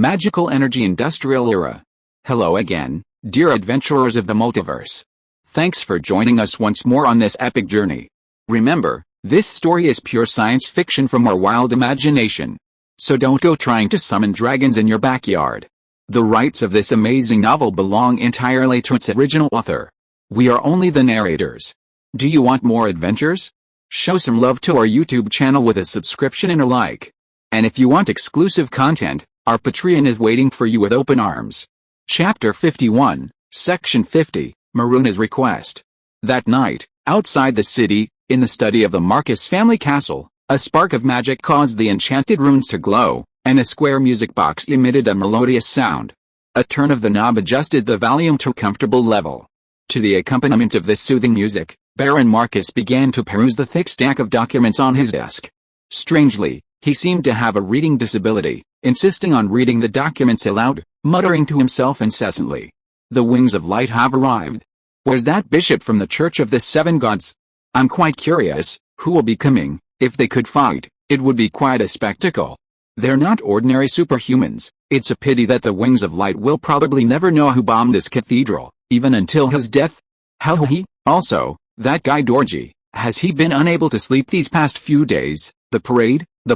Magical Energy Industrial Era. Hello again, dear adventurers of the multiverse. Thanks for joining us once more on this epic journey. Remember, this story is pure science fiction from our wild imagination. So don't go trying to summon dragons in your backyard. The rights of this amazing novel belong entirely to its original author. We are only the narrators. Do you want more adventures? Show some love to our YouTube channel with a subscription and a like. And if you want exclusive content, our Patreon is waiting for you with open arms. Chapter 51, Section 50, Maruna's Request. That night, outside the city, in the study of the Marcus family castle, a spark of magic caused the enchanted runes to glow, and a square music box emitted a melodious sound. A turn of the knob adjusted the volume to a comfortable level. To the accompaniment of this soothing music, Baron Marcus began to peruse the thick stack of documents on his desk. Strangely, he seemed to have a reading disability, insisting on reading the documents aloud, muttering to himself incessantly. The wings of light have arrived. Was that bishop from the Church of the Seven Gods? I'm quite curious, who will be coming? If they could fight, it would be quite a spectacle. They're not ordinary superhumans. It's a pity that the wings of light will probably never know who bombed this cathedral, even until his death. How he? Also, that guy Dorji, has he been unable to sleep these past few days? The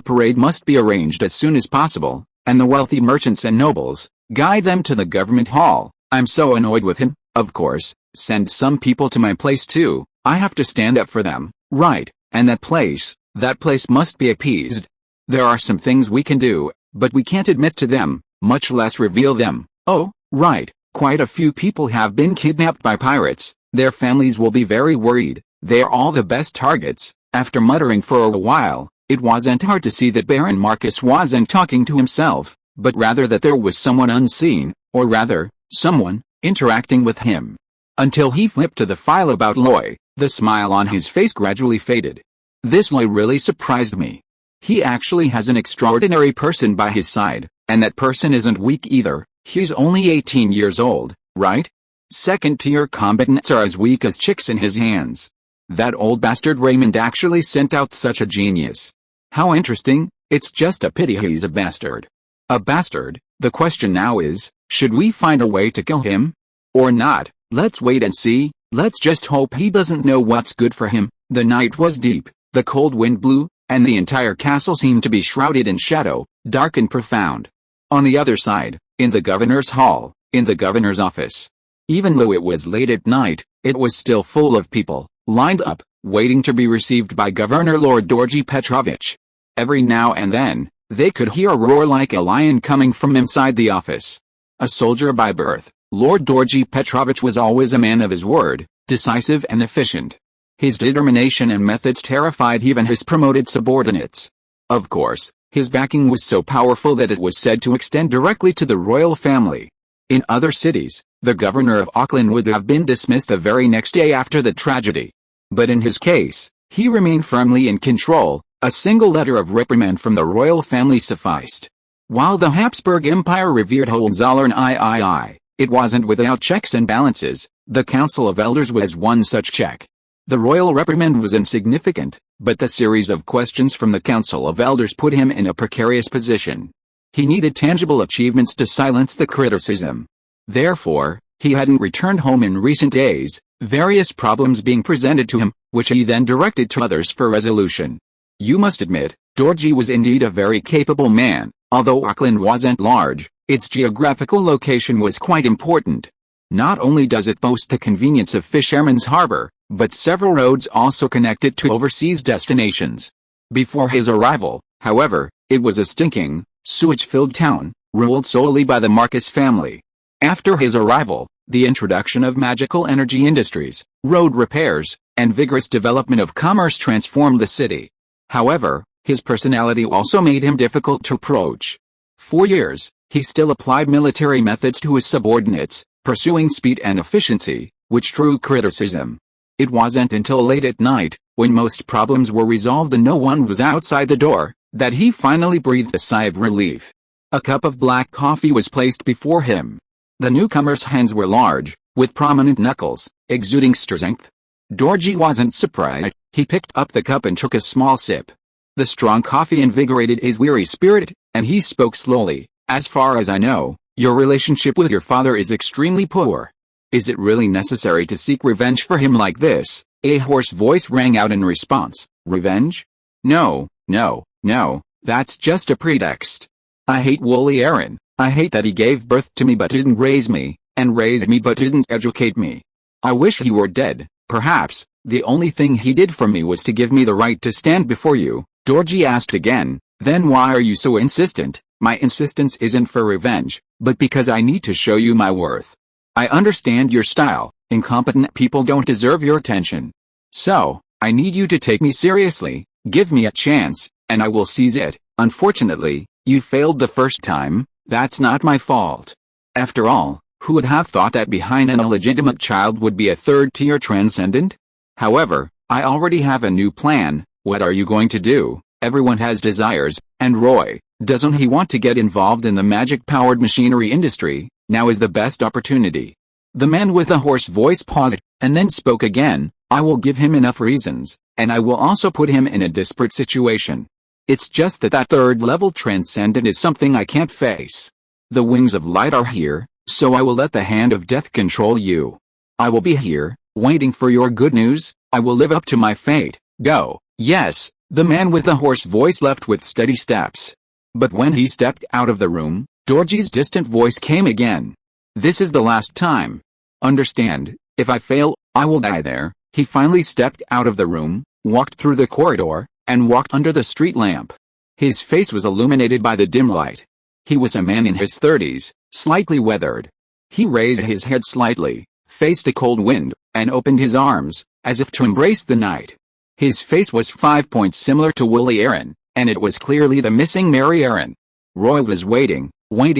parade must be arranged as soon as possible, and the wealthy merchants and nobles, guide them to the government hall. I'm so annoyed with him. Of course, send some people to my place too. I have to stand up for them, right? And that place must be appeased. There are some things we can do, but we can't admit to them, much less reveal them. Oh, right, quite a few people have been kidnapped by pirates. Their families will be very worried. They're all the best targets. After muttering for a while, it wasn't hard to see that Baron Marcus wasn't talking to himself, but rather that there was someone unseen, or rather, someone, interacting with him. Until he flipped to the file about Loy, the smile on his face gradually faded. This Loy really surprised me. He actually has an extraordinary person by his side, and that person isn't weak either. He's only 18 years old, right? Second-tier combatants are as weak as chicks in his hands. That old bastard Raymond actually sent out such a genius. How interesting. It's just a pity he's a bastard. A bastard. The question now is, should we find a way to kill him? Or not? Let's wait and see. Let's just hope he doesn't know what's good for him. The night was deep, the cold wind blew, and the entire castle seemed to be shrouded in shadow, dark and profound. On the other side, in the governor's hall, in the governor's office. Even though it was late at night, it was still full of people, lined up, waiting to be received by Governor Lord Dorji Petrovich. Every now and then, they could hear a roar like a lion coming from inside the office. A soldier by birth, Lord Dorji Petrovich was always a man of his word, decisive and efficient. His determination and methods terrified even his promoted subordinates. Of course, his backing was so powerful that it was said to extend directly to the royal family. In other cities, the governor of Auckland would have been dismissed the very next day after the tragedy. But in his case, he remained firmly in control. A single letter of reprimand from the royal family sufficed. While the Habsburg Empire revered Hohenzollern III, it wasn't without checks and balances. The Council of Elders was one such check. The royal reprimand was insignificant, but the series of questions from the Council of Elders put him in a precarious position. He needed tangible achievements to silence the criticism. Therefore, he hadn't returned home in recent days, various problems being presented to him, which he then directed to others for resolution. You must admit, Dorji was indeed a very capable man. Although Auckland wasn't large, its geographical location was quite important. Not only does it boast the convenience of Fisherman's Harbor, but several roads also connect it to overseas destinations. Before his arrival, however, it was a stinking, sewage-filled town, ruled solely by the Marcus family. After his arrival, the introduction of magical energy industries, road repairs, and vigorous development of commerce transformed the city. However, his personality also made him difficult to approach. For years, he still applied military methods to his subordinates, pursuing speed and efficiency, which drew criticism. It wasn't until late at night, when most problems were resolved and no one was outside the door, that he finally breathed a sigh of relief. A cup of black coffee was placed before him. The newcomer's hands were large, with prominent knuckles, exuding strength. Dorji wasn't surprised. He picked up the cup and took a small sip. The strong coffee invigorated his weary spirit, and he spoke slowly, As far as I know, your relationship with your father is extremely poor. Is it really necessary to seek revenge for him like this? A hoarse voice rang out in response. Revenge? No, no, no, that's just a pretext. I hate Wooly Aaron. I hate that he gave birth to me but didn't raise me, and raised me but didn't educate me. I wish he were dead. Perhaps, the only thing he did for me was to give me the right to stand before you. Dorji asked again. Then why are you so insistent? My insistence isn't for revenge, but because I need to show you my worth. I understand your style. Incompetent people don't deserve your attention. So, I need you to take me seriously. Give me a chance, and I will seize it. Unfortunately, you failed the first time. That's not my fault. After all, who would have thought that behind an illegitimate child would be a third-tier transcendent? However, I already have a new plan. What are you going to do? Everyone has desires, and Roy, doesn't he want to get involved in the magic-powered machinery industry? Now is the best opportunity. The man with the hoarse voice paused, and then spoke again. I will give him enough reasons, and I will also put him in a desperate situation. It's just that third-level transcendent is something I can't face. The wings of light are here, so I will let the hand of death control you. I will be here, waiting for your good news. I will live up to my fate. Go. Yes. The man with the hoarse voice left with steady steps. But when he stepped out of the room, Dorji's distant voice came again. This is the last time. Understand, if I fail, I will die there. He finally stepped out of the room, walked through the corridor, and walked under the street lamp. His face was illuminated by the dim light. He was a man in his 30s, slightly weathered. He raised his head slightly, faced a cold wind, and opened his arms, as if to embrace the night. His face was 5 points similar to Wooly Aaron, and it was clearly the missing Mary Aaron. Roy was waiting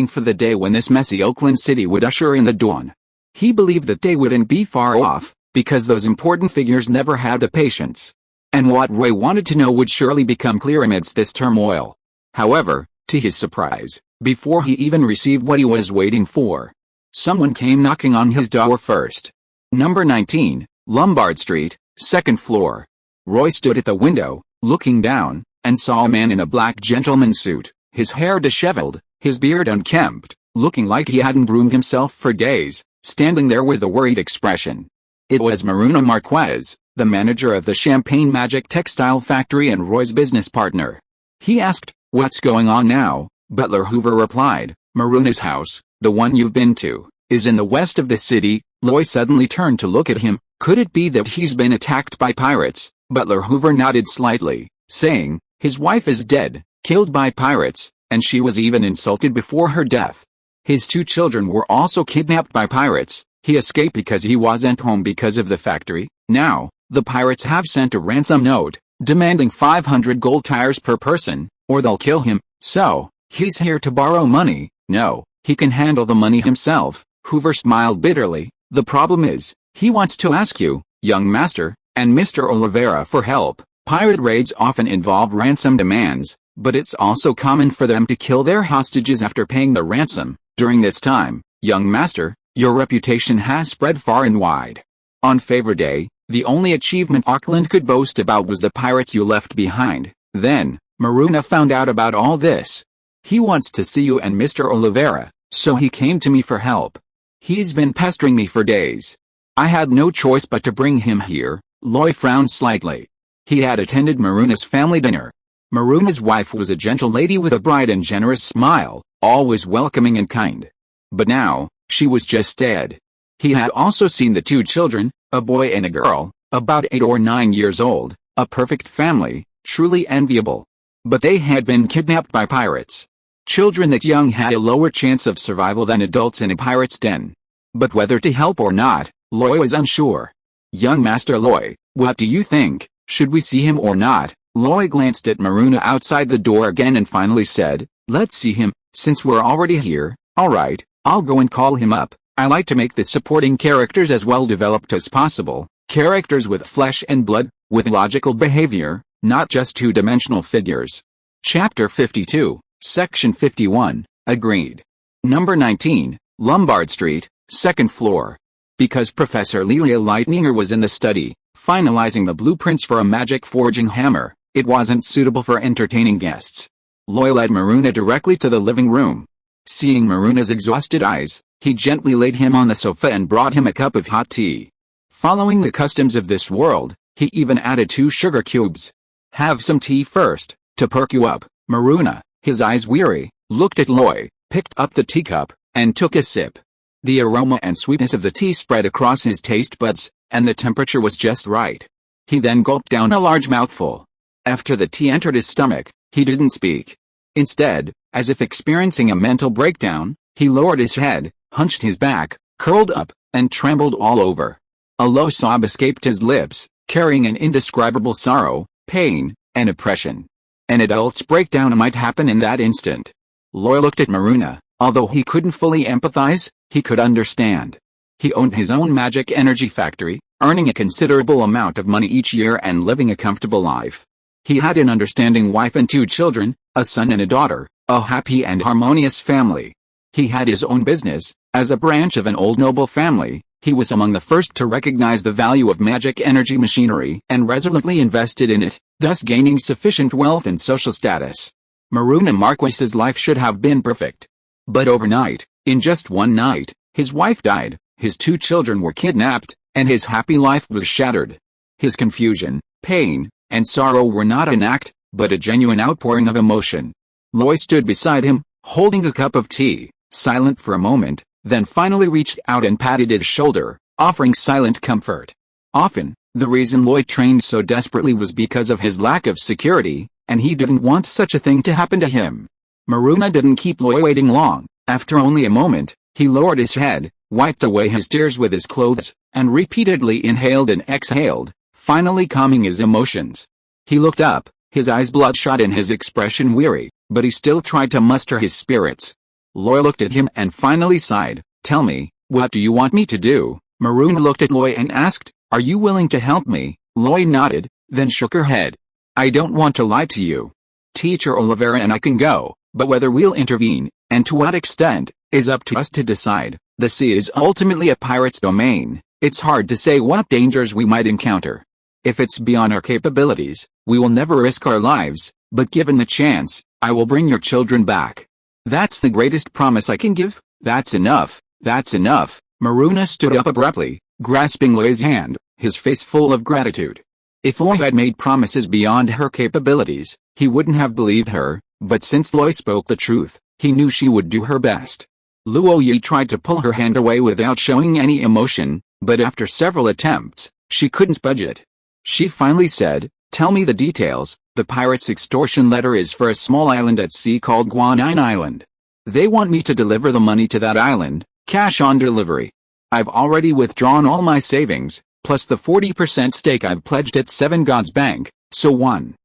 for the day when this messy Auckland city would usher in the dawn. He believed that day wouldn't be far off, because those important figures never had the patience. And what Roy wanted to know would surely become clear amidst this turmoil. However, to his surprise, before he even received what he was waiting for, someone came knocking on his door first. Number 19, Lombard Street, 2nd floor. Roy stood at the window, looking down, and saw a man in a black gentleman's suit, his hair disheveled, his beard unkempt, looking like he hadn't groomed himself for days, standing there with a worried expression. It was Maruna Marquez, the manager of the Champagne Magic Textile Factory and Roy's business partner. He asked, "What's going on now?" Butler Hoover replied, "Maruna's house, the one you've been to, is in the west of the city." Roy suddenly turned to look at him. Could it be that he's been attacked by pirates? Butler Hoover nodded slightly, saying, "His wife is dead, killed by pirates, and she was even insulted before her death. His 2 children were also kidnapped by pirates. He escaped because he wasn't home because of the factory. Now, the pirates have sent a ransom note, demanding 500 gold tires per person, or they'll kill him. So, he's here to borrow money. No, he can handle the money himself." Hoover smiled bitterly. "The problem is, he wants to ask you, young master, and Mr. Oliveira for help. Pirate raids often involve ransom demands, but it's also common for them to kill their hostages after paying the ransom. During this time, young master, your reputation has spread far and wide. On Favor Day, the only achievement Auckland could boast about was the pirates you left behind. Then, Maruna found out about all this. He wants to see you and Mr. Oliveira, so he came to me for help. He's been pestering me for days. I had no choice but to bring him here." Roy frowned slightly. He had attended Maruna's family dinner. Maruna's wife was a gentle lady with a bright and generous smile, always welcoming and kind. But now, she was just dead. He had also seen the 2 children, a boy and a girl, about 8 or 9 years old, a perfect family, truly enviable. But they had been kidnapped by pirates. Children that young had a lower chance of survival than adults in a pirate's den. But whether to help or not, Roy was unsure. "Young Master Roy, what do you think? Should we see him or not?" Roy glanced at Maruna outside the door again and finally said, "Let's see him, since we're already here." "Alright, I'll go and call him up. I like to make the supporting characters as well developed as possible, characters with flesh and blood, with logical behavior, not just 2-dimensional figures." Chapter 52, Section 51, Agreed. Number 19, Lombard Street, 2nd floor. Because Professor Lelia Lightninger was in the study, finalizing the blueprints for a magic forging hammer, it wasn't suitable for entertaining guests. Roy led Maruna directly to the living room. Seeing Maruna's exhausted eyes, he gently laid him on the sofa and brought him a cup of hot tea. Following the customs of this world, he even added 2 sugar cubes. "Have some tea first, to perk you up." Maruna, his eyes weary, looked at Loy, picked up the teacup, and took a sip. The aroma and sweetness of the tea spread across his taste buds, and the temperature was just right. He then gulped down a large mouthful. After the tea entered his stomach, he didn't speak. Instead, as if experiencing a mental breakdown, he lowered his head, hunched his back, curled up, and trembled all over. A low sob escaped his lips, carrying an indescribable sorrow, pain, and oppression. An adult's breakdown might happen in that instant. Loy looked at Maruna. Although he couldn't fully empathize, he could understand. He owned his own magic energy factory, earning a considerable amount of money each year and living a comfortable life. He had an understanding wife and 2 children, a son and a daughter, a happy and harmonious family. He had his own business. As a branch of an old noble family, he was among the first to recognize the value of magic energy machinery and resolutely invested in it, thus gaining sufficient wealth and social status. Maruna Marquis's life should have been perfect. But overnight, in just one night, his wife died, his 2 children were kidnapped, and his happy life was shattered. His confusion, pain, and sorrow were not an act, but a genuine outpouring of emotion. Loy stood beside him, holding a cup of tea, silent for a moment, then finally reached out and patted his shoulder, offering silent comfort. Often, the reason Loy trained so desperately was because of his lack of security, and he didn't want such a thing to happen to him. Maruna didn't keep Loy waiting long. After only a moment, he lowered his head, wiped away his tears with his clothes, and repeatedly inhaled and exhaled, finally calming his emotions. He looked up, his eyes bloodshot and his expression weary, but he still tried to muster his spirits. Loy looked at him and finally sighed. "Tell me, what do you want me to do?" Maruna looked at Loy and asked, "Are you willing to help me?" Loy nodded, then shook her head. "I don't want to lie to you. Teacher Oliveira and I can go. But whether we'll intervene, and to what extent, is up to us to decide. The sea is ultimately a pirate's domain. It's hard to say what dangers we might encounter. If it's beyond our capabilities, we will never risk our lives, but given the chance, I will bring your children back. That's the greatest promise I can give." "That's enough, that's enough." Maruna stood up abruptly, grasping Loy's hand, his face full of gratitude. If Loy had made promises beyond her capabilities, he wouldn't have believed her. But since Loy spoke the truth, he knew she would do her best. Luo Yi tried to pull her hand away without showing any emotion, but after several attempts, she couldn't budge it. She finally said, "Tell me the details." "The pirates' extortion letter is for a small island at sea called Guanine Island. They want me to deliver the money to that island, cash on delivery. I've already withdrawn all my savings, plus the 40% stake I've pledged at 7 Gods Bank, so 1,000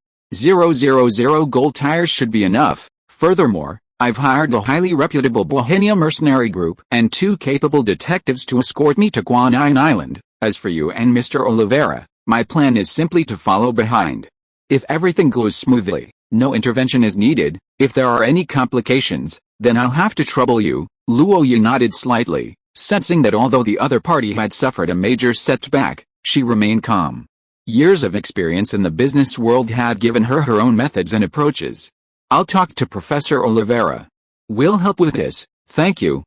gold tires should be enough. Furthermore, I've hired the highly reputable Bohemia mercenary group and 2 capable detectives to escort me to Guanine Island. As for you and Mr. Oliveira, my plan is simply to follow behind. If everything goes smoothly, no intervention is needed. If there are any complications, then I'll have to trouble you." Luo Yi nodded slightly, sensing that although the other party had suffered a major setback, she remained calm. Years of experience in the business world had given her her own methods and approaches. "I'll talk to Professor Oliveira. We'll help with this." Thank you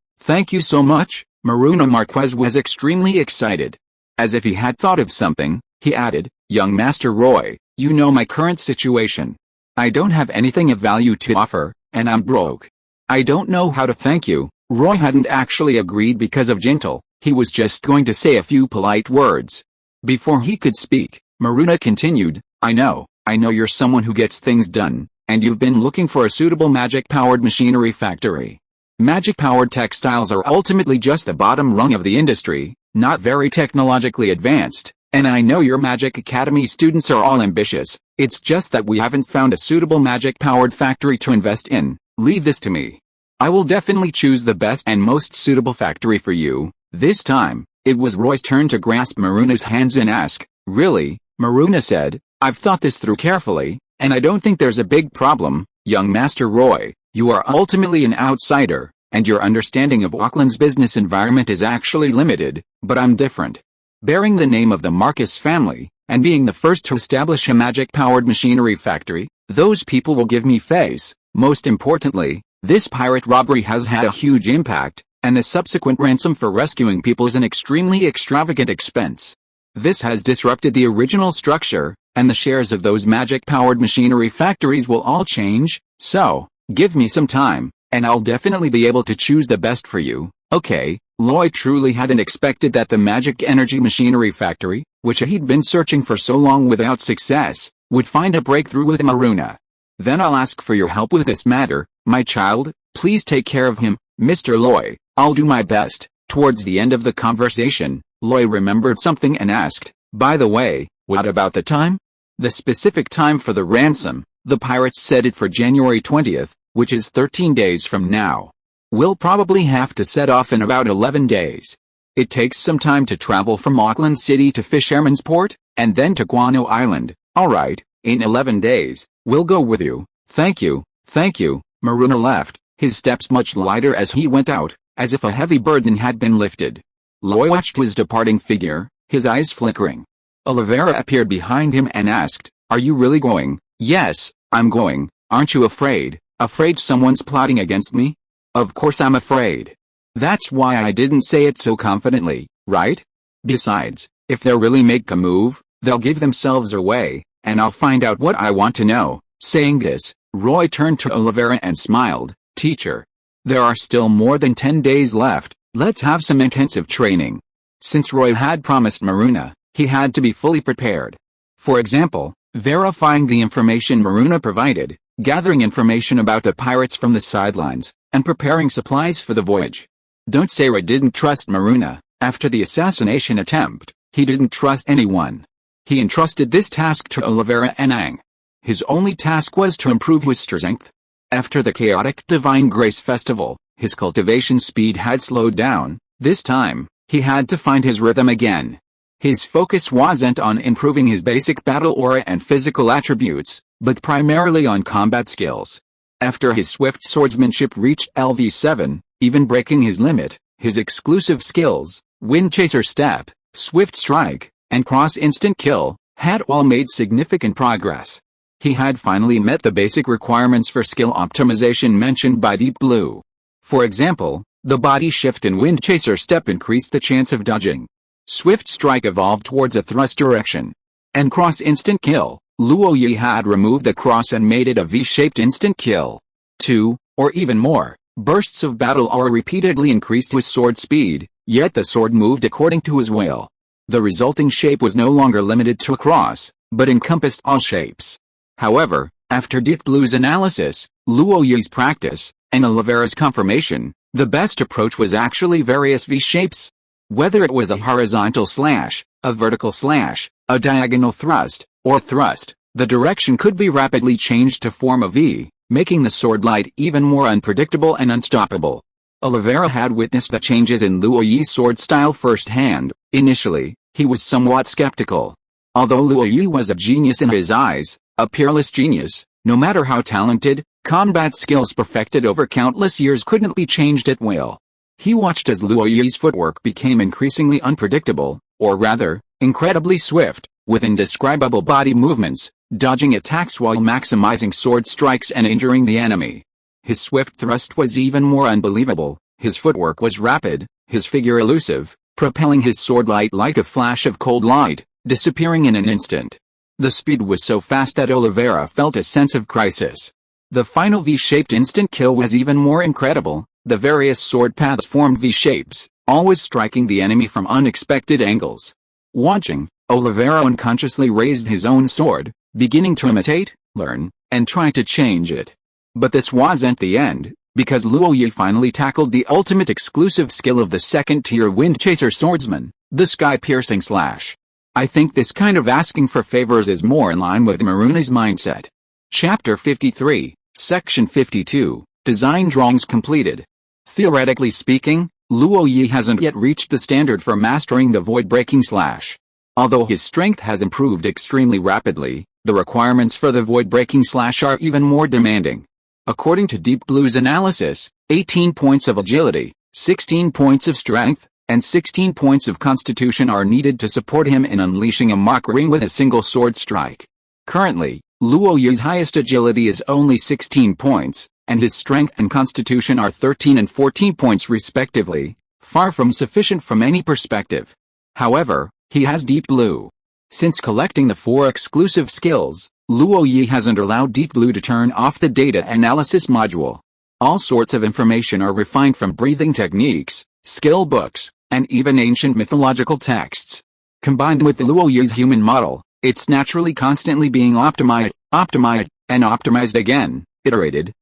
so much." Maruna Marquez was extremely excited. As if he had thought of something, he added, "Young Master Roy, you know my current situation. I don't have anything of value to offer, and I'm broke. I don't know how to thank you." Roy hadn't actually agreed because of Gentle, he was just going to say a few polite words. Before he could speak, Maruna continued, I know you're someone who gets things done, and you've been looking for a suitable magic-powered machinery factory. Magic-powered textiles are ultimately just the bottom rung of the industry, not very technologically advanced, and I know your Magic Academy students are all ambitious. It's just that we haven't found a suitable magic-powered factory to invest in. Leave this to me. I will definitely choose the best and most suitable factory for you." This time, it was Roy's turn to grasp Maruna's hands and ask, "Really?" Maruna said, "I've thought this through carefully, and I don't think there's a big problem. Young Master Roy, you are ultimately an outsider, and your understanding of Auckland's business environment is actually limited, but I'm different. Bearing the name of the Marcus family, and being the first to establish a magic-powered machinery factory, those people will give me face. Most importantly, This pirate robbery has had a huge impact, and the subsequent ransom for rescuing people is an extremely extravagant expense. This has disrupted the original structure, and the shares of those magic-powered machinery factories will all change, so, give me some time, and I'll definitely be able to choose the best for you, okay? Roy truly hadn't expected that the magic energy machinery factory, which he'd been searching for so long without success, would find a breakthrough with Maruna. Then I'll ask for your help with this matter, my child, please take care of him, Mr. Loy, I'll do my best. Towards the end of the conversation, Loy remembered something and asked, by the way, what about the time? The specific time for the ransom, the pirates set it for January 20th, which is 13 days from now. We'll probably have to set off in about 11 days. It takes some time to travel from Auckland City to Fisherman's Port, and then to Guano Island. Alright, in 11 days, we'll go with you. Thank you, thank you. Maruna left, his steps much lighter as he went out, as if a heavy burden had been lifted. Loy watched his departing figure, his eyes flickering. Oliveira appeared behind him and asked, are you really going? Yes, I'm going. Aren't you afraid? Afraid someone's plotting against me? Of course I'm afraid. That's why I didn't say it so confidently, right? Besides, if they really make a move, they'll give themselves away, and I'll find out what I want to know. Saying this, Roy turned to Oliveira and smiled. Teacher, there are still more than 10 days left, let's have some intensive training. Since Roy had promised Maruna, he had to be fully prepared. For example, verifying the information Maruna provided, gathering information about the pirates from the sidelines, and preparing supplies for the voyage. Don't say Roy didn't trust Maruna. After the assassination attempt, he didn't trust anyone. He entrusted this task to Oliveira and Ang. His only task was to improve his strength. After the chaotic Divine Grace Festival, his cultivation speed had slowed down. This time, he had to find his rhythm again. His focus wasn't on improving his basic battle aura and physical attributes, but primarily on combat skills. After his swift swordsmanship reached LV7, even breaking his limit, his exclusive skills, Wind Chaser Step, Swift Strike, and Cross Instant Kill, had all made significant progress. He had finally met the basic requirements for skill optimization mentioned by Deep Blue. For example, the body shift in Wind Chaser Step increased the chance of dodging. Swift Strike evolved towards a thrust direction. And Cross Instant Kill, Luo Yi had removed the cross and made it a V-shaped instant kill. 2, or even more, bursts of battle aura repeatedly increased his sword speed, yet the sword moved according to his will. The resulting shape was no longer limited to a cross, but encompassed all shapes. However, after Deep Blue's analysis, Luo Yi's practice, and Oliveira's confirmation, the best approach was actually various V-shapes. Whether it was a horizontal slash, a vertical slash, a diagonal thrust, or thrust, the direction could be rapidly changed to form a V, making the sword light even more unpredictable and unstoppable. Oliveira had witnessed the changes in Luo Yi's sword style firsthand. Initially, he was somewhat skeptical. Although Luo Yi was a genius in his eyes, a peerless genius, no matter how talented, combat skills perfected over countless years couldn't be changed at will. He watched as Luo Yi's footwork became increasingly unpredictable, or rather, incredibly swift, with indescribable body movements, dodging attacks while maximizing sword strikes and injuring the enemy. His swift thrust was even more unbelievable, his footwork was rapid, his figure elusive, propelling his sword light like a flash of cold light, disappearing in an instant. The speed was so fast that Oliveira felt a sense of crisis. The final V-shaped instant kill was even more incredible. The various sword paths formed V-shapes, always striking the enemy from unexpected angles. Watching, Oliveira unconsciously raised his own sword, beginning to imitate, learn, and try to change it. But this wasn't the end, because Luo Yi finally tackled the ultimate exclusive skill of the second-tier Wind Chaser swordsman, the sky-piercing slash. I think this kind of asking for favors is more in line with Maruna's mindset. Chapter 53, Section 52, Design Drawings Completed. Theoretically speaking, Luo Yi hasn't yet reached the standard for mastering the void-breaking slash. Although his strength has improved extremely rapidly, the requirements for the void-breaking slash are even more demanding. According to Deep Blue's analysis, 18 points of agility, 16 points of strength, and 16 points of constitution are needed to support him in unleashing a Mach ring with a single sword strike. Currently, Luo Yi's highest agility is only 16 points, and his strength and constitution are 13 and 14 points respectively, far from sufficient from any perspective. However, he has Deep Blue. Since collecting the 4 exclusive skills, Luo Yi hasn't allowed Deep Blue to turn off the data analysis module. All sorts of information are refined from breathing techniques, skill books, and even ancient mythological texts. Combined with Luo Yi's human model, it's naturally constantly being optimized, and optimized again, iterated,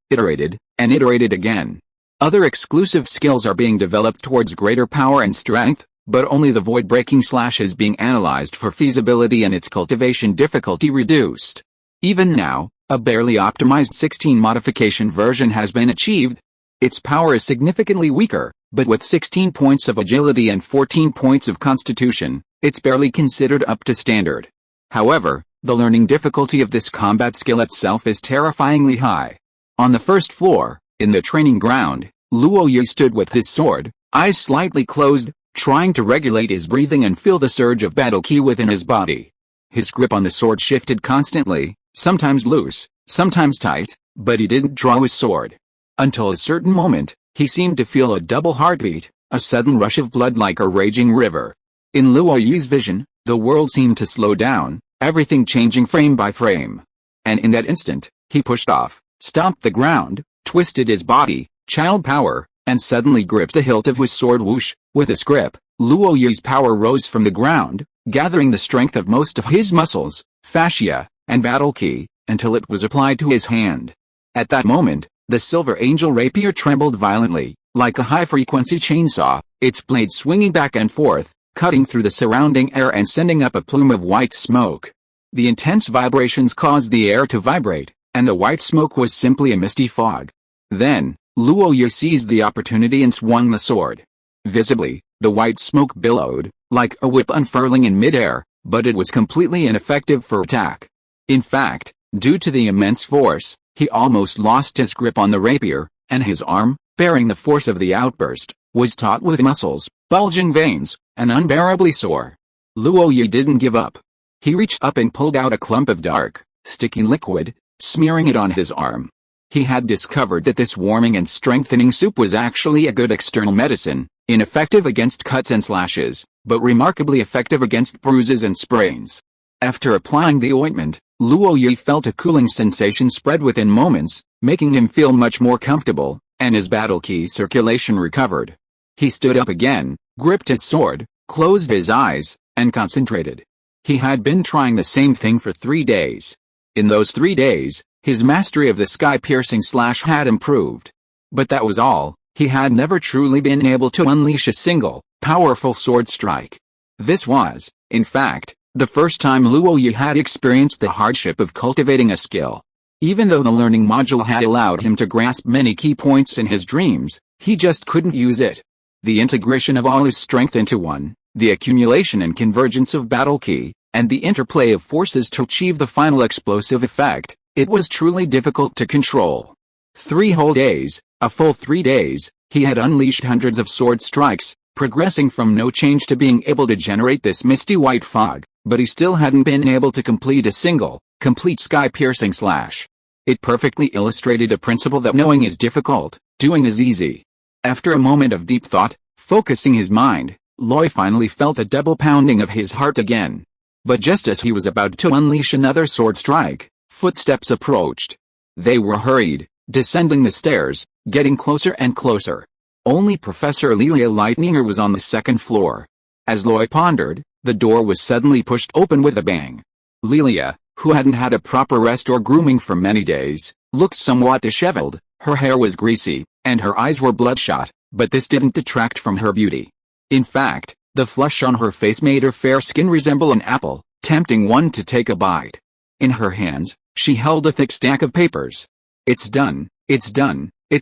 and iterated again. Other exclusive skills are being developed towards greater power and strength, but only the void-breaking slash is being analyzed for feasibility and its cultivation difficulty reduced. Even now, a barely optimized 16 modification version has been achieved. Its power is significantly weaker, but with 16 points of agility and 14 points of constitution, it's barely considered up to standard. However, the learning difficulty of this combat skill itself is terrifyingly high. On the first floor, in the training ground, Luo Yi stood with his sword, eyes slightly closed, trying to regulate his breathing and feel the surge of battle ki within his body. His grip on the sword shifted constantly, sometimes loose, sometimes tight, but he didn't draw his sword. Until a certain moment, he seemed to feel a double heartbeat, a sudden rush of blood like a raging river. In Luo Yi's vision, the world seemed to slow down, everything changing frame by frame. And in that instant, he pushed off, stomped the ground, twisted his body, channeled power, and suddenly gripped the hilt of his sword. Whoosh! With his grip, Luo Yi's power rose from the ground, gathering the strength of most of his muscles, fascia, and battle ki, until it was applied to his hand. At that moment, the silver angel rapier trembled violently, like a high-frequency chainsaw, its blade swinging back and forth, cutting through the surrounding air and sending up a plume of white smoke. The intense vibrations caused the air to vibrate, and the white smoke was simply a misty fog. Then, Luo Yi seized the opportunity and swung the sword. Visibly, the white smoke billowed, like a whip unfurling in midair, but it was completely ineffective for attack. In fact, due to the immense force, he almost lost his grip on the rapier, and his arm, bearing the force of the outburst, was taut with muscles, bulging veins, and unbearably sore. Luo Yi didn't give up. He reached up and pulled out a clump of dark, sticky liquid, smearing it on his arm. He had discovered that this warming and strengthening soup was actually a good external medicine, ineffective against cuts and slashes, but remarkably effective against bruises and sprains. After applying the ointment, Luo Yi felt a cooling sensation spread within moments, making him feel much more comfortable, and his battle ki circulation recovered. He stood up again, gripped his sword, closed his eyes, and concentrated. He had been trying the same thing for 3 days. In those 3 days, his mastery of the sky-piercing slash had improved. But that was all. He had never truly been able to unleash a single, powerful sword strike. This was, in fact, the first time Luo Yi had experienced the hardship of cultivating a skill. Even though the learning module had allowed him to grasp many key points in his dreams, he just couldn't use it. The integration of all his strength into one, the accumulation and convergence of battle ki, and the interplay of forces to achieve the final explosive effect, it was truly difficult to control. 3 whole days, a full 3 days, he had unleashed hundreds of sword strikes, progressing from no change to being able to generate this misty white fog, but he still hadn't been able to complete a single, complete sky-piercing slash. It perfectly illustrated a principle that knowing is difficult, doing is easy. After a moment of deep thought, focusing his mind, Luo finally felt a double pounding of his heart again. But just as he was about to unleash another sword strike, footsteps approached. They were hurried, descending the stairs, getting closer and closer. Only Professor Lilia Lightninger was on the second floor. As Luo pondered, the door was suddenly pushed open with a bang. Lilia, who hadn't had a proper rest or grooming for many days, looked somewhat disheveled, her hair was greasy, and her eyes were bloodshot, but this didn't detract from her beauty. In fact, the flush on her face made her fair skin resemble an apple, tempting one to take a bite. In her hands, she held a thick stack of papers. It's done, it's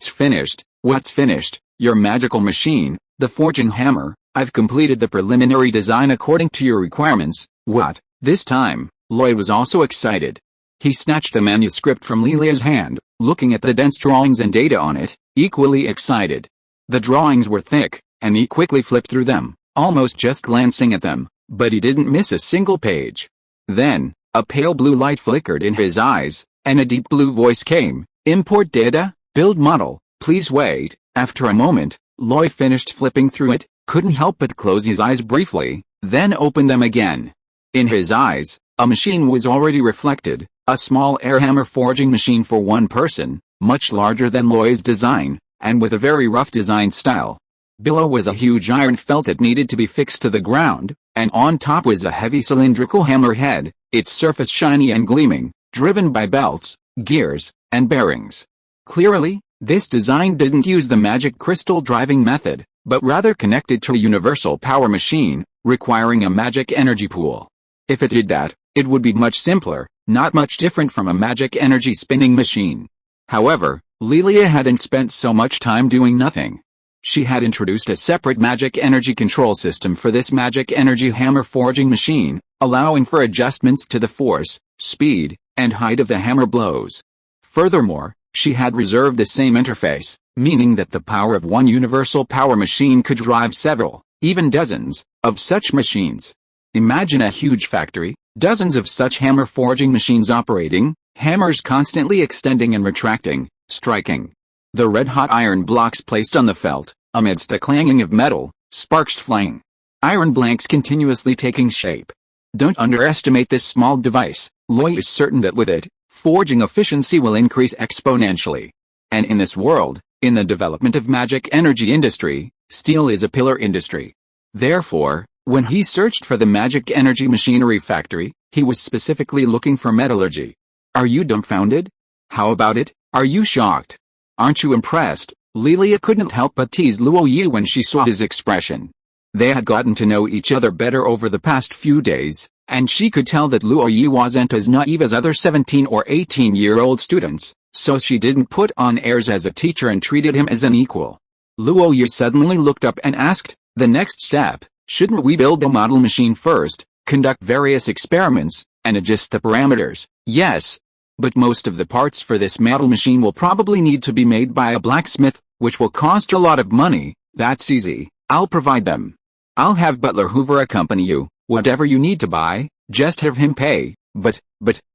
finished. What's finished? Your magical machine, the forging hammer. I've completed the preliminary design according to your requirements. What? This time, Lloyd was also excited. He snatched the manuscript from Lilia's hand, looking at the dense drawings and data on it, equally excited. The drawings were thick, and he quickly flipped through them, almost just glancing at them, but he didn't miss a single page. Then, a pale blue light flickered in his eyes, and a deep blue voice came. Import data? Build model, please wait. After a moment, Loy finished flipping through it, couldn't help but close his eyes briefly, then open them again. In his eyes, a machine was already reflected, a small air hammer forging machine for one person, much larger than Loy's design, and with a very rough design style. Below was a huge iron felt that needed to be fixed to the ground, and on top was a heavy cylindrical hammer head, its surface shiny and gleaming, driven by belts, gears, and bearings. Clearly, this design didn't use the magic crystal driving method, but rather connected to a universal power machine, requiring a magic energy pool. If it did that, it would be much simpler, not much different from a magic energy spinning machine. However, Lilia hadn't spent so much time doing nothing. She had introduced a separate magic energy control system for this magic energy hammer forging machine, allowing for adjustments to the force, speed, and height of the hammer blows. Furthermore, she had reserved the same interface, meaning that the power of one universal power machine could drive several, even dozens, of such machines. Imagine a huge factory, dozens of such hammer forging machines operating, hammers constantly extending and retracting, striking. The red-hot iron blocks placed on the felt, amidst the clanging of metal, sparks flying. Iron blanks continuously taking shape. Don't underestimate this small device. Loy is certain that with it, forging efficiency will increase exponentially. And in this world, in the development of magic energy industry, steel is a pillar industry. Therefore, when he searched for the magic energy machinery factory, he was specifically looking for metallurgy. Are you dumbfounded? How about it? Are you shocked? Aren't you impressed? Lilia couldn't help but tease Luo Yu when she saw his expression. They had gotten to know each other better over the past few days, and she could tell that Luo Yu wasn't as naive as other 17 or 18-year-old students, so she didn't put on airs as a teacher and treated him as an equal. Luo Yu suddenly looked up and asked, "The next step, shouldn't we build a model machine first, conduct various experiments, and adjust the parameters?" "Yes. But most of the parts for this model machine will probably need to be made by a blacksmith, which will cost a lot of money." "That's easy, I'll provide them. I'll have Butler Hoover accompany you. Whatever you need to buy, just have him pay." But,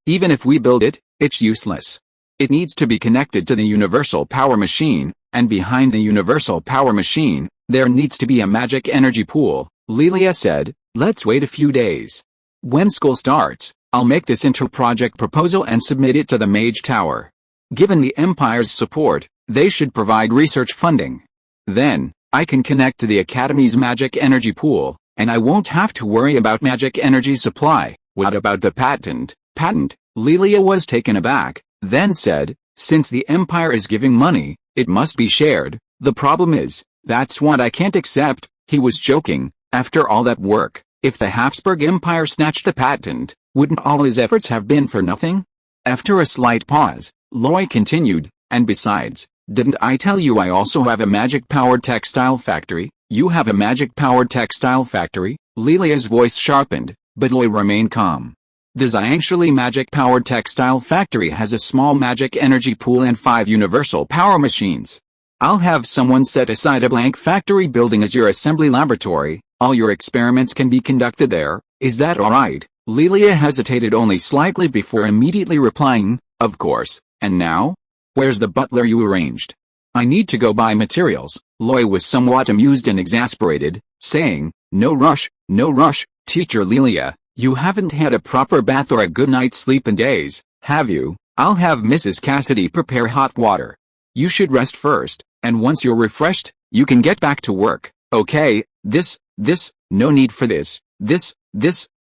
even if we build it, it's useless. It needs to be connected to the universal power machine, and behind the universal power machine, there needs to be a magic energy pool," Lilia said. "Let's wait a few days. When school starts, I'll make this inter-project proposal and submit it to the Mage Tower. Given the Empire's support, they should provide research funding. Then, I can connect to the Academy's magic energy pool, and I won't have to worry about magic energy supply." "What about the patent?" "Patent?" Lilia was taken aback, then said, "Since the Empire is giving money, it must be shared. The problem is, that's what I can't accept." He was joking. After all that work, if the Habsburg Empire snatched the patent, wouldn't all his efforts have been for nothing? After a slight pause, Loy continued, "And besides, didn't I tell you I also have a magic-powered textile factory?" "You have a magic-powered textile factory?" Lilia's voice sharpened, but Loy remained calm. "The Xiangshili magic-powered textile factory has a small magic energy pool and 5 universal power machines. I'll have someone set aside a blank factory building as your assembly laboratory. All your experiments can be conducted there. Is that all right?" Lilia hesitated only slightly before immediately replying, "Of course. And now? Where's the butler you arranged?" "I need to go buy materials." Loy was somewhat amused and exasperated, saying, no rush, Teacher Lilia, you haven't had a proper bath or a good night's sleep in days, have you? I'll have Mrs. Cassidy prepare hot water. You should rest first, and once you're refreshed, you can get back to work, okay? No need for this,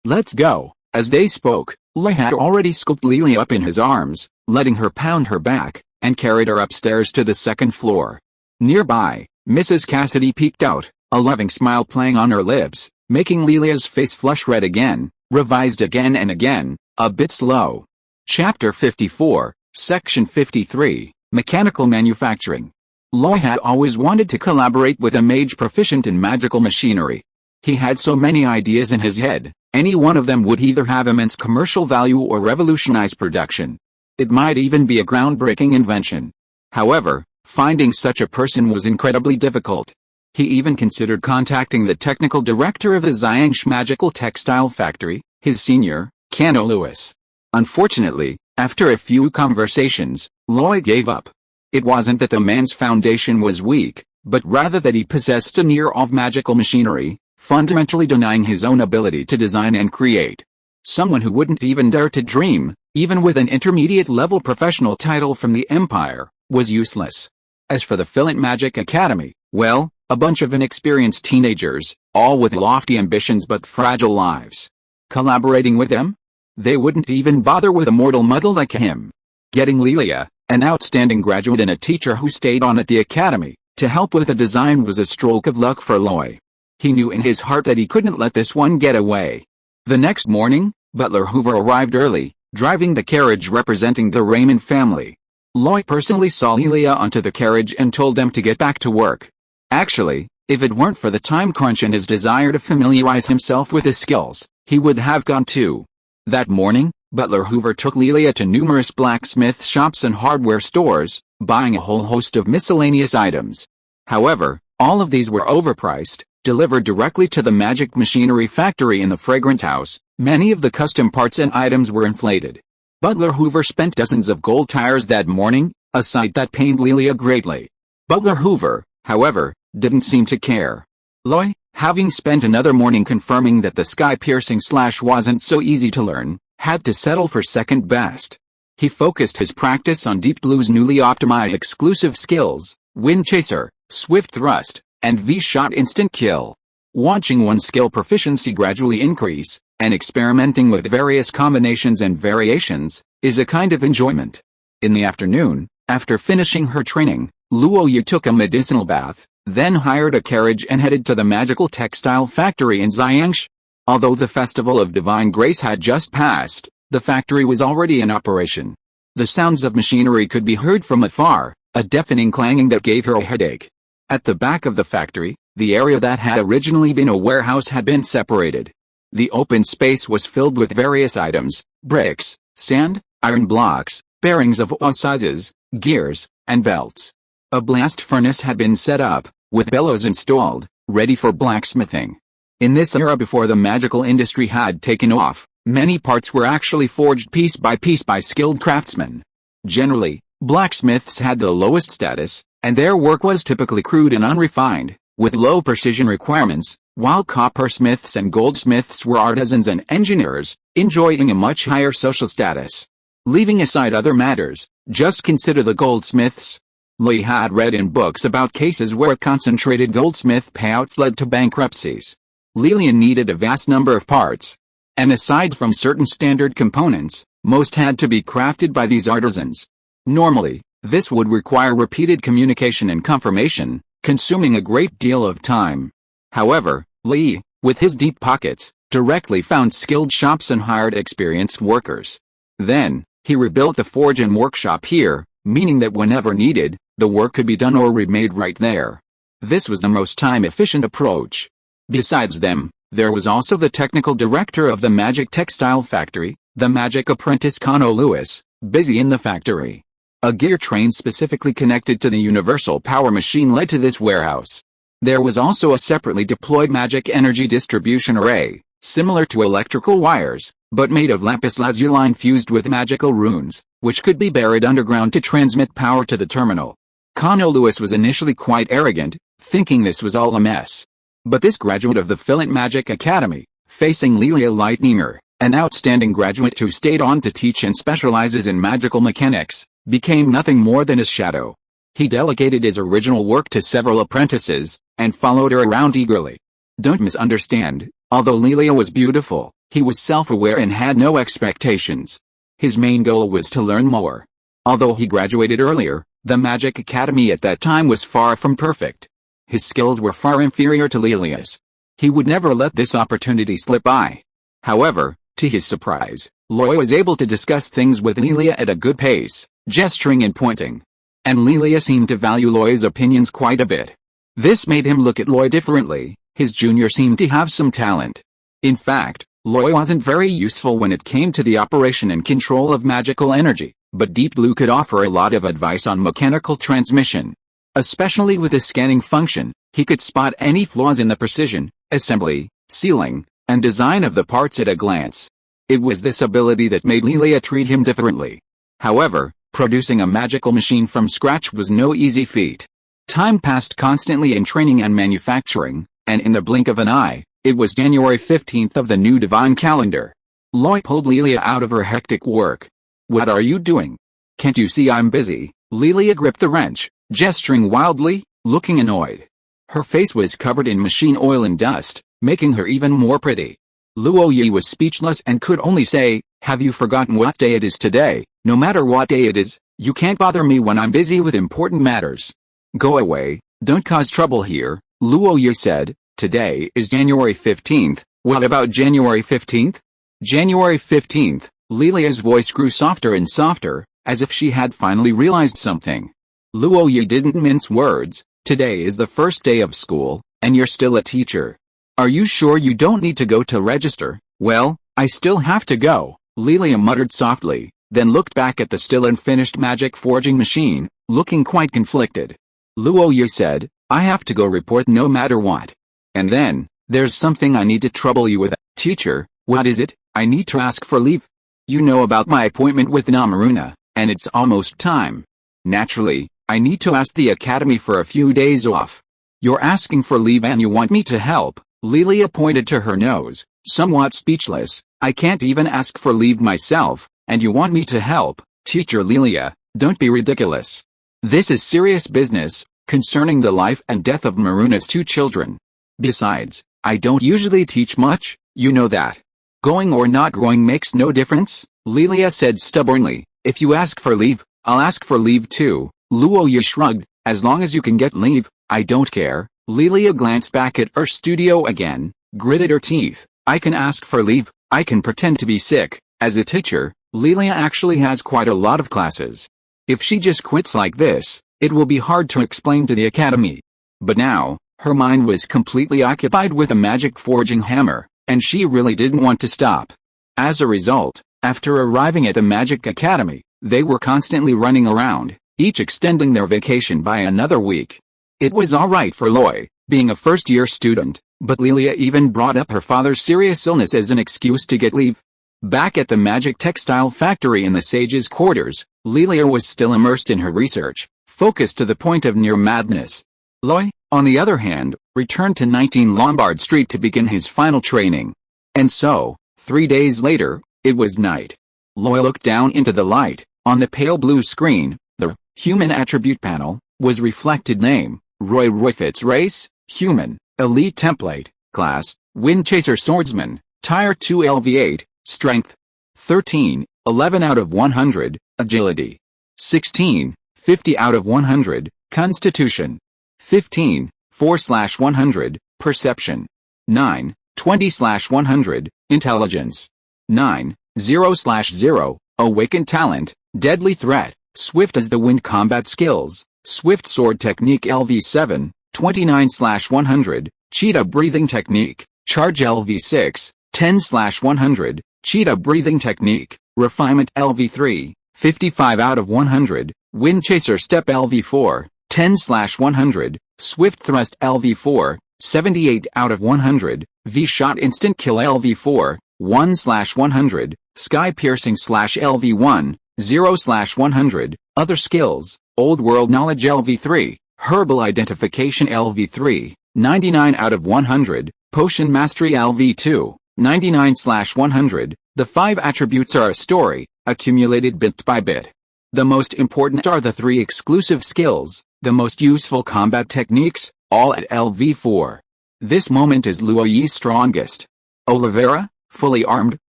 let's go." As they spoke, Loy had already scooped Lilia up in his arms, letting her pound her back, and carried her upstairs to the second floor. Nearby, Mrs. Cassidy peeked out, a loving smile playing on her lips, making Lilia's face flush red again, revised again and again, a bit slow. Chapter 54, Section 53, Mechanical Manufacturing. Loy had always wanted to collaborate with a mage proficient in magical machinery. He had so many ideas in his head, any one of them would either have immense commercial value or revolutionize production. It might even be a groundbreaking invention. However, finding such a person was incredibly difficult. He even considered contacting the technical director of the Xiangsh Magical Textile Factory, his senior, Cano Lewis. Unfortunately, after a few conversations, Loy gave up. It wasn't that the man's foundation was weak, but rather that he possessed an ear of magical machinery, fundamentally denying his own ability to design and create. Someone who wouldn't even dare to dream, even with an intermediate-level professional title from the Empire, was useless. As for the Philint Magic Academy, well, a bunch of inexperienced teenagers, all with lofty ambitions but fragile lives. Collaborating with them? They wouldn't even bother with a mortal muddle like him. Getting Lilia, an outstanding graduate and a teacher who stayed on at the academy, to help with the design was a stroke of luck for Loy. He knew in his heart that he couldn't let this one get away. The next morning, Butler Hoover arrived early, driving the carriage representing the Raymond family. Loy personally saw Lilia onto the carriage and told them to get back to work. Actually, if it weren't for the time crunch and his desire to familiarize himself with his skills, he would have gone too. That morning, Butler Hoover took Lilia to numerous blacksmith shops and hardware stores, buying a whole host of miscellaneous items. However, all of these were overpriced, delivered directly to the magic machinery factory in the Fragrant House. Many of the custom parts and items were inflated. Butler Hoover spent dozens of gold tires that morning, a sight that pained Lilia greatly. Butler Hoover, however, didn't seem to care. Loy, having spent another morning confirming that the sky-piercing slash wasn't so easy to learn, had to settle for second best. He focused his practice on Deep Blue's newly optimized exclusive skills, Wind Chaser, Swift Thrust, and V-Shot Instant Kill. Watching one skill proficiency gradually increase, and experimenting with various combinations and variations, is a kind of enjoyment. In the afternoon, after finishing her training, Luoyu took a medicinal bath, then hired a carriage and headed to the magical textile factory in Xiangshi. Although the Festival of Divine Grace had just passed, the factory was already in operation. The sounds of machinery could be heard from afar, a deafening clanging that gave her a headache. At the back of the factory, the area that had originally been a warehouse had been separated. The open space was filled with various items, bricks, sand, iron blocks, bearings of all sizes, gears, and belts. A blast furnace had been set up, with bellows installed, ready for blacksmithing. In this era before the magical industry had taken off, many parts were actually forged piece by skilled craftsmen. Generally, blacksmiths had the lowest status, and their work was typically crude and unrefined, with low precision requirements, while coppersmiths and goldsmiths were artisans and engineers, enjoying a much higher social status. Leaving aside other matters, just consider the goldsmiths. Loy had read in books about cases where concentrated goldsmith payouts led to bankruptcies. Lilian needed a vast number of parts. And aside from certain standard components, most had to be crafted by these artisans. Normally, this would require repeated communication and confirmation, consuming a great deal of time. However, Li, with his deep pockets, directly found skilled shops and hired experienced workers. Then, he rebuilt the forge and workshop here, meaning that whenever needed, the work could be done or remade right there. This was the most time-efficient approach. Besides them, there was also the technical director of the Magic Textile Factory, the magic apprentice Kano Lewis, busy in the factory. A gear train specifically connected to the universal power machine led to this warehouse. There was also a separately deployed magic energy distribution array, similar to electrical wires, but made of lapis lazuli fused with magical runes, which could be buried underground to transmit power to the terminal. Kano Lewis was initially quite arrogant, thinking this was all a mess. But this graduate of the Philint Magic Academy, facing Lilia Lightninger, an outstanding graduate who stayed on to teach and specializes in magical mechanics, became nothing more than his shadow. He delegated his original work to several apprentices, and followed her around eagerly. Don't misunderstand, although Lilia was beautiful, he was self-aware and had no expectations. His main goal was to learn more. Although he graduated earlier, the Magic Academy at that time was far from perfect. His skills were far inferior to Lilia's. He would never let this opportunity slip by. However, to his surprise, Loy was able to discuss things with Lilia at a good pace, gesturing and pointing. And Lilia seemed to value Loy's opinions quite a bit. This made him look at Loy differently. His junior seemed to have some talent. In fact, Loy wasn't very useful when it came to the operation and control of magical energy, but Deep Blue could offer a lot of advice on mechanical transmission. Especially with his scanning function, he could spot any flaws in the precision, assembly, sealing, and design of the parts at a glance. It was this ability that made Lilia treat him differently. However, Producing a magical machine from scratch was no easy feat. Time passed constantly in training and manufacturing, and in the blink of an eye, it was January 15th of the new divine calendar. Loy pulled Lelia out of her hectic work. "What are you doing? Can't you see I'm busy?" Lelia gripped the wrench, gesturing wildly, looking annoyed. Her face was covered in machine oil and dust, making her even more pretty. Luoyi was speechless and could only say, "Have you forgotten what day it is today? No matter what day it is, you can't bother me when I'm busy with important matters." "Go away, don't cause trouble here," Luoyi said. "Today is January 15th, what about January 15th? January 15th, Lilia's voice grew softer and softer, as if she had finally realized something. Luoyi didn't mince words. "Today is the first day of school, and you're still a teacher. Are you sure you don't need to go to register?" "Well, I still have to go," Lilia muttered softly, then looked back at the still unfinished magic forging machine, looking quite conflicted. Luoyi said, "I have to go report no matter what. And then, there's something I need to trouble you with." "Teacher, what is it?" "I need to ask for leave. You know about my appointment with Namaruna, and it's almost time. Naturally, I need to ask the academy for a few days off." "You're asking for leave and you want me to help?" Lilia pointed to her nose, somewhat speechless. "I can't even ask for leave myself, and you want me to help?" "Teacher Lilia, don't be ridiculous. This is serious business, concerning the life and death of Maruna's 2 children. Besides, I don't usually teach much, you know that. Going or not going makes no difference," Lilia said stubbornly. "If you ask for leave, I'll ask for leave too." Luoyi shrugged. "As long as you can get leave, I don't care." Lilia glanced back at her studio again, gritted her teeth. "I can ask for leave, I can pretend to be sick. As a teacher, Lilia actually has quite a lot of classes. If she just quits like this, it will be hard to explain to the academy." But now, her mind was completely occupied with a magic forging hammer, and she really didn't want to stop. As a result, after arriving at the magic academy, they were constantly running around, each extending their vacation by another week. It was alright for Loy, being a first-year student, but Lilia even brought up her father's serious illness as an excuse to get leave. Back at the magic textile factory in the sage's quarters, Lilia was still immersed in her research, focused to the point of near madness. Loy, on the other hand, returned to 19 Lombard Street to begin his final training. And so, 3 days later, it was night. Loy looked down into the light. On the pale blue screen, the human attribute panel was reflected name, Roy Roy Fitz, race, human, elite template, class, Windchaser swordsman, Tier 2 LV8, strength, 13, 11 out of 100, agility, 16, 50 out of 100, constitution, 15, 4/100, perception, 9, 20/100, intelligence, 9, 0/0, awakened talent, deadly threat, swift as the wind combat skills, swift sword technique LV7, 29/100, cheetah breathing technique, charge LV6, 10/100, cheetah breathing technique, refinement LV3, 55 out of 100, Windchaser step LV4, 10/100, swift thrust LV4, 78 out of 100, V-shot instant kill LV4, 1/100, sky piercing /LV1, 0/100, other skills, old world knowledge LV3, herbal identification LV3, 99 out of 100, potion mastery LV2, 99/100. The 5 attributes are a story, accumulated bit by bit. The most important are the 3 exclusive skills, the most useful combat techniques, all at LV4. This moment is Luoyi's strongest. Oliveira, fully armed,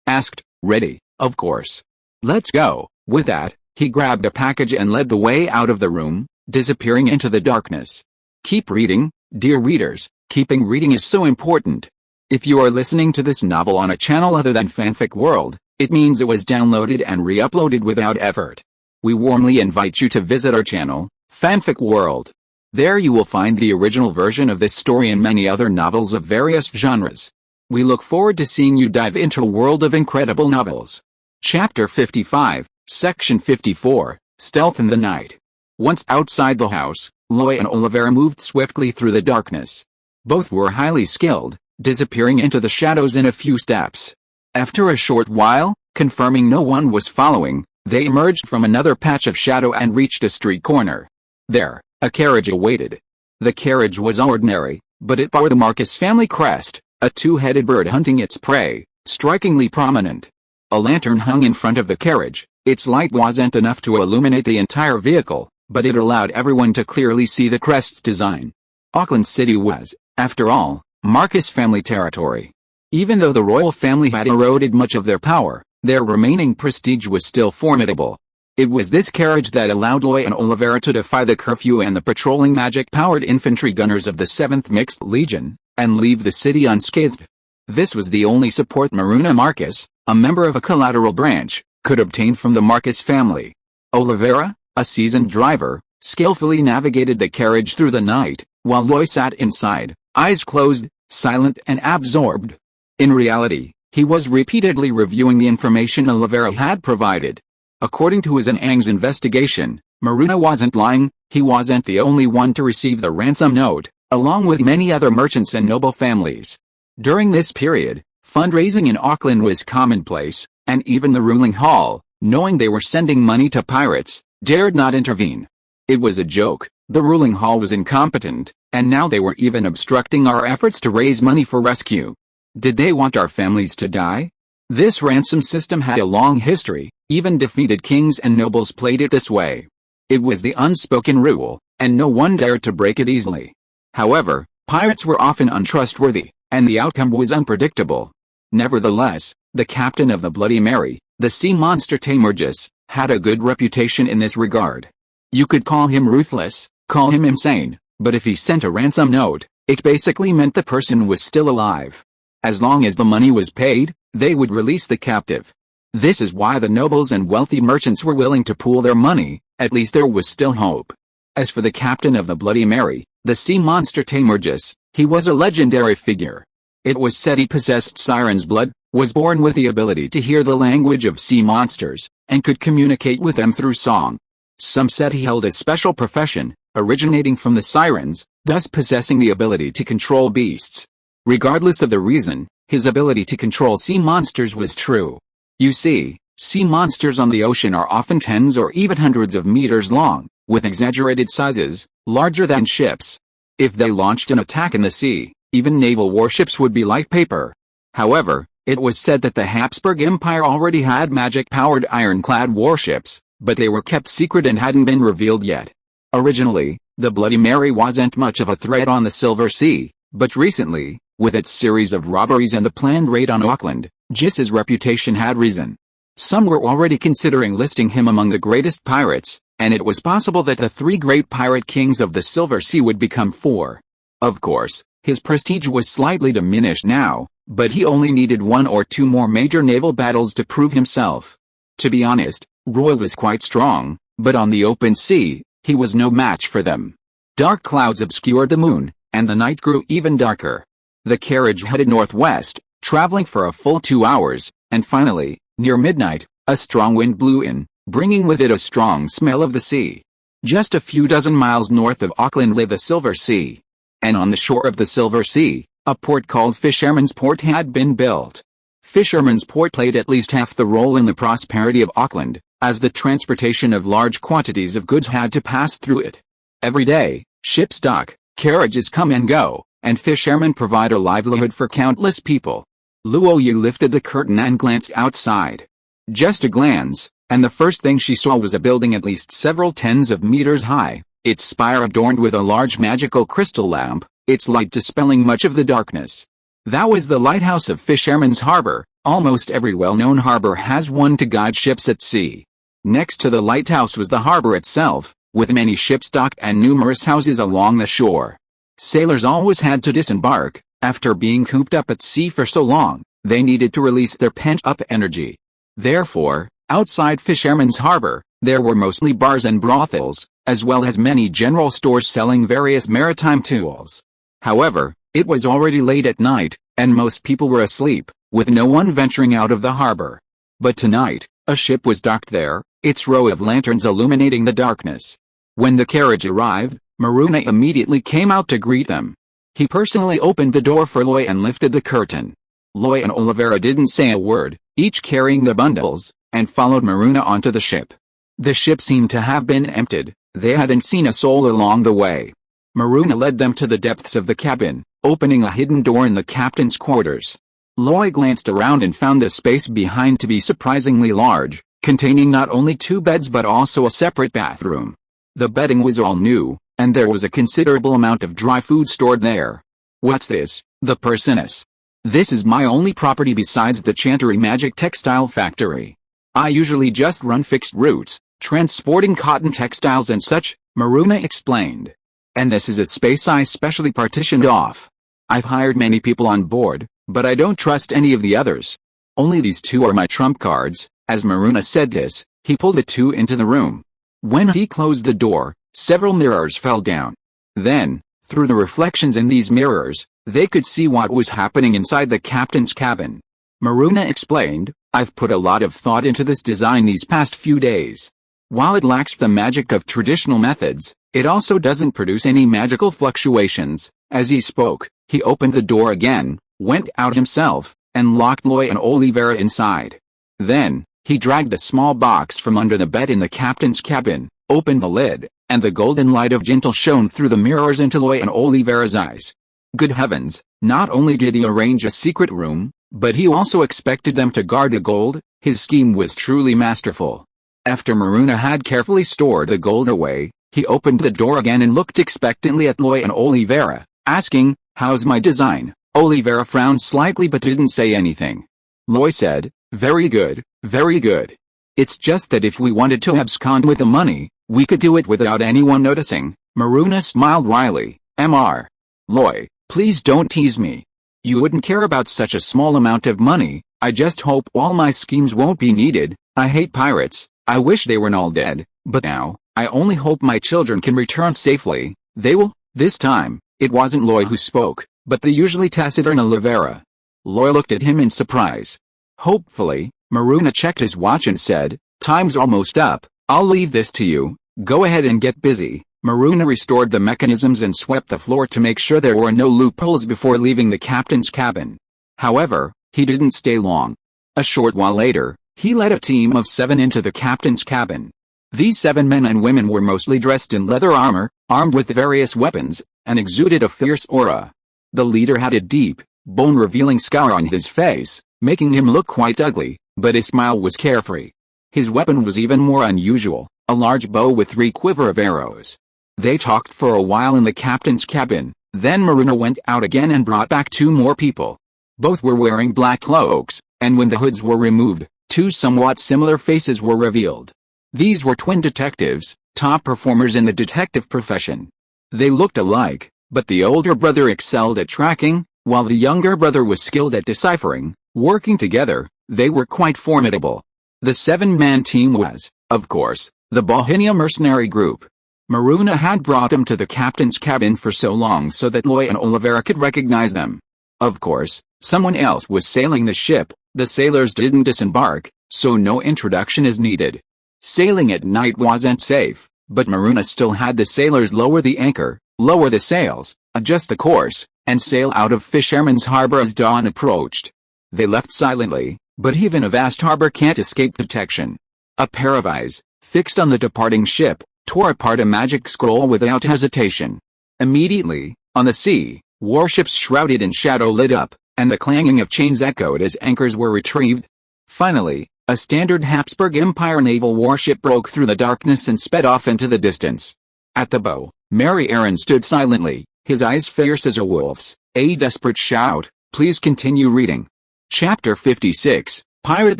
asked, "Ready?" "Of course. Let's go." With that, he grabbed a package and led the way out of the room, disappearing into the darkness. Keep reading, dear readers. Keeping reading is so important. If you are listening to this novel on a channel other than Fanfic World, it means it was downloaded and re-uploaded without effort. We warmly invite you to visit our channel, Fanfic World. There you will find the original version of this story and many other novels of various genres. We look forward to seeing you dive into a world of incredible novels. Chapter 55, Section 54, Stealth in the Night. Once outside the house, Loy and Oliveira moved swiftly through the darkness. Both were highly skilled, disappearing into the shadows in a few steps. After a short while, confirming no one was following, They emerged from another patch of shadow and reached a street corner. There, a carriage awaited. The carriage was ordinary, but it bore the Marcus family crest, a two-headed bird hunting its prey, strikingly prominent. A lantern hung in front of the carriage. Its light wasn't enough to illuminate the entire vehicle, but it allowed everyone to clearly see the crest's design. Auckland City was, after all, Marcus family territory. Even though the royal family had eroded much of their power, their remaining prestige was still formidable. It was this carriage that allowed Loy and Olivera to defy the curfew and the patrolling magic-powered infantry gunners of the 7th Mixed Legion, and leave the city unscathed. This was the only support Maruna Marcus, a member of a collateral branch, could obtain from the Marcus family. Olivera, a seasoned driver, skillfully navigated the carriage through the night, while Loy sat inside, eyes closed, silent and absorbed. In reality, he was repeatedly reviewing the information Olivera had provided. According to his and Aang's investigation, Maruna wasn't lying. He wasn't the only one to receive the ransom note, along with many other merchants and noble families. During this period, fundraising in Auckland was commonplace, and even the ruling hall, knowing they were sending money to pirates, dared not intervene. It was a joke. The ruling hall was incompetent, and now they were even obstructing our efforts to raise money for rescue. Did they want our families to die? This ransom system had a long history. Even defeated kings and nobles played it this way. It was the unspoken rule, and no one dared to break it easily. However, pirates were often untrustworthy, and the outcome was unpredictable. Nevertheless, the captain of the Bloody Mary, the sea monster Tamergus, had a good reputation in this regard. You could call him ruthless, call him insane, but if he sent a ransom note, it basically meant the person was still alive. As long as the money was paid, they would release the captive. This is why the nobles and wealthy merchants were willing to pool their money. At least there was still hope. As for the captain of the Bloody Mary, the sea monster Tamergus, he was a legendary figure. It was said he possessed siren's blood, was born with the ability to hear the language of sea monsters, and could communicate with them through song. Some said he held a special profession, originating from the sirens, thus possessing the ability to control beasts. Regardless of the reason, his ability to control sea monsters was true. You see, sea monsters on the ocean are often tens or even hundreds of meters long, with exaggerated sizes, larger than ships. If they launched an attack in the sea, even naval warships would be like paper. However, it was said that the Habsburg Empire already had magic-powered ironclad warships, but they were kept secret and hadn't been revealed yet. Originally, the Bloody Mary wasn't much of a threat on the Silver Sea, but recently, with its series of robberies and the planned raid on Auckland, Jiss's reputation had risen. Some were already considering listing him among the greatest pirates, and it was possible that the 3 great pirate kings of the Silver Sea would become 4. Of course, his prestige was slightly diminished now, but he only needed 1 or 2 more major naval battles to prove himself. To be honest, Roy was quite strong, but on the open sea, he was no match for them. Dark clouds obscured the moon, and the night grew even darker. The carriage headed northwest, traveling for a full 2 hours, and finally, near midnight, a strong wind blew in, bringing with it a strong smell of the sea. Just a few dozen miles north of Auckland lay the Silver Sea. And on the shore of the Silver Sea, a port called Fisherman's Port had been built. Fisherman's Port played at least half the role in the prosperity of Auckland, as the transportation of large quantities of goods had to pass through it. Every day, ships dock, carriages come and go, and fishermen provide a livelihood for countless people. Luoyu lifted the curtain and glanced outside. Just a glance, and the first thing she saw was a building at least several tens of meters high, its spire adorned with a large magical crystal lamp, its light dispelling much of the darkness. That was the lighthouse of Fisherman's Harbor. Almost every well-known harbor has one to guide ships at sea. Next to the lighthouse was the harbor itself, with many ships docked and numerous houses along the shore. Sailors always had to disembark. After being cooped up at sea for so long, they needed to release their pent-up energy. Therefore, outside Fisherman's Harbor, there were mostly bars and brothels, as well as many general stores selling various maritime tools. However, it was already late at night, and most people were asleep, with no one venturing out of the harbor. But tonight, a ship was docked there, its row of lanterns illuminating the darkness. When the carriage arrived, Maruna immediately came out to greet them. He personally opened the door for Loy and lifted the curtain. Loy and Olivera didn't say a word, each carrying the bundles, and followed Maruna onto the ship. The ship seemed to have been emptied. They hadn't seen a soul along the way. Maruna led them to the depths of the cabin, opening a hidden door in the captain's quarters. Loy glanced around and found the space behind to be surprisingly large, containing not only 2 beds but also a separate bathroom. The bedding was all new, and there was a considerable amount of dry food stored there. "What's this?" the person asked. "This is my only property besides the Chantery Magic Textile Factory. I usually just run fixed routes, transporting cotton textiles and such," Maruna explained. "And this is a space I specially partitioned off. I've hired many people on board, but I don't trust any of the others. Only these 2 are my trump cards." As Maruna said this, he pulled the 2 into the room. When he closed the door, several mirrors fell down. Then, through the reflections in these mirrors, they could see what was happening inside the captain's cabin. Maruna explained, "I've put a lot of thought into this design these past few days. While it lacks the magic of traditional methods, it also doesn't produce any magical fluctuations." As he spoke, he opened the door again, went out himself, and locked Loy and Olivera inside. Then, he dragged a small box from under the bed in the captain's cabin, opened the lid, and the golden light of Gentle shone through the mirrors into Loy and Olivera's eyes. Good heavens, not only did he arrange a secret room, but he also expected them to guard the gold. His scheme was truly masterful. After Maruna had carefully stored the gold away, he opened the door again and looked expectantly at Loy and Olivera, asking, "How's my design?" Olivera frowned slightly but didn't say anything. Loy said, "Very good, very good. It's just that if we wanted to abscond with the money, we could do it without anyone noticing." Maruna smiled wryly. "Mr. Loy, please don't tease me. You wouldn't care about such a small amount of money. I just hope all my schemes won't be needed. I hate pirates. I wish they weren't all dead, but now, I only hope my children can return safely. They will." This time, it wasn't Loy who spoke, but the usually taciturn Olivera. Loy looked at him in surprise. "Hopefully." Maruna checked his watch and said, "Time's almost up. I'll leave this to you. Go ahead and get busy." Maruna restored the mechanisms and swept the floor to make sure there were no loopholes before leaving the captain's cabin. However, he didn't stay long. A short while later, he led a team of 7 into the captain's cabin. These 7 men and women were mostly dressed in leather armor, armed with various weapons, and exuded a fierce aura. The leader had a deep, bone-revealing scar on his face, making him look quite ugly, but his smile was carefree. His weapon was even more unusual, a large bow with 3 quiver of arrows. They talked for a while in the captain's cabin, then Maruna went out again and brought back 2 more people. Both were wearing black cloaks, and when the hoods were removed, 2 somewhat similar faces were revealed. These were twin detectives, top performers in the detective profession. They looked alike, but the older brother excelled at tracking, while the younger brother was skilled at deciphering. Working together, they were quite formidable. The 7-man team was, of course, the Bohemia mercenary group. Maruna had brought them to the captain's cabin for so long so that Loy and Olivera could recognize them. Of course, someone else was sailing the ship. The sailors didn't disembark, so no introduction is needed. Sailing at night wasn't safe, but Maruna still had the sailors lower the anchor, lower the sails, adjust the course, and sail out of Fisherman's Harbor as dawn approached. They left silently, but even a vast harbor can't escape detection. A pair of eyes, fixed on the departing ship, tore apart a magic scroll without hesitation. Immediately, on the sea, warships shrouded in shadow lit up, and the clanging of chains echoed as anchors were retrieved. Finally, a standard Habsburg Empire naval warship broke through the darkness and sped off into the distance. At the bow, Mary Aaron stood silently, his eyes fierce as a wolf's. A desperate shout, "Please continue reading." Chapter 56, Pirate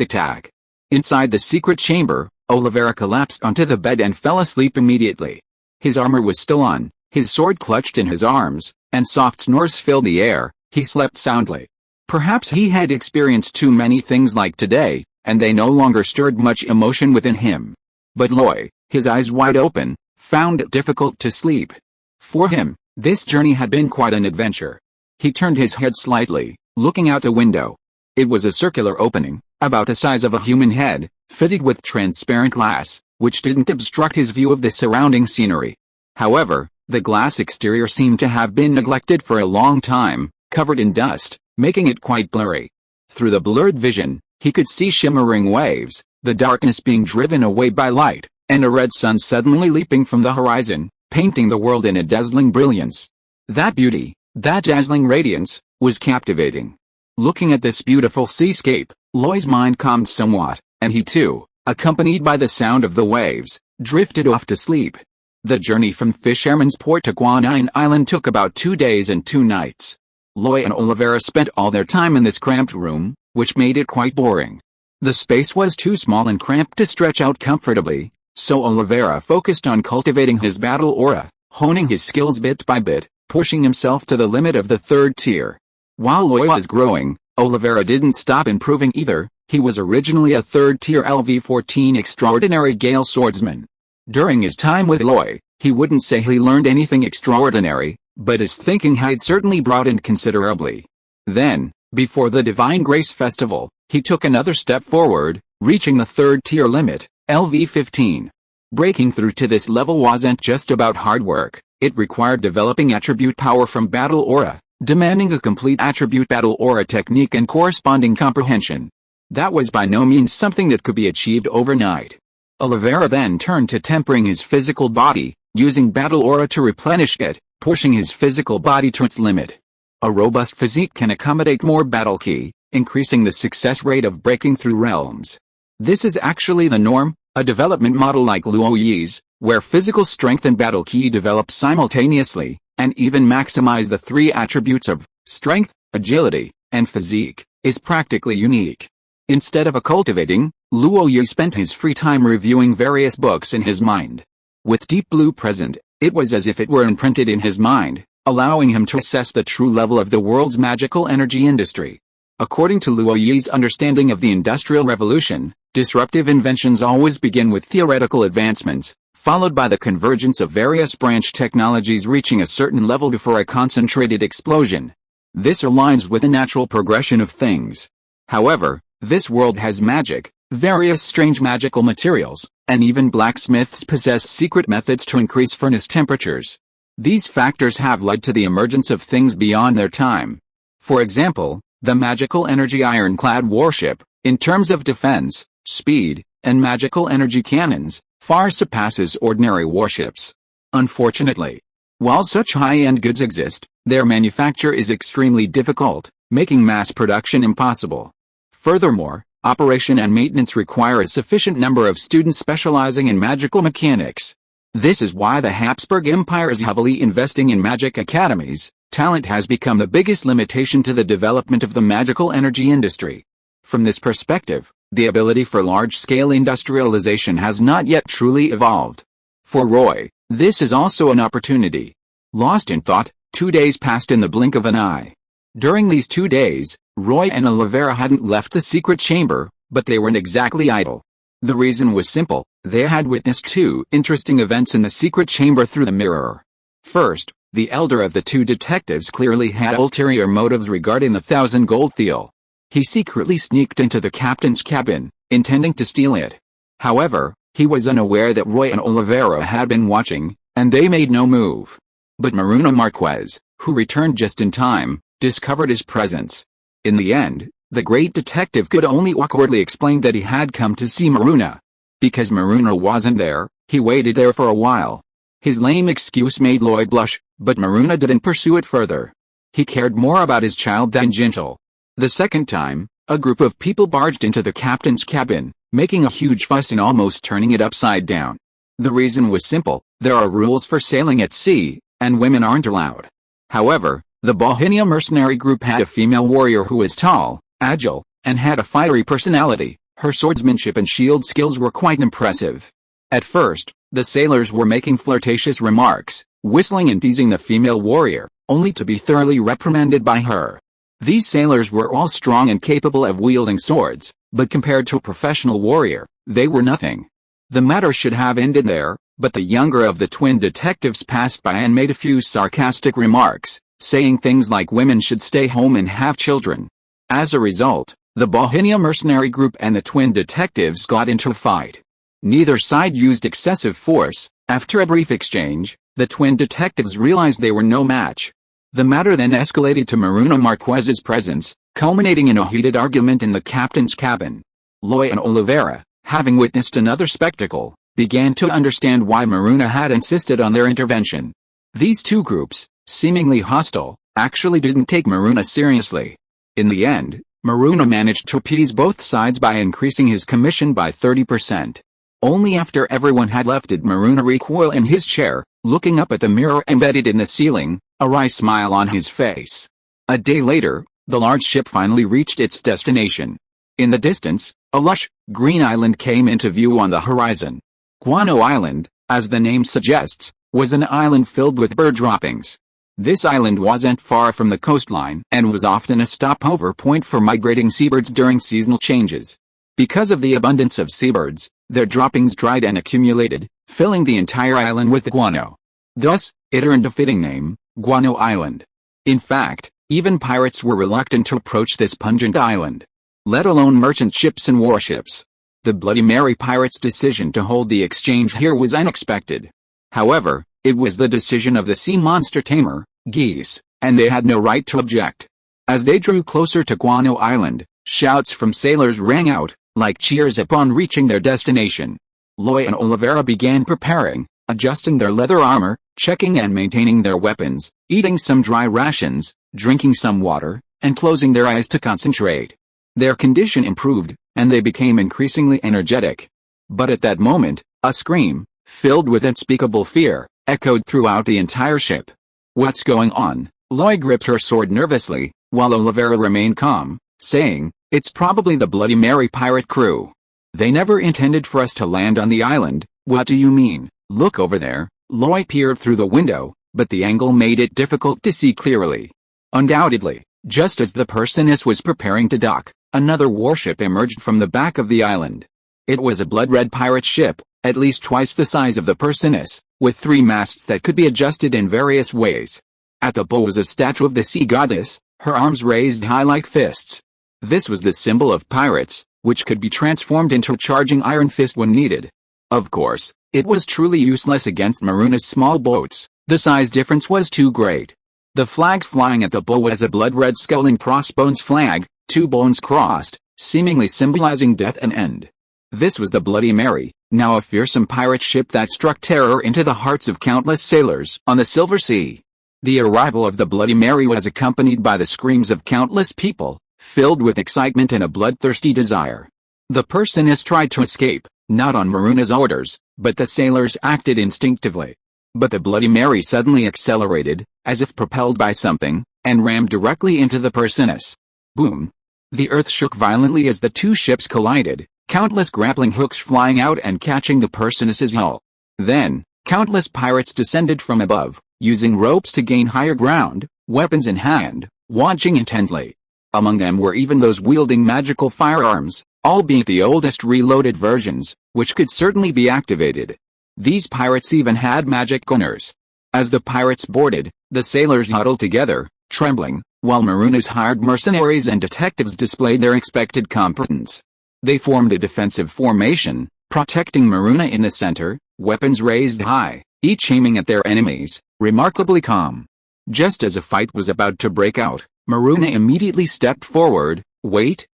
Attack. Inside the secret chamber, Olivera collapsed onto the bed and fell asleep immediately. His armor was still on, his sword clutched in his arms, and soft snores filled the air. He slept soundly. Perhaps he had experienced too many things like today, and they no longer stirred much emotion within him. But Loy, his eyes wide open, found it difficult to sleep. For him, this journey had been quite an adventure. He turned his head slightly, looking out the window. It was a circular opening, about the size of a human head, fitted with transparent glass, which didn't obstruct his view of the surrounding scenery. However, the glass exterior seemed to have been neglected for a long time, covered in dust, making it quite blurry. Through the blurred vision, he could see shimmering waves, the darkness being driven away by light, and a red sun suddenly leaping from the horizon, painting the world in a dazzling brilliance. That beauty, that dazzling radiance, was captivating. Looking at this beautiful seascape, Loy's mind calmed somewhat, and he too, accompanied by the sound of the waves, drifted off to sleep. The journey from Fisherman's Port to Guanine Island took about 2 days and 2 nights. Loy and Olivera spent all their time in this cramped room, which made it quite boring. The space was too small and cramped to stretch out comfortably, so Olivera focused on cultivating his battle aura, honing his skills bit by bit, pushing himself to the limit of the 3rd tier. While Loy was growing, Olivera didn't stop improving either. He was originally a 3rd tier LV-14 extraordinary Gale swordsman. During his time with Loy, he wouldn't say he learned anything extraordinary, but his thinking had certainly broadened considerably. Then, before the Divine Grace Festival, he took another step forward, reaching the 3rd tier limit, LV-15. Breaking through to this level wasn't just about hard work, it required developing attribute power from battle aura, demanding a complete attribute battle aura technique and corresponding comprehension. That was by no means something that could be achieved overnight. Olivera then turned to tempering his physical body, using battle aura to replenish it, pushing his physical body to its limit. A robust physique can accommodate more battle ki, increasing the success rate of breaking through realms. This is actually the norm, a development model like Luo Yi's, where physical strength and battle ki develop simultaneously, and even maximize the 3 attributes of strength, agility, and physique, is practically unique. Instead of cultivating, Luo Yi spent his free time reviewing various books in his mind. With Deep Blue present, it was as if it were imprinted in his mind, allowing him to assess the true level of the world's magical energy industry. According to Luo Yi's understanding of the Industrial Revolution, disruptive inventions always begin with theoretical advancements, followed by the convergence of various branch technologies reaching a certain level before a concentrated explosion. This aligns with the natural progression of things. However, this world has magic, various strange magical materials, and even blacksmiths possess secret methods to increase furnace temperatures. These factors have led to the emergence of things beyond their time. For example, the magical energy ironclad warship, in terms of defense, speed, and magical energy cannons, far surpasses ordinary warships. Unfortunately, while such high-end goods exist, their manufacture is extremely difficult, making mass production impossible. Furthermore, operation and maintenance require a sufficient number of students specializing in magical mechanics. This is why the Habsburg Empire is heavily investing in magic academies. Talent has become the biggest limitation to the development of the magical energy industry. From this perspective, the ability for large-scale industrialization has not yet truly evolved. For Roy, this is also an opportunity. Lost in thought, 2 days passed in the blink of an eye. During these 2 days, Roy and Olivera hadn't left the secret chamber, but they weren't exactly idle. The reason was simple: they had witnessed 2 interesting events in the secret chamber through the mirror. First, the elder of the 2 detectives clearly had ulterior motives regarding the 1,000 gold thiel. He secretly sneaked into the captain's cabin, intending to steal it. However, he was unaware that Roy and Olivera had been watching, and they made no move. But Maruna Marquez, who returned just in time, discovered his presence. In the end, the great detective could only awkwardly explain that he had come to see Maruna. Because Maruna wasn't there, he waited there for a while. His lame excuse made Lloyd blush, but Maruna didn't pursue it further. He cared more about his child than Gentle. The second time, a group of people barged into the captain's cabin, making a huge fuss and almost turning it upside down. The reason was simple: there are rules for sailing at sea, and women aren't allowed. However, the Bohemia mercenary group had a female warrior who was tall, agile, and had a fiery personality. Her swordsmanship and shield skills were quite impressive. At first, the sailors were making flirtatious remarks, whistling and teasing the female warrior, only to be thoroughly reprimanded by her. These sailors were all strong and capable of wielding swords, but compared to a professional warrior, they were nothing. The matter should have ended there, but the younger of the twin detectives passed by and made a few sarcastic remarks, saying things like women should stay home and have children. As a result, the Bohemia mercenary group and the twin detectives got into a fight. Neither side used excessive force. After a brief exchange, the twin detectives realized they were no match. The matter then escalated to Maruna Marquez's presence, culminating in a heated argument in the captain's cabin. Loy and Olivera, having witnessed another spectacle, began to understand why Maruna had insisted on their intervention. These two groups, seemingly hostile, actually didn't take Maruna seriously. In the end, Maruna managed to appease both sides by increasing his commission by 30%. Only after everyone had left did Maruna recoil in his chair, looking up at the mirror embedded in the ceiling, a wry smile on his face. A day later, the large ship finally reached its destination. In the distance, a lush, green island came into view on the horizon. Guano Island, as the name suggests, was an island filled with bird droppings. This island wasn't far from the coastline and was often a stopover point for migrating seabirds during seasonal changes. Because of the abundance of seabirds, their droppings dried and accumulated, filling the entire island with guano. Thus, it earned a fitting name, Guano Island. In fact, even pirates were reluctant to approach this pungent island, let alone merchant ships and warships. The Bloody Mary pirates' decision to hold the exchange here was unexpected. However, it was the decision of the sea monster tamer, geese, and they had no right to object. As they drew closer to Guano Island, shouts from sailors rang out, like cheers upon reaching their destination. Loy and Oliveira began preparing, adjusting their leather armor, checking and maintaining their weapons, eating some dry rations, drinking some water, and closing their eyes to concentrate. Their condition improved, and they became increasingly energetic. But at that moment, a scream, filled with unspeakable fear, echoed throughout the entire ship. "What's going on?" Loy gripped her sword nervously, while Oliveira remained calm, saying, "It's probably the Bloody Mary pirate crew. They never intended for us to land on the island." "What do you mean?" "Look over there." Loy peered through the window, but the angle made it difficult to see clearly. Undoubtedly, just as the Perseus was preparing to dock, another warship emerged from the back of the island. It was a blood-red pirate ship, at least twice the size of the Perseus, with 3 masts that could be adjusted in various ways. At the bow was a statue of the sea goddess, her arms raised high like fists. This was the symbol of pirates, which could be transformed into a charging iron fist when needed. Of course, it was truly useless against Maruna's small boats. The size difference was too great. The flag flying at the bow was a blood-red skull and crossbones flag, 2 bones crossed, seemingly symbolizing death and end. This was the Bloody Mary, now a fearsome pirate ship that struck terror into the hearts of countless sailors on the Silver Sea. The arrival of the Bloody Mary was accompanied by the screams of countless people, filled with excitement and a bloodthirsty desire. The Perseus tried to escape, not on Maruna's orders, but the sailors acted instinctively. But the Bloody Mary suddenly accelerated, as if propelled by something, and rammed directly into the Perseus. Boom! The earth shook violently as the two ships collided, countless grappling hooks flying out and catching the Perseus's hull. Then, countless pirates descended from above, using ropes to gain higher ground, weapons in hand, watching intently. Among them were even those wielding magical firearms, albeit the oldest reloaded versions, which could certainly be activated. These pirates even had magic gunners. As the pirates boarded, the sailors huddled together, trembling, while Maruna's hired mercenaries and detectives displayed their expected competence. They formed a defensive formation, protecting Maruna in the center, weapons raised high, each aiming at their enemies, remarkably calm. Just as a fight was about to break out, Maruna immediately stepped forward. Wait,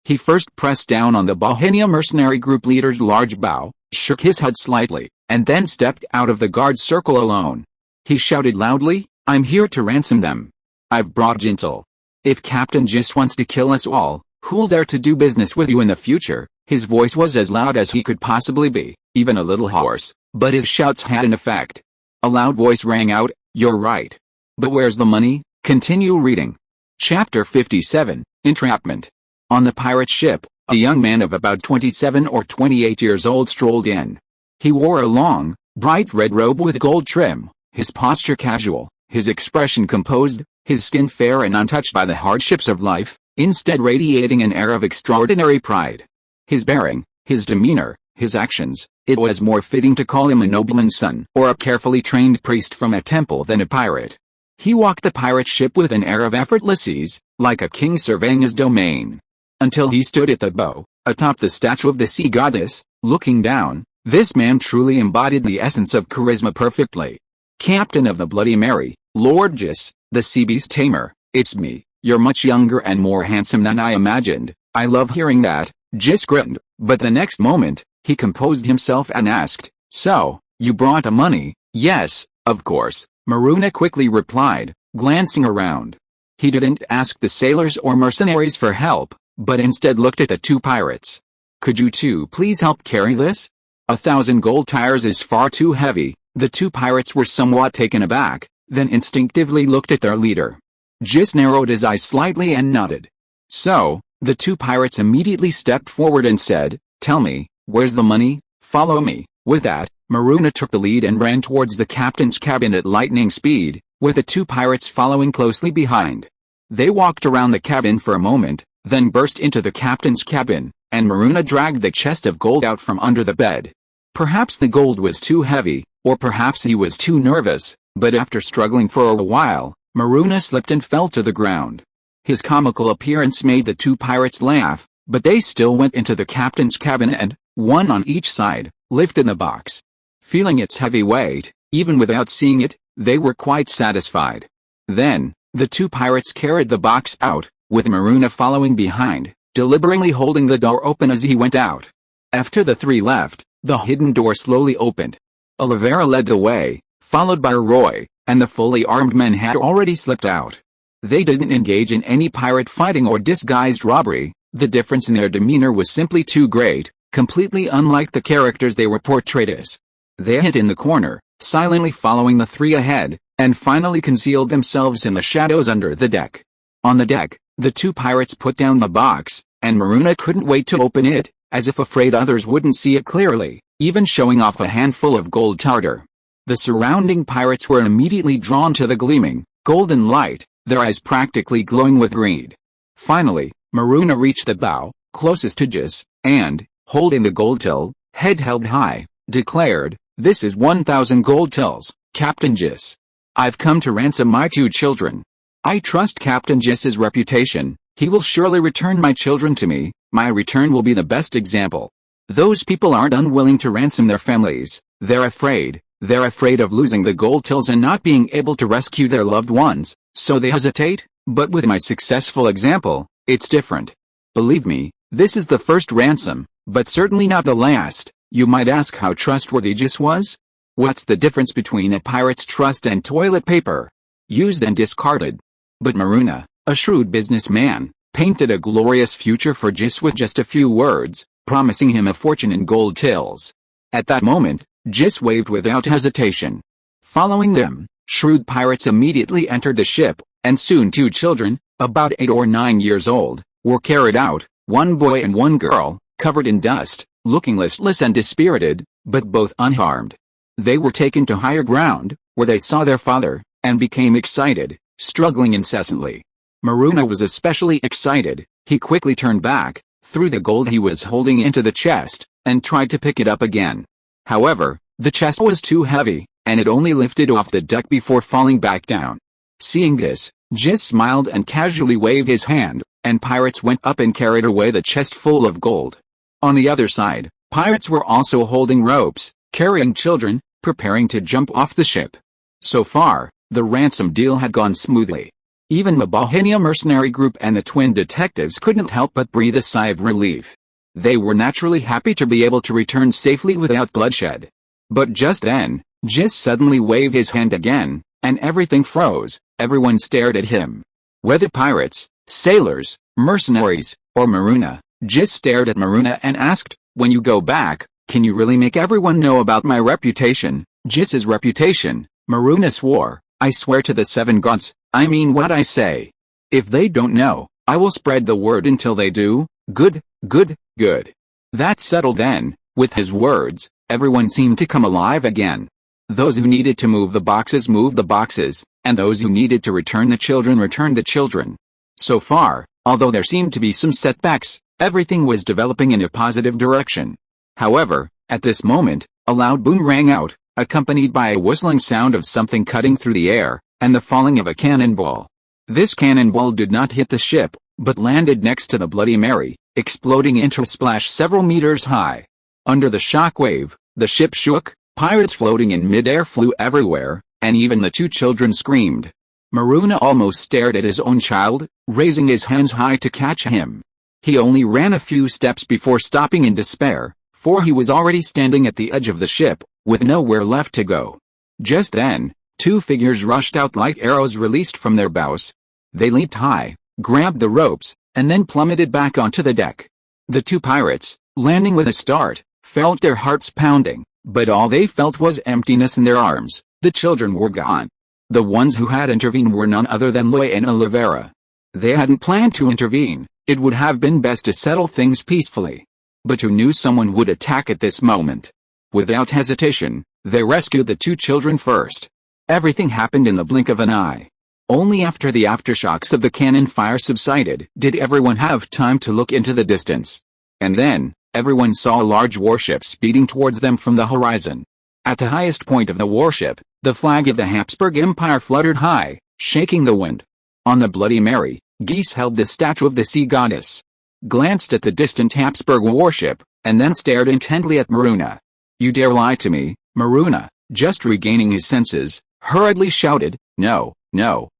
he first pressed down on the Bohemia mercenary group leader's large bow, shook his head slightly, and then stepped out of the guard circle alone. He shouted loudly, "I'm here to ransom them. I've brought Gentle. If Captain Gis wants to kill us all, who'll dare to do business with you in the future?" His voice was as loud as he could possibly be, even a little hoarse, but his shouts had an effect. A loud voice rang out, "You're right. But where's the money?" Continue reading. Chapter 57, Entrapment. On the pirate ship, a young man of about 27 or 28 years old strolled in. He wore a long, bright red robe with gold trim, his posture casual, his expression composed, his skin fair and untouched by the hardships of life, instead radiating an air of extraordinary pride. His bearing, his demeanor, his actions, it was more fitting to call him a nobleman's son or a carefully trained priest from a temple than a pirate. He walked the pirate ship with an air of effortless ease, like a king surveying his domain. Until he stood at the bow, atop the statue of the sea goddess, looking down. This man truly embodied the essence of charisma perfectly. "Captain of the Bloody Mary, Lord Gis, the sea beast tamer, it's me. You're much younger and more handsome than I imagined." "I love hearing that," Jis grinned, but the next moment, he composed himself and asked, "So, you brought the money?" "Yes, of course," Maruna quickly replied, glancing around. He didn't ask the sailors or mercenaries for help, but instead looked at the two pirates. "Could you two please help carry this? 1,000 gold tires is far too heavy." The two pirates were somewhat taken aback, then instinctively looked at their leader. Jis narrowed his eyes slightly and nodded. So, the two pirates immediately stepped forward and said, "Tell me, where's the money? Follow me." With that, Maruna took the lead and ran towards the captain's cabin at lightning speed, with the two pirates following closely behind. They walked around the cabin for a moment, then burst into the captain's cabin, and Maruna dragged the chest of gold out from under the bed. Perhaps the gold was too heavy, or perhaps he was too nervous, but after struggling for a while, Maruna slipped and fell to the ground. His comical appearance made the two pirates laugh, but they still went into the captain's cabin and, one on each side, lifted the box. Feeling its heavy weight, even without seeing it, they were quite satisfied. Then, the two pirates carried the box out, with Maruna following behind, deliberately holding the door open as he went out. After the three left, the hidden door slowly opened. Oliveira led the way, followed by Roy, and the fully armed men had already slipped out. They didn't engage in any pirate fighting or disguised robbery. The difference in their demeanor was simply too great, completely unlike the characters they were portrayed as. They hid in the corner, silently following the three ahead, and finally concealed themselves in the shadows under the deck. On the deck, the two pirates put down the box, and Maruna couldn't wait to open it, as if afraid others wouldn't see it clearly, even showing off a handful of gold tartar. The surrounding pirates were immediately drawn to the gleaming, golden light, their eyes practically glowing with greed. Finally, Maruna reached the bow, closest to Jis, and, holding the gold till, head held high, declared, "This is 1,000 gold tills, Captain Jis. I've come to ransom my two children. I trust Captain Jis's reputation. He will surely return my children to me. My return will be the best example." Those people aren't unwilling to ransom their families. They're afraid. They're afraid of losing the gold tills and not being able to rescue their loved ones, so they hesitate. But with my successful example, it's different. Believe me, this is the first ransom, but certainly not the last. You might ask how trustworthy Jis was? What's the difference between a pirate's trust and toilet paper? Used and discarded. But Maruna, a shrewd businessman, painted a glorious future for Jis with just a few words, promising him a fortune in gold tills. At that moment, Jis waved without hesitation. Following them, shrewd pirates immediately entered the ship, and soon two children, about 8 or 9 years old, were carried out, one boy and one girl, covered in dust, looking listless and dispirited, but both unharmed. They were taken to higher ground, where they saw their father, and became excited, struggling incessantly. Maruna was especially excited. He quickly turned back, threw the gold he was holding into the chest, and tried to pick it up again. However, the chest was too heavy, and it only lifted off the deck before falling back down. Seeing this, Jis smiled and casually waved his hand, and pirates went up and carried away the chest full of gold. On the other side, pirates were also holding ropes, carrying children, preparing to jump off the ship. So far, the ransom deal had gone smoothly. Even the Bohemia mercenary group and the twin detectives couldn't help but breathe a sigh of relief. They were naturally happy to be able to return safely without bloodshed. But just then, Jis suddenly waved his hand again, and everything froze. Everyone stared at him. Whether pirates, sailors, mercenaries, or Maruna, Jis stared at Maruna and asked, "When you go back, can you really make everyone know about my reputation?" Jis's reputation, Maruna swore. "I swear to the 7 gods, I mean what I say. If they don't know, I will spread the word until they do." Good, good, good. That's settled then. With his words, everyone seemed to come alive again. Those who needed to move the boxes moved the boxes, and those who needed to return the children returned the children. So far, although there seemed to be some setbacks, everything was developing in a positive direction. However, at this moment, a loud boom rang out, accompanied by a whistling sound of something cutting through the air, and the falling of a cannonball. This cannonball did not hit the ship, but landed next to the Bloody Mary, exploding into a splash several meters high. Under the shock wave, the ship shook, pirates floating in midair flew everywhere, and even the two children screamed. Maruna almost stared at his own child, raising his hands high to catch him. He only ran a few steps before stopping in despair, for he was already standing at the edge of the ship, with nowhere left to go. Just then, two figures rushed out like arrows released from their bows. They leaped high, grabbed the ropes, and then plummeted back onto the deck. The two pirates, landing with a start, felt their hearts pounding, but all they felt was emptiness in their arms. The children were gone. The ones who had intervened were none other than Loy and Olivera. They hadn't planned to intervene. It would have been best to settle things peacefully. But who knew someone would attack at this moment? Without hesitation, they rescued the two children first. Everything happened in the blink of an eye. Only after the aftershocks of the cannon fire subsided did everyone have time to look into the distance. And then, everyone saw a large warship speeding towards them from the horizon. At the highest point of the warship, the flag of the Habsburg Empire fluttered high, shaking the wind. On the Bloody Mary, Geese held the statue of the sea goddess, glanced at the distant Habsburg warship, and then stared intently at Maruna. "You dare lie to me?" Maruna, just regaining his senses, hurriedly shouted. No,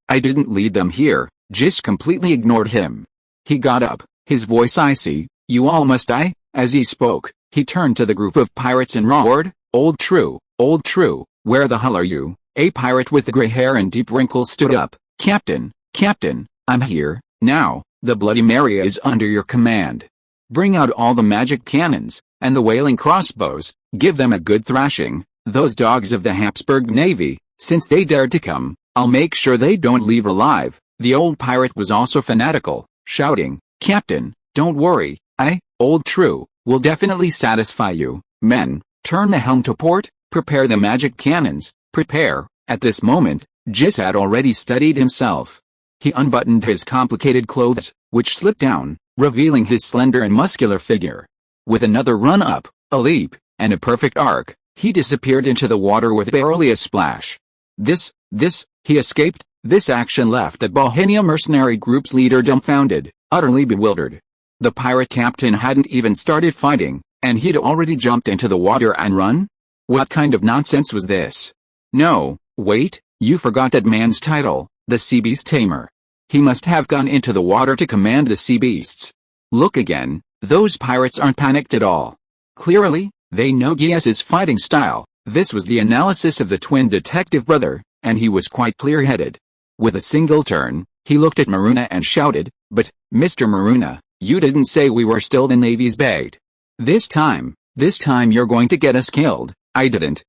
I didn't lead them here." Gis completely ignored him. He got up, his voice icy. "You all must die." As he spoke, he turned to the group of pirates and roared, Old True, where the hell are you?" A pirate with gray hair and deep wrinkles stood up. Captain, I'm here, now, the Bloody Mary is under your command. Bring out all the magic cannons, and the whaling crossbows, give them a good thrashing, those dogs of the Habsburg Navy, since they dared to come, I'll make sure they don't leave alive." The old pirate was also fanatical, shouting, "Captain, don't worry, Old True, will definitely satisfy you. Men, turn the helm to port, prepare the magic cannons, prepare." At this moment, Gis had already steadied himself. He unbuttoned his complicated clothes, which slipped down, revealing his slender and muscular figure. With another run up, a leap, and a perfect arc, he disappeared into the water with barely a splash. He escaped. This action left the Bohemia mercenary group's leader dumbfounded, utterly bewildered. The pirate captain hadn't even started fighting, and he'd already jumped into the water and run? What kind of nonsense was this? No, wait, you forgot that man's title, the sea beast tamer. He must have gone into the water to command the sea beasts. Look again, those pirates aren't panicked at all. Clearly, they know Gies's fighting style. This was the analysis of the twin detective brother, and he was quite clear-headed. With a single turn, he looked at Maruna and shouted, "But, Mr. Maruna, you didn't say we were still the Navy's bait. This time you're going to get us killed." I didn't.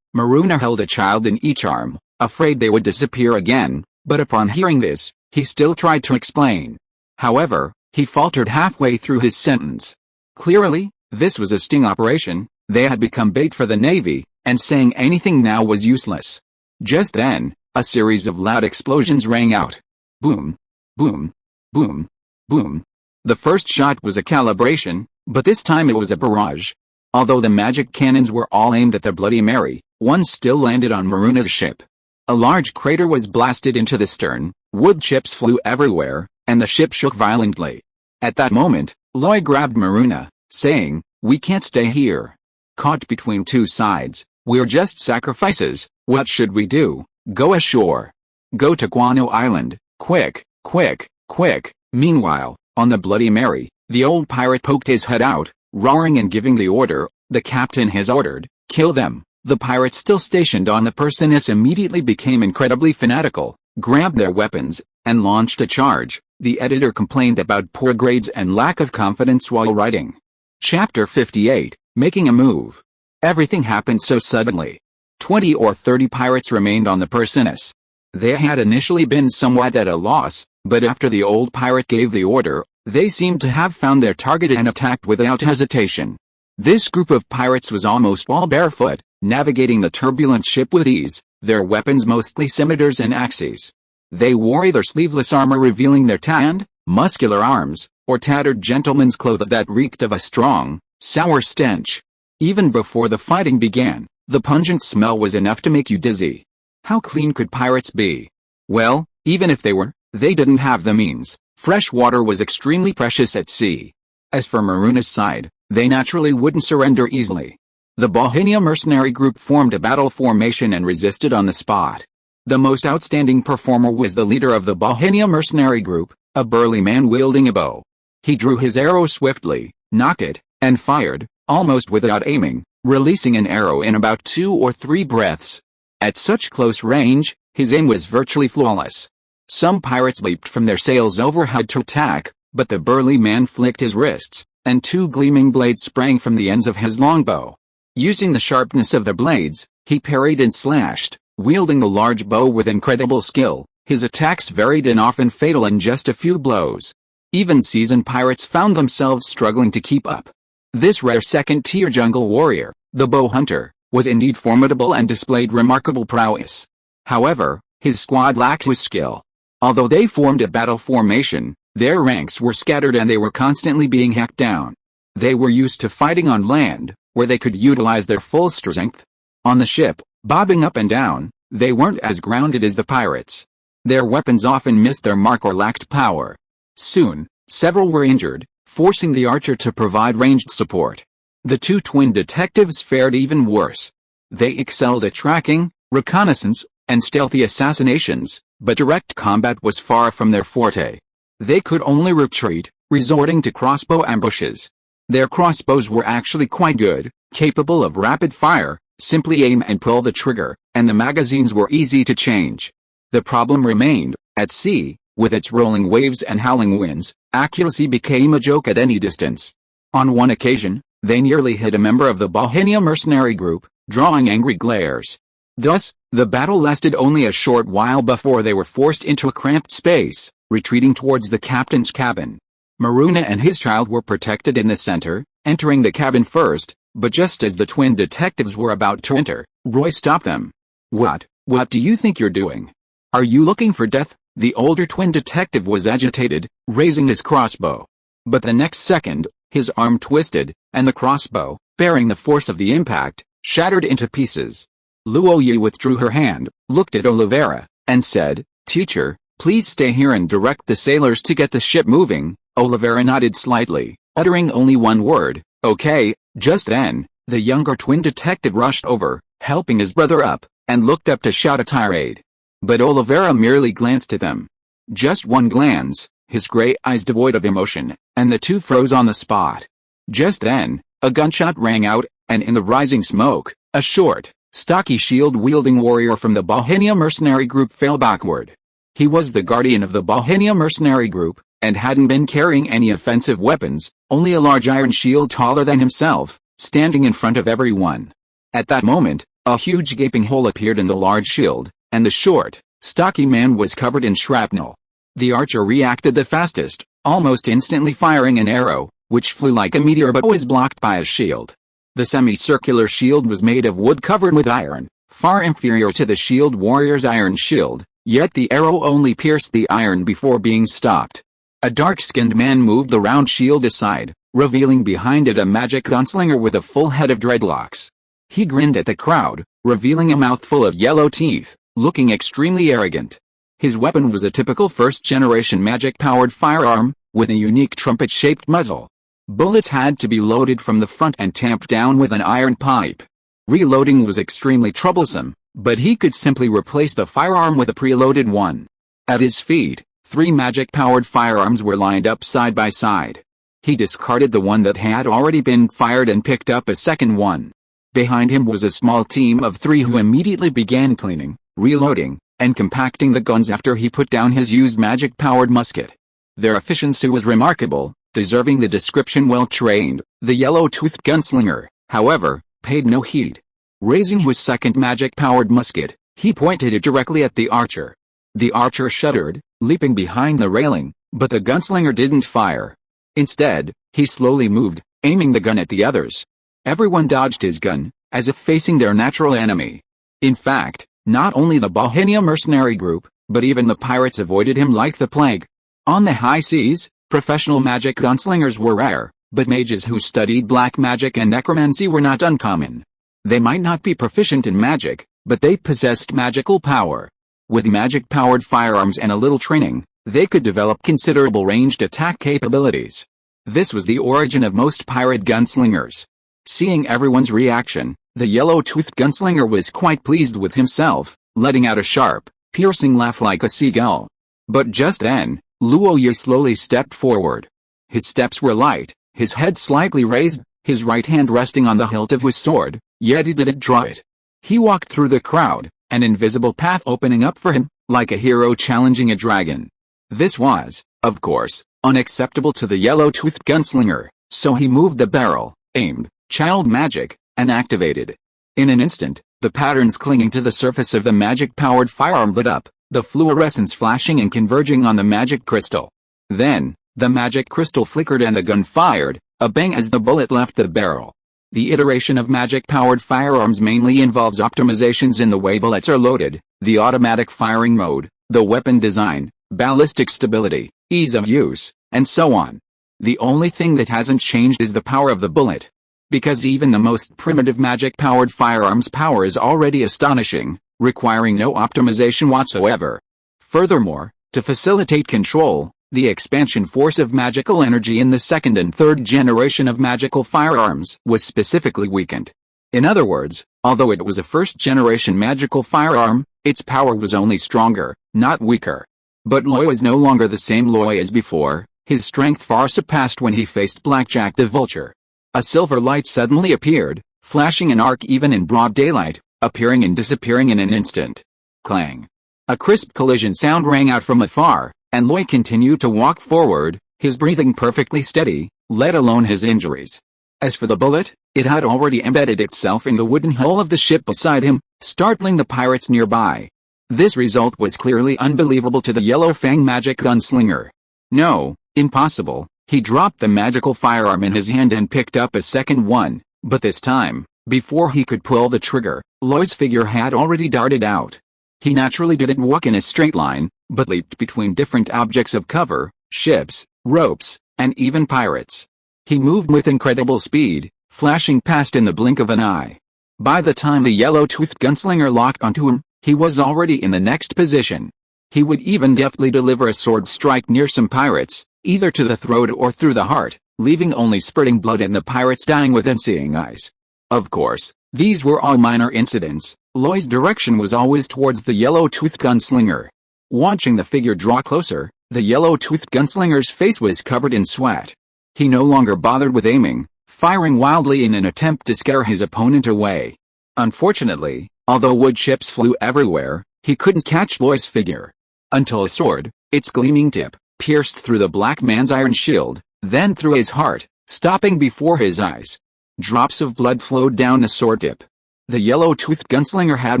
Maruna held a child in each arm, afraid they would disappear again, but upon hearing this, he still tried to explain. However, he faltered halfway through his sentence. Clearly, this was a sting operation, they had become bait for the Navy, and saying anything now was useless. Just then, a series of loud explosions rang out. Boom, boom, boom, boom. The first shot was a calibration, but this time it was a barrage. Although the magic cannons were all aimed at the Bloody Mary, one still landed on Maruna's ship. A large crater was blasted into the stern, wood chips flew everywhere, and the ship shook violently. At that moment, Loy grabbed Maruna, saying, "We can't stay here. Caught between two sides, we're just sacrifices. What should we do? Go ashore. Go to Guano Island, quick, quick, quick." Meanwhile, on the Bloody Mary, the old pirate poked his head out, roaring and giving the order, "The captain has ordered, kill them." The pirates still stationed on the Perseus immediately became incredibly fanatical, grabbed their weapons, and launched a charge. The editor complained about poor grades and lack of confidence while writing. Chapter 58, Making a Move. Everything happened so suddenly. 20 or 30 pirates remained on the Perseus. They had initially been somewhat at a loss, but after the old pirate gave the order, they seemed to have found their target and attacked without hesitation. This group of pirates was almost all barefoot, navigating the turbulent ship with ease, their weapons mostly scimitars and axes. They wore either sleeveless armor revealing their tanned, muscular arms, or tattered gentlemen's clothes that reeked of a strong, sour stench. Even before the fighting began, the pungent smell was enough to make you dizzy. How clean could pirates be? Well, even if they were, they didn't have the means. Fresh water was extremely precious at sea. As for Maruna's side, they naturally wouldn't surrender easily. The Bohemia mercenary group formed a battle formation and resisted on the spot. The most outstanding performer was the leader of the Bohemia mercenary group, a burly man wielding a bow. He drew his arrow swiftly, nocked it, and fired, almost without aiming, releasing an arrow in about 2 or 3 breaths. At such close range, his aim was virtually flawless. Some pirates leaped from their sails overhead to attack, but the burly man flicked his wrists, and 2 gleaming blades sprang from the ends of his longbow. Using the sharpness of the blades, he parried and slashed, wielding the large bow with incredible skill. His attacks varied and often fatal in just a few blows. Even seasoned pirates found themselves struggling to keep up. This rare second-tier jungle warrior, the bow hunter, was indeed formidable and displayed remarkable prowess. However, his squad lacked his skill. Although they formed a battle formation, their ranks were scattered and they were constantly being hacked down. They were used to fighting on land, where they could utilize their full strength. On the ship, bobbing up and down, they weren't as grounded as the pirates. Their weapons often missed their mark or lacked power. Soon, several were injured, forcing the archer to provide ranged support. The 2 twin detectives fared even worse. They excelled at tracking, reconnaissance, and stealthy assassinations, but direct combat was far from their forte. They could only retreat, resorting to crossbow ambushes. Their crossbows were actually quite good, capable of rapid fire, simply aim and pull the trigger, and the magazines were easy to change. The problem remained, at sea, with its rolling waves and howling winds, accuracy became a joke at any distance. On one occasion, they nearly hit a member of the Bohemia mercenary group, drawing angry glares. Thus, the battle lasted only a short while before they were forced into a cramped space, retreating towards the captain's cabin. Maruna and his child were protected in the center, entering the cabin first, but just as the twin detectives were about to enter, Roy stopped them. What do you think you're doing? Are you looking for death? The older twin detective was agitated, raising his crossbow. But the next second, his arm twisted, and the crossbow, bearing the force of the impact, shattered into pieces. Luoyi withdrew her hand, looked at Oliveira, and said, "Teacher, please stay here and direct the sailors to get the ship moving." Oliveira nodded slightly, uttering only one word, "Okay." Just then, the younger twin detective rushed over, helping his brother up, and looked up to shout a tirade. But Oliveira merely glanced at them. Just one glance, his gray eyes devoid of emotion, and the two froze on the spot. Just then, a gunshot rang out, and in the rising smoke, a short, stocky shield-wielding warrior from the Bohemia mercenary group fell backward. He was the guardian of the Bohemia mercenary group, and hadn't been carrying any offensive weapons, only a large iron shield taller than himself, standing in front of everyone. At that moment, a huge gaping hole appeared in the large shield, and the short, stocky man was covered in shrapnel. The archer reacted the fastest, almost instantly firing an arrow, which flew like a meteor but was blocked by a shield. The semicircular shield was made of wood covered with iron, far inferior to the shield warrior's iron shield, yet the arrow only pierced the iron before being stopped. A dark-skinned man moved the round shield aside, revealing behind it a magic gunslinger with a full head of dreadlocks. He grinned at the crowd, revealing a mouthful of yellow teeth, looking extremely arrogant. His weapon was a typical first-generation magic-powered firearm, with a unique trumpet-shaped muzzle. Bullets had to be loaded from the front and tamped down with an iron pipe. Reloading was extremely troublesome, but he could simply replace the firearm with a preloaded one. At his feet, 3 magic-powered firearms were lined up side by side. He discarded the one that had already been fired and picked up a second one. Behind him was a small team of 3 who immediately began cleaning, reloading, and compacting the guns after he put down his used magic-powered musket. Their efficiency was remarkable, deserving the description well-trained. The yellow-toothed gunslinger, however, paid no heed. Raising his second magic-powered musket, he pointed it directly at the archer. The archer shuddered, leaping behind the railing, but the gunslinger didn't fire. Instead, he slowly moved, aiming the gun at the others. Everyone dodged his gun, as if facing their natural enemy. In fact, not only the Bohemia mercenary group, but even the pirates avoided him like the plague. On the high seas, professional magic gunslingers were rare, but mages who studied black magic and necromancy were not uncommon. They might not be proficient in magic, but they possessed magical power. With magic-powered firearms and a little training, they could develop considerable ranged attack capabilities. This was the origin of most pirate gunslingers. Seeing everyone's reaction, the yellow-toothed gunslinger was quite pleased with himself, letting out a sharp, piercing laugh like a seagull. But just then, Luoyi slowly stepped forward. His steps were light, his head slightly raised, his right hand resting on the hilt of his sword, yet he didn't draw it. He walked through the crowd, an invisible path opening up for him, like a hero challenging a dragon. This was, of course, unacceptable to the yellow-toothed gunslinger, so he moved the barrel, aimed, channeled magic, and activated. In an instant, the patterns clinging to the surface of the magic-powered firearm lit up, the fluorescence flashing and converging on the magic crystal. Then, the magic crystal flickered and the gun fired, a bang as the bullet left the barrel. The iteration of magic-powered firearms mainly involves optimizations in the way bullets are loaded, the automatic firing mode, the weapon design, ballistic stability, ease of use, and so on. The only thing that hasn't changed is the power of the bullet. Because even the most primitive magic-powered firearms' power is already astonishing, requiring no optimization whatsoever. Furthermore, to facilitate control, the expansion force of magical energy in the second and third generation of magical firearms was specifically weakened. In other words, although it was a first-generation magical firearm, its power was only stronger, not weaker. But Loy was no longer the same Loy as before, his strength far surpassed when he faced Blackjack the Vulture. A silver light suddenly appeared, flashing an arc even in broad daylight, appearing and disappearing in an instant. Clang. A crisp collision sound rang out from afar, and Loy continued to walk forward, his breathing perfectly steady, let alone his injuries. As for the bullet, it had already embedded itself in the wooden hull of the ship beside him, startling the pirates nearby. This result was clearly unbelievable to the Yellow Fang magic gunslinger. No, impossible. He dropped the magical firearm in his hand and picked up a second one, but this time, before he could pull the trigger, Loy's figure had already darted out. He naturally didn't walk in a straight line, but leaped between different objects of cover, ships, ropes, and even pirates. He moved with incredible speed, flashing past in the blink of an eye. By the time the yellow-toothed gunslinger locked onto him, he was already in the next position. He would even deftly deliver a sword strike near some pirates, either to the throat or through the heart, leaving only spurting blood and the pirates dying with unseeing eyes. Of course, these were all minor incidents. Loy's direction was always towards the yellow-toothed gunslinger. Watching the figure draw closer, the yellow-toothed gunslinger's face was covered in sweat. He no longer bothered with aiming, firing wildly in an attempt to scare his opponent away. Unfortunately, although wood chips flew everywhere, he couldn't catch Loy's figure. Until a sword, its gleaming tip, pierced through the black man's iron shield, then through his heart, stopping before his eyes. Drops of blood flowed down the sword tip. The yellow-toothed gunslinger had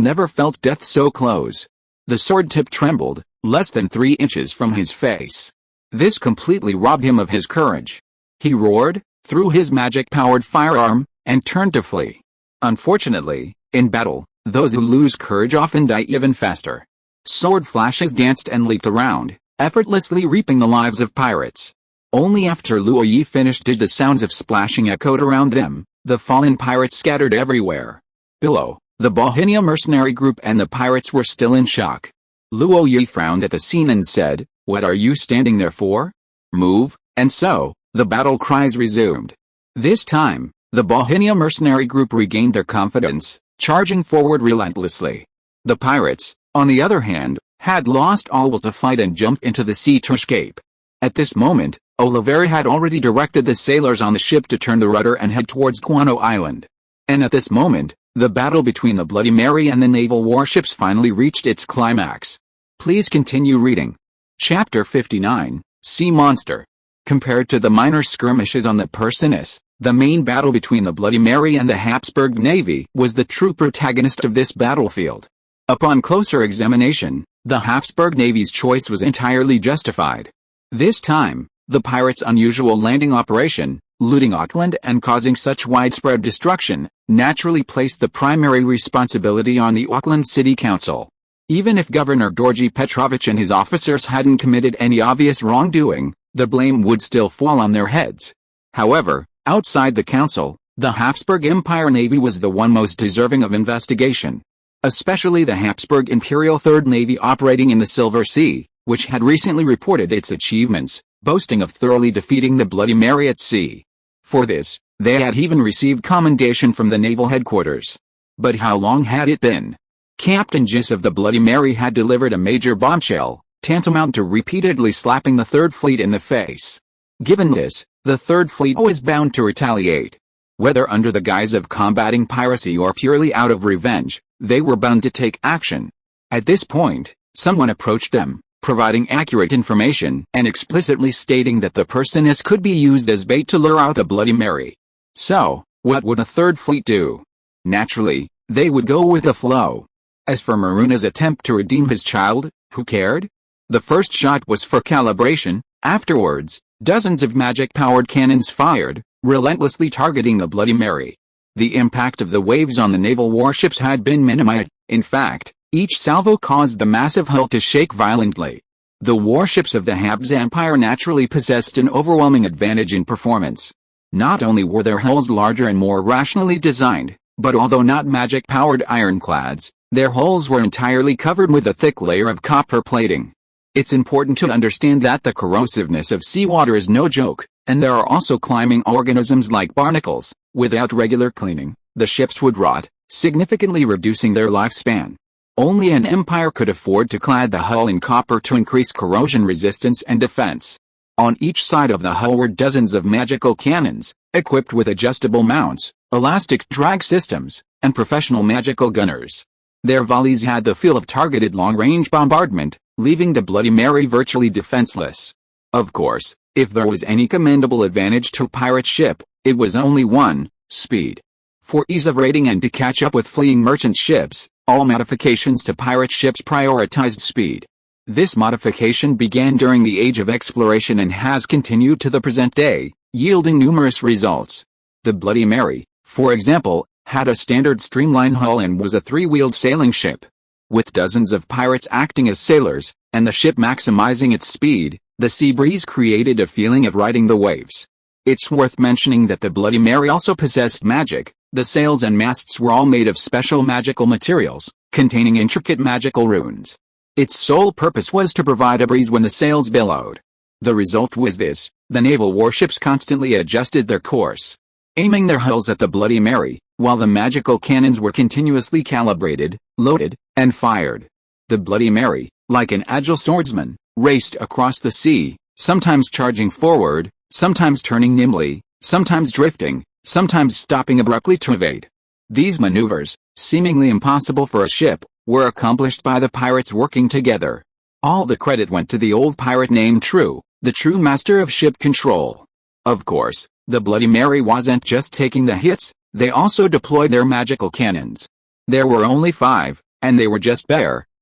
never felt death so close. The sword tip trembled, less than 3 inches from his face. This completely robbed him of his courage. He roared, threw his magic-powered firearm, and turned to flee. Unfortunately, in battle, those who lose courage often die even faster. Sword flashes danced and leaped around, effortlessly reaping the lives of pirates. Only after Luo Yi finished did the sounds of splashing echoed around them, the fallen pirates scattered everywhere. Below, the Bohemia mercenary group and the pirates were still in shock. Luo Yi frowned at the scene and said, "What are you standing there for? Move," and so, the battle cries resumed. This time, the Bohemia mercenary group regained their confidence, charging forward relentlessly. The pirates, on the other hand, had lost all will to fight and jumped into the sea to escape. At this moment, Oliveri had already directed the sailors on the ship to turn the rudder and head towards Guano Island. And at this moment, the battle between the Bloody Mary and the naval warships finally reached its climax. Please continue reading. Chapter 59, Sea Monster. Compared to the minor skirmishes on the Perseus, the main battle between the Bloody Mary and the Habsburg Navy was the true protagonist of this battlefield. Upon closer examination, the Habsburg Navy's choice was entirely justified. This time, the pirates' unusual landing operation, looting Auckland and causing such widespread destruction, naturally placed the primary responsibility on the Auckland City Council. Even if Governor Georgi Petrovich and his officers hadn't committed any obvious wrongdoing, the blame would still fall on their heads. However, outside the council, the Habsburg Empire Navy was the one most deserving of investigation. Especially the Habsburg Imperial Third Navy operating in the Silver Sea, which had recently reported its achievements, boasting of thoroughly defeating the Bloody Mary at sea. For this, they had even received commendation from the naval headquarters. But how long had it been? Captain Gis of the Bloody Mary had delivered a major bombshell, tantamount to repeatedly slapping the Third Fleet in the face. Given this, the Third Fleet was bound to retaliate. Whether under the guise of combating piracy or purely out of revenge, they were bound to take action. At this point, someone approached them, providing accurate information and explicitly stating that the personas could be used as bait to lure out the Bloody Mary. So, what would the Third Fleet do? Naturally, they would go with the flow. As for Maruna's attempt to redeem his child, who cared? The first shot was for calibration. Afterwards, dozens of magic-powered cannons fired, relentlessly targeting the Bloody Mary. The impact of the waves on the naval warships had been minimized. In fact, each salvo caused the massive hull to shake violently. The warships of the Habs Empire naturally possessed an overwhelming advantage in performance. Not only were their hulls larger and more rationally designed, but although not magic-powered ironclads, their hulls were entirely covered with a thick layer of copper plating. It's important to understand that the corrosiveness of seawater is no joke, and there are also climbing organisms like barnacles. Without regular cleaning, the ships would rot, significantly reducing their lifespan. Only an empire could afford to clad the hull in copper to increase corrosion resistance and defense. On each side of the hull were dozens of magical cannons, equipped with adjustable mounts, elastic drag systems, and professional magical gunners. Their volleys had the feel of targeted long-range bombardment, leaving the Bloody Mary virtually defenseless. Of course, if there was any commendable advantage to a pirate ship, it was only one: speed. For ease of raiding and to catch up with fleeing merchant ships, all modifications to pirate ships prioritized speed. This modification began during the Age of Exploration and has continued to the present day, yielding numerous results. The Bloody Mary, for example, had a standard streamline hull and was a three-wheeled sailing ship. With dozens of pirates acting as sailors, and the ship maximizing its speed, the sea breeze created a feeling of riding the waves. It's worth mentioning that the Bloody Mary also possessed magic. The sails and masts were all made of special magical materials, containing intricate magical runes. Its sole purpose was to provide a breeze when the sails billowed. The result was this: the naval warships constantly adjusted their course, aiming their hulls at the Bloody Mary, while the magical cannons were continuously calibrated, loaded, and fired. The Bloody Mary, like an agile swordsman, raced across the sea, sometimes charging forward, sometimes turning nimbly, sometimes drifting, sometimes stopping abruptly to evade. These maneuvers, seemingly impossible for a ship, were accomplished by the pirates working together. All the credit went to the old pirate named True, the true master of ship control. Of course, the Bloody Mary wasn't just taking the hits, they also deployed their magical cannons. There were only 5, and they were just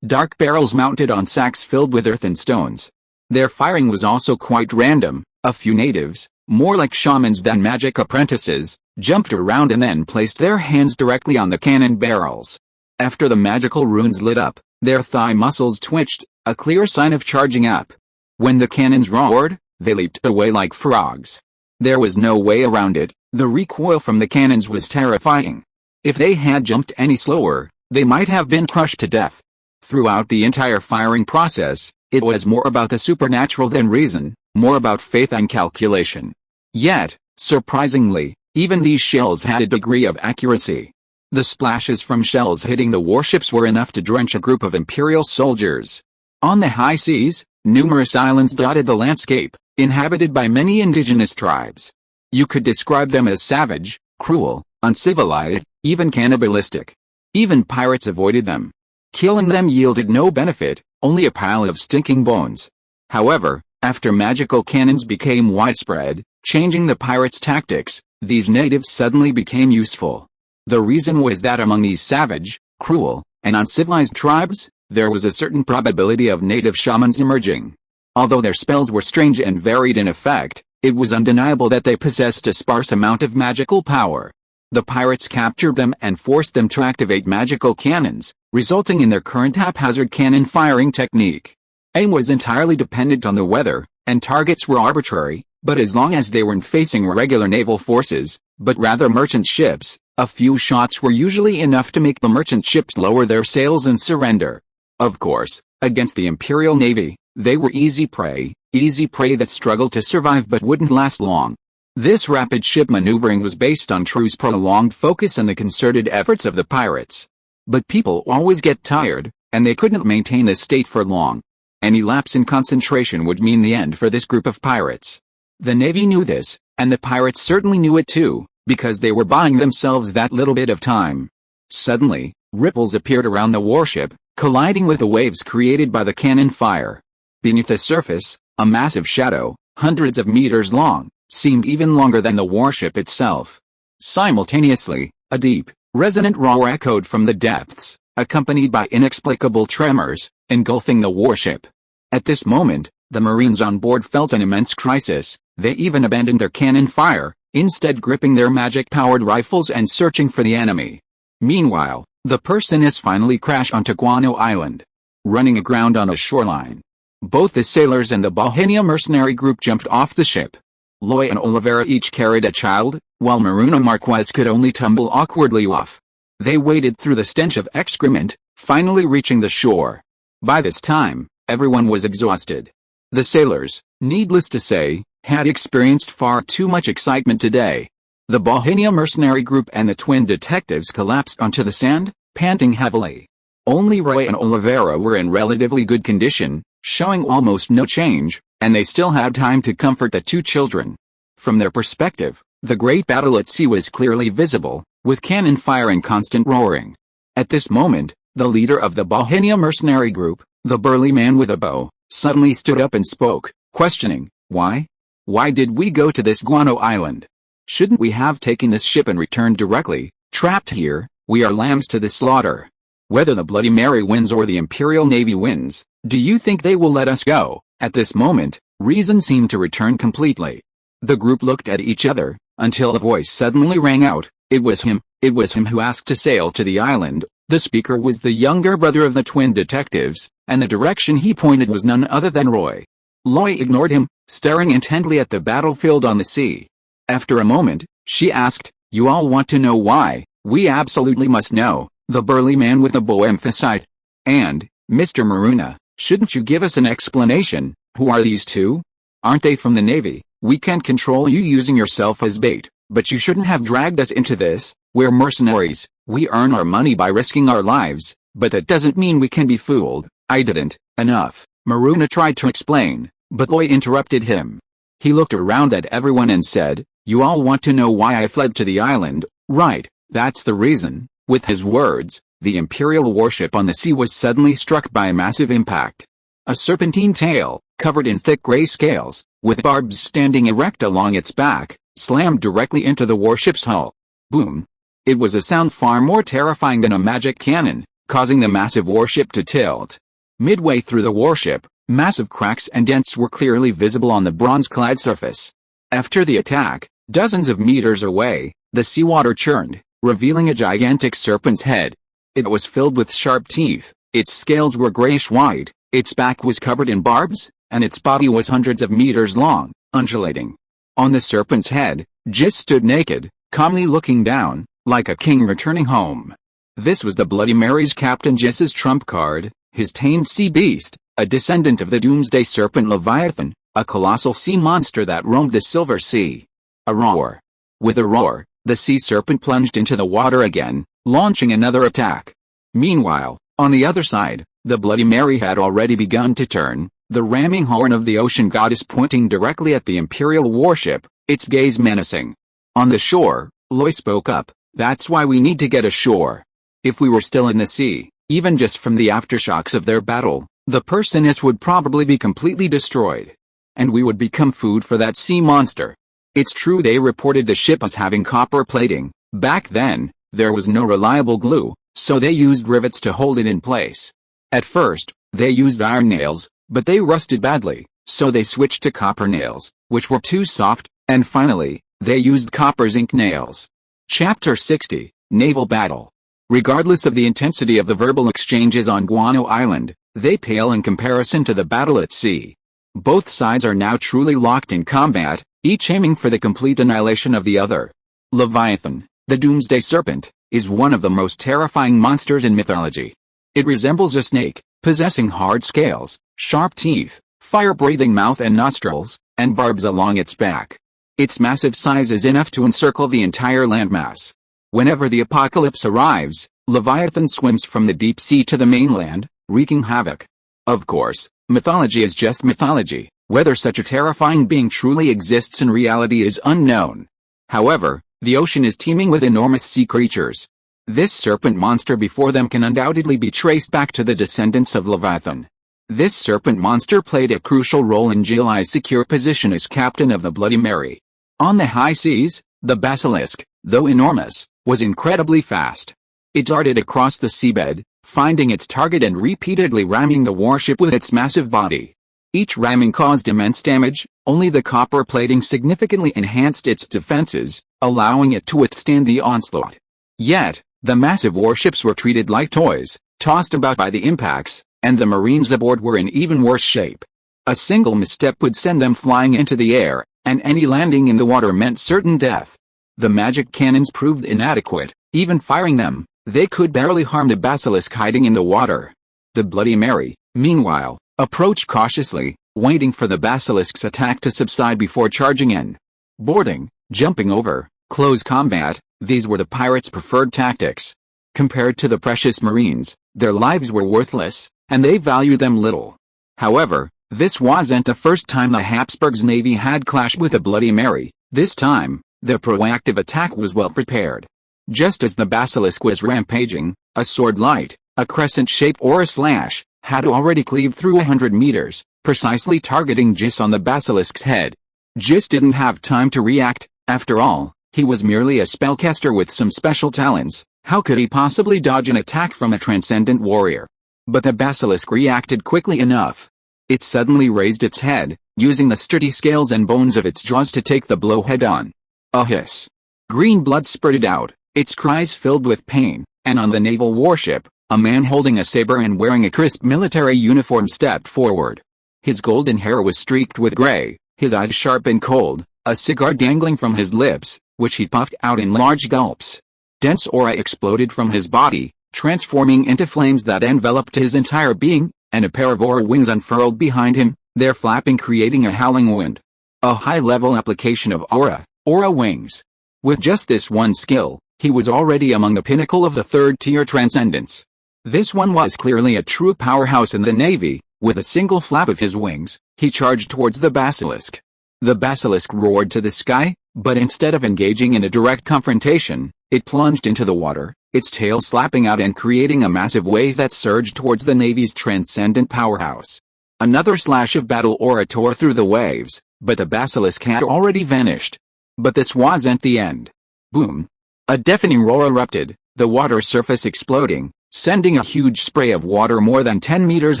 dark barrels mounted on sacks filled with earth and stones. Their firing was also quite random. A few natives, more like shamans than magic apprentices, jumped around and then placed their hands directly on the cannon barrels. After the magical runes lit up, their thigh muscles twitched, a clear sign of charging up. When the cannons roared, they leaped away like frogs. There was no way around it. The recoil from the cannons was terrifying. If they had jumped any slower, they might have been crushed to death. Throughout the entire firing process, it was more about the supernatural than reason, more about faith and calculation. Yet, surprisingly, even these shells had a degree of accuracy. The splashes from shells hitting the warships were enough to drench a group of Imperial soldiers. On the high seas, numerous islands dotted the landscape, inhabited by many indigenous tribes. You could describe them as savage, cruel, uncivilized, even cannibalistic. Even pirates avoided them. Killing them yielded no benefit, only a pile of stinking bones. However, after magical cannons became widespread, changing the pirates' tactics, these natives suddenly became useful. The reason was that among these savage, cruel, and uncivilized tribes, there was a certain probability of native shamans emerging. Although their spells were strange and varied in effect, it was undeniable that they possessed a sparse amount of magical power. The pirates captured them and forced them to activate magical cannons, resulting in their current haphazard cannon firing technique. Aim was entirely dependent on the weather, and targets were arbitrary, but as long as they weren't facing regular naval forces, but rather merchant ships, a few shots were usually enough to make the merchant ships lower their sails and surrender. Of course, against the Imperial Navy, they were easy prey that struggled to survive but wouldn't last long. This rapid ship maneuvering was based on True's prolonged focus and the concerted efforts of the pirates. But people always get tired, and they couldn't maintain this state for long. Any lapse in concentration would mean the end for this group of pirates. The Navy knew this, and the pirates certainly knew it too, because they were buying themselves that little bit of time. Suddenly, ripples appeared around the warship, colliding with the waves created by the cannon fire. Beneath the surface, a massive shadow, hundreds of meters long, seemed even longer than the warship itself. Simultaneously, a deep, resonant roar echoed from the depths, accompanied by inexplicable tremors, engulfing the warship. At this moment, the Marines on board felt an immense crisis. They even abandoned their cannon fire, instead gripping their magic-powered rifles and searching for the enemy. Meanwhile, the Perseus finally crashed onto Guano Island, running aground on a shoreline. Both the sailors and the Bohemia mercenary group jumped off the ship. Loy and Oliveira each carried a child, while Maruna Marquez could only tumble awkwardly off. They waded through the stench of excrement, finally reaching the shore. By this time, everyone was exhausted. The sailors, needless to say, had experienced far too much excitement today. The Bohemia mercenary group and the twin detectives collapsed onto the sand, panting heavily. Only Roy and Oliveira were in relatively good condition, showing almost no change, and they still had time to comfort the two children. From their perspective, the great battle at sea was clearly visible, with cannon fire and constant roaring. At this moment, the leader of the Bohemia mercenary group, the burly man with a bow, suddenly stood up and spoke, questioning, "Why? Why did we go to this Guano Island? Shouldn't we have taken this ship and returned directly? Trapped here, we are lambs to the slaughter. Whether the Bloody Mary wins or the Imperial Navy wins, do you think they will let us go?" At this moment, reason seemed to return completely. The group looked at each other, until a voice suddenly rang out. It was him who asked to sail to the island. The speaker was the younger brother of the twin detectives, and the direction he pointed was none other than Roy. Loy ignored him, staring intently at the battlefield on the sea. After a moment, she asked, "You all want to know why?" "We absolutely must know," the burly man with the bow emphasized. "And, Mr. Maruna, shouldn't you give us an explanation? Who are these two? Aren't they from the Navy? We can't control you using yourself as bait, but you shouldn't have dragged us into this. We're mercenaries, we earn our money by risking our lives, but that doesn't mean we can be fooled." "I didn't." "Enough," Maruna tried to explain, but Loy interrupted him. He looked around at everyone and said, "You all want to know why I fled to the island, right? That's the reason." With his words, the Imperial warship on the sea was suddenly struck by a massive impact. A serpentine tail, covered in thick gray scales, with barbs standing erect along its back, slammed directly into the warship's hull. Boom! It was a sound far more terrifying than a magic cannon, causing the massive warship to tilt. Midway through the warship, massive cracks and dents were clearly visible on the bronze-clad surface. After the attack, dozens of meters away, the seawater churned, revealing a gigantic serpent's head. It was filled with sharp teeth, its scales were grayish-white, its back was covered in barbs, and its body was hundreds of meters long, undulating. On the serpent's head, Jis stood naked, calmly looking down, like a king returning home. This was the Bloody Mary's Captain Jis's trump card, his tamed sea beast, a descendant of the doomsday serpent Leviathan, a colossal sea monster that roamed the Silver Sea. A roar. With a roar, the sea serpent plunged into the water again, launching another attack. Meanwhile, on the other side, the Bloody Mary had already begun to turn, the ramming horn of the ocean goddess pointing directly at the Imperial warship, its gaze menacing. On the shore, Loy spoke up, "That's why we need to get ashore. If we were still in the sea, even just from the aftershocks of their battle, the Perseus would probably be completely destroyed. And we would become food for that sea monster." It's true they reported the ship as having copper plating. Back then, there was no reliable glue, so they used rivets to hold it in place. At first, they used iron nails, but they rusted badly, so they switched to copper nails, which were too soft, and finally, they used copper zinc nails. Chapter 60, Naval Battle. Regardless of the intensity of the verbal exchanges on Guano Island, they pale in comparison to the battle at sea. Both sides are now truly locked in combat, each aiming for the complete annihilation of the other. Leviathan, the doomsday serpent, is one of the most terrifying monsters in mythology. It resembles a snake, possessing hard scales, sharp teeth, fire-breathing mouth and nostrils, and barbs along its back. Its massive size is enough to encircle the entire landmass. Whenever the apocalypse arrives, Leviathan swims from the deep sea to the mainland, wreaking havoc. Of course, mythology is just mythology. Whether such a terrifying being truly exists in reality is unknown. However, the ocean is teeming with enormous sea creatures. This serpent monster before them can undoubtedly be traced back to the descendants of Leviathan. This serpent monster played a crucial role in Gilai's secure position as captain of the Bloody Mary. On the high seas, the basilisk, though enormous, was incredibly fast. It darted across the seabed, finding its target and repeatedly ramming the warship with its massive body. Each ramming caused immense damage, only the copper plating significantly enhanced its defenses, allowing it to withstand the onslaught. Yet, the massive warships were treated like toys, tossed about by the impacts, and the Marines aboard were in even worse shape. A single misstep would send them flying into the air, and any landing in the water meant certain death. The magic cannons proved inadequate. Even firing them, they could barely harm the basilisk hiding in the water. The Bloody Mary, meanwhile, approached cautiously, waiting for the basilisk's attack to subside before charging in. Boarding, jumping over, close combat, these were the pirates' preferred tactics. Compared to the precious Marines, their lives were worthless, and they valued them little. However, this wasn't the first time the Habsburgs' navy had clashed with the Bloody Mary. This time, the proactive attack was well prepared. Just as the basilisk was rampaging, a sword light, a crescent shape or a slash, had already cleaved through 100 meters, precisely targeting Gis on the basilisk's head. Gis didn't have time to react. After all, he was merely a spellcaster with some special talents. How could he possibly dodge an attack from a transcendent warrior? But the basilisk reacted quickly enough. It suddenly raised its head, using the sturdy scales and bones of its jaws to take the blow head-on. A hiss. Green blood spurted out, its cries filled with pain, and on the naval warship, a man holding a saber and wearing a crisp military uniform stepped forward. His golden hair was streaked with gray, his eyes sharp and cold, a cigar dangling from his lips, which he puffed out in large gulps. Dense aura exploded from his body, transforming into flames that enveloped his entire being, and a pair of aura wings unfurled behind him, their flapping creating a howling wind. A high-level application of aura wings. With just this one skill, he was already among the pinnacle of the third-tier transcendence. This one was clearly a true powerhouse in the navy. With a single flap of his wings, he charged towards the basilisk. The basilisk roared to the sky, but instead of engaging in a direct confrontation, it plunged into the water, its tail slapping out and creating a massive wave that surged towards the navy's transcendent powerhouse. Another slash of battle aura tore through the waves, but the basilisk had already vanished. But this wasn't the end. Boom! A deafening roar erupted, the water surface exploding, sending a huge spray of water more than 10 meters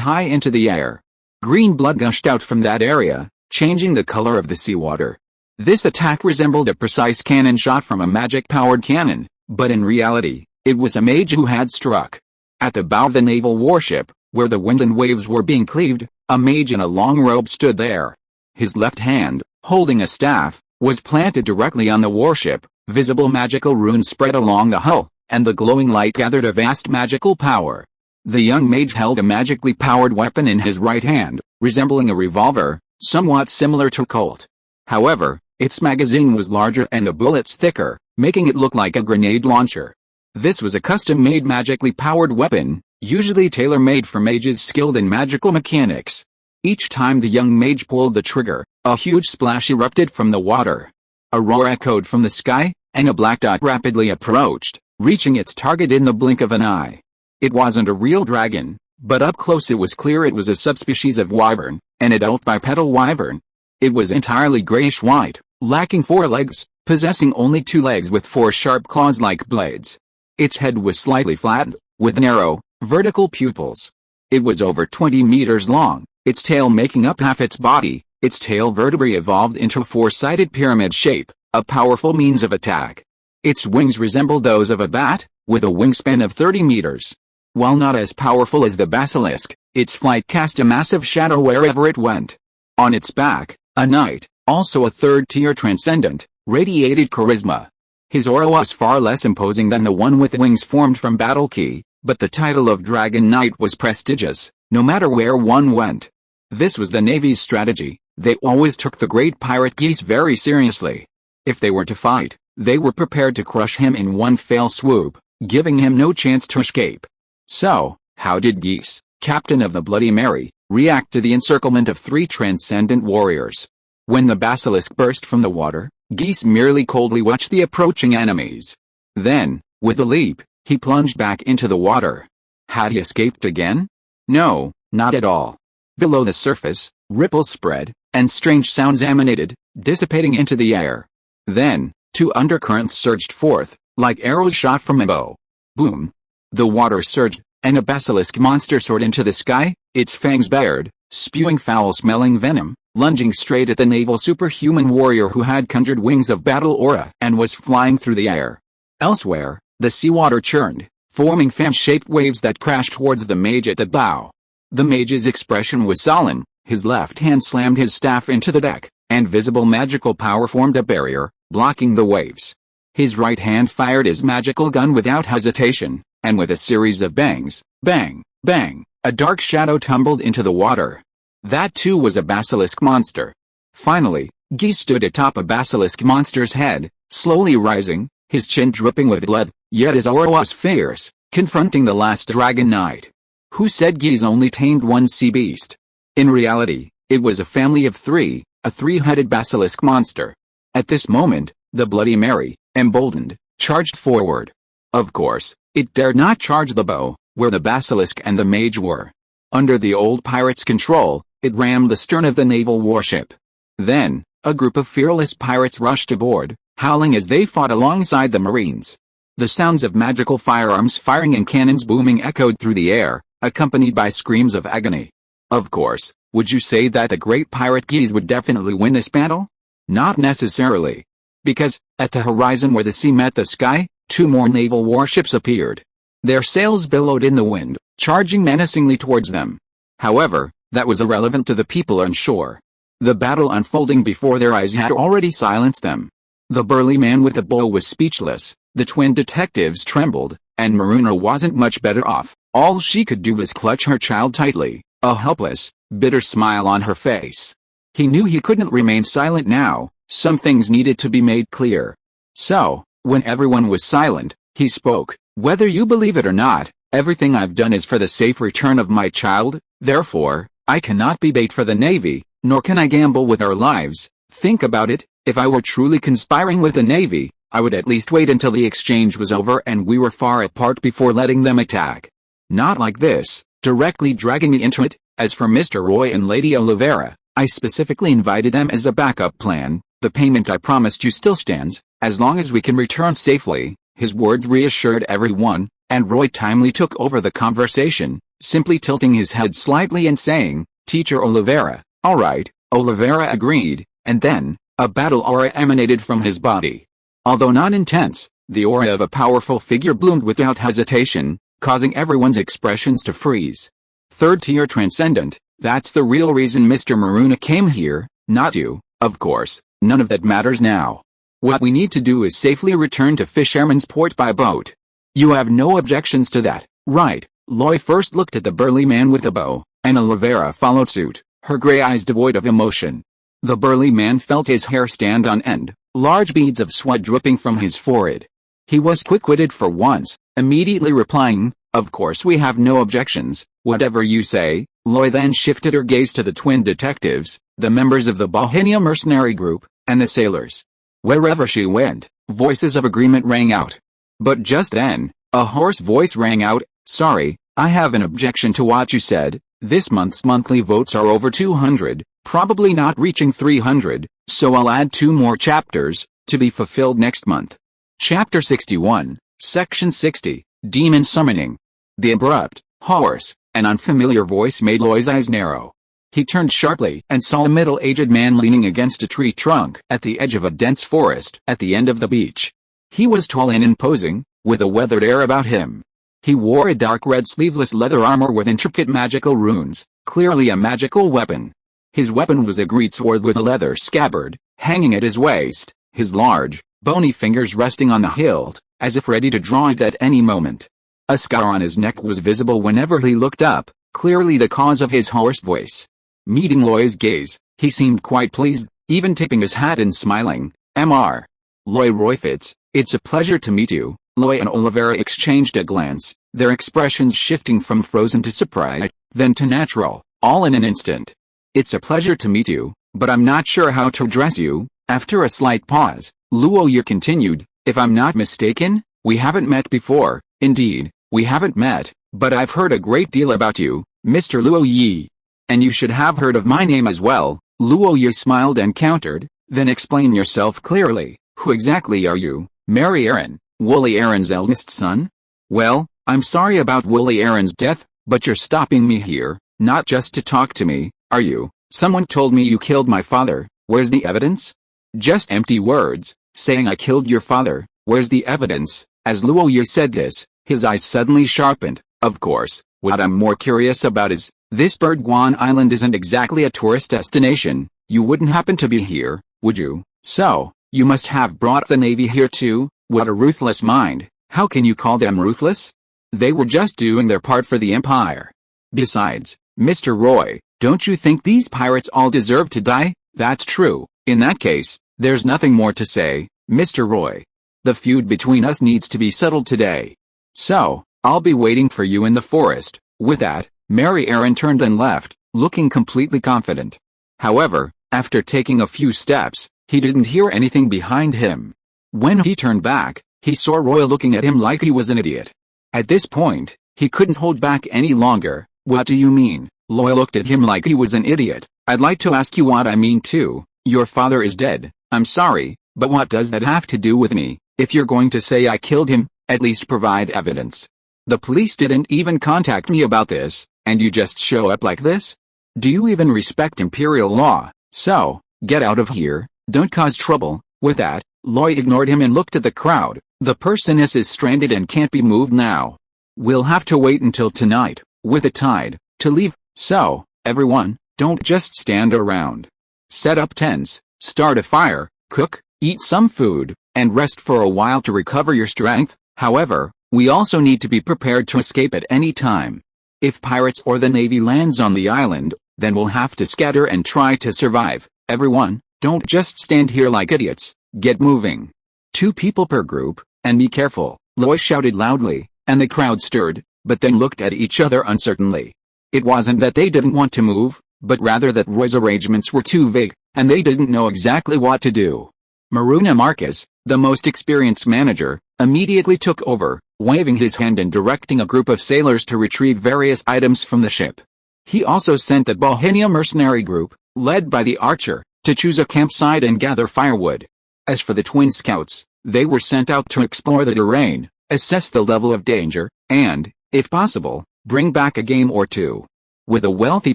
high into the air. Green blood gushed out from that area, changing the color of the seawater. This attack resembled a precise cannon shot from a magic-powered cannon, but in reality, it was a mage who had struck. At the bow of the naval warship, where the wind and waves were being cleaved, a mage in a long robe stood there. His left hand, holding a staff, was planted directly on the warship. Visible magical runes spread along the hull, and the glowing light gathered a vast magical power. The young mage held a magically powered weapon in his right hand, resembling a revolver, somewhat similar to a Colt. However, its magazine was larger and the bullets thicker, making it look like a grenade launcher. This was a custom-made magically powered weapon, usually tailor-made for mages skilled in magical mechanics. Each time the young mage pulled the trigger, a huge splash erupted from the water. A roar echoed from the sky, and a black dot rapidly approached, reaching its target in the blink of an eye. It wasn't a real dragon, but up close it was clear it was a subspecies of wyvern, an adult bipedal wyvern. It was entirely grayish-white, lacking 4 legs, possessing only 2 legs with 4 sharp claws like blades. Its head was slightly flattened, with narrow, vertical pupils. It was over 20 meters long, its tail making up half its body. Its tail vertebrae evolved into a 4-sided pyramid shape, a powerful means of attack. Its wings resembled those of a bat, with a wingspan of 30 meters. While not as powerful as the basilisk, its flight cast a massive shadow wherever it went. On its back, a knight, also a third-tier transcendent, radiated charisma. His aura was far less imposing than the one with wings formed from battle key, but the title of Dragon Knight was prestigious, no matter where one went. This was the Navy's strategy. They always took the great pirate Geese very seriously. If they were to fight, they were prepared to crush him in one fell swoop, giving him no chance to escape. So, how did Geese, captain of the Bloody Mary, react to the encirclement of three transcendent warriors. When the basilisk burst from the water, Geese merely coldly watched the approaching enemies. Then, with a leap, he plunged back into the water. Had he escaped again? No, not at all. Below the surface, ripples spread, and strange sounds emanated, dissipating into the air. Then, two undercurrents surged forth, like arrows shot from a bow. Boom! The water surged, and a basilisk monster soared into the sky, its fangs bared, spewing foul-smelling venom, lunging straight at the naval superhuman warrior who had conjured wings of battle aura and was flying through the air. Elsewhere, the seawater churned, forming fan-shaped waves that crashed towards the mage at the bow. The mage's expression was sullen, his left hand slammed his staff into the deck, and visible magical power formed a barrier, blocking the waves. His right hand fired his magical gun without hesitation, and with a series of bangs, bang, bang, a dark shadow tumbled into the water. That too was a basilisk monster. Finally, Geese stood atop a basilisk monster's head, slowly rising, his chin dripping with blood, yet his aura was fierce, confronting the last dragon knight. Who said Geese only tamed one sea beast? In reality, it was a family of three, a three-headed basilisk monster. At this moment, the Bloody Mary, emboldened, charged forward. Of course, it dared not charge the bow, where the basilisk and the mage were. Under the old pirate's control, it rammed the stern of the naval warship. Then, a group of fearless pirates rushed aboard, howling as they fought alongside the Marines. The sounds of magical firearms firing and cannons booming echoed through the air, accompanied by screams of agony. Of course, would you say that the great pirate Geese would definitely win this battle? Not necessarily. Because, at the horizon where the sea met the sky, two more naval warships appeared. Their sails billowed in the wind, charging menacingly towards them. However, that was irrelevant to the people on shore. The battle unfolding before their eyes had already silenced them. The burly man with the bow was speechless, the twin detectives trembled, and Maruna wasn't much better off. All she could do was clutch her child tightly, a helpless, bitter smile on her face. He knew he couldn't remain silent now, some things needed to be made clear. So, when everyone was silent, he spoke. Whether you believe it or not, everything I've done is for the safe return of my child, therefore, I cannot be bait for the Navy, nor can I gamble with our lives. Think about it, if I were truly conspiring with the Navy, I would at least wait until the exchange was over and we were far apart before letting them attack. Not like this, directly dragging me into it. As for Mr. Roy and Lady Oliveira, I specifically invited them as a backup plan. The payment I promised you still stands, as long as we can return safely. His words reassured everyone, and Roy timely took over the conversation, simply tilting his head slightly and saying, "Teacher Oliveira." "All right," Oliveira agreed, and then, a battle aura emanated from his body. Although not intense, the aura of a powerful figure bloomed without hesitation, causing everyone's expressions to freeze. Third-tier transcendent, that's the real reason Mr. Maruna came here, not you, of course, none of that matters now. What we need to do is safely return to Fisherman's Port by boat. You have no objections to that, right? Loy first looked at the burly man with the bow, and Oliveira followed suit, her gray eyes devoid of emotion. The burly man felt his hair stand on end, large beads of sweat dripping from his forehead. He was quick-witted for once, immediately replying, "Of course we have no objections, whatever you say." Loy then shifted her gaze to the twin detectives, the members of the Bohemia mercenary group, and the sailors. Wherever she went, voices of agreement rang out. But just then, a hoarse voice rang out, "Sorry, I have an objection to what you said. This month's monthly votes are over 200, probably not reaching 300, so I'll add 2 more chapters, to be fulfilled next month." Chapter 61, Section 60, Demon Summoning. The abrupt, hoarse, and unfamiliar voice made Loy's eyes narrow. He turned sharply and saw a middle-aged man leaning against a tree trunk at the edge of a dense forest at the end of the beach. He was tall and imposing, with a weathered air about him. He wore a dark red sleeveless leather armor with intricate magical runes, clearly a magical weapon. His weapon was a greatsword with a leather scabbard, hanging at his waist, his large, bony fingers resting on the hilt, as if ready to draw it at any moment. A scar on his neck was visible whenever he looked up, clearly the cause of his hoarse voice. Meeting Loy's gaze, he seemed quite pleased, even tipping his hat and smiling. "Mr. Roy Roy Fitz, it's a pleasure to meet you." Loy and Oliveira exchanged a glance, their expressions shifting from frozen to surprise, then to natural. all in an instant. It's a pleasure to meet you, but I'm not sure how to address you. After a slight pause, Luo Yi continued, if I'm not mistaken, we haven't met before. Indeed, we haven't met, but I've heard a great deal about you, Mr. Luo Yi. And you should have heard of my name as well. Luo Yi smiled and countered, then explain yourself clearly. Who exactly are you, Mary Aaron, Wooly Aaron's eldest son? Well, I'm sorry about Wooly Aaron's death, but you're stopping me here, not just to talk to me, are you? Someone told me you killed my father. Where's the evidence? Just empty words, saying I killed your father. Where's the evidence? As Luo Yi said this, his eyes suddenly sharpened. Of course, what I'm more curious about is, this Bird Guan Island isn't exactly a tourist destination. You wouldn't happen to be here, would you? So, you must have brought the Navy here too. What a ruthless mind. How can you call them ruthless? They were just doing their part for the Empire. Besides, Mr. Roy, don't you think these pirates all deserve to die? That's true. In that case, there's nothing more to say, Mr. Roy. The feud between us needs to be settled today. So, I'll be waiting for you in the forest. With that, Mary Aaron turned and left, looking completely confident. However, after taking a few steps, he didn't hear anything behind him. When he turned back, he saw Roy looking at him like he was an idiot. At this point, he couldn't hold back any longer. What do you mean? Roy looked at him like he was an idiot. I'd like to ask you what I mean too. Your father is dead. I'm sorry, but what does that have to do with me? If you're going to say I killed him, at least provide evidence. The police didn't even contact me about this, and you just show up like this? Do you even respect imperial law? So, get out of here, don't cause trouble. With that, Roy ignored him and looked at the crowd. The person is stranded and can't be moved now. We'll have to wait until tonight, with the tide, to leave. So, everyone, don't just stand around. Set up tents, start a fire, cook, eat some food, and rest for a while to recover your strength. However, we also need to be prepared to escape at any time. If pirates or the Navy lands on the island, then we'll have to scatter and try to survive. Everyone, don't just stand here like idiots. Get moving. 2 people per group, and be careful, Roy shouted loudly, and the crowd stirred, but then looked at each other uncertainly. It wasn't that they didn't want to move, but rather that Roy's arrangements were too vague, and they didn't know exactly what to do. Maruna Marcus, the most experienced manager, immediately took over, waving his hand and directing a group of sailors to retrieve various items from the ship. He also sent the Bohemia mercenary group, led by the archer, to choose a campsite and gather firewood. As for the twin scouts, they were sent out to explore the terrain, assess the level of danger, and, if possible, bring back a game or two. With a wealthy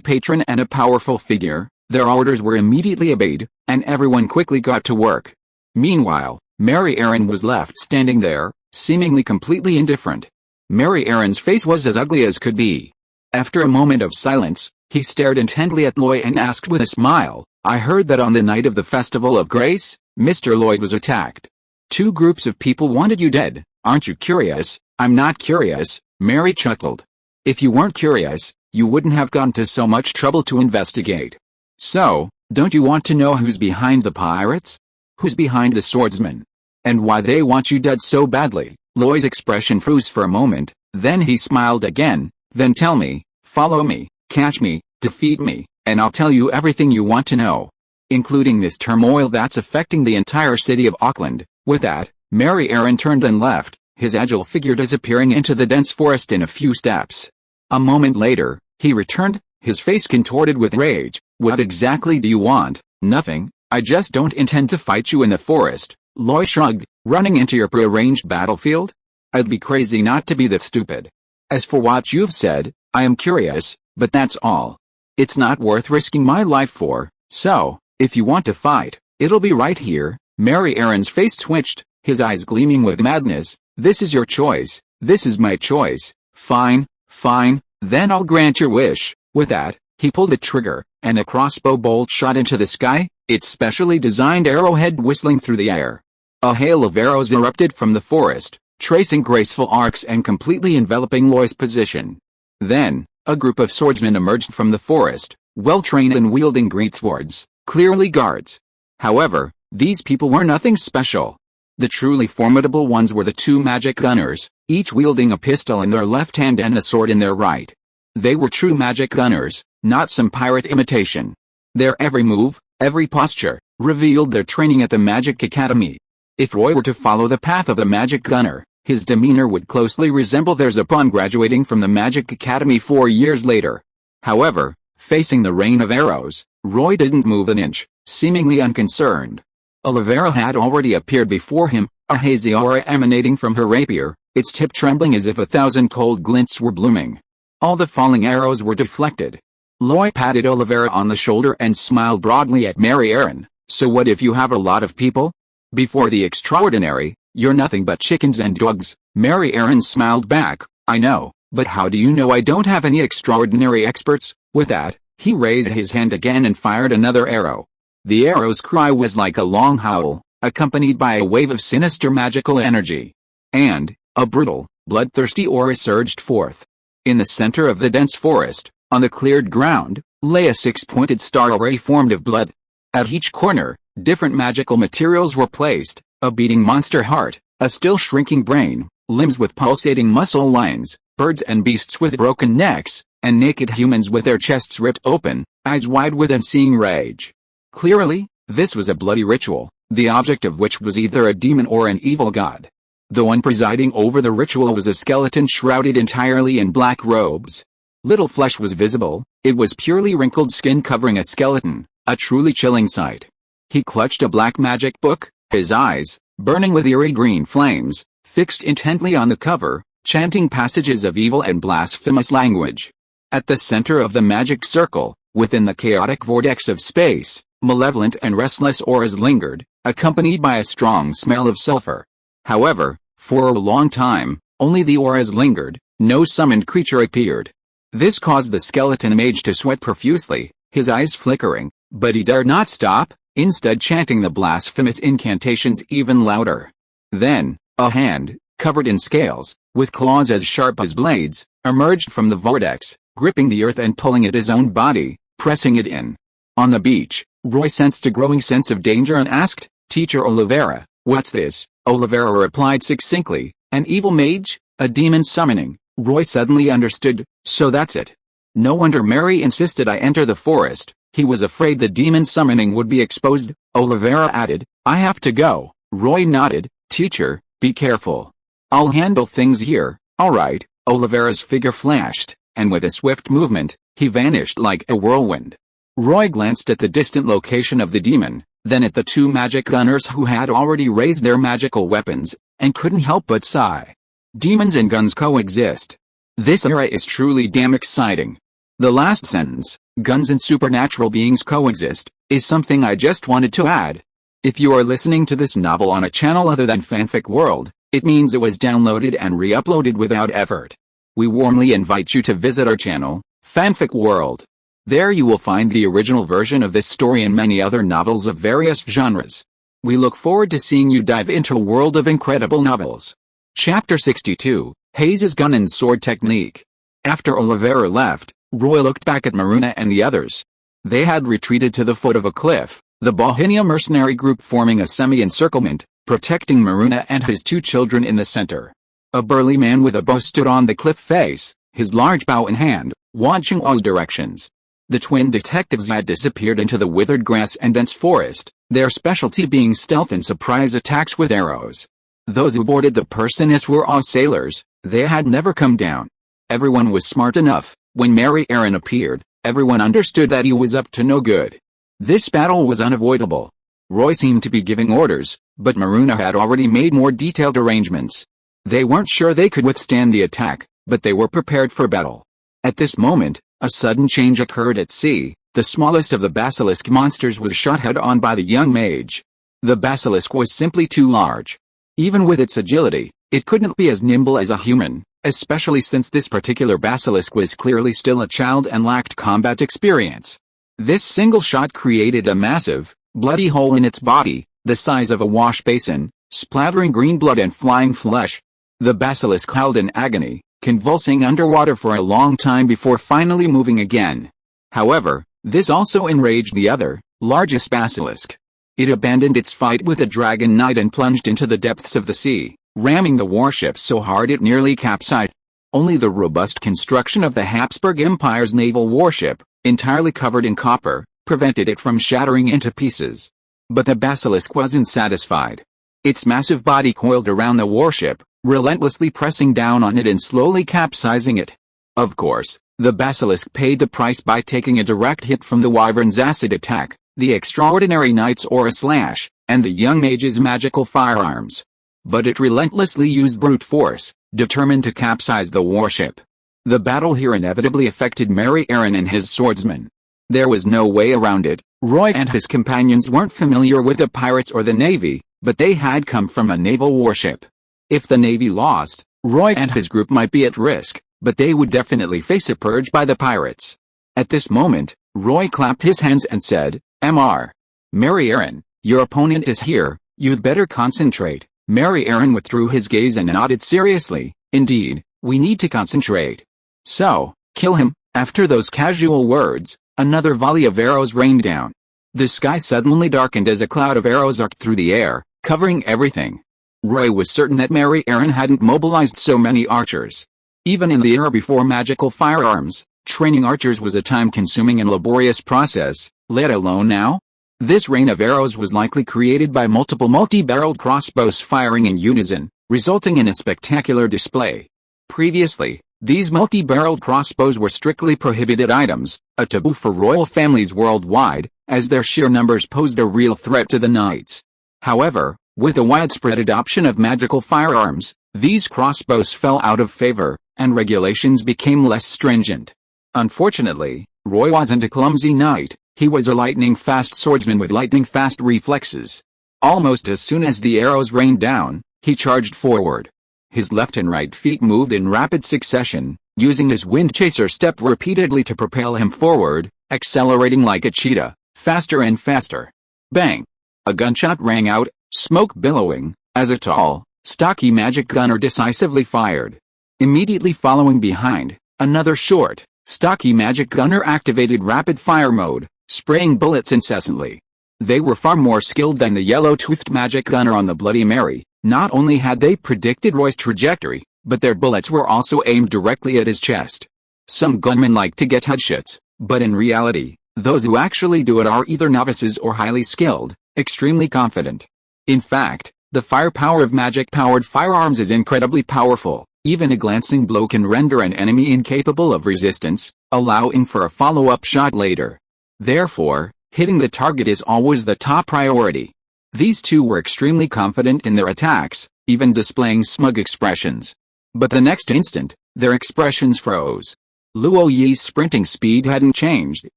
patron and a powerful figure, their orders were immediately obeyed, and everyone quickly got to work. Meanwhile, Mary Aaron was left standing there, seemingly completely indifferent. Mary Aaron's face was as ugly as could be. After a moment of silence, he stared intently at Lloyd and asked with a smile, I heard that on the night of the Festival of Grace, Mr. Lloyd was attacked. 2 groups of people wanted you dead. Aren't you curious? I'm not curious, Mary chuckled. If you weren't curious, you wouldn't have gone to so much trouble to investigate. So, don't you want to know who's behind the pirates? Who's behind the swordsmen? And why they want you dead so badly? Lloyd's expression froze for a moment, then he smiled again. Then tell me, follow me, catch me, defeat me, and I'll tell you everything you want to know. Including this turmoil that's affecting the entire city of Auckland. With that, Mary Aaron turned and left, his agile figure disappearing into the dense forest in a few steps. A moment later, he returned, his face contorted with rage. What exactly do you want? Nothing, I just don't intend to fight you in the forest. Lloyd shrugged, running into your prearranged battlefield? I'd be crazy not to be that stupid. As for what you've said, I am curious, but that's all. It's not worth risking my life for, so, if you want to fight, it'll be right here. Mary Aaron's face twitched, his eyes gleaming with madness. This is your choice, this is my choice. Fine, fine, then I'll grant your wish. With that, he pulled the trigger, and a crossbow bolt shot into the sky, its specially designed arrowhead whistling through the air. A hail of arrows erupted from the forest, tracing graceful arcs and completely enveloping Lloyd's position. Then, a group of swordsmen emerged from the forest, well-trained and wielding great swords, clearly guards. However, these people were nothing special. The truly formidable ones were the 2 magic gunners, each wielding a pistol in their left hand and a sword in their right. They were true magic gunners, not some pirate imitation. Their every move, every posture, revealed their training at the Magic Academy. If Roy were to follow the path of a magic gunner, his demeanor would closely resemble theirs upon graduating from the Magic Academy 4 years later. However, facing the rain of arrows, Roy didn't move an inch, seemingly unconcerned. Olivera had already appeared before him, a hazy aura emanating from her rapier, its tip trembling as if 1,000 cold glints were blooming. All the falling arrows were deflected. Roy patted Olivera on the shoulder and smiled broadly at Mary Aaron. So what if you have a lot of people? Before the extraordinary, you're nothing but chickens and dogs. Mary Aaron smiled back. I know, but how do you know I don't have any extraordinary experts? With that, he raised his hand again and fired another arrow. The arrow's cry was like a long howl, accompanied by a wave of sinister magical energy. And, a brutal, bloodthirsty aura surged forth. In the center of the dense forest, on the cleared ground, lay a six-pointed star array formed of blood. At each corner, different magical materials were placed, a beating monster heart, a still shrinking brain, limbs with pulsating muscle lines, birds and beasts with broken necks, and naked humans with their chests ripped open, eyes wide with unseeing rage. Clearly, this was a bloody ritual, the object of which was either a demon or an evil god. The one presiding over the ritual was a skeleton shrouded entirely in black robes. Little flesh was visible, it was purely wrinkled skin covering a skeleton, a truly chilling sight. He clutched a black magic book, his eyes, burning with eerie green flames, fixed intently on the cover, chanting passages of evil and blasphemous language. At the center of the magic circle, within the chaotic vortex of space, malevolent and restless auras lingered, accompanied by a strong smell of sulfur. However, for a long time, only the auras lingered, no summoned creature appeared. This caused the skeleton mage to sweat profusely, his eyes flickering, but he dared not stop, instead chanting the blasphemous incantations even louder. Then, a hand, covered in scales, with claws as sharp as blades, emerged from the vortex, gripping the earth and pulling at his own body, pressing it in. On the beach, Roy sensed a growing sense of danger and asked, "Teacher Olivera, what's this?" Olivera replied succinctly, "An evil mage, a demon summoning." Roy suddenly understood, so that's it. No wonder Mary insisted I enter the forest, he was afraid the demon summoning would be exposed. Olivera added, "I have to go." Roy nodded, "Teacher, be careful. I'll handle things here." "Alright." Olivera's figure flashed, and with a swift movement, he vanished like a whirlwind. Roy glanced at the distant location of the demon, then at the two magic gunners who had already raised their magical weapons, and couldn't help but sigh. Demons and guns coexist. This era is truly damn exciting. The last sentence, guns and supernatural beings coexist, is something I just wanted to add. If you are listening to this novel on a channel other than Fanfic World, it means it was downloaded and re-uploaded without effort. We warmly invite you to visit our channel, Fanfic World. There you will find the original version of this story and many other novels of various genres. We look forward to seeing you dive into a world of incredible novels. Chapter 62, Hayes's Gun and Sword Technique. After Olivera left, Roy looked back at Maruna and the others. They had retreated to the foot of a cliff, the Bohemia mercenary group forming a semi-encirclement, protecting Maruna and his two children in the center. A burly man with a bow stood on the cliff face, his large bow in hand, watching all directions. The twin detectives had disappeared into the withered grass and dense forest, their specialty being stealth and surprise attacks with arrows. Those who boarded the Perseus were all sailors, they had never come down. Everyone was smart enough, when Mary Aaron appeared, everyone understood that he was up to no good. This battle was unavoidable. Roy seemed to be giving orders, but Maruna had already made more detailed arrangements. They weren't sure they could withstand the attack, but they were prepared for battle. At this moment, a sudden change occurred at sea. The smallest of the basilisk monsters was shot head-on by the young mage. The basilisk was simply too large. Even with its agility, it couldn't be as nimble as a human, especially since this particular basilisk was clearly still a child and lacked combat experience. This single shot created a massive, bloody hole in its body, the size of a wash basin, splattering green blood and flying flesh. The basilisk howled in agony, convulsing underwater for a long time before finally moving again. However, this also enraged the other, largest basilisk. It abandoned its fight with the dragon knight and plunged into the depths of the sea, ramming the warship so hard it nearly capsized. Only the robust construction of the Habsburg Empire's naval warship, entirely covered in copper, prevented it from shattering into pieces. But the basilisk wasn't satisfied. Its massive body coiled around the warship, relentlessly pressing down on it and slowly capsizing it. Of course, the basilisk paid the price by taking a direct hit from the wyvern's acid attack, the extraordinary knight's aura slash, and the young mage's magical firearms. But it relentlessly used brute force, determined to capsize the warship. The battle here inevitably affected Mary Aaron and his swordsmen. There was no way around it. Roy and his companions weren't familiar with the pirates or the navy, but they had come from a naval warship. If the navy lost, Roy and his group might be at risk, but they would definitely face a purge by the pirates. At this moment, Roy clapped his hands and said, "Mr. Mary Aaron, your opponent is here, you'd better concentrate." Mary Aaron withdrew his gaze and nodded seriously. "Indeed, we need to concentrate." "So, kill him." After those casual words, another volley of arrows rained down. The sky suddenly darkened as a cloud of arrows arced through the air, covering everything. Roy was certain that Mary Aaron hadn't mobilized so many archers. Even in the era before magical firearms, training archers was a time-consuming and laborious process, let alone now. This rain of arrows was likely created by multiple multi-barreled crossbows firing in unison, resulting in a spectacular display. Previously, these multi-barreled crossbows were strictly prohibited items, a taboo for royal families worldwide, as their sheer numbers posed a real threat to the knights. However, with the widespread adoption of magical firearms, these crossbows fell out of favor, and regulations became less stringent. Unfortunately, Roy wasn't a clumsy knight, he was a lightning-fast swordsman with lightning-fast reflexes. Almost as soon as the arrows rained down, he charged forward. His left and right feet moved in rapid succession, using his wind chaser step repeatedly to propel him forward, accelerating like a cheetah, faster and faster. Bang! A gunshot rang out, smoke billowing, as a tall, stocky magic gunner decisively fired. Immediately following behind, another short, stocky magic gunner activated rapid fire mode, spraying bullets incessantly. They were far more skilled than the yellow-toothed magic gunner on the Bloody Mary. Not only had they predicted Roy's trajectory, but their bullets were also aimed directly at his chest. Some gunmen like to get headshots, but in reality, those who actually do it are either novices or highly skilled, extremely confident. In fact, the firepower of magic-powered firearms is incredibly powerful. Even a glancing blow can render an enemy incapable of resistance, allowing for a follow-up shot later. Therefore, hitting the target is always the top priority. These two were extremely confident in their attacks, even displaying smug expressions. But the next instant, their expressions froze. Luo Yi's sprinting speed hadn't changed.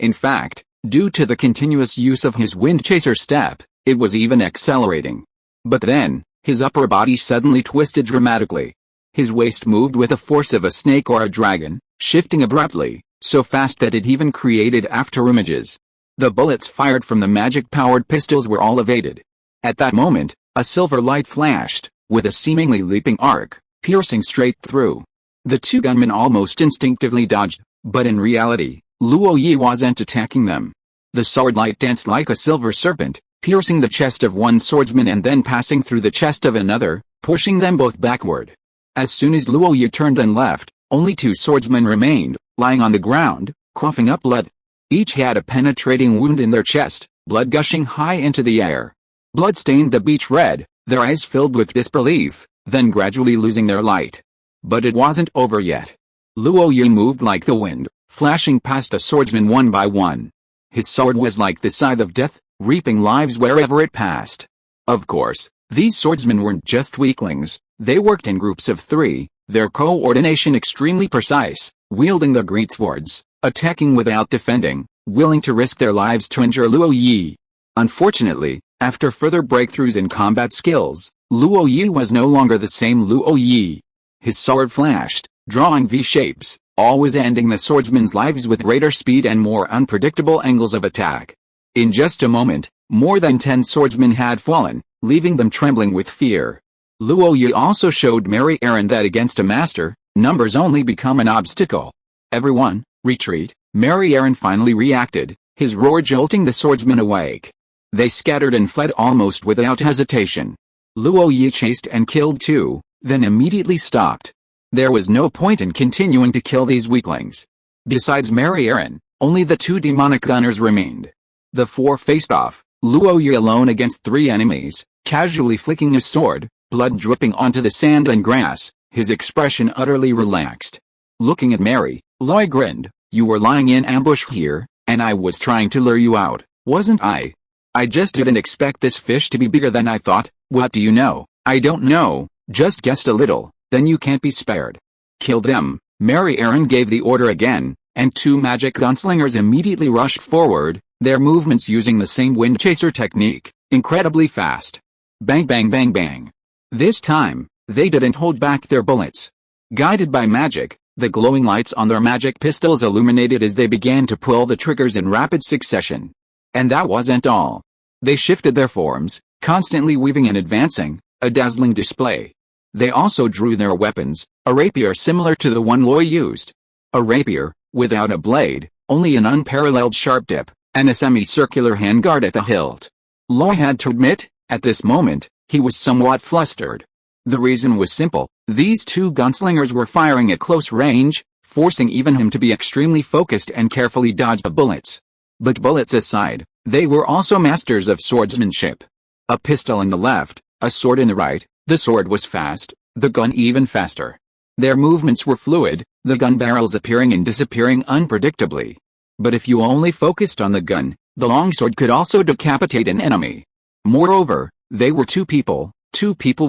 In fact, due to the continuous use of his wind chaser step, it was even accelerating. But then, his upper body suddenly twisted dramatically. His waist moved with the force of a snake or a dragon, shifting abruptly, so fast that it even created afterimages. The bullets fired from the magic-powered pistols were all evaded. At that moment, a silver light flashed, with a seemingly leaping arc, piercing straight through. The two gunmen almost instinctively dodged, but in reality, Luo Yi wasn't attacking them. The sword light danced like a silver serpent, piercing the chest of one swordsman and then passing through the chest of another, pushing them both backward. As soon as Luo Yi turned and left, only two swordsmen remained, lying on the ground, coughing up blood. Each had a penetrating wound in their chest, blood gushing high into the air. Blood stained the beach red, their eyes filled with disbelief, then gradually losing their light. But it wasn't over yet. Luo Yi moved like the wind, flashing past the swordsmen one by one. His sword was like the scythe of death, reaping lives wherever it passed. Of course, these swordsmen weren't just weaklings, they worked in groups of three, their coordination extremely precise, wielding the great swords, attacking without defending, willing to risk their lives to injure Luo Yi. Unfortunately, after further breakthroughs in combat skills, Luo Yi was no longer the same Luo Yi. His sword flashed, drawing V-shapes, always ending the swordsmen's lives with greater speed and more unpredictable angles of attack. In just a moment, more than 10 swordsmen had fallen, leaving them trembling with fear. Luo Yi also showed Mary Aaron that against a master, numbers only become an obstacle. "Everyone, retreat," Mary Aaron finally reacted, his roar jolting the swordsmen awake. They scattered and fled almost without hesitation. Luo Yi chased and killed two, then immediately stopped. There was no point in continuing to kill these weaklings. Besides Mary Aaron, only the 2 demonic gunners remained. The 4 faced off, Luo Yi alone against 3 enemies, casually flicking his sword, blood dripping onto the sand and grass, his expression utterly relaxed. Looking at Mary, Loy grinned. "You were lying in ambush here, and I was trying to lure you out, wasn't I? I just didn't expect this fish to be bigger than I thought." "What do you know?" "I don't know, just guessed a little." "Then you can't be spared. Kill them." Mary Aaron gave the order again, and 2 magic gunslingers immediately rushed forward, their movements using the same wind chaser technique, incredibly fast. Bang bang bang bang. This time, they didn't hold back their bullets. Guided by magic, the glowing lights on their magic pistols illuminated as they began to pull the triggers in rapid succession. And that wasn't all. They shifted their forms, constantly weaving and advancing, a dazzling display. They also drew their weapons, a rapier similar to the one Loy used. A rapier, without a blade, only an unparalleled sharp tip, and a semicircular handguard at the hilt. Loy had to admit, at this moment, he was somewhat flustered. The reason was simple: these 2 gunslingers were firing at close range, forcing even him to be extremely focused and carefully dodge the bullets. But bullets aside, they were also masters of swordsmanship. A pistol in the left, a sword in the right, the sword was fast, the gun even faster. Their movements were fluid, the gun barrels appearing and disappearing unpredictably. But if you only focused on the gun, the longsword could also decapitate an enemy. Moreover, they were 2 people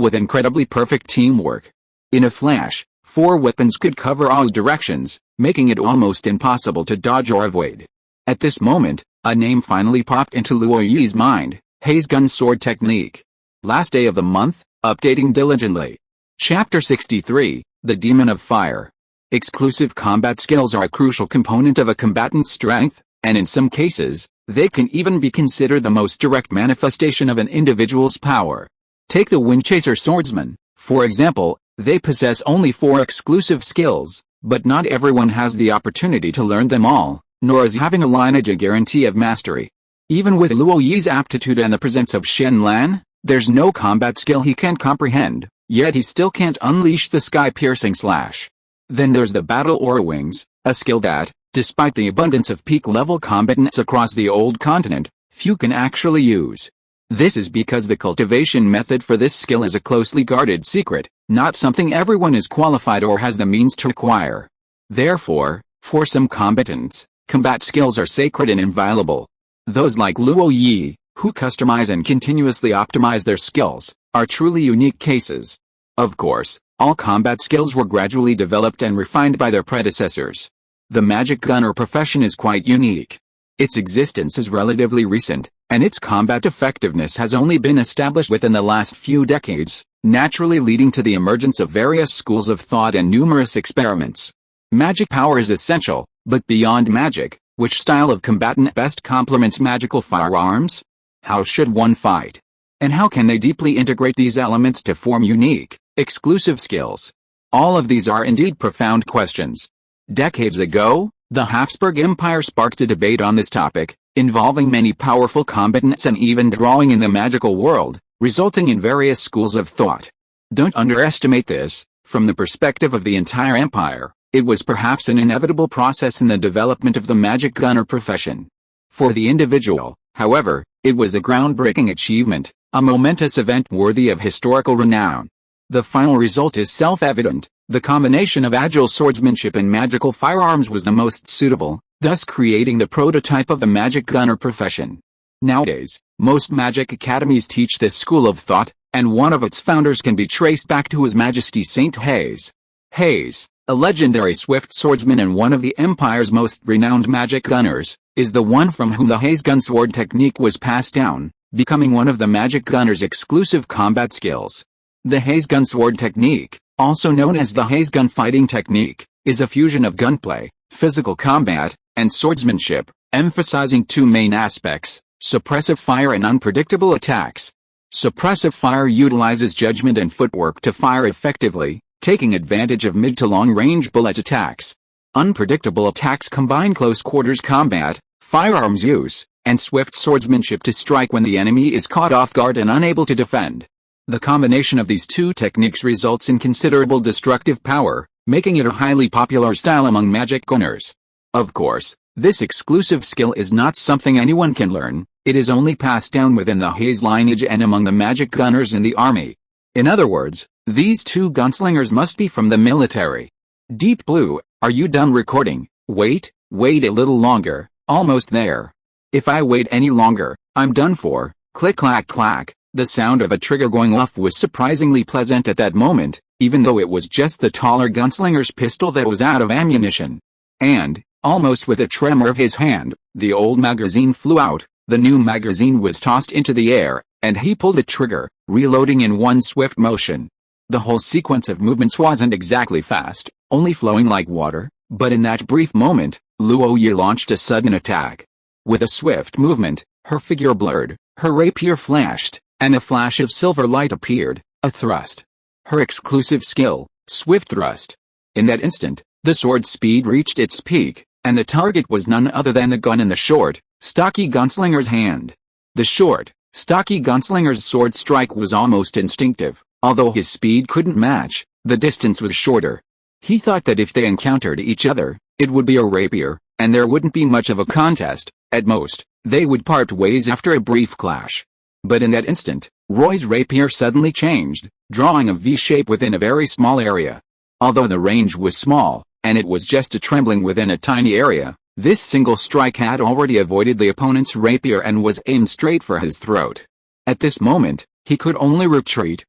with incredibly perfect teamwork. In a flash, 4 weapons could cover all directions, making it almost impossible to dodge or avoid. At this moment, a name finally popped into Luo Yi's mind: Hei's gun sword technique. Last day of the month, updating diligently. Chapter 63, The Demon of Fire. Exclusive combat skills are a crucial component of a combatant's strength, and in some cases, they can even be considered the most direct manifestation of an individual's power. Take the Windchaser swordsman, for example. They possess only 4 exclusive skills, but not everyone has the opportunity to learn them all, nor is having a lineage a guarantee of mastery. Even with Luo Yi's aptitude and the presence of Shen Lan, there's no combat skill he can't comprehend, yet he still can't unleash the sky-piercing slash. Then there's the Battle Aura Wings, a skill that, despite the abundance of peak-level combatants across the old continent, few can actually use. This is because the cultivation method for this skill is a closely guarded secret, not something everyone is qualified or has the means to acquire. Therefore, for some combatants, combat skills are sacred and inviolable. Those like Luo Yi, who customize and continuously optimize their skills, are truly unique cases. Of course, all combat skills were gradually developed and refined by their predecessors. The magic gunner profession is quite unique. Its existence is relatively recent, and its combat effectiveness has only been established within the last few decades, naturally leading to the emergence of various schools of thought and numerous experiments. Magic power is essential, but beyond magic, which style of combatant best complements magical firearms? How should one fight? And how can they deeply integrate these elements to form unique, exclusive skills? All of these are indeed profound questions. Decades ago, the Habsburg Empire sparked a debate on this topic, involving many powerful combatants and even drawing in the magical world, resulting in various schools of thought. Don't underestimate this. From the perspective of the entire empire, it was perhaps an inevitable process in the development of the magic gunner profession. For the individual, however, it was a groundbreaking achievement, a momentous event worthy of historical renown. The final result is self-evident. The combination of agile swordsmanship and magical firearms was the most suitable, thus creating the prototype of the magic gunner profession. Nowadays, most magic academies teach this school of thought, and one of its founders can be traced back to His Majesty Saint Hei's. Hei's, a legendary swift swordsman and one of the Empire's most renowned magic gunners, is the one from whom the Hei's gun sword technique was passed down, becoming one of the magic gunner's exclusive combat skills. The Hei's gun sword technique, also known as the Hei's gun fighting technique, is a fusion of gunplay, physical combat, and swordsmanship, emphasizing 2 main aspects: suppressive fire and unpredictable attacks. Suppressive fire utilizes judgment and footwork to fire effectively, taking advantage of mid to long-range bullet attacks. Unpredictable attacks combine close quarters combat, firearms use, and swift swordsmanship to strike when the enemy is caught off guard and unable to defend. The combination of these 2 techniques results in considerable destructive power, making it a highly popular style among magic gunners. Of course, this exclusive skill is not something anyone can learn, it is only passed down within the Hayes lineage and among the magic gunners in the army. In other words, these two gunslingers must be from the military. Deep Blue, are you done recording? Wait a little longer, almost there. If I wait any longer, I'm done for. Click clack clack. The sound of a trigger going off was surprisingly pleasant at that moment, even though it was just the taller gunslinger's pistol that was out of ammunition. And, almost with a tremor of his hand, the old magazine flew out, the new magazine was tossed into the air, and he pulled the trigger, reloading in one swift motion. The whole sequence of movements wasn't exactly fast, only flowing like water, but in that brief moment, Luo Yi launched a sudden attack. With a swift movement, her figure blurred, her rapier flashed, and a flash of silver light appeared, a thrust. Her exclusive skill, swift thrust. In that instant, the sword's speed reached its peak, and the target was none other than the gun in the short, stocky gunslinger's hand. The short, stocky gunslinger's sword strike was almost instinctive, although his speed couldn't match, the distance was shorter. He thought that if they encountered each other, it would be a rapier, and there wouldn't be much of a contest, at most, they would part ways after a brief clash. But in that instant, Roy's rapier suddenly changed, drawing a V shape within a very small area. Although the range was small, and it was just a trembling within a tiny area, this single strike had already avoided the opponent's rapier and was aimed straight for his throat. At this moment, he could only retreat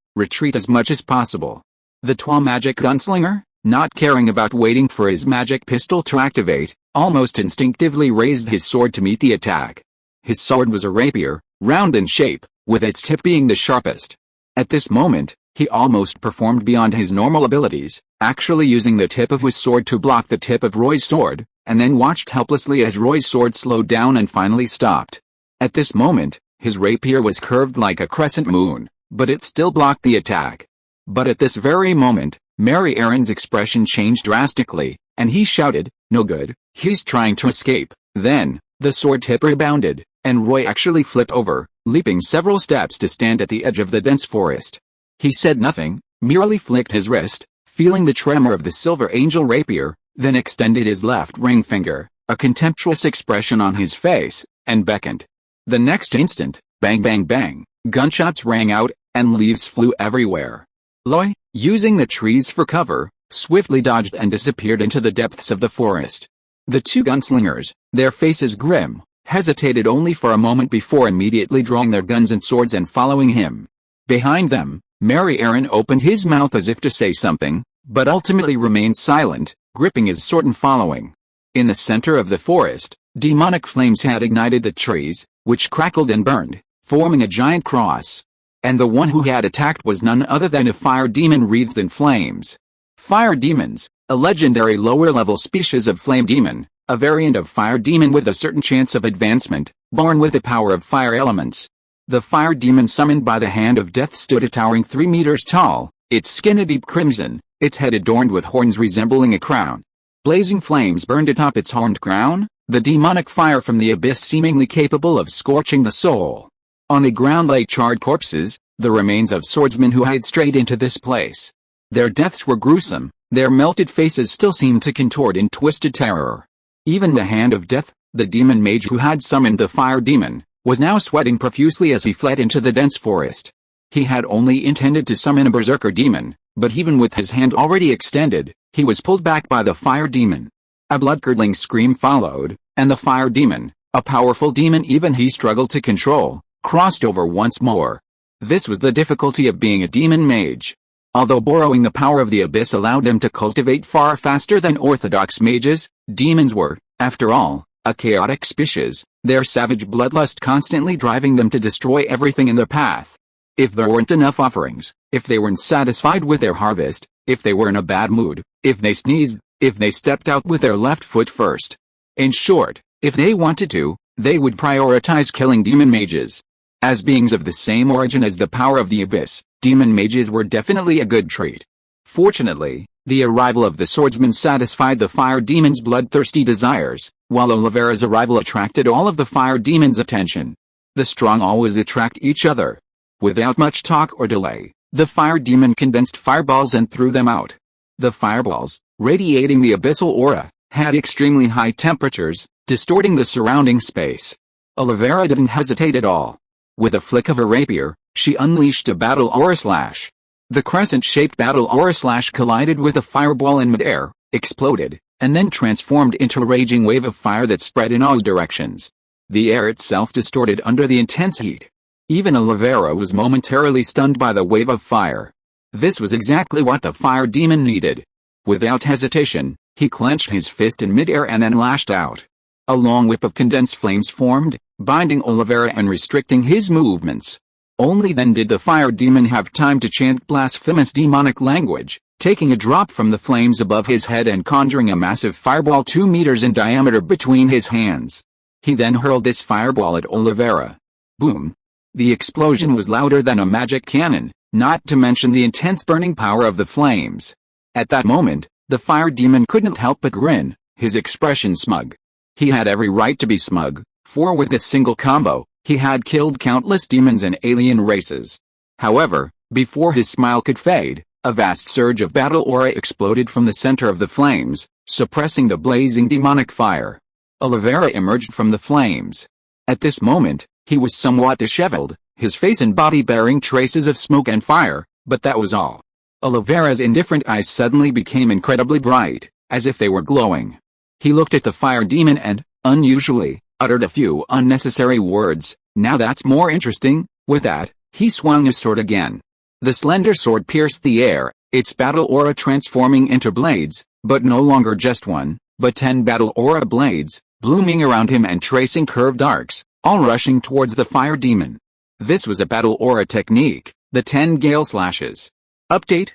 as much as possible. The tall magic gunslinger, not caring about waiting for his magic pistol to activate, almost instinctively raised his sword to meet the attack. His sword was a rapier, round in shape, with its tip being the sharpest. At this moment, he almost performed beyond his normal abilities, actually using the tip of his sword to block the tip of Roy's sword, and then watched helplessly as Roy's sword slowed down and finally stopped. At this moment, his rapier was curved like a crescent moon, but it still blocked the attack. But at this very moment, Mary Aaron's expression changed drastically, and he shouted, "No good, he's trying to escape." Then, the sword tip rebounded, and Roy actually flipped over, leaping several steps to stand at the edge of the dense forest. He said nothing, merely flicked his wrist, feeling the tremor of the silver angel rapier, then extended his left ring finger, a contemptuous expression on his face, and beckoned. The next instant, bang bang bang, gunshots rang out, and leaves flew everywhere. Loy, using the trees for cover, swiftly dodged and disappeared into the depths of the forest. The two gunslingers, their faces grim, hesitated only for a moment before immediately drawing their guns and swords and following him. Behind them, Mary Aaron opened his mouth as if to say something, but ultimately remained silent, gripping his sword and following. In the center of the forest, demonic flames had ignited the trees, which crackled and burned, forming a giant cross. And the one who had attacked was none other than a fire demon wreathed in flames. Fire demons, a legendary lower-level species of flame demon, a variant of fire demon with a certain chance of advancement, born with the power of fire elements. The fire demon summoned by the hand of death stood a towering 3 meters tall, its skin a deep crimson, its head adorned with horns resembling a crown. Blazing flames burned atop its horned crown, the demonic fire from the abyss seemingly capable of scorching the soul. On the ground lay charred corpses, the remains of swordsmen who had strayed into this place. Their deaths were gruesome, their melted faces still seemed to contort in twisted terror. Even the hand of death, the demon mage who had summoned the fire demon, was now sweating profusely as he fled into the dense forest. He had only intended to summon a berserker demon, but even with his hand already extended, he was pulled back by the fire demon. A blood-curdling scream followed, and the fire demon, a powerful demon even he struggled to control, crossed over once more. This was the difficulty of being a demon mage. Although borrowing the power of the abyss allowed them to cultivate far faster than orthodox mages, demons were, after all, a chaotic species, their savage bloodlust constantly driving them to destroy everything in their path. If there weren't enough offerings, if they weren't satisfied with their harvest, if they were in a bad mood, if they sneezed, if they stepped out with their left foot first. In short, if they wanted to, they would prioritize killing demon mages. As beings of the same origin as the power of the abyss, demon mages were definitely a good treat. Fortunately, the arrival of the swordsman satisfied the fire demon's bloodthirsty desires, while Olivera's arrival attracted all of the fire demon's attention. The strong always attract each other. Without much talk or delay, the fire demon condensed fireballs and threw them out. The fireballs, radiating the abyssal aura, had extremely high temperatures, distorting the surrounding space. Olivera didn't hesitate at all. With a flick of her rapier, she unleashed a battle aura slash. The crescent-shaped battle aura slash collided with a fireball in midair, exploded, and then transformed into a raging wave of fire that spread in all directions. The air itself distorted under the intense heat. Even Olivera was momentarily stunned by the wave of fire. This was exactly what the fire demon needed. Without hesitation, he clenched his fist in midair and then lashed out. A long whip of condensed flames formed, binding Olivera and restricting his movements. Only then did the fire demon have time to chant blasphemous demonic language, taking a drop from the flames above his head and conjuring a massive fireball 2 meters in diameter between his hands. He then hurled this fireball at Olivera. Boom! The explosion was louder than a magic cannon, not to mention the intense burning power of the flames. At that moment, the fire demon couldn't help but grin, his expression smug. He had every right to be smug, for with this single combo, he had killed countless demons and alien races. However, before his smile could fade, a vast surge of battle aura exploded from the center of the flames, suppressing the blazing demonic fire. Olivera emerged from the flames. At this moment, he was somewhat disheveled, his face and body bearing traces of smoke and fire, but that was all. Olivera's indifferent eyes suddenly became incredibly bright, as if they were glowing. He looked at the fire demon and, unusually, uttered a few unnecessary words. Now that's more interesting. With that, he swung his sword again. The slender sword pierced the air, its battle aura transforming into blades, but no longer just one, but 10 battle aura blades, blooming around him and tracing curved arcs, all rushing towards the fire demon. This was a battle aura technique, the 10 gale slashes. Update.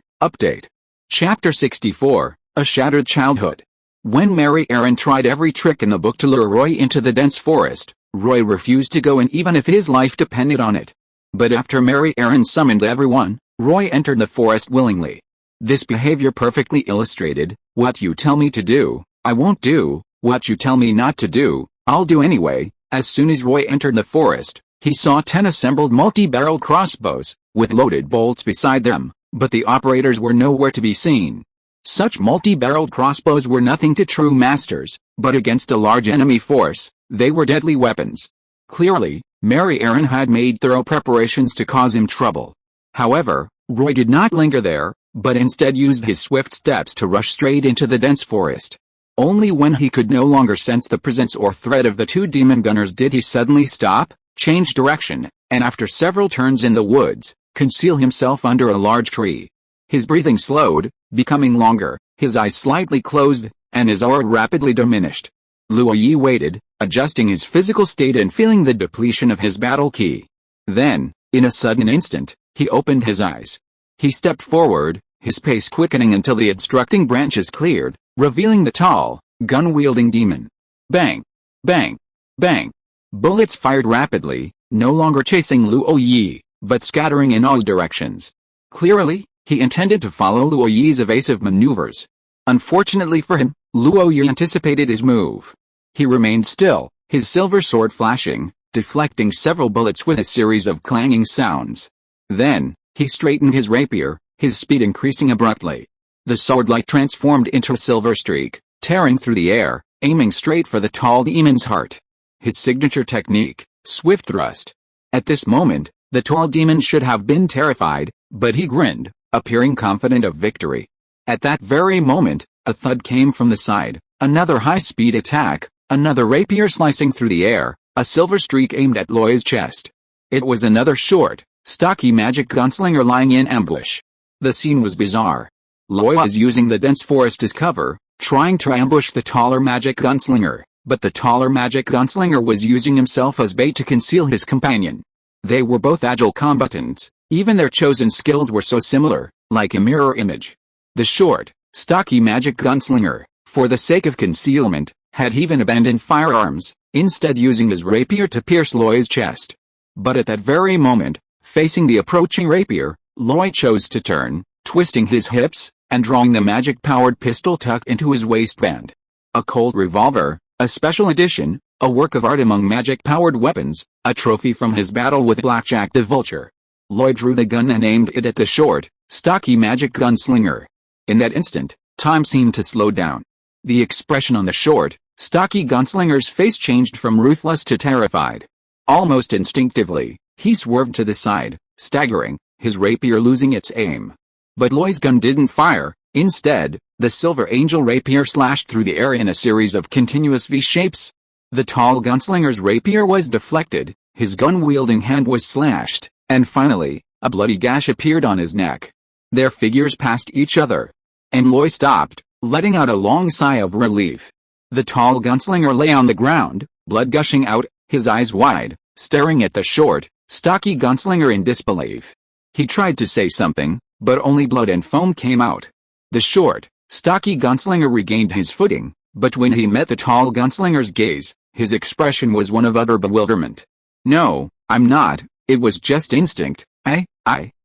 Chapter 64, A Shattered Childhood. When Mary Aaron tried every trick in the book to lure Roy into the dense forest, Roy refused to go in even if his life depended on it. But after Mary Aaron summoned everyone, Roy entered the forest willingly. This behavior perfectly illustrated, what you tell me to do, I won't do, what you tell me not to do, I'll do anyway. As soon as Roy entered the forest, he saw 10 assembled multi-barrel crossbows, with loaded bolts beside them, but the operators were nowhere to be seen. Such multi-barreled crossbows were nothing to true masters, but against a large enemy force, they were deadly weapons. Clearly, Mary Aaron had made thorough preparations to cause him trouble. However, Roy did not linger there, but instead used his swift steps to rush straight into the dense forest. Only when he could no longer sense the presence or threat of the 2 demon gunners did he suddenly stop, change direction, and after several turns in the woods, conceal himself under a large tree. His breathing slowed, becoming longer, his eyes slightly closed, and his aura rapidly diminished. Luo Yi waited, adjusting his physical state and feeling the depletion of his battle ki. Then, in a sudden instant, he opened his eyes. He stepped forward, his pace quickening until the obstructing branches cleared, revealing the tall, gun-wielding demon. Bang! Bang! Bang! Bullets fired rapidly, no longer chasing Luo Yi, but scattering in all directions. Clearly, he intended to follow Luo Yi's evasive maneuvers. Unfortunately for him, Luo Yi anticipated his move. He remained still, his silver sword flashing, deflecting several bullets with a series of clanging sounds. Then, he straightened his rapier, his speed increasing abruptly. The sword light transformed into a silver streak, tearing through the air, aiming straight for the tall demon's heart. His signature technique, swift thrust. At this moment, the tall demon should have been terrified, but he grinned, appearing confident of victory. At that very moment, a thud came from the side, another high-speed attack, another rapier slicing through the air, a silver streak aimed at Loy's chest. It was another short, stocky magic gunslinger lying in ambush. The scene was bizarre. Loy was using the dense forest as cover, trying to ambush the taller magic gunslinger, but the taller magic gunslinger was using himself as bait to conceal his companion. They were both agile combatants, even their chosen skills were so similar, like a mirror image. The short, stocky magic gunslinger, for the sake of concealment, had even abandoned firearms, instead using his rapier to pierce Loy's chest. But at that very moment, facing the approaching rapier, Loy chose to turn, twisting his hips, and drawing the magic-powered pistol tucked into his waistband. A Colt revolver, a special edition, a work of art among magic-powered weapons, a trophy from his battle with Blackjack the Vulture. Loy drew the gun and aimed it at the short, stocky magic gunslinger. In that instant, time seemed to slow down. The expression on the short, stocky gunslinger's face changed from ruthless to terrified. Almost instinctively, he swerved to the side, staggering, his rapier losing its aim. But Loy's gun didn't fire. Instead, the Silver Angel rapier slashed through the air in a series of continuous V-shapes. The tall gunslinger's rapier was deflected, his gun-wielding hand was slashed, and finally, a bloody gash appeared on his neck. Their figures passed each other. And Loy stopped, letting out a long sigh of relief. The tall gunslinger lay on the ground, blood gushing out, his eyes wide, staring at the short, stocky gunslinger in disbelief. He tried to say something, but only blood and foam came out. The short, stocky gunslinger regained his footing, but when he met the tall gunslinger's gaze, his expression was one of utter bewilderment. "No, I'm not, it was just instinct,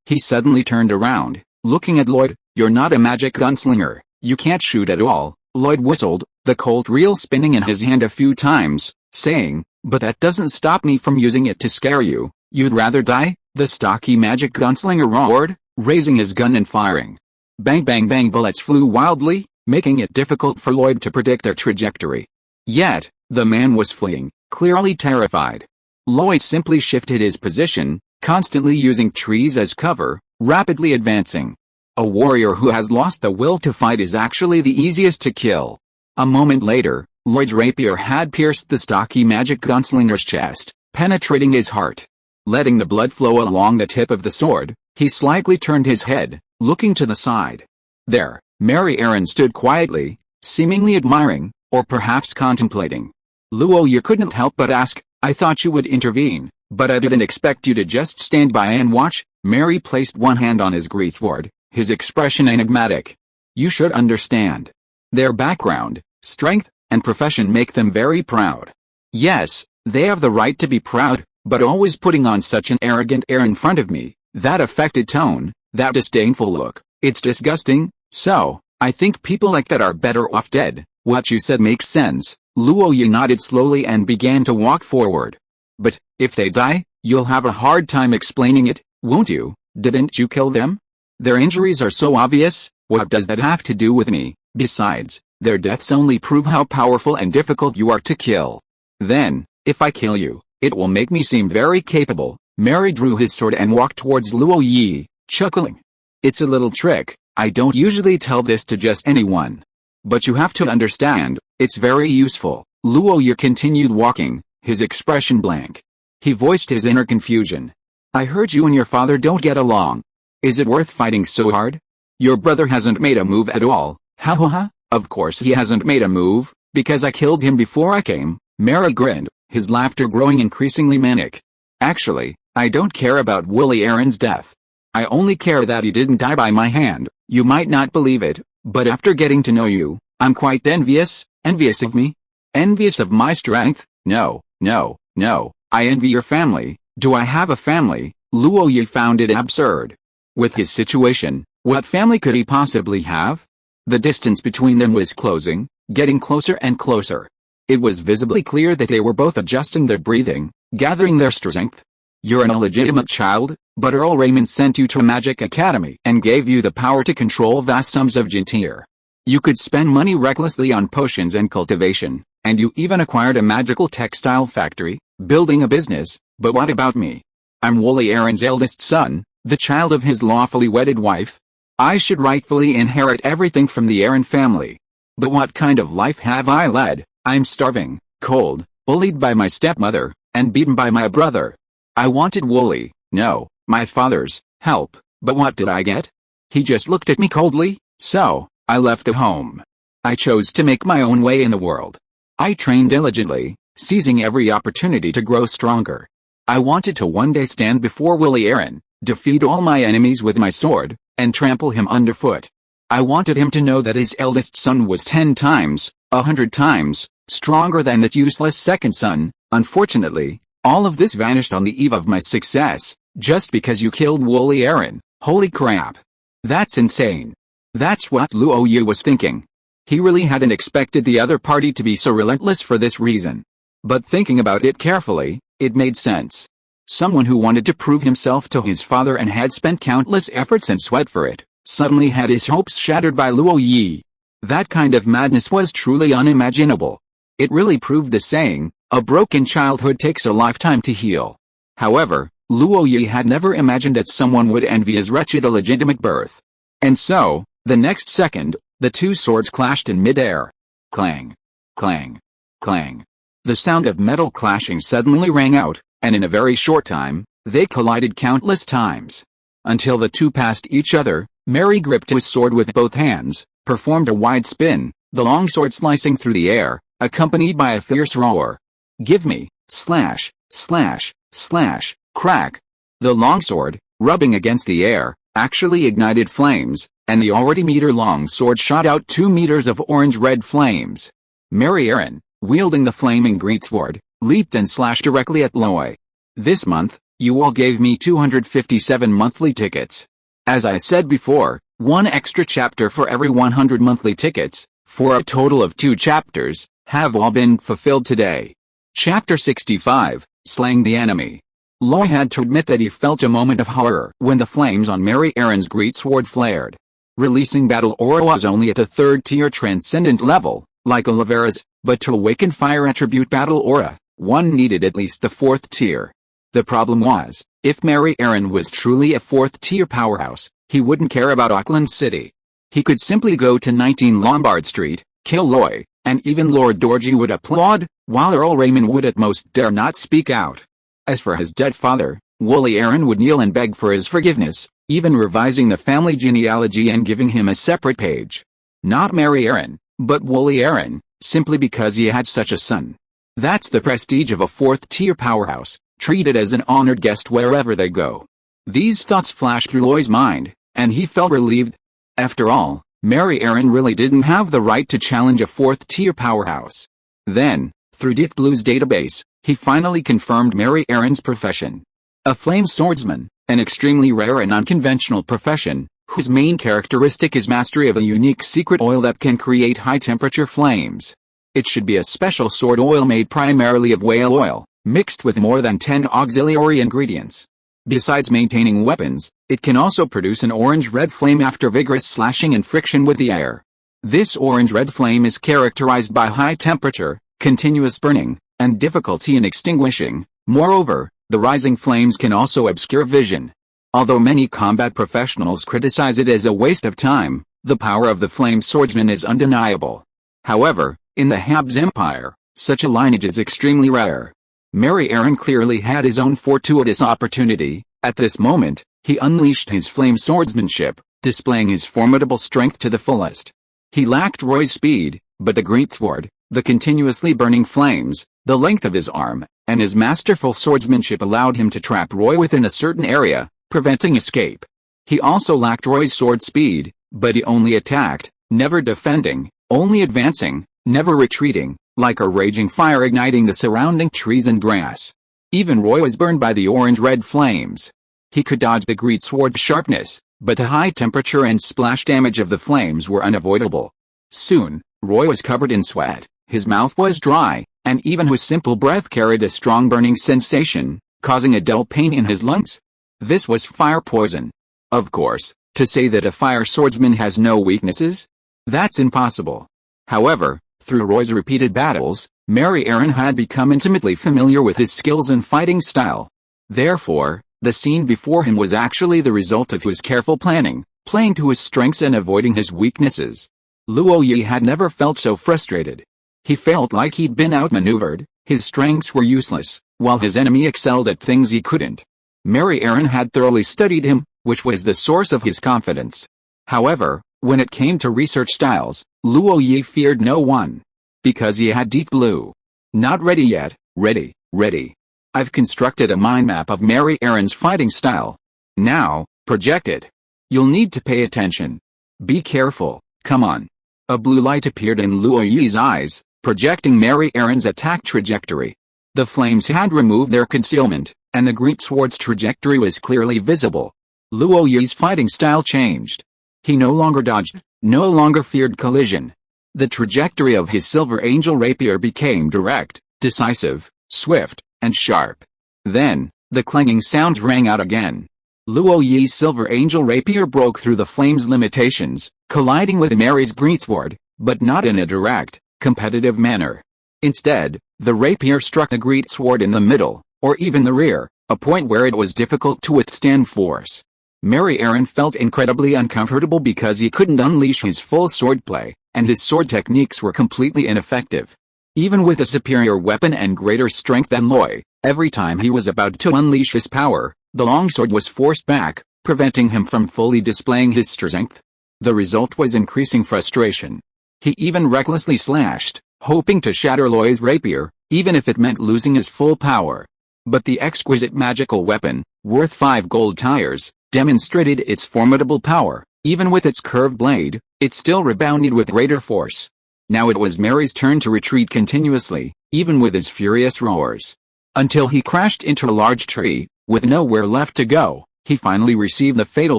He suddenly turned around, looking at Lloyd. "You're not a magic gunslinger, you can't shoot at all," Lloyd whistled, the Colt reel spinning in his hand a few times, saying, "But that doesn't stop me from using it to scare you. You'd rather die?" The stocky magic gunslinger roared, raising his gun and firing. Bang bang bang, bullets flew wildly, making it difficult for Lloyd to predict their trajectory. Yet, the man was fleeing, clearly terrified. Lloyd simply shifted his position, constantly using trees as cover, rapidly advancing. A warrior who has lost the will to fight is actually the easiest to kill. A moment later, Lloyd's rapier had pierced the stocky magic gunslinger's chest, penetrating his heart. Letting the blood flow along the tip of the sword, he slightly turned his head, looking to the side. There, Mary Aaron stood quietly, seemingly admiring, or perhaps contemplating. Luoyi couldn't help but ask, "I thought you would intervene, but I didn't expect you to just stand by and watch." Mary placed one hand on his greatsword, his expression enigmatic. "You should understand. Their background, strength, and profession make them very proud. Yes, they have the right to be proud, but always putting on such an arrogant air in front of me, that affected tone, that disdainful look, it's disgusting. So, I think people like that are better off dead." "What you said makes sense." Luoyi nodded slowly and began to walk forward. "But, if they die, you'll have a hard time explaining it, won't you? Didn't you kill them? Their injuries are so obvious, what does that have to do with me? Besides, their deaths only prove how powerful and difficult you are to kill. Then, if I kill you, it will make me seem very capable." Mary drew his sword and walked towards Luoyi, chuckling. "It's a little trick, I don't usually tell this to just anyone. But you have to understand, it's very useful." Luoyi continued walking, his expression blank. He voiced his inner confusion. "I heard you and your father don't get along. Is it worth fighting so hard? Your brother hasn't made a move at all." "Ha ha ha, of course he hasn't made a move, because I killed him before I came." Mary grinned, his laughter growing increasingly manic. "Actually, I don't care about Willie Aaron's death. I only care that he didn't die by my hand. You might not believe it, but after getting to know you, I'm quite envious." "Envious of me? Envious of my strength? No, no, no, I envy your family." "Do I have a family?" Luoyi found it absurd. With his situation, what family could he possibly have? The distance between them was closing, getting closer and closer. It was visibly clear that they were both adjusting their breathing, gathering their strength. "You're an illegitimate child, but Earl Raymond sent you to a magic academy and gave you the power to control vast sums of jintier. You could spend money recklessly on potions and cultivation, and you even acquired a magical textile factory, building a business. But what about me? I'm Willie Aaron's eldest son, the child of his lawfully wedded wife. I should rightfully inherit everything from the Aaron family. But what kind of life have I led? I'm starving, cold, bullied by my stepmother, and beaten by my brother. I wanted Willie, no, my father's, help, but what did I get? He just looked at me coldly, so I left the home. I chose to make my own way in the world. I trained diligently, seizing every opportunity to grow stronger. I wanted to one day stand before Willie Aaron, defeat all my enemies with my sword, and trample him underfoot. I wanted him to know that his eldest son was 10 times, 100 times, stronger than that useless second son. Unfortunately, all of this vanished on the eve of my success, just because you killed Willie Aaron. Holy crap. That's insane." That's what Luoyi was thinking. He really hadn't expected the other party to be so relentless for this reason. But thinking about it carefully, it made sense. Someone who wanted to prove himself to his father and had spent countless efforts and sweat for it, suddenly had his hopes shattered by Luo Yi. That kind of madness was truly unimaginable. It really proved the saying, a broken childhood takes a lifetime to heal. However, Luo Yi had never imagined that someone would envy his wretched illegitimate birth. And so, the next second, the two swords clashed in midair. Clang. Clang. Clang. The sound of metal clashing suddenly rang out, and in a very short time, they collided countless times. Until the two passed each other, Mary gripped his sword with both hands, performed a wide spin, the long sword slicing through the air, accompanied by a fierce roar. Give me, slash, slash, slash, crack. The longsword, rubbing against the air, actually ignited flames, and the already meter-long sword shot out 2 meters of orange-red flames. Mary Aaron, wielding the flaming greatsword, leaped and slashed directly at Loy. This month, you all gave me 257 monthly tickets. As I said before, 1 extra chapter for every 100 monthly tickets, for a total of 2 chapters, have all been fulfilled today. Chapter 65, Slaying the Enemy. Loy had to admit that he felt a moment of horror when the flames on Mary Aaron's greatsword flared. Releasing Battle Aura was only at the 3rd tier transcendent level, like Olivera's, but to awaken Fire Attribute Battle Aura, one needed at least the 4th tier. The problem was, if Mary Aaron was truly a 4th tier powerhouse, he wouldn't care about Auckland City. He could simply go to 19 Lombard Street, kill Loy, and even Lord Dorji would applaud, while Earl Raymond would at most dare not speak out. As for his dead father, Wooly Aaron would kneel and beg for his forgiveness, even revising the family genealogy and giving him a separate page. Not Mary Aaron, but Wooly Aaron, simply because he had such a son. That's the prestige of a 4th tier powerhouse, treated as an honored guest wherever they go. These thoughts flashed through Loy's mind, and he felt relieved. After all, Mary Aaron really didn't have the right to challenge a 4th tier powerhouse. Then, through Deep Blue's database, he finally confirmed Mary Aaron's profession. A flame swordsman, an extremely rare and unconventional profession, whose main characteristic is mastery of a unique secret oil that can create high-temperature flames. It should be a special sword oil made primarily of whale oil, mixed with more than 10 auxiliary ingredients. Besides maintaining weapons, it can also produce an orange-red flame after vigorous slashing and friction with the air. This orange-red flame is characterized by high temperature, continuous burning, and difficulty in extinguishing. Moreover, the rising flames can also obscure vision. Although many combat professionals criticize it as a waste of time, the power of the flame swordsman is undeniable. However, in the Habs Empire, such a lineage is extremely rare. Mary Aaron clearly had his own fortuitous opportunity. At this moment, he unleashed his flame swordsmanship, displaying his formidable strength to the fullest. He lacked Roy's speed, but the greatsword, the continuously burning flames, the length of his arm, and his masterful swordsmanship allowed him to trap Roy within a certain area, preventing escape. He also lacked Roy's sword speed, but he only attacked, never defending, only advancing, never retreating, like a raging fire igniting the surrounding trees and grass. Even Roy was burned by the orange-red flames. He could dodge the greatsword's sharpness, but the high temperature and splash damage of the flames were unavoidable. Soon, Roy was covered in sweat, his mouth was dry, and even his simple breath carried a strong burning sensation, causing a dull pain in his lungs. This was fire poison. Of course, to say that a fire swordsman has no weaknesses? That's impossible. However, through Roy's repeated battles, Mary Aaron had become intimately familiar with his skills and fighting style. Therefore, the scene before him was actually the result of his careful planning, playing to his strengths and avoiding his weaknesses. Luo Yi had never felt so frustrated. He felt like he'd been outmaneuvered, his strengths were useless, while his enemy excelled at things he couldn't. Mary Aaron had thoroughly studied him, which was the source of his confidence. However, when it came to research styles, Luo Yi feared no one. Because he had Deep Blue. Not ready yet. Ready, ready. I've constructed a mind map of Mary Aaron's fighting style. Now, project it. You'll need to pay attention. Be careful, come on. A blue light appeared in Luo Yi's eyes, projecting Mary Aaron's attack trajectory. The flames had removed their concealment, and the greatsword's trajectory was clearly visible. Luo Yi's fighting style changed. He no longer dodged, no longer feared collision. The trajectory of his Silver Angel rapier became direct, decisive, swift, and sharp. Then, the clanging sounds rang out again. Luo Yi's silver angel rapier broke through the flame's limitations, colliding with Mary's greatsword, but not in a direct, competitive manner. Instead, the rapier struck the greatsword in the middle, or even the rear, a point where it was difficult to withstand force. Mary Aaron felt incredibly uncomfortable because he couldn't unleash his full swordplay, and his sword techniques were completely ineffective. Even with a superior weapon and greater strength than Loy, every time he was about to unleash his power, the longsword was forced back, preventing him from fully displaying his strength. The result was increasing frustration. He even recklessly slashed, hoping to shatter Loy's rapier, even if it meant losing his full power. But the exquisite magical weapon, worth 5 gold tires, demonstrated its formidable power. Even with its curved blade, it still rebounded with greater force. Now it was Mary's turn to retreat continuously, even with his furious roars. Until he crashed into a large tree, with nowhere left to go, he finally received the fatal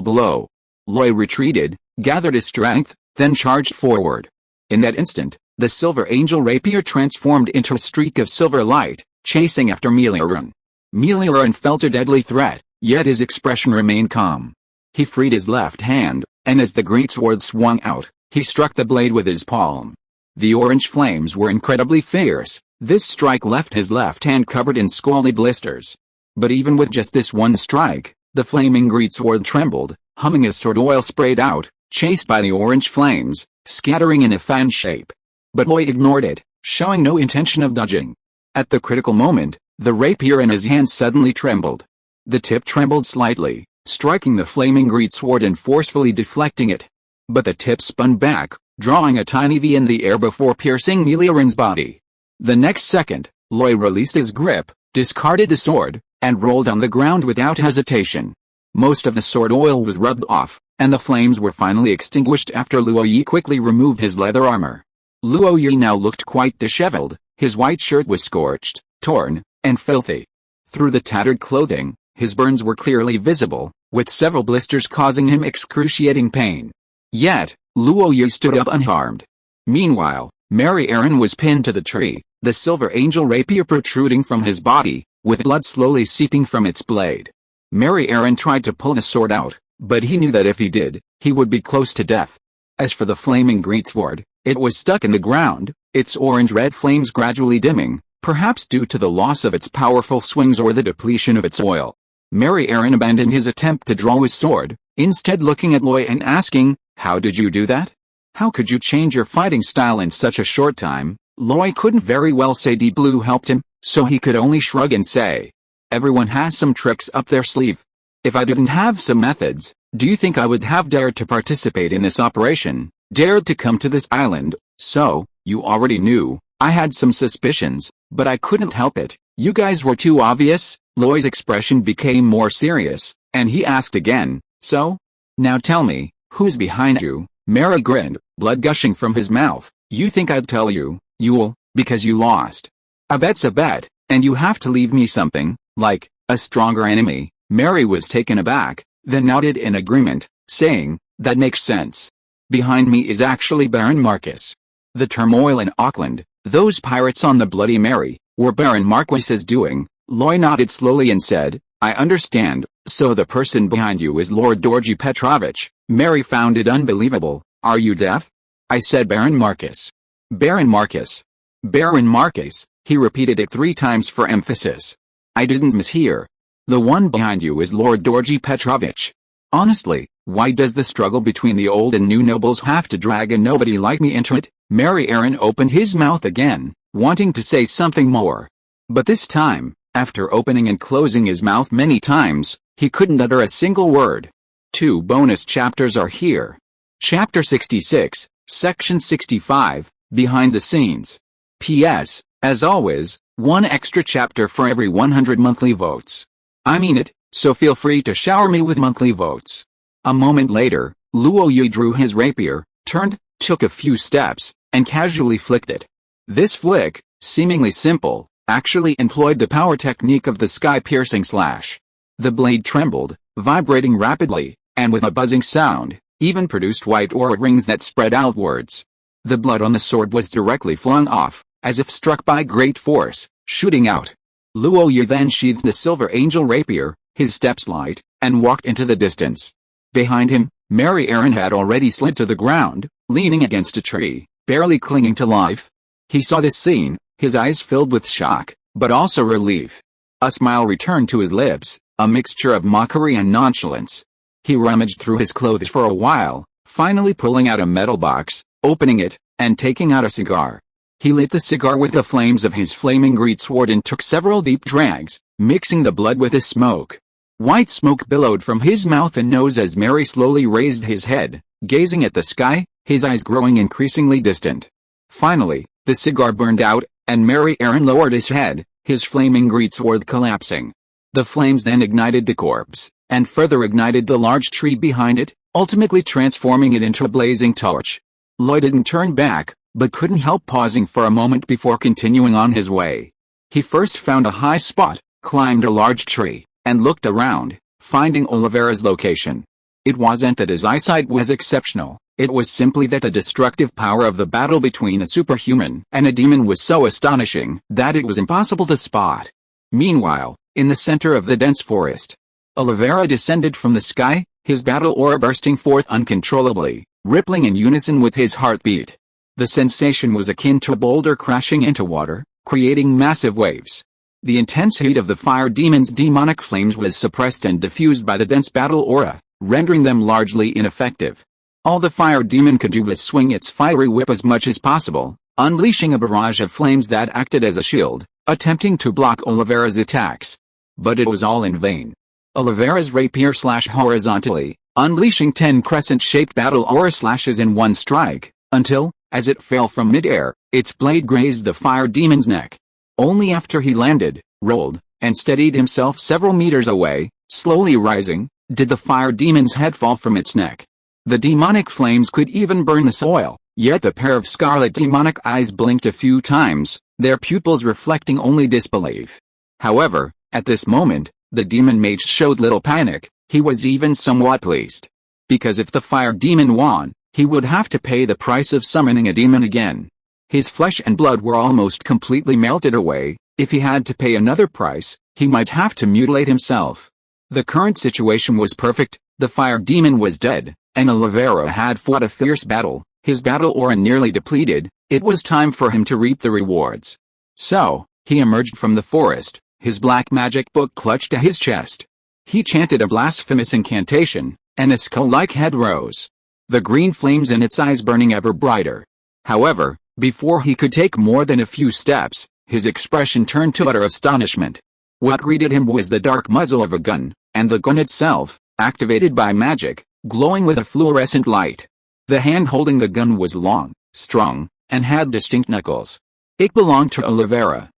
blow. Loy retreated, gathered his strength, then charged forward. In that instant, the silver angel rapier transformed into a streak of silver light, chasing after Meliorun. Meliorun felt a deadly threat, yet his expression remained calm. He freed his left hand, and as the greatsword swung out, he struck the blade with his palm. The orange flames were incredibly fierce. This strike left his left hand covered in scalded blisters. But even with just this one strike, the flaming greatsword trembled, humming as sword oil sprayed out, chased by the orange flames, scattering in a fan shape. But Loy ignored it, showing no intention of dodging. At the critical moment, the rapier in his hand suddenly trembled. The tip trembled slightly, striking the flaming greatsword and forcefully deflecting it. But the tip spun back, drawing a tiny V in the air before piercing Meliorun's body. The next second, Loy released his grip, discarded the sword, and rolled on the ground without hesitation. Most of the sword oil was rubbed off, and the flames were finally extinguished after Luo Yi quickly removed his leather armor. Luo Yi now looked quite disheveled. His white shirt was scorched, torn, and filthy. Through the tattered clothing, his burns were clearly visible, with several blisters causing him excruciating pain. Yet, Luo Yi stood up unharmed. Meanwhile, Mary Aaron was pinned to the tree, the silver angel rapier protruding from his body, with blood slowly seeping from its blade. Mary Aaron tried to pull the sword out, but he knew that if he did, he would be close to death. As for the flaming greatsword, it was stuck in the ground, its orange-red flames gradually dimming, perhaps due to the loss of its powerful swings or the depletion of its oil. Mary Aaron abandoned his attempt to draw his sword, instead looking at Loy and asking, "How did you do that? How could you change your fighting style in such a short time?" Loy couldn't very well say Deep Blue helped him, so he could only shrug and say, "Everyone has some tricks up their sleeve. If I didn't have some methods, do you think I would have dared to participate in this operation, dared to come to this island? So, you already knew, I had some suspicions, but I couldn't help it. You guys were too obvious." Loy's expression became more serious, and he asked again, "So? Now tell me, who's behind you?" Mary grinned, blood gushing from his mouth. "You think I'd tell you, you'll, because you lost. A bet's a bet, and you have to leave me something, like, a stronger enemy." Mary was taken aback, then nodded in agreement, saying, "That makes sense. Behind me is actually Baron Marcus. The turmoil in Auckland, those pirates on the Bloody Mary, were Baron Marquis's doing." Loy nodded slowly and said, "I understand, so the person behind you is Lord Dorji Petrovich." Mary found it unbelievable. "Are you deaf?" I said Baron Marcus. "Baron Marcus. Baron Marcus," he repeated it 3 times for emphasis. "I didn't mishear. The one behind you is Lord Dorji Petrovich. Honestly, why does the struggle between the old and new nobles have to drag a nobody like me into it?" Mary Aaron opened his mouth again, wanting to say something more. But this time, after opening and closing his mouth many times, he couldn't utter a single word. 2 bonus chapters are here. Chapter 66, Section 65, Behind the Scenes. P.S. As always, 1 extra chapter for every 100 monthly votes. I mean it, so feel free to shower me with monthly votes. A moment later, Luo Yi drew his rapier, turned, took a few steps, and casually flicked it. This flick, seemingly simple, actually employed the power technique of the sky-piercing slash. The blade trembled, vibrating rapidly, and with a buzzing sound, even produced white aura rings that spread outwards. The blood on the sword was directly flung off, as if struck by great force, shooting out. Luo Yi then sheathed the silver angel rapier, his steps light, and walked into the distance. Behind him, Mary Aaron had already slid to the ground, leaning against a tree, barely clinging to life. He saw this scene, his eyes filled with shock, but also relief. A smile returned to his lips, a mixture of mockery and nonchalance. He rummaged through his clothes for a while, finally pulling out a metal box, opening it, and taking out a cigar. He lit the cigar with the flames of his flaming greatsword and took several deep drags, mixing the blood with the smoke. White smoke billowed from his mouth and nose as Mary slowly raised his head, gazing at the sky, his eyes growing increasingly distant. Finally, the cigar burned out, and Mary Aaron lowered his head, his flaming greatsword collapsing. The flames then ignited the corpse, and further ignited the large tree behind it, ultimately transforming it into a blazing torch. Lloyd didn't turn back, but couldn't help pausing for a moment before continuing on his way. He first found a high spot, climbed a large tree, and looked around, finding Oliveira's location. It wasn't that his eyesight was exceptional, it was simply that the destructive power of the battle between a superhuman and a demon was so astonishing that it was impossible to spot. Meanwhile, in the center of the dense forest, Oliveira descended from the sky, his battle aura bursting forth uncontrollably, rippling in unison with his heartbeat. The sensation was akin to a boulder crashing into water, creating massive waves. The intense heat of the fire demon's demonic flames was suppressed and diffused by the dense battle aura, rendering them largely ineffective. All the fire demon could do was swing its fiery whip as much as possible, unleashing a barrage of flames that acted as a shield, attempting to block Oliveira's attacks. But it was all in vain. Oliveira's rapier slashed horizontally, unleashing 10 crescent-shaped battle aura slashes in one strike, until, as it fell from mid-air, its blade grazed the fire demon's neck. Only after he landed, rolled, and steadied himself several meters away, slowly rising, did the fire demon's head fall from its neck. The demonic flames could even burn the soil, yet the pair of scarlet demonic eyes blinked a few times, their pupils reflecting only disbelief. However, at this moment, the demon mage showed little panic. He was even somewhat pleased. Because if the fire demon won, he would have to pay the price of summoning a demon again. His flesh and blood were almost completely melted away. If he had to pay another price, he might have to mutilate himself. The current situation was perfect. The fire demon was dead, and Oliveira had fought a fierce battle, his battle aura nearly depleted. It was time for him to reap the rewards. So, he emerged from the forest, his black magic book clutched to his chest. He chanted a blasphemous incantation, and a skull-like head rose, the green flames in its eyes burning ever brighter. However, before he could take more than a few steps, his expression turned to utter astonishment. What greeted him was the dark muzzle of a gun, and the gun itself, activated by magic, glowing with a fluorescent light. The hand holding the gun was long, strong, and had distinct knuckles. It belonged to Oliveira.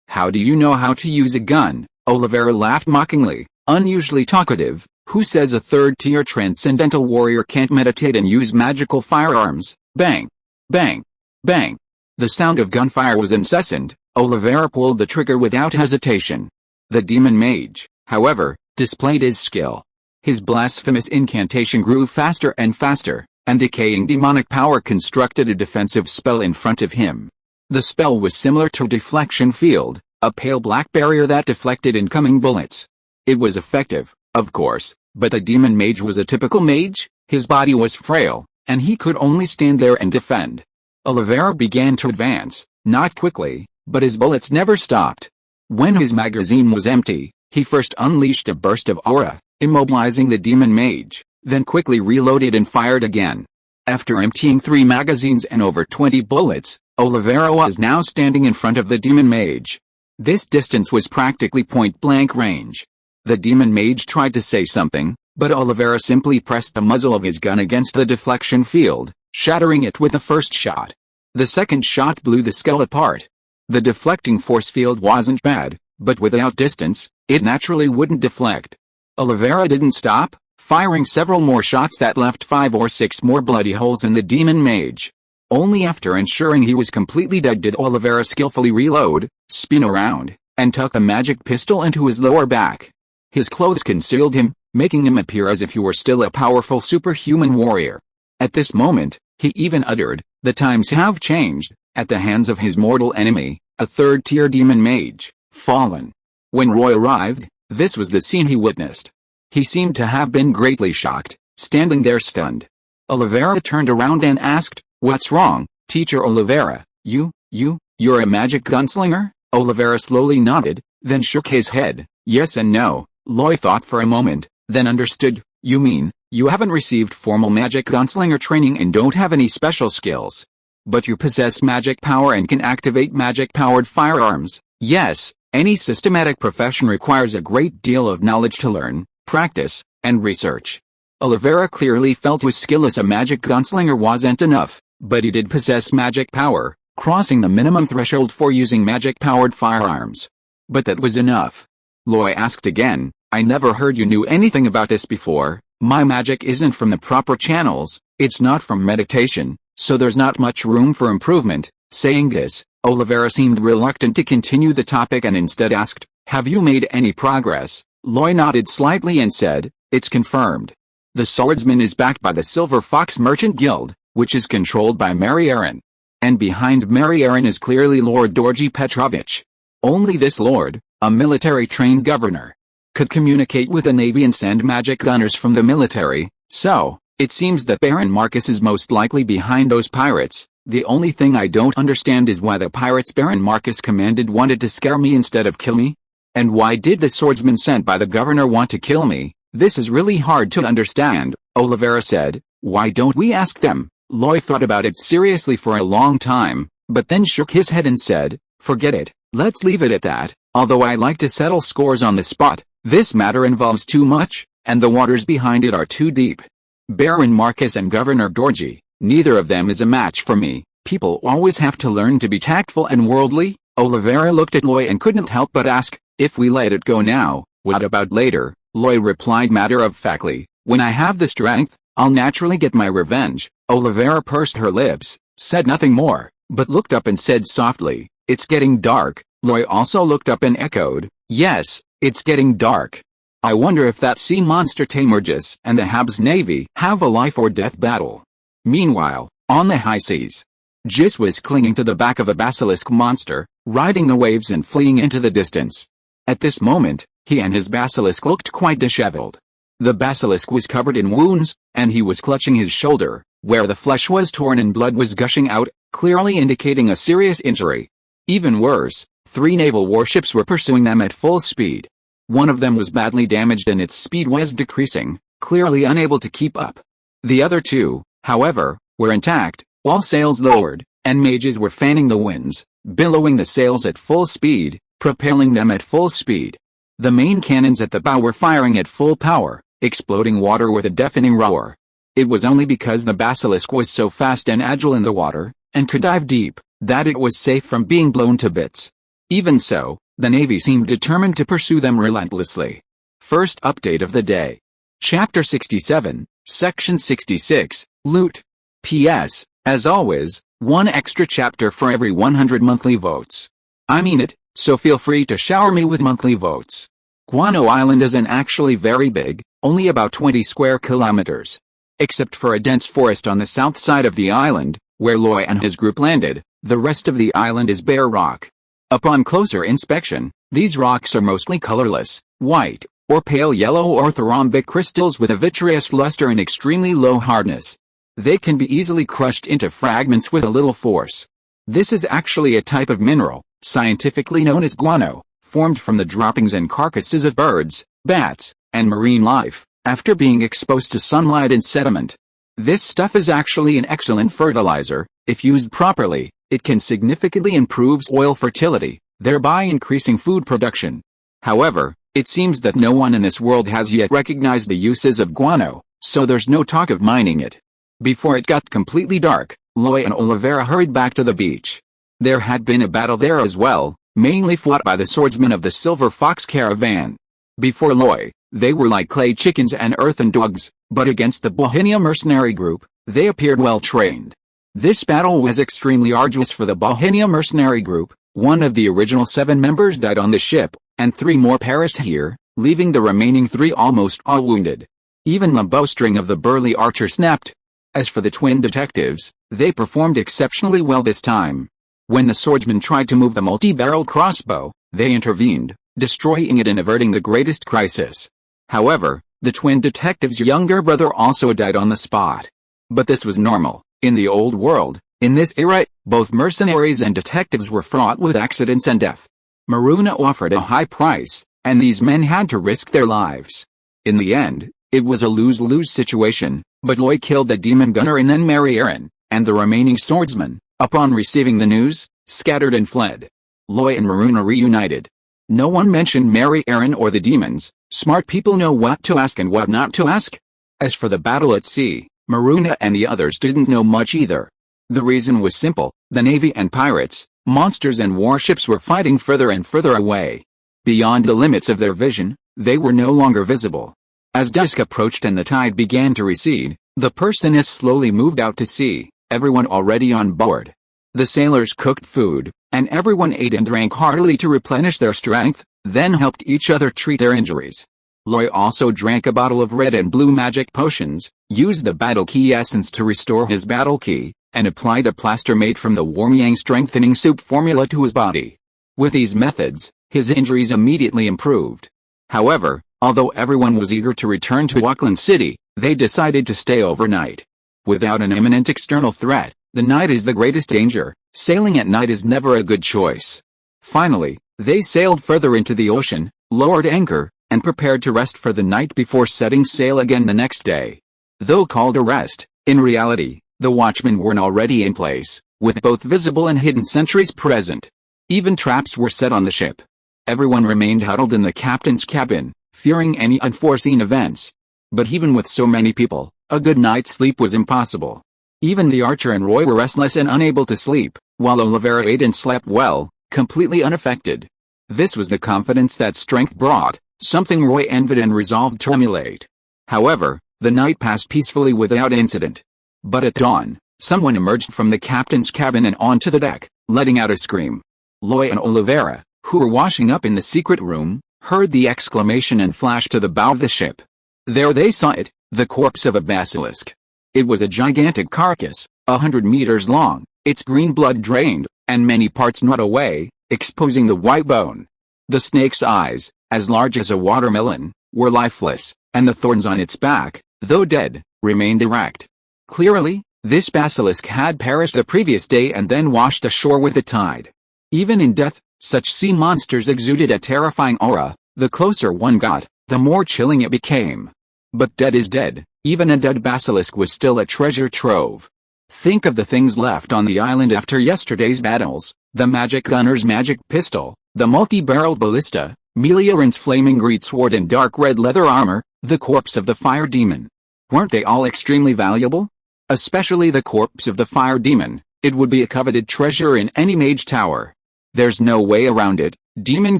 How do you know how to use a gun? Oliveira laughed mockingly. Unusually talkative, who says a third-tier transcendental warrior can't meditate and use magical firearms? Bang! Bang! Bang! The sound of gunfire was incessant. Oliveira pulled the trigger without hesitation. The demon mage, however, displayed his skill. His blasphemous incantation grew faster and faster, and decaying demonic power constructed a defensive spell in front of him. The spell was similar to a deflection field, a pale black barrier that deflected incoming bullets. It was effective, of course, but the demon mage was a typical mage. His body was frail, and he could only stand there and defend. Oliveira began to advance, not quickly, but his bullets never stopped. When his magazine was empty, he first unleashed a burst of aura, immobilizing the demon mage, then quickly reloaded and fired again. After emptying 3 magazines and over 20 bullets, Oliveira was now standing in front of the demon mage. This distance was practically point-blank range. The demon mage tried to say something, but Oliveira simply pressed the muzzle of his gun against the deflection field, shattering it with the first shot. The second shot blew the skull apart. The deflecting force field wasn't bad, but without distance, it naturally wouldn't deflect. Oliveira didn't stop, firing several more shots that left 5 or 6 more bloody holes in the demon mage. Only after ensuring he was completely dead did Oliveira skillfully reload, spin around, and tuck a magic pistol into his lower back. His clothes concealed him, making him appear as if he were still a powerful superhuman warrior. At this moment, he even uttered, "The times have changed," at the hands of his mortal enemy, a third-tier demon mage, fallen. When Roy arrived, This was the scene he witnessed. He seemed to have been greatly shocked, standing there stunned. Oliveira turned around and asked, "What's wrong, Teacher Oliveira? You're a magic gunslinger?" Oliveira slowly nodded, then shook his head. "Yes and no." Loy thought for a moment, then understood. "You mean, you haven't received formal magic gunslinger training and don't have any special skills? But you possess magic power and can activate magic-powered firearms?" "Yes, any systematic profession requires a great deal of knowledge to learn, practice, and research." Oliveira clearly felt his skill as a magic gunslinger wasn't enough, but he did possess magic power, crossing the minimum threshold for using magic-powered firearms. But that was enough. Loy asked again, "I never heard you knew anything about this before. My magic isn't from the proper channels, it's not from meditation, so there's not much room for improvement." Saying this, Oliveira seemed reluctant to continue the topic and instead asked, "Have you made any progress?" Loy nodded slightly and said, "It's confirmed. The swordsman is backed by the Silver Fox Merchant Guild, which is controlled by Mary Aaron. And behind Mary Aaron is clearly Lord Dorji Petrovich. Only this lord, a military-trained governor, could communicate with the navy and send magic gunners from the military, so it seems that Baron Marcus is most likely behind those pirates. The only thing I don't understand is why the pirates Baron Marcus commanded wanted to scare me instead of kill me? And why did the swordsman sent by the governor want to kill me? This is really hard to understand," Oliveira said. "Why don't we ask them?" Loy thought about it seriously for a long time, but then shook his head and said, "Forget it, let's leave it at that. Although I like to settle scores on the spot, this matter involves too much, and the waters behind it are too deep. Baron Marcus and Governor Dorji, neither of them is a match for me. People always have to learn to be tactful and worldly." Oliveira looked at Loy and couldn't help but ask, "If we let it go now, what about later?" Loy replied matter-of-factly, "When I have the strength, I'll naturally get my revenge." Oliveira pursed her lips, said nothing more, but looked up and said softly, "It's getting dark." Loy also looked up and echoed, "Yes, it's getting dark. I wonder if that sea monster Tamergis and the Habs Navy have a life-or-death battle." Meanwhile, on the high seas, Jis was clinging to the back of a basilisk monster, riding the waves and fleeing into the distance. At this moment, he and his basilisk looked quite disheveled. The basilisk was covered in wounds, and he was clutching his shoulder, where the flesh was torn and blood was gushing out, clearly indicating a serious injury. Even worse, 3 naval warships were pursuing them at full speed. One of them was badly damaged and its speed was decreasing, clearly unable to keep up. The other 2, however, were intact, all sails lowered, and mages were fanning the winds, billowing the sails at full speed, propelling them at full speed. The main cannons at the bow were firing at full power, exploding water with a deafening roar. It was only because the basilisk was so fast and agile in the water, and could dive deep, that it was safe from being blown to bits. Even so, the Navy seemed determined to pursue them relentlessly. First update of the day. Chapter 67, Section 66, Loot. P.S. As always, 1 extra chapter for every 100 monthly votes. I mean it, so feel free to shower me with monthly votes. Guano Island isn't actually very big, only about 20 square kilometers. Except for a dense forest on the south side of the island, where Loy and his group landed, the rest of the island is bare rock. Upon closer inspection, these rocks are mostly colorless, white, or pale yellow orthorhombic crystals with a vitreous luster and extremely low hardness. They can be easily crushed into fragments with a little force. This is actually a type of mineral, scientifically known as guano, formed from the droppings and carcasses of birds, bats, and marine life, after being exposed to sunlight and sediment. This stuff is actually an excellent fertilizer. If used properly, it can significantly improve soil fertility, thereby increasing food production. However, it seems that no one in this world has yet recognized the uses of guano, so there's no talk of mining it. Before it got completely dark, Loy and Oliveira hurried back to the beach. There had been a battle there as well, mainly fought by the swordsmen of the Silver Fox Caravan. Before Loy, they were like clay chickens and earthen dogs, but against the Bohemia mercenary group, they appeared well trained. This battle was extremely arduous for the Bohemia mercenary group. One of the original 7 members died on the ship, and 3 more perished here, leaving the remaining 3 almost all wounded. Even the bowstring of the burly archer snapped. As for the twin detectives, they performed exceptionally well this time. When the swordsman tried to move the multi-barrel crossbow, they intervened, destroying it and averting the greatest crisis. However, the twin detective's younger brother also died on the spot. But this was normal. In the old world, in this era, both mercenaries and detectives were fraught with accidents and death. Maruna offered a high price, and these men had to risk their lives. In the end, it was a lose-lose situation, but Loy killed the demon gunner and then Mary Aaron, and the remaining swordsman, upon receiving the news, scattered and fled. Loy and Maruna reunited. No one mentioned Mary Aaron or the demons. Smart people know what to ask and what not to ask. As for the battle at sea, Maruna and the others didn't know much either. The reason was simple: the navy and pirates, monsters and warships were fighting further and further away. Beyond the limits of their vision, they were no longer visible. As dusk approached and the tide began to recede, the Perseus slowly moved out to sea, everyone already on board. The sailors cooked food, and everyone ate and drank heartily to replenish their strength, then helped each other treat their injuries. Loy also drank a bottle of red and blue magic potions, used the battle key essence to restore his battle key, and applied a plaster made from the warm yang strengthening soup formula to his body. With these methods, his injuries immediately improved. However, although everyone was eager to return to Auckland City, they decided to stay overnight. Without an imminent external threat, the night is the greatest danger. Sailing at night is never a good choice. Finally, they sailed further into the ocean, lowered anchor, and prepared to rest for the night before setting sail again the next day. Though called a rest, in reality, the watchmen were already in place, with both visible and hidden sentries present. Even traps were set on the ship. Everyone remained huddled in the captain's cabin, fearing any unforeseen events. But even with so many people, a good night's sleep was impossible. Even the archer and Roy were restless and unable to sleep, while Olivera ate and slept well, completely unaffected. This was the confidence that strength brought, something Roy envied and resolved to emulate. However, the night passed peacefully without incident. But at dawn, someone emerged from the captain's cabin and onto the deck, letting out a scream. Loy and Olivera, who were washing up in the secret room, heard the exclamation and flashed to the bow of the ship. There they saw it, the corpse of a basilisk. It was a gigantic carcass, 100 meters long, its green blood drained, and many parts gnawed away, exposing the white bone. The snake's eyes, as large as a watermelon, were lifeless, and the thorns on its back, though dead, remained erect. Clearly, this basilisk had perished the previous day and then washed ashore with the tide. Even in death, such sea monsters exuded a terrifying aura. The closer one got, the more chilling it became. But dead is dead. Even a dead basilisk was still a treasure trove. Think of the things left on the island after yesterday's battles: the magic gunner's magic pistol, the multi-barreled ballista, Meliorant's flaming greatsword and dark red leather armor, the corpse of the fire demon. Weren't they all extremely valuable? Especially the corpse of the fire demon. It would be a coveted treasure in any mage tower. There's no way around it. Demon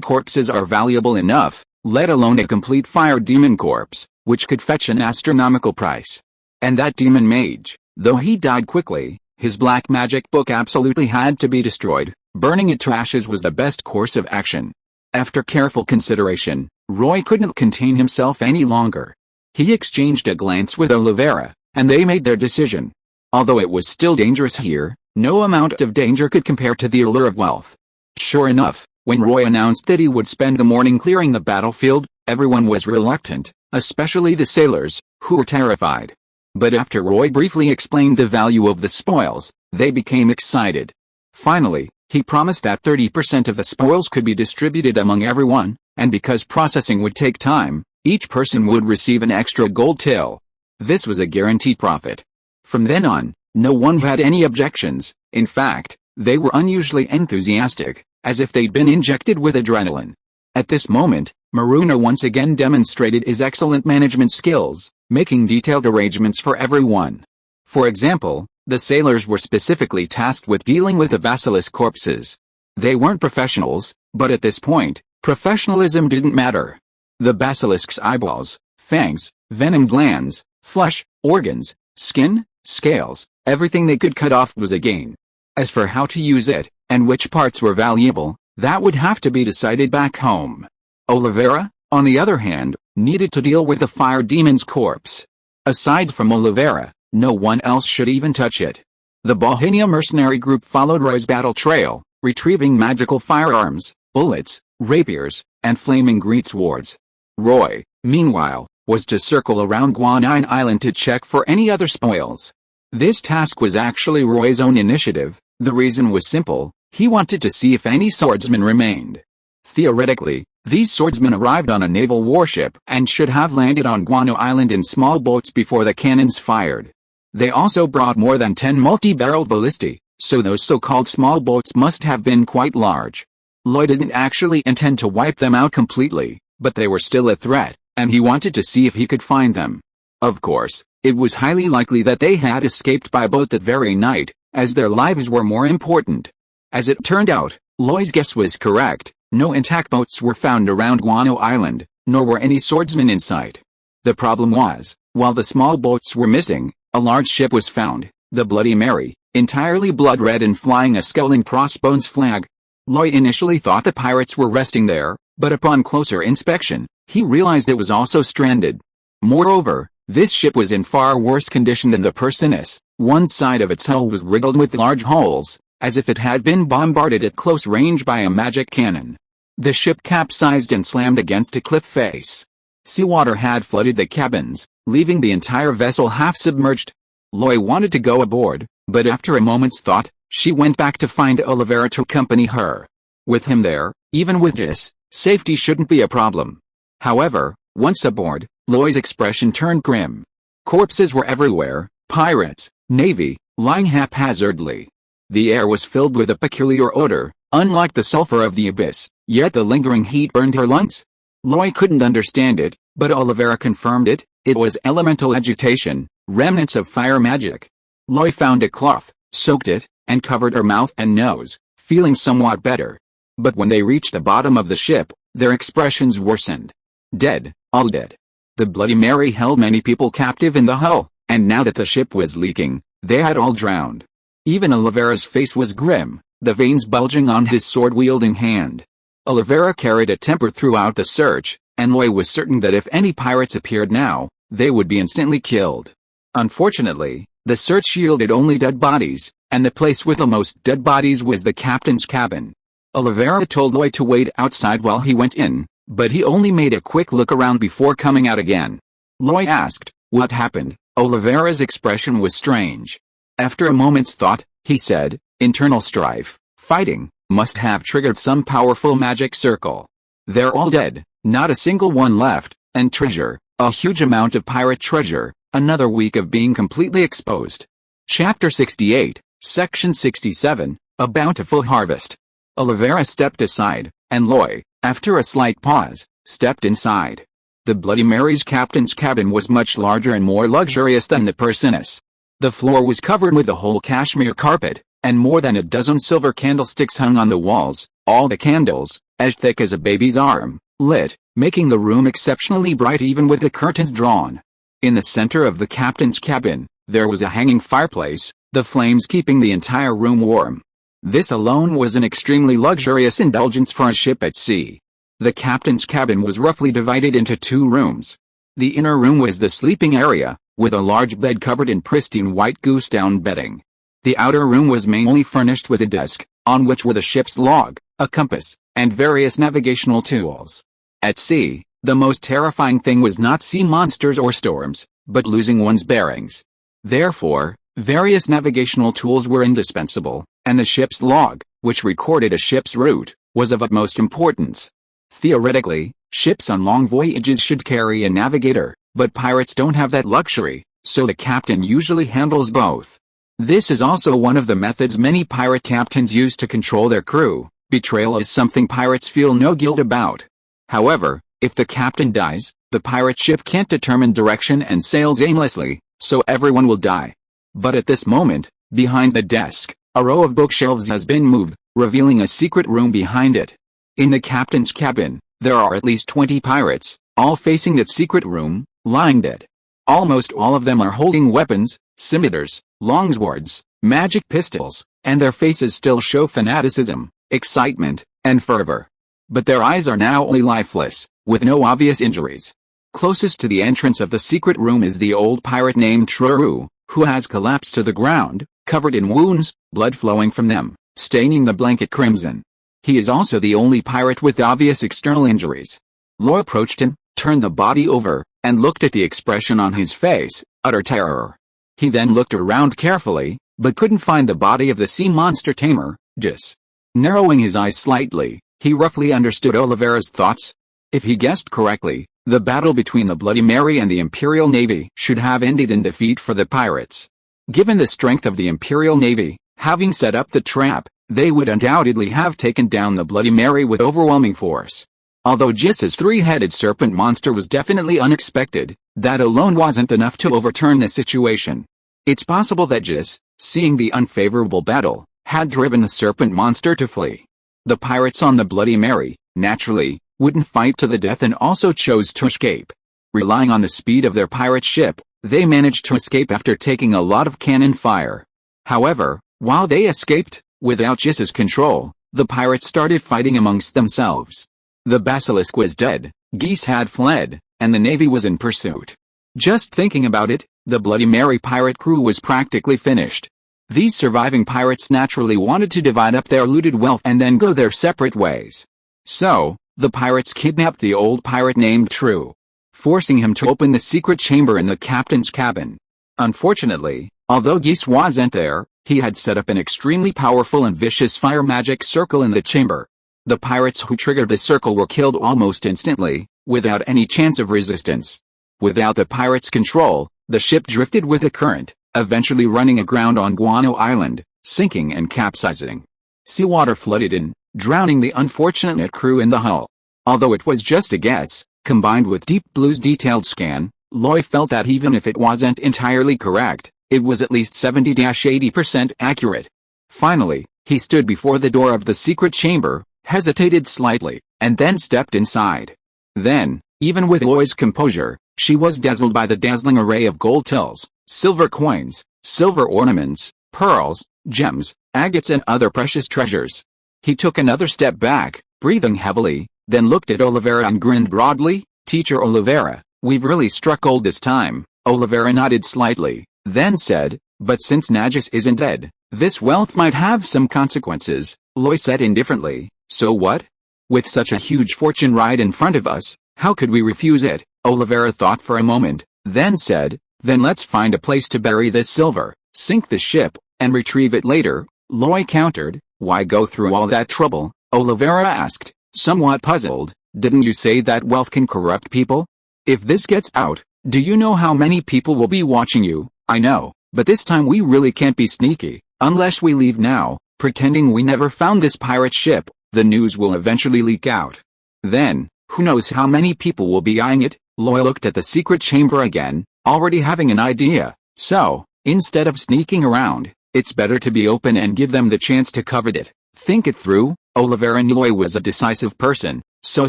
corpses are valuable enough, let alone a complete fire demon corpse, which could fetch an astronomical price. And that demon mage, though he died quickly, his black magic book absolutely had to be destroyed. Burning it to ashes was the best course of action. After careful consideration, Roy couldn't contain himself any longer. He exchanged a glance with Olivera, and they made their decision. Although it was still dangerous here, no amount of danger could compare to the allure of wealth. Sure enough, when Roy announced that he would spend the morning clearing the battlefield, everyone was reluctant, especially the sailors, who were terrified. But after Roy briefly explained the value of the spoils, they became excited. Finally, he promised that 30% of the spoils could be distributed among everyone, and because processing would take time, each person would receive an extra gold till. This was a guaranteed profit. From then on, no one had any objections. In fact, they were unusually enthusiastic, as if they'd been injected with adrenaline. At this moment, Maruna once again demonstrated his excellent management skills, making detailed arrangements for everyone. For example, the sailors were specifically tasked with dealing with the basilisk corpses. They weren't professionals, but at this point, professionalism didn't matter. The basilisk's eyeballs, fangs, venom glands, flesh, organs, skin, scales, everything they could cut off was a gain. As for how to use it, and which parts were valuable, that would have to be decided back home. Olivera, on the other hand, needed to deal with the fire demon's corpse. Aside from Olivera, no one else should even touch it. The Bohemia mercenary group followed Roy's battle trail, retrieving magical firearms, bullets, rapiers, and flaming great swords. Roy, meanwhile, was to circle around Guanine Island to check for any other spoils. This task was actually Roy's own initiative. The reason was simple: he wanted to see if any swordsmen remained. Theoretically, these swordsmen arrived on a naval warship and should have landed on Guano Island in small boats before the cannons fired. They also brought more than 10 multi-barreled ballistae, so those so-called small boats must have been quite large. Lloyd didn't actually intend to wipe them out completely, but they were still a threat, and he wanted to see if he could find them. Of course, it was highly likely that they had escaped by boat that very night, as their lives were more important. As it turned out, Lloyd's guess was correct. No intact boats were found around Guano Island, nor were any swordsmen in sight. The problem was, while the small boats were missing, a large ship was found, the Bloody Mary, entirely blood-red and flying a skull and crossbones flag. Lloyd initially thought the pirates were resting there, but upon closer inspection, he realized it was also stranded. Moreover, this ship was in far worse condition than the Perseus. One side of its hull was riddled with large holes, as if it had been bombarded at close range by a magic cannon. The ship capsized and slammed against a cliff face. Seawater had flooded the cabins, leaving the entire vessel half-submerged. Lloyd wanted to go aboard, but after a moment's thought, she went back to find Oliveira to accompany her. With him there, even with this, safety shouldn't be a problem. However, once aboard, Lloyd's expression turned grim. Corpses were everywhere, pirates, navy, lying haphazardly. The air was filled with a peculiar odor, unlike the sulfur of the abyss, yet the lingering heat burned her lungs. Lloyd couldn't understand it, but Oliveira confirmed it. It was elemental agitation, remnants of fire magic. Lloyd found a cloth, soaked it, and covered her mouth and nose, feeling somewhat better. But when they reached the bottom of the ship, their expressions worsened. Dead, all dead. The Bloody Mary held many people captive in the hull, and now that the ship was leaking, they had all drowned. Even Oliveira's face was grim, the veins bulging on his sword-wielding hand. Oliveira carried a temper throughout the search, and Lloyd was certain that if any pirates appeared now, they would be instantly killed. Unfortunately, the search yielded only dead bodies, and the place with the most dead bodies was the captain's cabin. Oliveira told Lloyd to wait outside while he went in, but he only made a quick look around before coming out again. Lloyd asked, "What happened?" Oliveira's expression was strange. After a moment's thought, he said, "Internal strife, fighting, must have triggered some powerful magic circle. They're all dead, not a single one left, and treasure, a huge amount of pirate treasure, another week of being completely exposed." Chapter 68, Section 67, A Bountiful Harvest. Oliveira stepped aside, and Lloyd, after a slight pause, stepped inside. The Bloody Mary's captain's cabin was much larger and more luxurious than the Perseus. The floor was covered with a whole cashmere carpet, and more than a dozen silver candlesticks hung on the walls, all the candles, as thick as a baby's arm, lit, making the room exceptionally bright even with the curtains drawn. In the center of the captain's cabin, there was a hanging fireplace, the flames keeping the entire room warm. This alone was an extremely luxurious indulgence for a ship at sea. The captain's cabin was roughly divided into two rooms. The inner room was the sleeping area, with a large bed covered in pristine white goose-down bedding. The outer room was mainly furnished with a desk, on which were the ship's log, a compass, and various navigational tools. At sea, the most terrifying thing was not sea monsters or storms, but losing one's bearings. Therefore, various navigational tools were indispensable, and the ship's log, which recorded a ship's route, was of utmost importance. Theoretically, ships on long voyages should carry a navigator, but pirates don't have that luxury, so the captain usually handles both. This is also one of the methods many pirate captains use to control their crew. Betrayal is something pirates feel no guilt about. However, if the captain dies, the pirate ship can't determine direction and sails aimlessly, so everyone will die. But at this moment, behind the desk, a row of bookshelves has been moved, revealing a secret room behind it. In the captain's cabin, there are at least 20 pirates, all facing that secret room, lying dead. Almost all of them are holding weapons, scimitars, longswords, magic pistols, and their faces still show fanaticism, excitement, and fervor. But their eyes are now only lifeless, with no obvious injuries. Closest to the entrance of the secret room is the old pirate named Truru, who has collapsed to the ground, covered in wounds, blood flowing from them, staining the blanket crimson. He is also the only pirate with obvious external injuries. Roy approached him, turned the body over, and looked at the expression on his face, utter terror. He then looked around carefully, but couldn't find the body of the sea monster tamer, Gis. Narrowing his eyes slightly, he roughly understood Oliveira's thoughts. If he guessed correctly, the battle between the Bloody Mary and the Imperial Navy should have ended in defeat for the pirates. Given the strength of the Imperial Navy, having set up the trap, they would undoubtedly have taken down the Bloody Mary with overwhelming force. Although Gis's three-headed serpent monster was definitely unexpected, that alone wasn't enough to overturn the situation. It's possible that Gis, seeing the unfavorable battle, had driven the serpent monster to flee. The pirates on the Bloody Mary, naturally, wouldn't fight to the death and also chose to escape. Relying on the speed of their pirate ship, they managed to escape after taking a lot of cannon fire. However, while they escaped, without Gis's control, the pirates started fighting amongst themselves. The basilisk was dead, Gis had fled, and the navy was in pursuit. Just thinking about it, the Bloody Mary pirate crew was practically finished. These surviving pirates naturally wanted to divide up their looted wealth and then go their separate ways. So, the pirates kidnapped the old pirate named True, forcing him to open the secret chamber in the captain's cabin. Unfortunately, although Gis wasn't there, he had set up an extremely powerful and vicious fire magic circle in the chamber. The pirates who triggered the circle were killed almost instantly, without any chance of resistance. Without the pirates' control, the ship drifted with the current, eventually running aground on Guano Island, sinking and capsizing. Seawater flooded in, drowning the unfortunate crew in the hull. Although it was just a guess, combined with Deep Blue's detailed scan, Roy felt that even if it wasn't entirely correct, it was at least 70–80% accurate. Finally, he stood before the door of the secret chamber, hesitated slightly, and then stepped inside. Then, even with Roy's composure, she was dazzled by the dazzling array of gold tills, silver coins, silver ornaments, pearls, gems, agates and other precious treasures. He took another step back, breathing heavily, then looked at Oliveira and grinned broadly. "Teacher Oliveira, we've really struck gold this time." Oliveira nodded slightly, then said, "But since Nagus isn't dead, this wealth might have some consequences." Roy said indifferently, "So what? With such a huge fortune right in front of us, how could we refuse it?" Oliveira thought for a moment, then said, "Then let's find a place to bury this silver, sink the ship, and retrieve it later." Roy countered, "Why go through all that trouble?" Oliveira asked, somewhat puzzled, "Didn't you say that wealth can corrupt people? If this gets out, do you know how many people will be watching you?" "I know, but this time we really can't be sneaky. Unless we leave now, pretending we never found this pirate ship, the news will eventually leak out. Then, who knows how many people will be eyeing it?" Roy looked at the secret chamber again, already having an idea. "So, instead of sneaking around, it's better to be open and give them the chance to covet it. Think it through." Oliveira knew Roy was a decisive person, so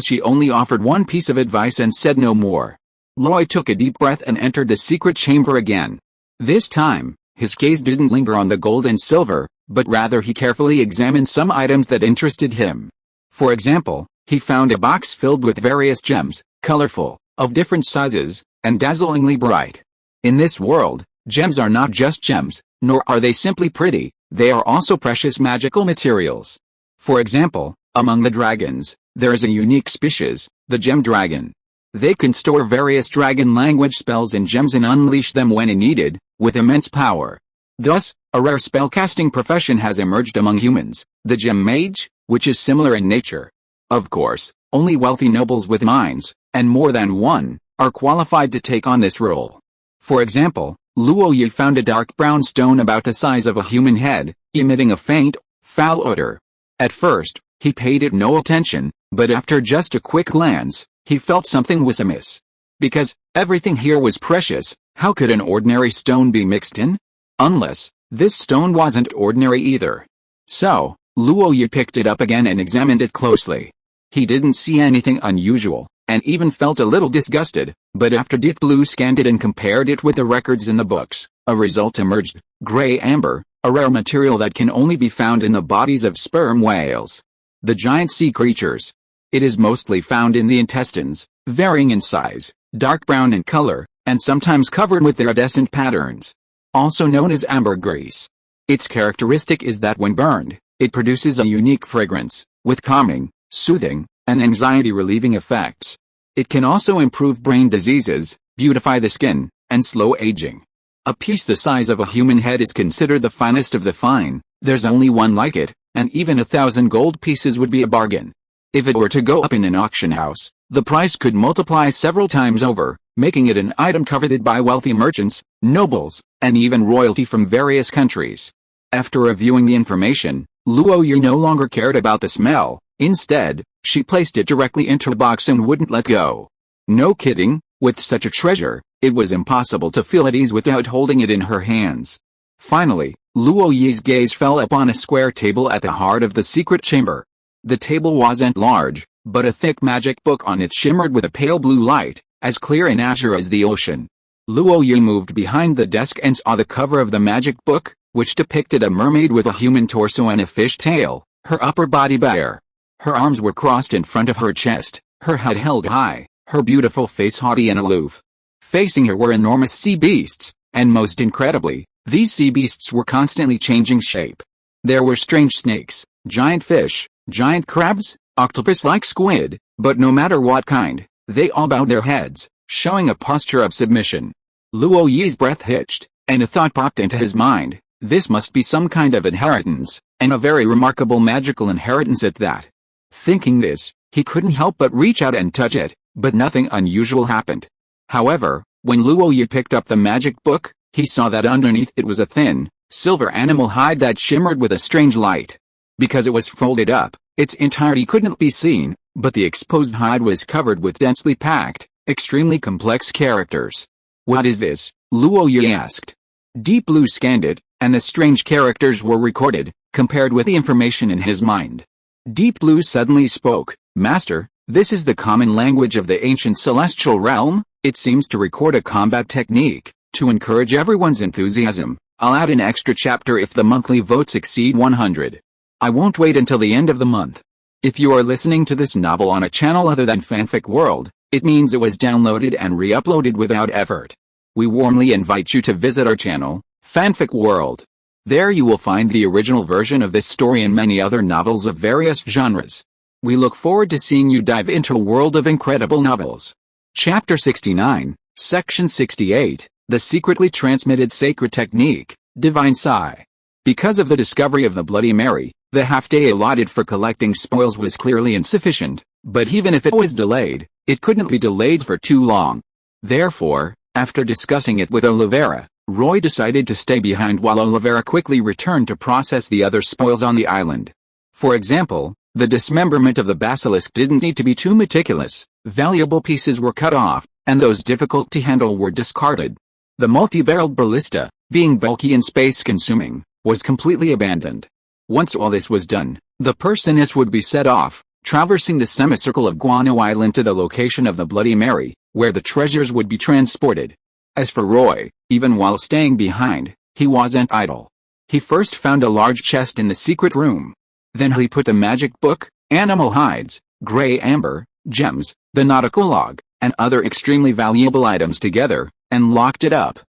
she only offered one piece of advice and said no more. Roy took a deep breath and entered the secret chamber again. This time, his gaze didn't linger on the gold and silver, but rather he carefully examined some items that interested him. For example, he found a box filled with various gems, colorful, of different sizes, and dazzlingly bright. In this world, gems are not just gems, nor are they simply pretty, they are also precious magical materials. For example, among the dragons, there is a unique species, the gem dragon. They can store various dragon language spells and gems and unleash them when needed, with immense power. Thus, a rare spellcasting profession has emerged among humans, the gem mage, which is similar in nature. Of course, only wealthy nobles with mines, and more than one, are qualified to take on this role. For example, Luo Yi found a dark brown stone about the size of a human head, emitting a faint, foul odor. At first, he paid it no attention, but after just a quick glance, he felt something was amiss. Because everything here was precious, how could an ordinary stone be mixed in? Unless, this stone wasn't ordinary either. So, Luo Yi picked it up again and examined it closely. He didn't see anything unusual, and even felt a little disgusted, but after Deep Blue scanned it and compared it with the records in the books, a result emerged: gray amber, a rare material that can only be found in the bodies of sperm whales, the giant sea creatures. It is mostly found in the intestines, varying in size, dark brown in color, and sometimes covered with iridescent patterns. Also known as ambergris. Its characteristic is that when burned, it produces a unique fragrance, with calming, soothing, and anxiety-relieving effects. It can also improve brain diseases, beautify the skin, and slow aging. A piece the size of a human head is considered the finest of the fine. There's only one like it, and even 1,000 gold pieces would be a bargain. If it were to go up in an auction house, the price could multiply several times over, making it an item coveted by wealthy merchants, nobles, and even royalty from various countries. After reviewing the information, Luo Yu no longer cared about the smell. Instead, she placed it directly into a box and wouldn't let go. No kidding, with such a treasure, it was impossible to feel at ease without holding it in her hands. Finally, Luo Yi's gaze fell upon a square table at the heart of the secret chamber. The table wasn't large, but a thick magic book on it shimmered with a pale blue light, as clear and azure as the ocean. Luo Yi moved behind the desk and saw the cover of the magic book, which depicted a mermaid with a human torso and a fish tail, her upper body bare. Her arms were crossed in front of her chest, her head held high, her beautiful face haughty and aloof. Facing her were enormous sea beasts, and most incredibly, these sea beasts were constantly changing shape. There were strange snakes, giant fish, giant crabs, octopus-like squid, but no matter what kind, they all bowed their heads, showing a posture of submission. Luo Yi's breath hitched, and a thought popped into his mind. This must be some kind of inheritance, and a very remarkable magical inheritance at that. Thinking this, he couldn't help but reach out and touch it, but nothing unusual happened. However, when Luo Yi picked up the magic book, he saw that underneath it was a thin, silver animal hide that shimmered with a strange light. Because it was folded up, its entirety couldn't be seen, but the exposed hide was covered with densely packed, extremely complex characters. "What is this?" Luo Yi asked. Deep Blue scanned it, and the strange characters were recorded, compared with the information in his mind. Deep Blue suddenly spoke. "Master, this is the common language of the ancient celestial realm. It seems to record a combat technique. To encourage everyone's enthusiasm, I'll add an extra chapter if the monthly votes exceed 100. I won't wait until the end of the month. If you are listening to this novel on a channel other than Fanfic World, it means it was downloaded and re-uploaded without effort. We warmly invite you to visit our channel, Fanfic World. There you will find the original version of this story and many other novels of various genres. We look forward to seeing you dive into a world of incredible novels. Chapter 69, Section 68, The Secretly Transmitted Sacred Technique, Divine Psi. Because of the discovery of the Bloody Mary, the half-day allotted for collecting spoils was clearly insufficient, but even if it was delayed, it couldn't be delayed for too long. Therefore, after discussing it with Olivera, Roy decided to stay behind while Olivera quickly returned to process the other spoils on the island. For example, the dismemberment of the basilisk didn't need to be too meticulous. Valuable pieces were cut off, and those difficult to handle were discarded. The multi-barreled ballista, being bulky and space-consuming, was completely abandoned. Once all this was done, the Perseus would be set off, traversing the semicircle of Guano Island to the location of the Bloody Mary, where the treasures would be transported. As for Roy, even while staying behind, he wasn't idle. He first found a large chest in the secret room. Then he put the magic book, animal hides, gray amber, gems, the nautical log, and other extremely valuable items together, and locked it up.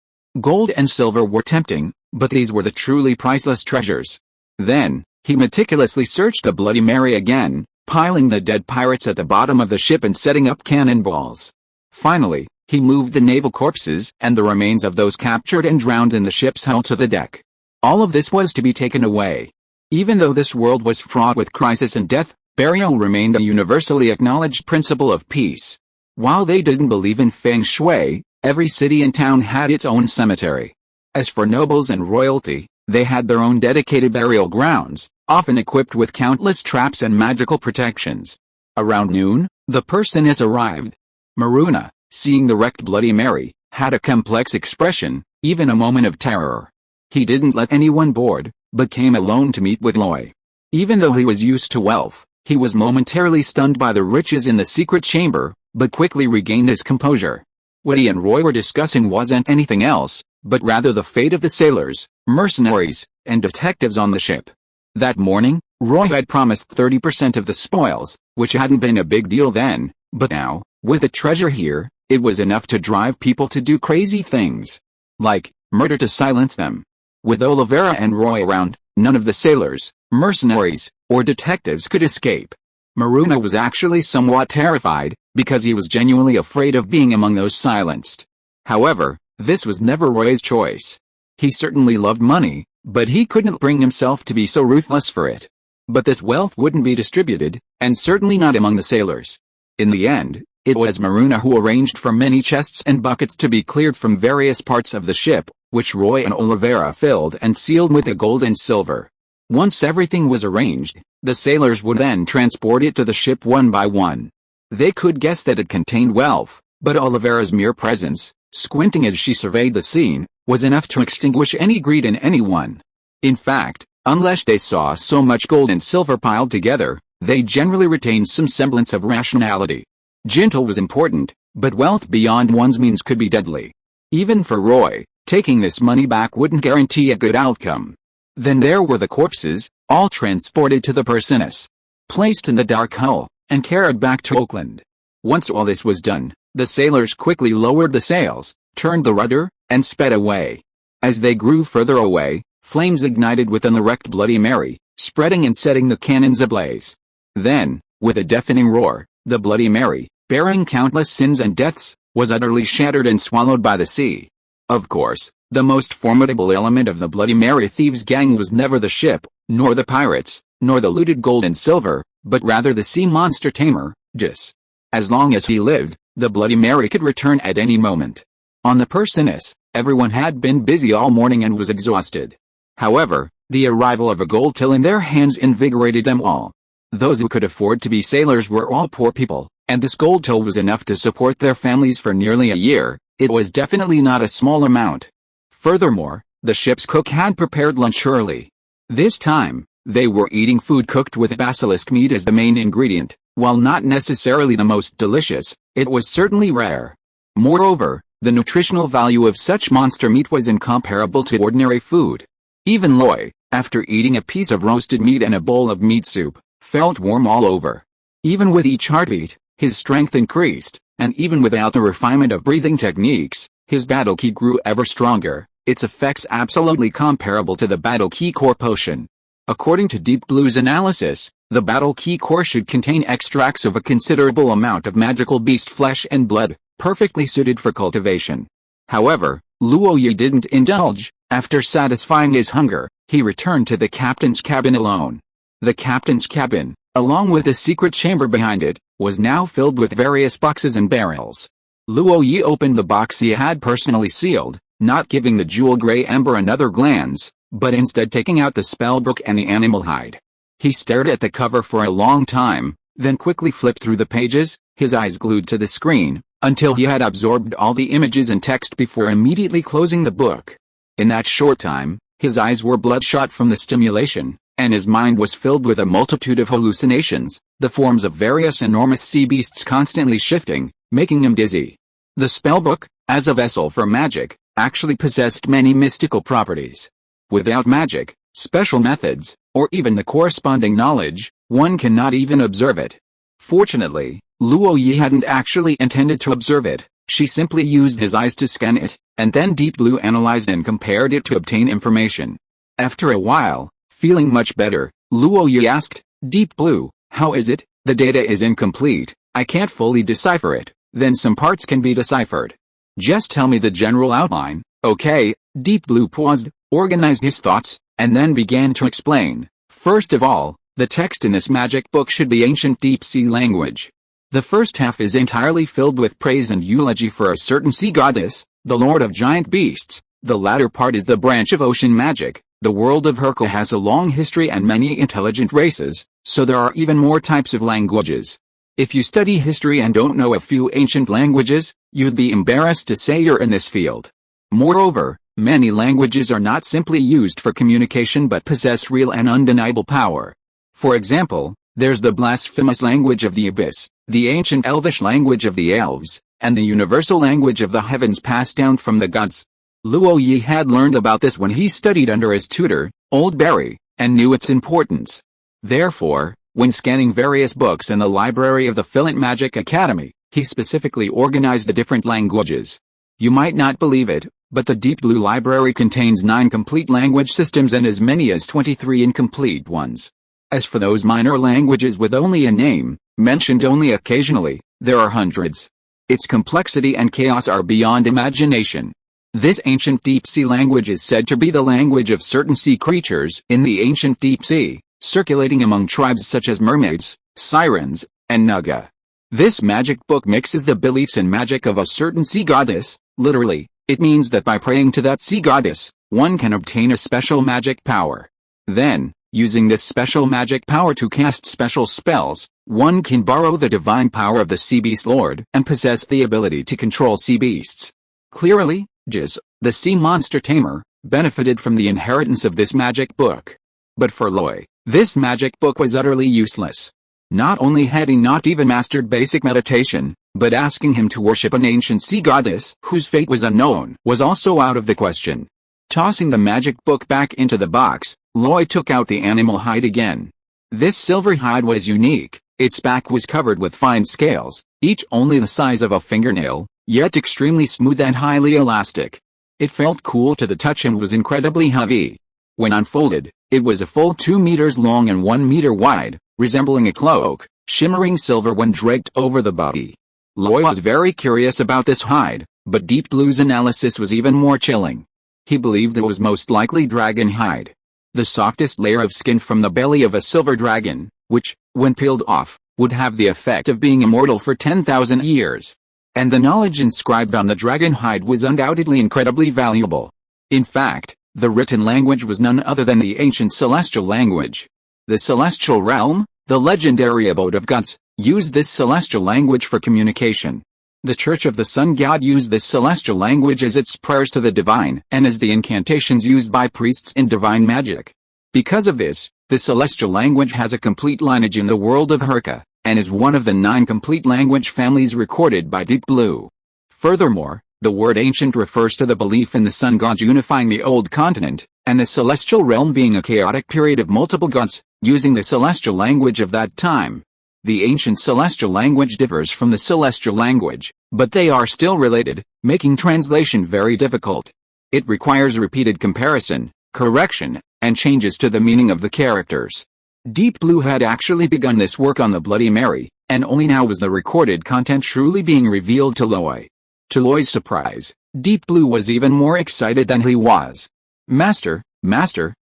Gold and silver were tempting, but these were the truly priceless treasures. Then, he meticulously searched the Bloody Mary again, piling the dead pirates at the bottom of the ship and setting up cannonballs. Finally, he moved the naval corpses and the remains of those captured and drowned in the ship's hull to the deck. All of this was to be taken away. Even though this world was fraught with crisis and death, burial remained a universally acknowledged principle of peace. While they didn't believe in feng shui, every city and town had its own cemetery. As for nobles and royalty, they had their own dedicated burial grounds, often equipped with countless traps and magical protections. Around noon, the Perseus arrived. Maruna, seeing the wrecked Bloody Mary, had a complex expression, even a moment of terror. He didn't let anyone board, but came alone to meet with Roy. Even though he was used to wealth, he was momentarily stunned by the riches in the secret chamber, but quickly regained his composure. What he and Roy were discussing wasn't anything else, but rather the fate of the sailors, mercenaries, and detectives on the ship. That morning, Roy had promised 30% of the spoils, which hadn't been a big deal then, but now, with the treasure here, it was enough to drive people to do crazy things. Like, murder to silence them. With Olivera and Roy around, none of the sailors, mercenaries, or detectives could escape. Maruna was actually somewhat terrified, because he was genuinely afraid of being among those silenced. However, this was never Roy's choice. He certainly loved money, but he couldn't bring himself to be so ruthless for it. But this wealth wouldn't be distributed, and certainly not among the sailors. In the end, it was Maruna who arranged for many chests and buckets to be cleared from various parts of the ship, which Roy and Oliveira filled and sealed with the gold and silver. Once everything was arranged, the sailors would then transport it to the ship one by one. They could guess that it contained wealth, but Oliveira's mere presence, squinting as she surveyed the scene, was enough to extinguish any greed in anyone. In fact, unless they saw so much gold and silver piled together, they generally retained some semblance of rationality. Gentle was important, but wealth beyond one's means could be deadly. Even for Roy, taking this money back wouldn't guarantee a good outcome. Then there were the corpses, all transported to the Persinus, placed in the dark hull, and carried back to Auckland. Once all this was done, the sailors quickly lowered the sails, turned the rudder, and sped away. As they grew further away, flames ignited within the wrecked Bloody Mary, spreading and setting the cannons ablaze. Then, with a deafening roar, the Bloody Mary, bearing countless sins and deaths, was utterly shattered and swallowed by the sea. Of course, the most formidable element of the Bloody Mary thieves' gang was never the ship, nor the pirates, nor the looted gold and silver, but rather the sea monster tamer, Jis. As long as he lived, the Bloody Mary could return at any moment. On the Persinus, everyone had been busy all morning and was exhausted. However, the arrival of a gold till in their hands invigorated them all. Those who could afford to be sailors were all poor people, and this gold till was enough to support their families for nearly a year. It was definitely not a small amount. Furthermore, the ship's cook had prepared lunch early. This time, they were eating food cooked with basilisk meat as the main ingredient. While not necessarily the most delicious, it was certainly rare. Moreover, the nutritional value of such monster meat was incomparable to ordinary food. Even Roy, after eating a piece of roasted meat and a bowl of meat soup, felt warm all over. Even with each heartbeat, his strength increased, and even without the refinement of breathing techniques, his battle ki grew ever stronger, its effects absolutely comparable to the battle ki core potion. According to Deep Blue's analysis, the battle ki core should contain extracts of a considerable amount of magical beast flesh and blood, perfectly suited for cultivation. However, Luoyi didn't indulge. After satisfying his hunger, he returned to the captain's cabin alone. The captain's cabin, along with the secret chamber behind it, was now filled with various boxes and barrels. Luoyi opened the box he had personally sealed, not giving the jewel-gray ember another glance, but instead taking out the spellbook and the animal hide. He stared at the cover for a long time, then quickly flipped through the pages, his eyes glued to the screen, until he had absorbed all the images and text before immediately closing the book. In that short time, his eyes were bloodshot from the stimulation, and his mind was filled with a multitude of hallucinations, the forms of various enormous sea beasts constantly shifting, making him dizzy. The spellbook, as a vessel for magic, actually possessed many mystical properties. Without magic, special methods, or even the corresponding knowledge, one cannot even observe it. Fortunately, Luoyi hadn't actually intended to observe it. She simply used his eyes to scan it, and then Deep Blue analyzed and compared it to obtain information. After a while, feeling much better, Luoyi asked, "Deep Blue, how is it? The data is incomplete, I can't fully decipher it." "Then some parts can be deciphered. Just tell me the general outline." "Okay." Deep Blue paused, organized his thoughts, and then began to explain. "First of all, the text in this magic book should be ancient deep sea language. The first half is entirely filled with praise and eulogy for a certain sea goddess, the lord of giant beasts. The latter part is the branch of ocean magic. The world of Herka has a long history and many intelligent races, so there are even more types of languages. If you study history and don't know a few ancient languages, you'd be embarrassed to say you're in this field. Moreover, many languages are not simply used for communication but possess real and undeniable power. For example, there's the blasphemous language of the abyss, the ancient elvish language of the elves, and the universal language of the heavens passed down from the gods. Luoyi had learned about this when he studied under his tutor, Old Barry, and knew its importance. Therefore, when scanning various books in the library of the Fillant Magic Academy, he specifically organized the different languages. You might not believe it, but the Deep Blue library contains 9 complete language systems and as many as 23 incomplete ones. As for those minor languages with only a name, mentioned only occasionally, there are hundreds. Its complexity and chaos are beyond imagination. This ancient deep-sea language is said to be the language of certain sea creatures in the ancient deep sea, circulating among tribes such as mermaids, sirens, and Naga. This magic book mixes the beliefs and magic of a certain sea goddess. Literally, it means that by praying to that sea goddess, one can obtain a special magic power. Then, using this special magic power to cast special spells, one can borrow the divine power of the sea beast lord and possess the ability to control sea beasts. Clearly, Jiz, the sea monster tamer, benefited from the inheritance of this magic book. But for Loy, this magic book was utterly useless. Not only had he not even mastered basic meditation, but asking him to worship an ancient sea goddess whose fate was unknown was also out of the question. Tossing the magic book back into the box, Loy took out the animal hide again. This silver hide was unique. Its back was covered with fine scales, each only the size of a fingernail, yet extremely smooth and highly elastic. It felt cool to the touch and was incredibly heavy. When unfolded, it was a full 2 meters long and 1 meter wide, resembling a cloak, shimmering silver when draped over the body. Loy was very curious about this hide, but Deep Blue's analysis was even more chilling. He believed it was most likely dragon hide. The softest layer of skin from the belly of a silver dragon, which, when peeled off, would have the effect of being immortal for 10,000 years. And the knowledge inscribed on the dragon hide was undoubtedly incredibly valuable. In fact, the written language was none other than the ancient celestial language. The celestial realm, the legendary abode of gods, used this celestial language for communication. The Church of the Sun God used this celestial language as its prayers to the divine and as the incantations used by priests in divine magic. Because of this, the celestial language has a complete lineage in the world of Herka, and is one of the 9 complete language families recorded by Deep Blue. Furthermore, the word ancient refers to the belief in the sun gods unifying the old continent, and the celestial realm being a chaotic period of multiple gods, using the celestial language of that time. The ancient celestial language differs from the celestial language, but they are still related, making translation very difficult. It requires repeated comparison, correction, and changes to the meaning of the characters. Deep Blue had actually begun this work on the Bloody Mary, and only now was the recorded content truly being revealed to Loy. To Loy's surprise, Deep Blue was even more excited than he was. Master,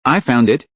I found it.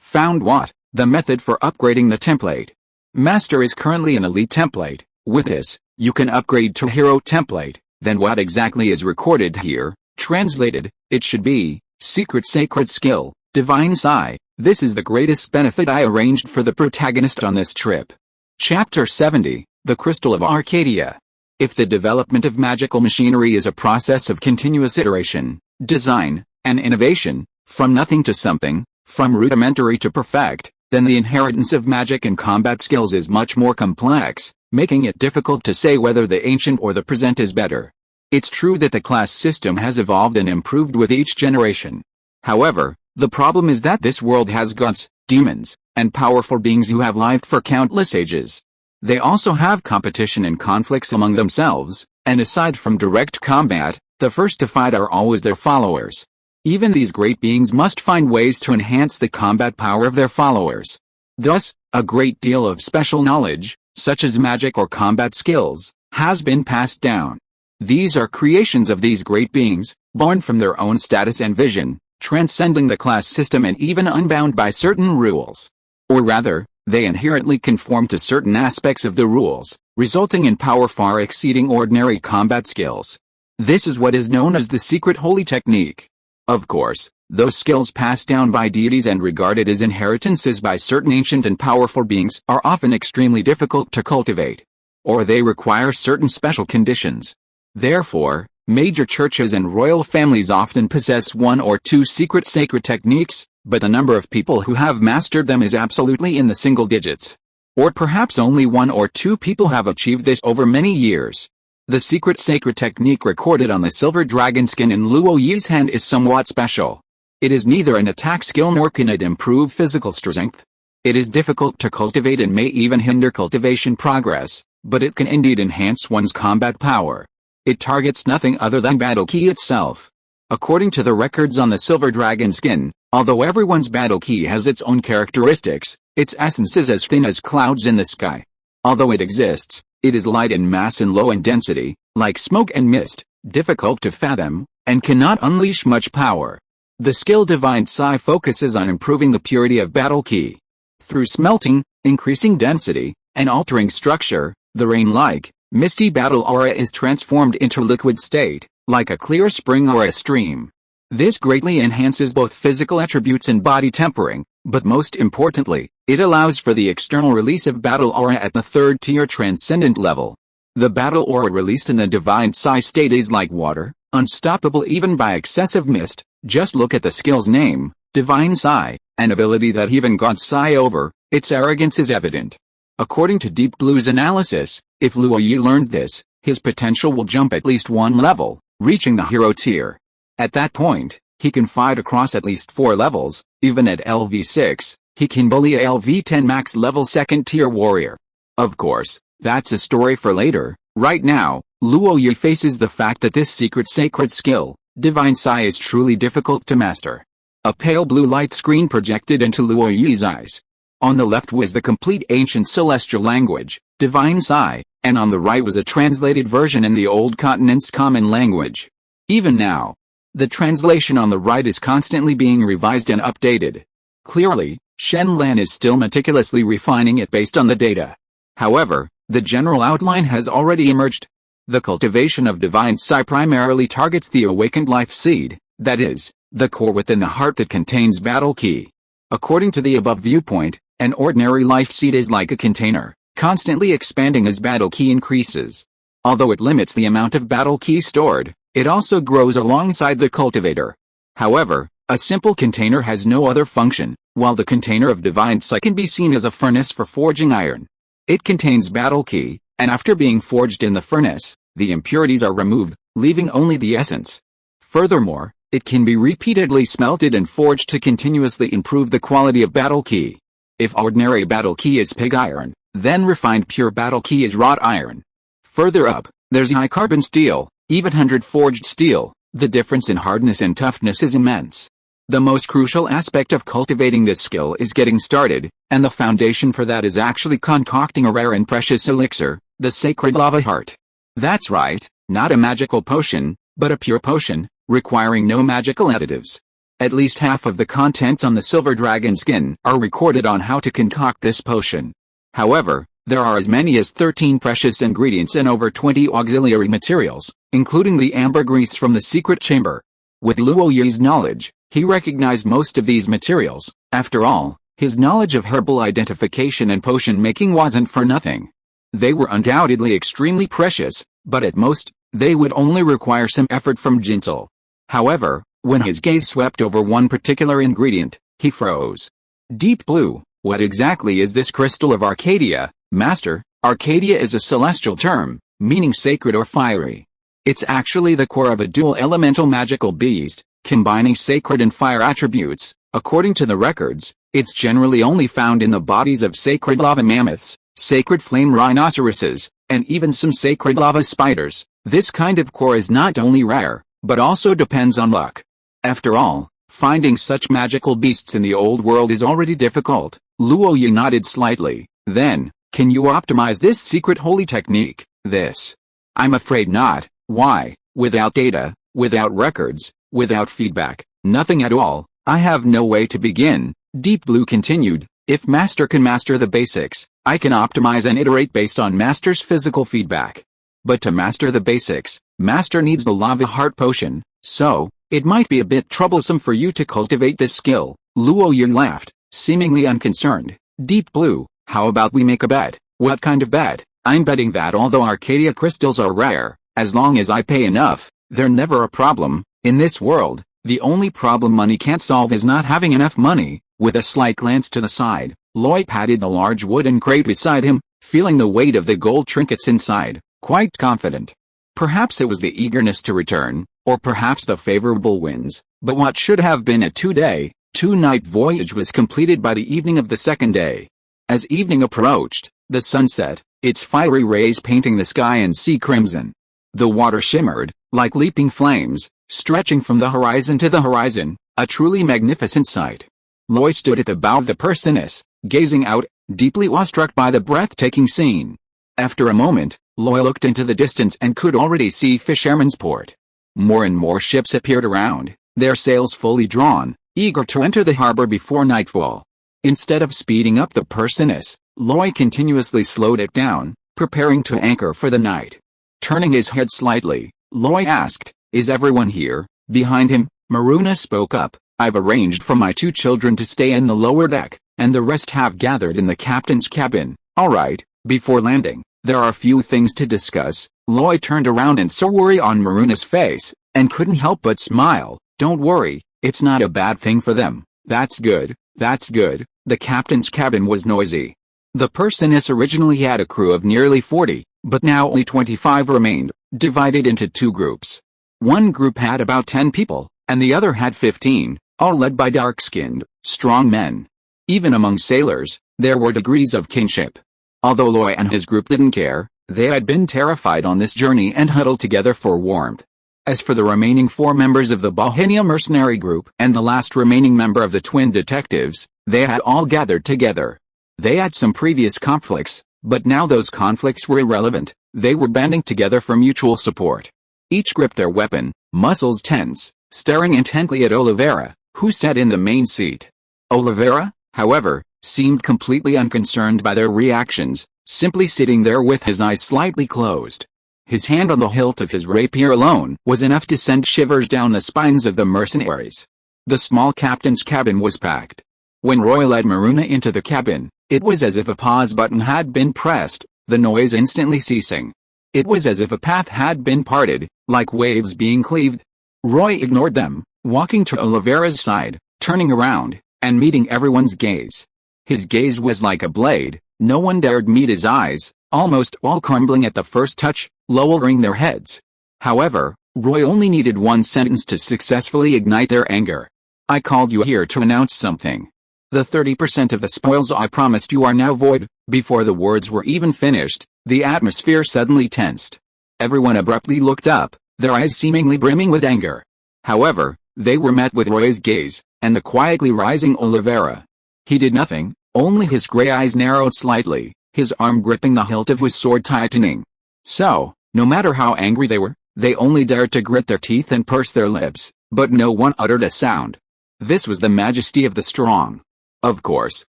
Found what? The method for upgrading the template. Master is currently an elite template. With this, you can upgrade to hero template. Then what exactly is recorded here? Translated, it should be, secret sacred skill, divine psi. This is the greatest benefit I arranged for the protagonist on this trip. Chapter 70, The Crystal of Arcadia. If the development of magical machinery is a process of continuous iteration, design, and innovation, from nothing to something, from rudimentary to perfect, then the inheritance of magic and combat skills is much more complex, making it difficult to say whether the ancient or the present is better. It's true that the class system has evolved and improved with each generation. However, the problem is that this world has gods, demons, and powerful beings who have lived for countless ages. They also have competition and conflicts among themselves, and aside from direct combat, the first to fight are always their followers. Even these great beings must find ways to enhance the combat power of their followers. Thus, a great deal of special knowledge, such as magic or combat skills, has been passed down. These are creations of these great beings, born from their own status and vision, transcending the class system and even unbound by certain rules. Or rather, they inherently conform to certain aspects of the rules, resulting in power far exceeding ordinary combat skills. This is what is known as the secret holy technique. Of course, those skills passed down by deities and regarded as inheritances by certain ancient and powerful beings are often extremely difficult to cultivate. Or they require certain special conditions. Therefore, major churches and royal families often possess 1 or 2 secret sacred techniques, but the number of people who have mastered them is absolutely in the single digits. Or perhaps only 1 or 2 people have achieved this over many years. The secret sacred technique recorded on the silver dragon skin in Luo Yi's hand is somewhat special. It is neither an attack skill nor can it improve physical strength. It is difficult to cultivate and may even hinder cultivation progress, but it can indeed enhance one's combat power. It targets nothing other than battle ki itself. According to the records on the silver dragon skin, although everyone's battle ki has its own characteristics, Its essence is as thin as clouds in the sky. Although it exists, it is light in mass and low in density, like smoke and mist, difficult to fathom, and cannot unleash much power. The skill Divine Psi focuses on improving the purity of battle ki. Through smelting, increasing density, and altering structure, the rain-like, misty battle aura is transformed into liquid state, like a clear spring or a stream. This greatly enhances both physical attributes and body tempering, but most importantly, it allows for the external release of battle aura at the third-tier transcendent level. The battle aura released in the Divine Psi state is like water, unstoppable even by excessive mist. Just look at the skill's name, Divine Psi, an ability that even God sigh over. Its arrogance is evident. According to Deep Blue's analysis, if Luo Yi learns this, his potential will jump at least one level, reaching the hero tier. At that point, he can fight across at least 4 levels. Even at LV6, he can bully a LV10 max level second tier warrior. Of course, that's a story for later. Right now, Luo Yi faces the fact that this secret sacred skill, Divine Psi, is truly difficult to master. A pale blue light screen projected into Luo Yi's eyes. On the left was the complete ancient celestial language, Divine Psi, and on the right was a translated version in the old continent's common language. Even now, the translation on the right is constantly being revised and updated. Clearly, Shen Lan is still meticulously refining it based on the data. However, the general outline has already emerged. The cultivation of Divine Psi primarily targets the awakened life seed, that is, the core within the heart that contains battle ki. According to the above viewpoint, an ordinary life seed is like a container, constantly expanding as battle ki increases. Although it limits the amount of battle ki stored, it also grows alongside the cultivator. However, a simple container has no other function, while the container of Divine Psi can be seen as a furnace for forging iron. It contains battle ki, and after being forged in the furnace, the impurities are removed, leaving only the essence. Furthermore, it can be repeatedly smelted and forged to continuously improve the quality of battle ki. If ordinary battle ki is pig iron, then refined pure battle ki is wrought iron. Further up, there's high carbon steel, even 100 forged steel. The difference in hardness and toughness is immense. The most crucial aspect of cultivating this skill is getting started, and the foundation for that is actually concocting a rare and precious elixir, the sacred lava heart. That's right, not a magical potion, but a pure potion, requiring no magical additives. At least half of the contents on the silver dragon skin are recorded on how to concoct this potion. However, there are as many as 13 precious ingredients and over 20 auxiliary materials, including the ambergris from the secret chamber. With Luo Yi's knowledge, he recognized most of these materials. After all, his knowledge of herbal identification and potion making wasn't for nothing. They were undoubtedly extremely precious, but at most, they would only require some effort from Jintel. However, when his gaze swept over one particular ingredient, he froze. Deep Blue, what exactly is this crystal of Arcadia, Master? Arcadia is a celestial term, meaning sacred or fiery. It's actually the core of a dual elemental magical beast, combining sacred and fire attributes. According to the records, it's generally only found in the bodies of sacred lava mammoths, sacred flame rhinoceroses, and even some sacred lava spiders. This kind of core is not only rare, but also depends on luck. After all, finding such magical beasts in the old world is already difficult. Luo Yi nodded slightly. Then, can you optimize this secret holy technique? This? I'm afraid not. Why? Without data, without records, without feedback, nothing at all, I have no way to begin. Deep Blue continued. If Master can master the basics, I can optimize and iterate based on Master's physical feedback. But to master the basics, Master needs the lava heart potion, so it might be a bit troublesome for you to cultivate this skill. Luo Yi laughed, seemingly unconcerned. Deep Blue, how about we make a bet? What kind of bet? I'm betting that although Arcadia crystals are rare, as long as I pay enough, they're never a problem. In this world, the only problem money can't solve is not having enough money. With a slight glance to the side, Loy patted the large wooden crate beside him, feeling the weight of the gold trinkets inside, quite confident. Perhaps it was the eagerness to return, or perhaps the favorable winds, but what should have been a 2-day, 2-night voyage was completed by the evening of the second day. As evening approached, the sun set, its fiery rays painting the sky and sea crimson. The water shimmered, like leaping flames, stretching from the horizon to the horizon, a truly magnificent sight. Loy stood at the bow of the Perseus, gazing out, deeply awestruck by the breathtaking scene. After a moment, Loy looked into the distance and could already see Fisherman's Port. More and more ships appeared around, their sails fully drawn, eager to enter the harbor before nightfall. Instead of speeding up the Perseus, Loy continuously slowed it down, preparing to anchor for the night. Turning his head slightly, Loy asked, "Is everyone here?" Behind him, Maruna spoke up, "I've arranged for my 2 children to stay in the lower deck, and the rest have gathered in the captain's cabin." "All right, before landing, there are a few things to discuss." Loy turned around and saw worry on Maruna's face, and couldn't help but smile. "Don't worry, it's not a bad thing for them." That's good, that's good." The captain's cabin was noisy. The Perseus originally had a crew of nearly 40, but now only 25 remained, divided into 2 groups. One group had about 10 people, and the other had 15, all led by dark-skinned, strong men. Even among sailors, there were degrees of kinship. Although Loy and his group didn't care, they had been terrified on this journey and huddled together for warmth. As for the remaining 4 members of the Bohemia mercenary group and the last remaining member of the twin detectives, they had all gathered together. They had some previous conflicts, but now those conflicts were irrelevant. They were banding together for mutual support. Each gripped their weapon, muscles tense, staring intently at Oliveira, who sat in the main seat. Oliveira, however, seemed completely unconcerned by their reactions, simply sitting there with his eyes slightly closed. His hand on the hilt of his rapier alone was enough to send shivers down the spines of the mercenaries. The small captain's cabin was packed. When Roy led Maruna into the cabin, it was as if a pause button had been pressed, the noise instantly ceasing. It was as if a path had been parted, like waves being cleaved. Roy ignored them, walking to Oliveira's side, turning around, and meeting everyone's gaze. His gaze was like a blade, no one dared meet his eyes, almost all crumbling at the first touch, lowering their heads. However, Roy only needed one sentence to successfully ignite their anger. "I called you here to announce something. The 30% of the spoils I promised you are now void." Before the words were even finished, the atmosphere suddenly tensed. Everyone abruptly looked up, their eyes seemingly brimming with anger. However, they were met with Roy's gaze, and the quietly rising Oliveira. He did nothing, only his gray eyes narrowed slightly, his arm gripping the hilt of his sword tightening. So, no matter how angry they were, they only dared to grit their teeth and purse their lips, but no one uttered a sound. This was the majesty of the strong. Of course,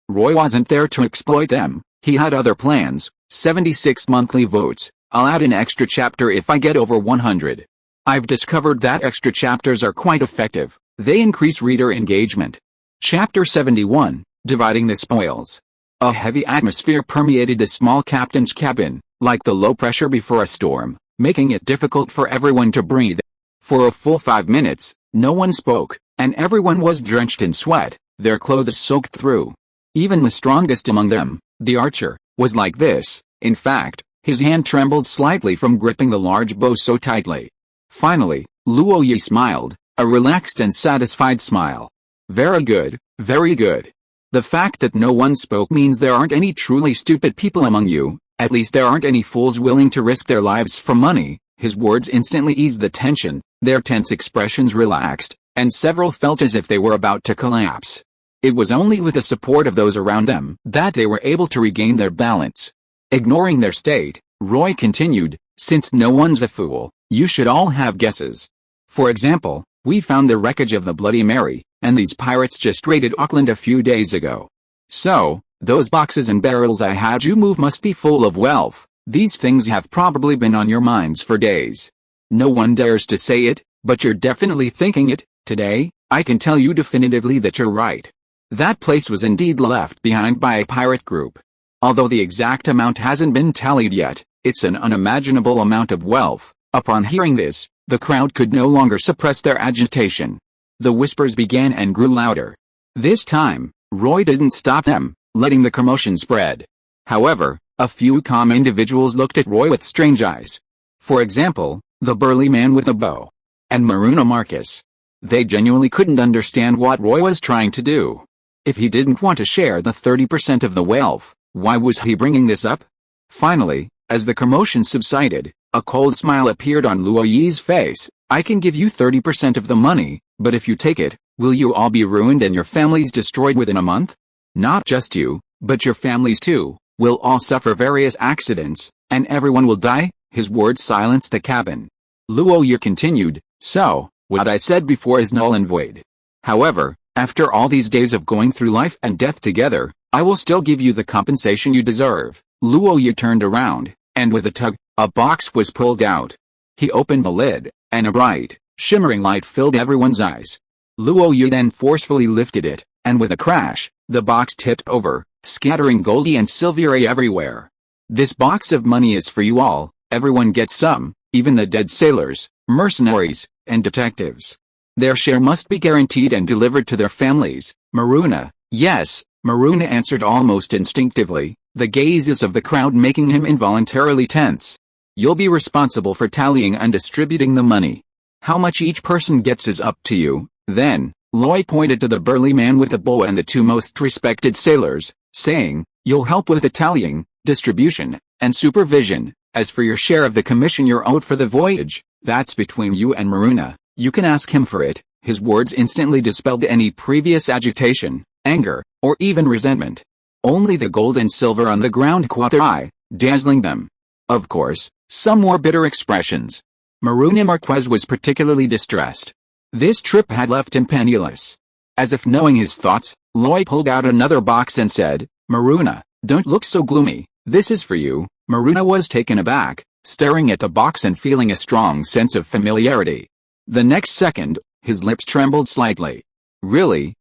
Roy wasn't there to exploit them, he had other plans. 76 monthly votes. I'll add an extra chapter if I get over 100. I've discovered that extra chapters are quite effective, they increase reader engagement. Chapter 71, Dividing the Spoils. A heavy atmosphere permeated the small captain's cabin, like the low pressure before a storm, making it difficult for everyone to breathe. For a full 5 minutes, no one spoke, and everyone was drenched in sweat, their clothes soaked through. Even the strongest among them, the archer, was like this. In fact, his hand trembled slightly from gripping the large bow so tightly. Finally, Luo Yi smiled, a relaxed and satisfied smile. Very good, very good. The fact that no one spoke means there aren't any truly stupid people among you, at least there aren't any fools willing to risk their lives for money. His words instantly eased the tension, their tense expressions relaxed, and several felt as if they were about to collapse. It was only with the support of those around them that they were able to regain their balance. Ignoring their state, Roy continued, "Since no one's a fool, you should all have guesses. For example, we found the wreckage of the Bloody Mary, and these pirates just raided Auckland a few days ago. So, those boxes and barrels I had you move must be full of wealth. These things have probably been on your minds for days. No one dares to say it, but you're definitely thinking it. Today, I can tell you definitively that you're right. That place was indeed left behind by a pirate group. Although the exact amount hasn't been tallied yet, it's an unimaginable amount of wealth." Upon hearing this, the crowd could no longer suppress their agitation. The whispers began and grew louder. This time, Roy didn't stop them, letting the commotion spread. However, a few calm individuals looked at Roy with strange eyes. For example, the burly man with the bow. And Maruna Marcus. They genuinely couldn't understand what Roy was trying to do. If he didn't want to share the 30% of the wealth, why was he bringing this up? Finally, as the commotion subsided, a cold smile appeared on Luo Yi's face. "I can give you 30% of the money, but if you take it, Will you all be ruined and your families destroyed within a month? Not just you, but your families too, will all suffer various accidents, and everyone will die? His words silenced the cabin. Luo Yu continued, so, what I said before is null and void. However, after all these days of going through life and death together, I will still give you the compensation you deserve. Luo Yu turned around, and with a tug, a box was pulled out. He opened the lid, and a bright, shimmering light filled everyone's eyes. Luo Yu then forcefully lifted it, and with a crash, the box tipped over, scattering goldy and silvery everywhere. This box of money is for you all, everyone gets some, even the dead sailors, mercenaries, and detectives. Their share must be guaranteed and delivered to their families. Maruna, yes, Maruna answered almost instinctively, the gazes of the crowd making him involuntarily tense. You'll be responsible for tallying and distributing the money. How much each person gets is up to you. Then, Loy pointed to the burly man with the bow and the two most respected sailors, saying, you'll help with the tallying, distribution, and supervision. As for your share of the commission you're owed for the voyage, that's between you and Maruna. You can ask him for it. His words instantly dispelled any previous agitation, anger, or even resentment. Only the gold and silver on the ground caught their eye, dazzling them. Of course, some more bitter expressions. Maruna Marquez was particularly distressed. This trip had left him penniless. As if knowing his thoughts, Loy pulled out another box and said, Maruna, don't look so gloomy, this is for you. Maruna was taken aback, staring at the box and feeling a strong sense of familiarity. The next second, his lips trembled slightly. Really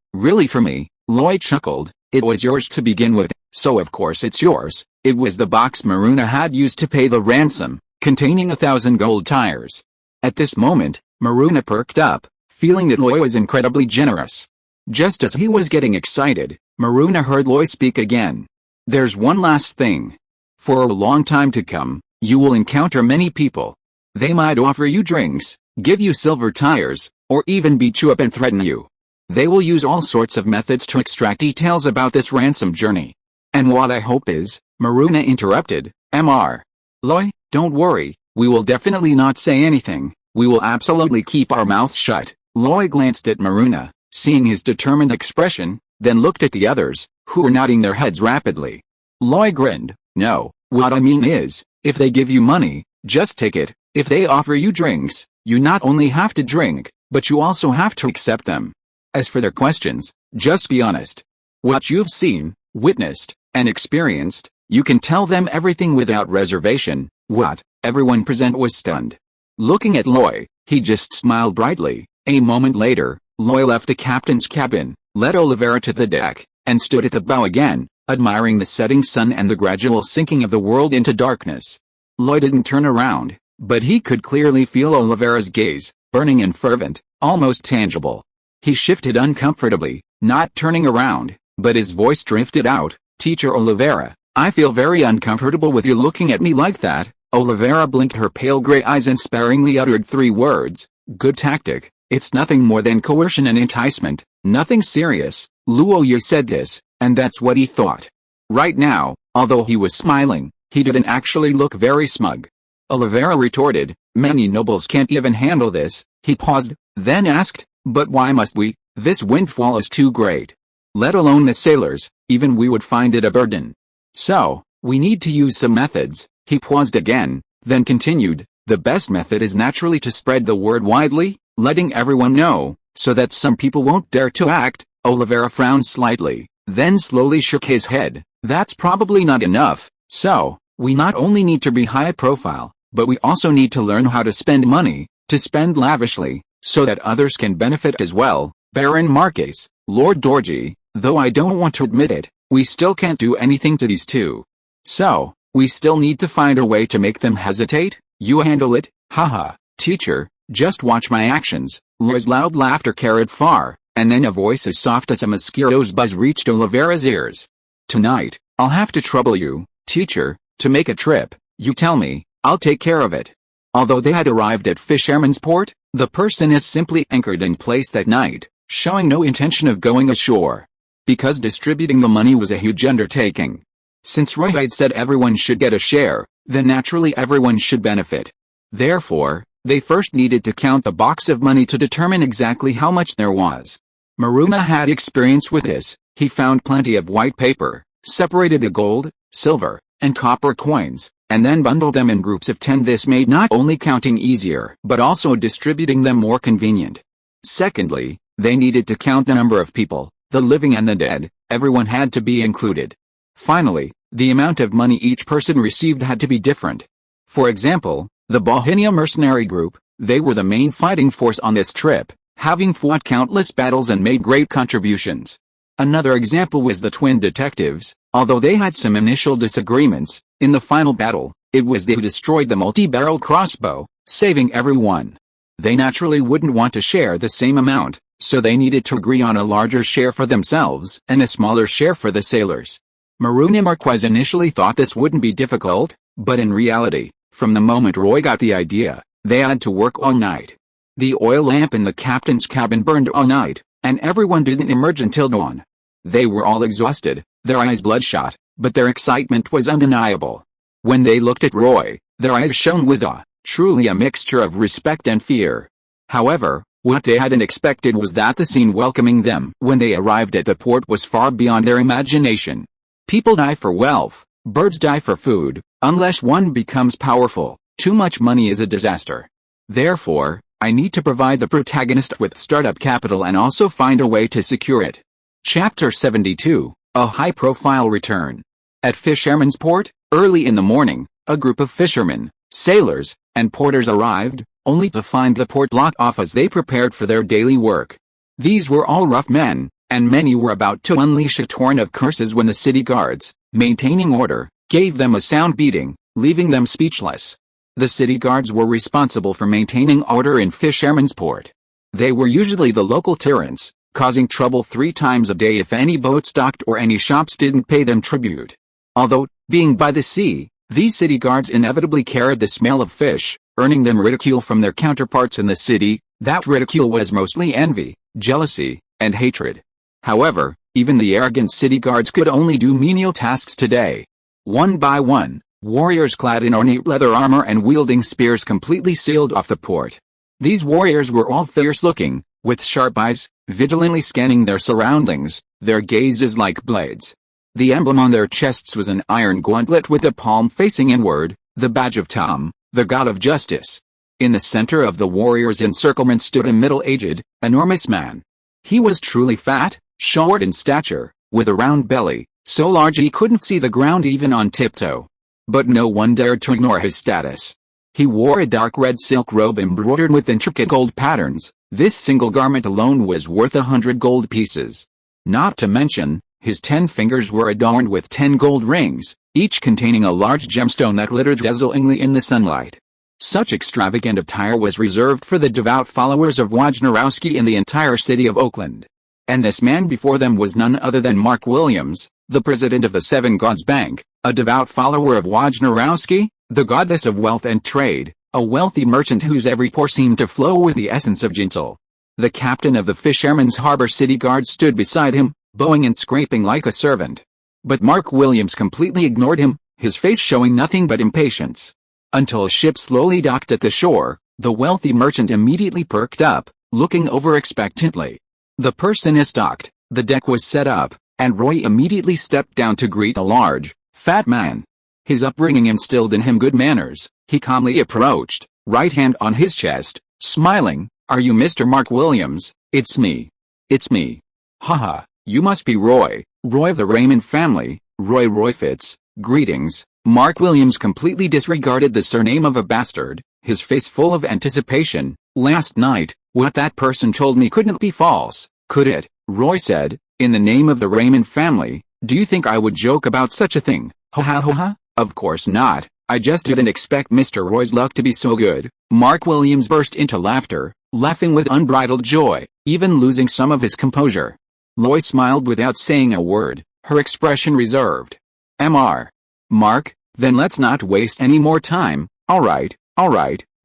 for me, Loy chuckled. It was yours to begin with, so of course it's yours. It was the box Maruna had used to pay the ransom, containing 1,000 gold tires. At this moment, Maruna perked up, feeling that Loy was incredibly generous. Just as he was getting excited, Maruna heard Loy speak again. There's one last thing. For a long time to come, you will encounter many people. They might offer you drinks, give you silver tires, or even beat you up and threaten you. They will use all sorts of methods to extract details about this ransom journey. And what I hope is, Maruna interrupted, Mr. Loy, don't worry, we will definitely not say anything, we will absolutely keep our mouths shut. Loy glanced at Maruna, seeing his determined expression, then looked at the others, who were nodding their heads rapidly. Loy grinned, no, what I mean is, if they give you money, just take it. If they offer you drinks, you not only have to drink, but you also have to accept them. As for their questions, just be honest. What you've seen, witnessed, and experienced, you can tell them everything without reservation. What? Everyone present was stunned. Looking at Loy, he just smiled brightly. A moment later, Loy left the captain's cabin, led Olivera to the deck, and stood at the bow again, admiring the setting sun and the gradual sinking of the world into darkness. Loy didn't turn around, but he could clearly feel Olivera's gaze, burning and fervent, almost tangible. He shifted uncomfortably, not turning around, but his voice drifted out, Teacher Olivera, I feel very uncomfortable with you looking at me like that. Olivera blinked her pale gray eyes and sparingly uttered 3 words, good tactic, it's nothing more than coercion and enticement, nothing serious. Luo Yu said this, and that's what he thought. Right now, although he was smiling, he didn't actually look very smug. Olivera retorted, many nobles can't even handle this. He paused, then asked, but why must we? This windfall is too great. Let alone the sailors, even we would find it a burden. So, we need to use some methods. He paused again, then continued, the best method is naturally to spread the word widely, letting everyone know, so that some people won't dare to act. Olivera frowned slightly, then slowly shook his head. That's probably not enough. So, we not only need to be high profile, but we also need to learn how to spend money, to spend lavishly, so that others can benefit as well. Baron Marquez, Lord Dorji, though I don't want to admit it, we still can't do anything to these two. So, we still need to find a way to make them hesitate. You handle it, haha, teacher, just watch my actions. Loy's loud laughter carried far, and then a voice as soft as a mosquito's buzz reached Olivera's ears. Tonight, I'll have to trouble you, teacher, to make a trip. You tell me, I'll take care of it. Although they had arrived at Fisherman's Port, the person is simply anchored in place that night, showing no intention of going ashore. Because distributing the money was a huge undertaking. Since Roy had said everyone should get a share, then naturally everyone should benefit. Therefore, they first needed to count the box of money to determine exactly how much there was. Maruna had experience with this. He found plenty of white paper, separated the gold, silver, and copper coins, and then bundled them in groups of 10. This made not only counting easier, but also distributing them more convenient. Secondly, they needed to count the number of people, the living and the dead. Everyone had to be included. Finally, the amount of money each person received had to be different. For example, the Bohemia mercenary group, they were the main fighting force on this trip, having fought countless battles and made great contributions. Another example was the twin detectives. Although they had some initial disagreements, in the final battle, it was they who destroyed the multi-barrel crossbow, saving everyone. They naturally wouldn't want to share the same amount, so they needed to agree on a larger share for themselves and a smaller share for the sailors. Maruna Marquez initially thought this wouldn't be difficult, but in reality, from the moment Roy got the idea, they had to work all night. The oil lamp in the captain's cabin burned all night, and everyone didn't emerge until dawn. They were all exhausted, their eyes bloodshot, but their excitement was undeniable. When they looked at Roy, their eyes shone with awe, truly a mixture of respect and fear. However, what they hadn't expected was that the scene welcoming them when they arrived at the port was far beyond their imagination. People die for wealth, birds die for food. Unless one becomes powerful, too much money is a disaster. Therefore, I need to provide the protagonist with startup capital and also find a way to secure it. Chapter 72, A High-Profile Return. At Fisherman's Port, early in the morning, a group of fishermen, sailors, and porters arrived, only to find the port locked off as they prepared for their daily work. These were all rough men, and many were about to unleash a torrent of curses when the city guards, maintaining order, gave them a sound beating, leaving them speechless. The city guards were responsible for maintaining order in Fisherman's Port. They were usually the local tyrants, causing trouble 3 times a day if any boats docked or any shops didn't pay them tribute. Although, being by the sea, these city guards inevitably carried the smell of fish, earning them ridicule from their counterparts in the city. That ridicule was mostly envy, jealousy, and hatred. However, even the arrogant city guards could only do menial tasks today. One by one, warriors clad in ornate leather armor and wielding spears completely sealed off the port. These warriors were all fierce-looking, with sharp eyes, vigilantly scanning their surroundings, their gazes like blades. The emblem on their chests was an iron gauntlet with a palm facing inward, the badge of Tom, the god of justice. In the center of the warriors' encirclement stood a middle-aged, enormous man. He was truly fat, short in stature, with a round belly, so large he couldn't see the ground even on tiptoe. But no one dared to ignore his status. He wore a dark red silk robe embroidered with intricate gold patterns. This single garment alone was worth 100 gold pieces. Not to mention, his 10 fingers were adorned with 10 gold rings, each containing a large gemstone that glittered dazzlingly in the sunlight. Such extravagant attire was reserved for the devout followers of Wojnarowski in the entire city of Auckland. And this man before them was none other than Mark Williams, the president of the Seven Gods Bank, a devout follower of Wojnarowski, the goddess of wealth and trade, a wealthy merchant whose every pore seemed to flow with the essence of gentle. The captain of the Fisherman's Harbor City Guard stood beside him, bowing and scraping like a servant. But Mark Williams completely ignored him, his face showing nothing but impatience. Until a ship slowly docked at the shore, the wealthy merchant immediately perked up, looking over expectantly. The person is docked, the deck was set up, and Roy immediately stepped down to greet a large, fat man. His upbringing instilled in him good manners. He calmly approached, right hand on his chest, smiling. "Are you Mr. Mark Williams?" "It's me. It's me." "Haha, you must be Roy, Roy of the Raymond family, Roy Roy Fitz." "Greetings." Mark Williams completely disregarded the surname of a bastard, his face full of anticipation. "Last night, what that person told me couldn't be false, could it?" Roy said. "In the name of the Raymond family, do you think I would joke about such a thing?" "Ha ha ha ha, of course not. I just didn't expect Mr. Roy's luck to be so good." Mark Williams burst into laughter, laughing with unbridled joy, even losing some of his composure. Roy smiled without saying a word, her expression reserved. "Mr. Mark, then let's not waste any more time." All right,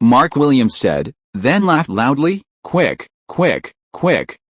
Mark Williams said, then laughed loudly. Quick,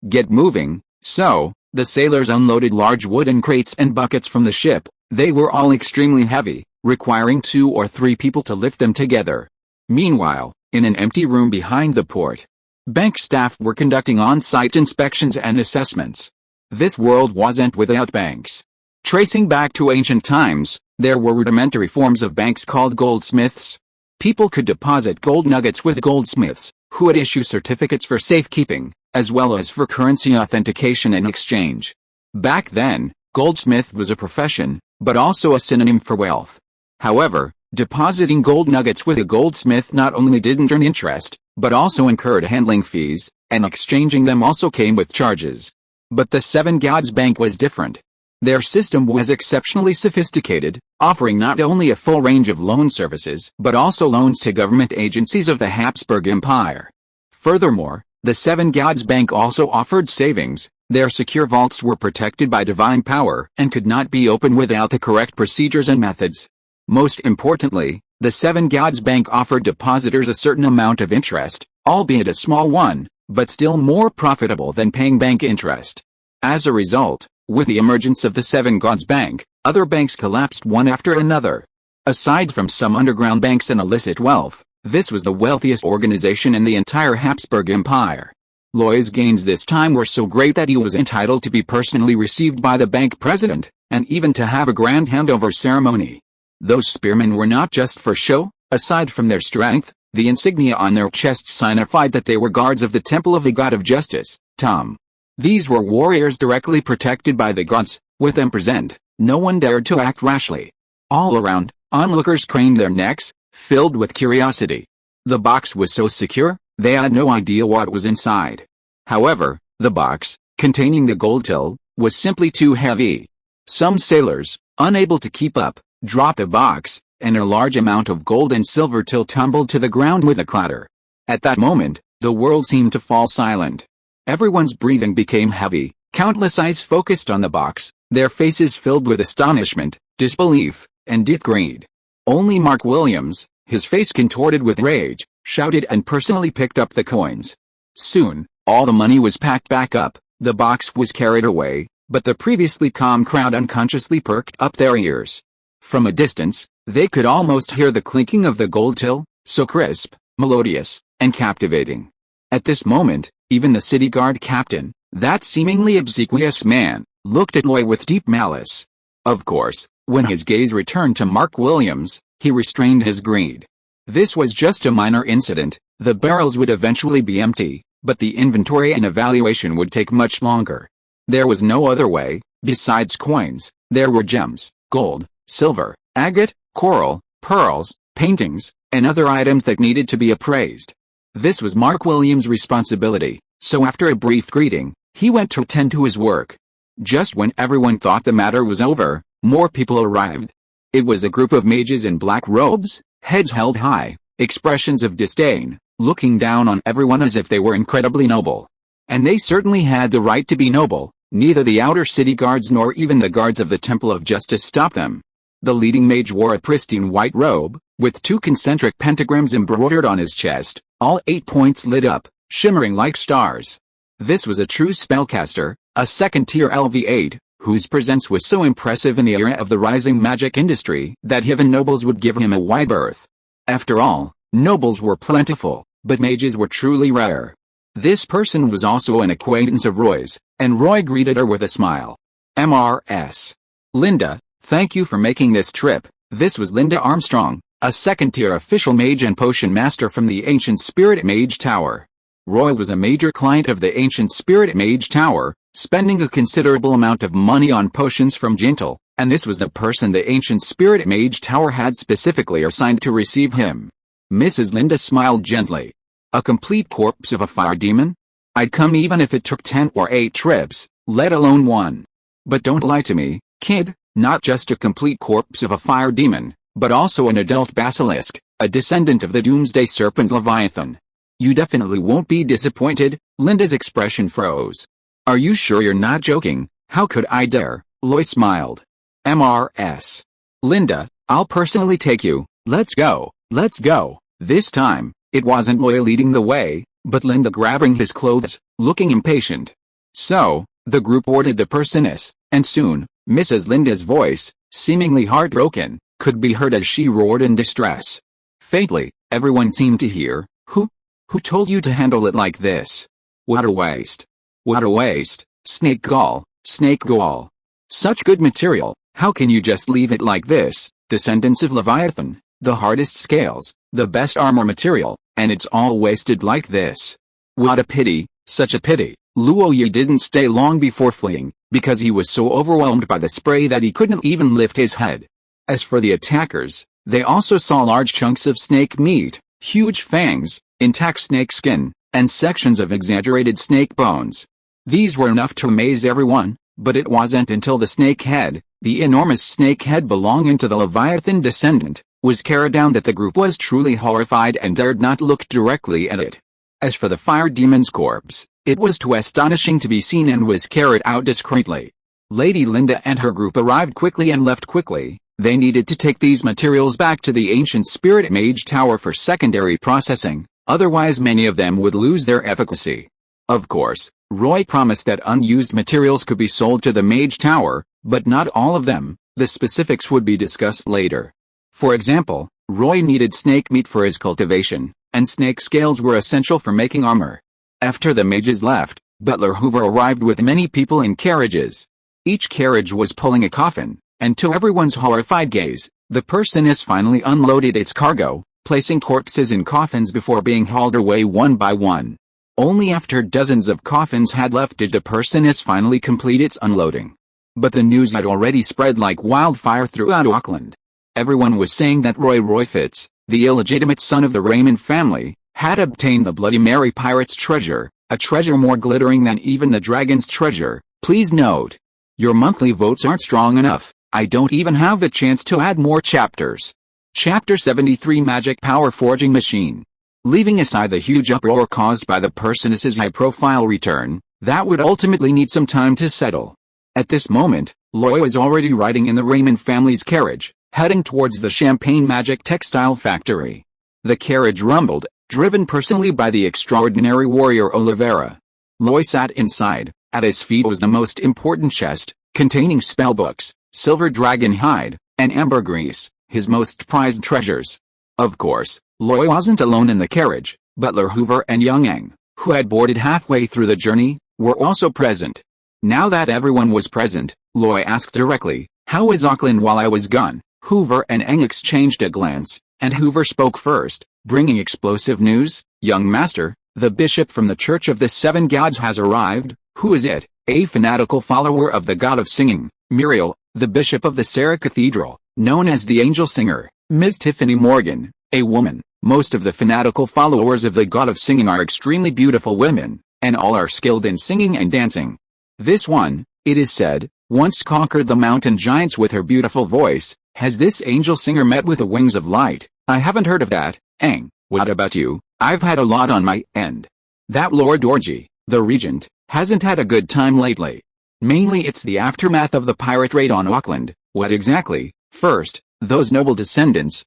get moving." So, the sailors unloaded large wooden crates and buckets from the ship. They were all extremely heavy, requiring 2 or 3 people to lift them together. Meanwhile, in an empty room behind the port, Bank staff were conducting on-site inspections and assessments. This world wasn't without banks. Tracing back to ancient times, there were rudimentary forms of banks called goldsmiths. People could deposit gold nuggets with goldsmiths, who would issue certificates for safekeeping, as well as for currency authentication and exchange. Back then, goldsmith was a profession, but also a synonym for wealth. However, depositing gold nuggets with a goldsmith not only didn't earn interest, but also incurred handling fees, and exchanging them also came with charges. But the Seven Gods Bank was different. Their system was exceptionally sophisticated, offering not only a full range of loan services but also loans to government agencies of the Habsburg Empire. Furthermore, the Seven Gods Bank also offered savings. Their secure vaults were protected by divine power and could not be opened without the correct procedures and methods. Most importantly, the Seven Gods Bank offered depositors a certain amount of interest, albeit a small one, but still more profitable than paying bank interest. As a result, with the emergence of the Seven Gods Bank, other banks collapsed one after another. Aside from some underground banks and illicit wealth, this was the wealthiest organization in the entire Habsburg Empire. Roy's gains this time were so great that he was entitled to be personally received by the bank president, and even to have a grand handover ceremony. Those spearmen were not just for show. Aside from their strength, the insignia on their chests signified that they were guards of the temple of the god of justice, Tom. These were warriors directly protected by the gods. With them present, no one dared to act rashly. All around, onlookers craned their necks, filled with curiosity. The box was so secure, they had no idea what was inside. However, the box, containing the gold till, was simply too heavy. Some sailors, unable to keep up, dropped the box, and a large amount of gold and silver till tumbled to the ground with a clatter. At that moment, the world seemed to fall silent. Everyone's breathing became heavy. Countless eyes focused on the box, their faces filled with astonishment, disbelief, and deep greed. Only Mark Williams, his face contorted with rage, shouted and personally picked up the coins. Soon, all the money was packed back up, the box was carried away, but the previously calm crowd unconsciously perked up their ears. From a distance, they could almost hear the clinking of the gold till, so crisp, melodious, and captivating. At this moment, even the city guard captain, that seemingly obsequious man, looked at Roy with deep malice. Of course, when his gaze returned to Mark Williams, he restrained his greed. This was just a minor incident. The barrels would eventually be empty, but the inventory and evaluation would take much longer. There was no other way. Besides coins, there were gems, gold, silver, agate, coral, pearls, paintings, and other items that needed to be appraised. This was Mark Williams' responsibility, so after a brief greeting, he went to attend to his work. Just when everyone thought the matter was over, more people arrived. It was a group of mages in black robes, heads held high, expressions of disdain, looking down on everyone as if they were incredibly noble. And they certainly had the right to be noble. Neither the outer city guards nor even the guards of the Temple of Justice stopped them. The leading mage wore a pristine white robe, with 2 concentric pentagrams embroidered on his chest, all 8 points lit up, shimmering like stars. This was a true spellcaster, a second-tier LV8, whose presence was so impressive in the era of the rising magic industry that even nobles would give him a wide berth. After all, nobles were plentiful, but mages were truly rare. This person was also an acquaintance of Roy's, and Roy greeted her with a smile. MRS. Linda, thank you for making this trip. This was Linda Armstrong, a second-tier official mage and potion master from the Ancient Spirit Mage Tower. Roy was a major client of the Ancient Spirit Mage Tower, spending a considerable amount of money on potions from Gentle, and this was the person the Ancient Spirit Mage Tower had specifically assigned to receive him. Mrs. Linda smiled gently. A complete corpse of a fire demon? I'd come even if it took 10 or 8 trips, let alone 1. But don't lie to me, kid, not just a complete corpse of a fire demon, but also an adult basilisk, a descendant of the doomsday serpent Leviathan. You definitely won't be disappointed. Linda's expression froze. Are you sure you're not joking? How could I dare? Roy smiled. MRS. Linda, I'll personally take you. Let's go, let's go. This time, it wasn't Roy leading the way, but Linda grabbing his clothes, looking impatient. So, the group boarded the Persinus, and soon, Mrs. Linda's voice, seemingly heartbroken, could be heard as she roared in distress. Faintly, everyone seemed to hear, "Who? Who told you to handle it like this? What a waste. What a waste. Snake gall, snake gall. Such good material, how can you just leave it like this? Descendants of Leviathan, the hardest scales, the best armor material, and it's all wasted like this. What a pity, such a pity. Luo Yi didn't stay long before fleeing, because he was so overwhelmed by the spray that he couldn't even lift his head. As for the attackers, they also saw large chunks of snake meat, huge fangs, intact snake skin, and sections of exaggerated snake bones. These were enough to amaze everyone, but it wasn't until the snake head, the enormous snake head belonging to the Leviathan descendant, was carried down that the group was truly horrified and dared not look directly at it. As for the fire demon's corpse, it was too astonishing to be seen and was carried out discreetly. Lady Linda and her group arrived quickly and left quickly. They needed to take these materials back to the ancient spirit mage tower for secondary processing, otherwise many of them would lose their efficacy. Of course, Roy promised that unused materials could be sold to the mage tower, but not all of them. The specifics would be discussed later. For example, Roy needed snake meat for his cultivation, and snake scales were essential for making armor. After the mages left, Butler Hoover arrived with many people in carriages. Each carriage was pulling a coffin, and to everyone's horrified gaze, the person has finally unloaded its cargo, placing corpses in coffins before being hauled away one by one. Only after dozens of coffins had left did the person has finally complete its unloading. But the news had already spread like wildfire throughout Auckland. Everyone was saying that Roy Roy Fitz, the illegitimate son of the Raymond family, had obtained the Bloody Mary pirate's treasure, a treasure more glittering than even the dragon's treasure. Please note, your monthly votes aren't strong enough. I don't even have the chance to add more chapters. Chapter 73 Magic Power Forging Machine. Leaving aside the huge uproar caused by the person's high-profile return, that would ultimately need some time to settle. At this moment, Loy was already riding in the Raymond family's carriage, heading towards the Champagne Magic Textile Factory. The carriage rumbled, driven personally by the extraordinary warrior Oliveira. Loy sat inside. At his feet was the most important chest, containing spellbooks, silver dragon hide, and ambergris, his most prized treasures. Of course, Loy wasn't alone in the carriage. Butler Hoover and Young Ang, who had boarded halfway through the journey, were also present. Now that everyone was present, Loy asked directly, "How was Auckland while I was gone?" Hoover and Ang exchanged a glance, and Hoover spoke first, bringing explosive news. "Young master, the bishop from the Church of the Seven Gods has arrived." "Who is it?" "A fanatical follower of the god of singing, Muriel, the bishop of the Sarah Cathedral, known as the Angel Singer, Ms. Tiffany Morgan, a woman." Most of the fanatical followers of the god of singing are extremely beautiful women, and all are skilled in singing and dancing. This one, it is said, once conquered the mountain giants with her beautiful voice. Has this angel singer met with the wings of light? I haven't heard of that. Ang, what about you? I've had a lot on my end. That Lord Dorji, the regent, hasn't had a good time lately. Mainly it's the aftermath of the pirate raid on Auckland. What exactly? First, those noble descendants,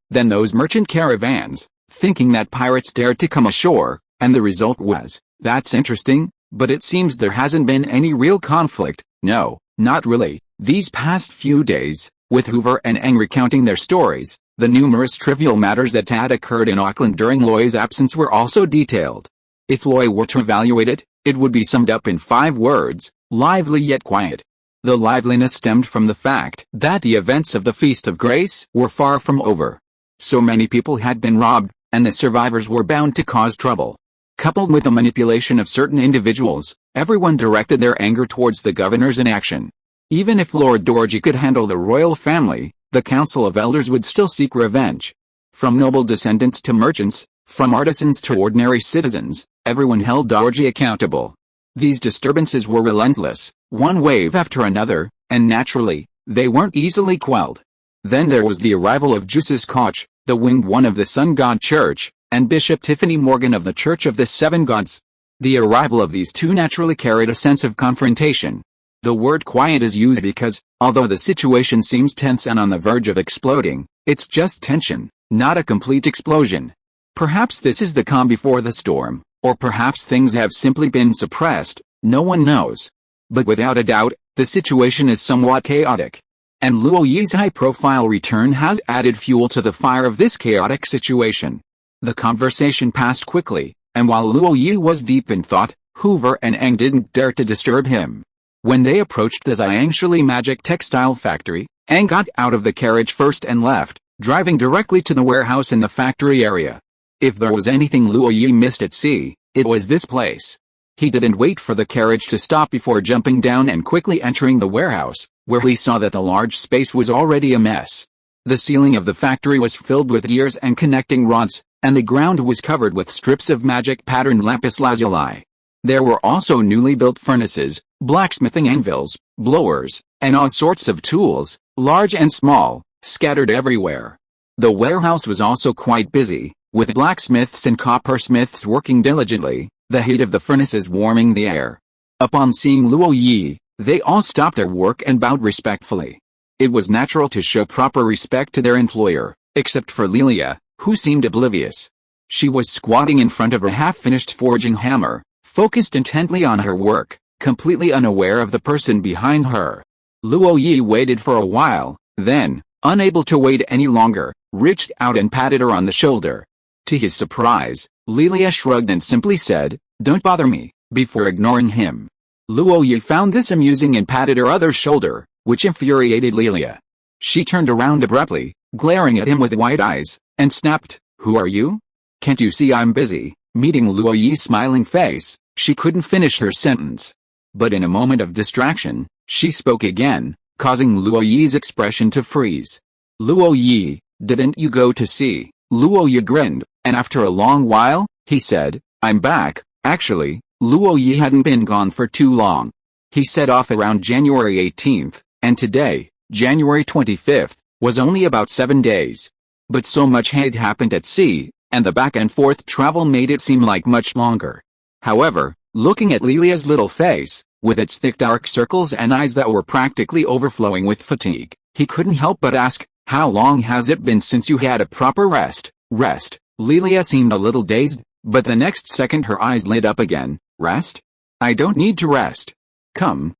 then those merchant caravans, thinking that pirates dared to come ashore, and the result was, that's interesting, but it seems there hasn't been any real conflict. No, not really. These past few days, with Hoover and Ang recounting their stories, the numerous trivial matters that had occurred in Auckland during Loy's absence were also detailed. If Loy were to evaluate it, it would be summed up in 5 words: lively yet quiet. The liveliness stemmed from the fact that the events of the Feast of Grace were far from over. So many people had been robbed, and the survivors were bound to cause trouble. Coupled with the manipulation of certain individuals, everyone directed their anger towards the governor's inaction. Even if Lord Dorji could handle the royal family, the Council of Elders would still seek revenge. From noble descendants to merchants, from artisans to ordinary citizens, everyone held Dorji accountable. These disturbances were relentless, one wave after another, and naturally, they weren't easily quelled. Then there was the arrival of Justice Koch, the winged one of the Sun God Church, and Bishop Tiffany Morgan of the Church of the Seven Gods. The arrival of these two naturally carried a sense of confrontation. The word quiet is used because, although the situation seems tense and on the verge of exploding, it's just tension, not a complete explosion. Perhaps this is the calm before the storm, or perhaps things have simply been suppressed, no one knows. But without a doubt, the situation is somewhat chaotic. And Luo Yi's high-profile return has added fuel to the fire of this chaotic situation. The conversation passed quickly, and while Luo Yi was deep in thought, Hoover and Eng didn't dare to disturb him. When they approached the Xiangshili magic textile factory, Eng got out of the carriage first and left, driving directly to the warehouse in the factory area. If there was anything Luo Yi missed at sea, it was this place. He didn't wait for the carriage to stop before jumping down and quickly entering the warehouse, where he saw that the large space was already a mess. The ceiling of the factory was filled with gears and connecting rods, and the ground was covered with strips of magic-patterned lapis lazuli. There were also newly built furnaces, blacksmithing anvils, blowers, and all sorts of tools, large and small, scattered everywhere. The warehouse was also quite busy, with blacksmiths and coppersmiths working diligently, the heat of the furnaces warming the air. Upon seeing Luo Yi, they all stopped their work and bowed respectfully. It was natural to show proper respect to their employer, except for Lilia, who seemed oblivious. She was squatting in front of a half-finished forging hammer, focused intently on her work, completely unaware of the person behind her. Luo Yi waited for a while, then, unable to wait any longer, reached out and patted her on the shoulder. To his surprise, Lilia shrugged and simply said, "Don't bother me," before ignoring him. Luo Yi found this amusing and patted her other shoulder, which infuriated Lilia. She turned around abruptly, glaring at him with wide eyes, and snapped, "Who are you? Can't you see I'm busy?" Meeting Luo Yi's smiling face, she couldn't finish her sentence. But in a moment of distraction, she spoke again, causing Luo Yi's expression to freeze. "Luo Yi, didn't you go to sea?" Luo Yi grinned, and after a long while, he said, "I'm back." Actually, Luo Yi hadn't been gone for too long. He set off around January 18th, and today, January 25th, was only about 7 days. But so much had happened at sea, and the back and forth travel made it seem like much longer. However, looking at Lilia's little face, with its thick dark circles and eyes that were practically overflowing with fatigue, he couldn't help but ask, "How long has it been since you had a proper rest?" Rest? Lilia seemed a little dazed, but the next second her eyes lit up again. "Rest? I don't need to rest. Come,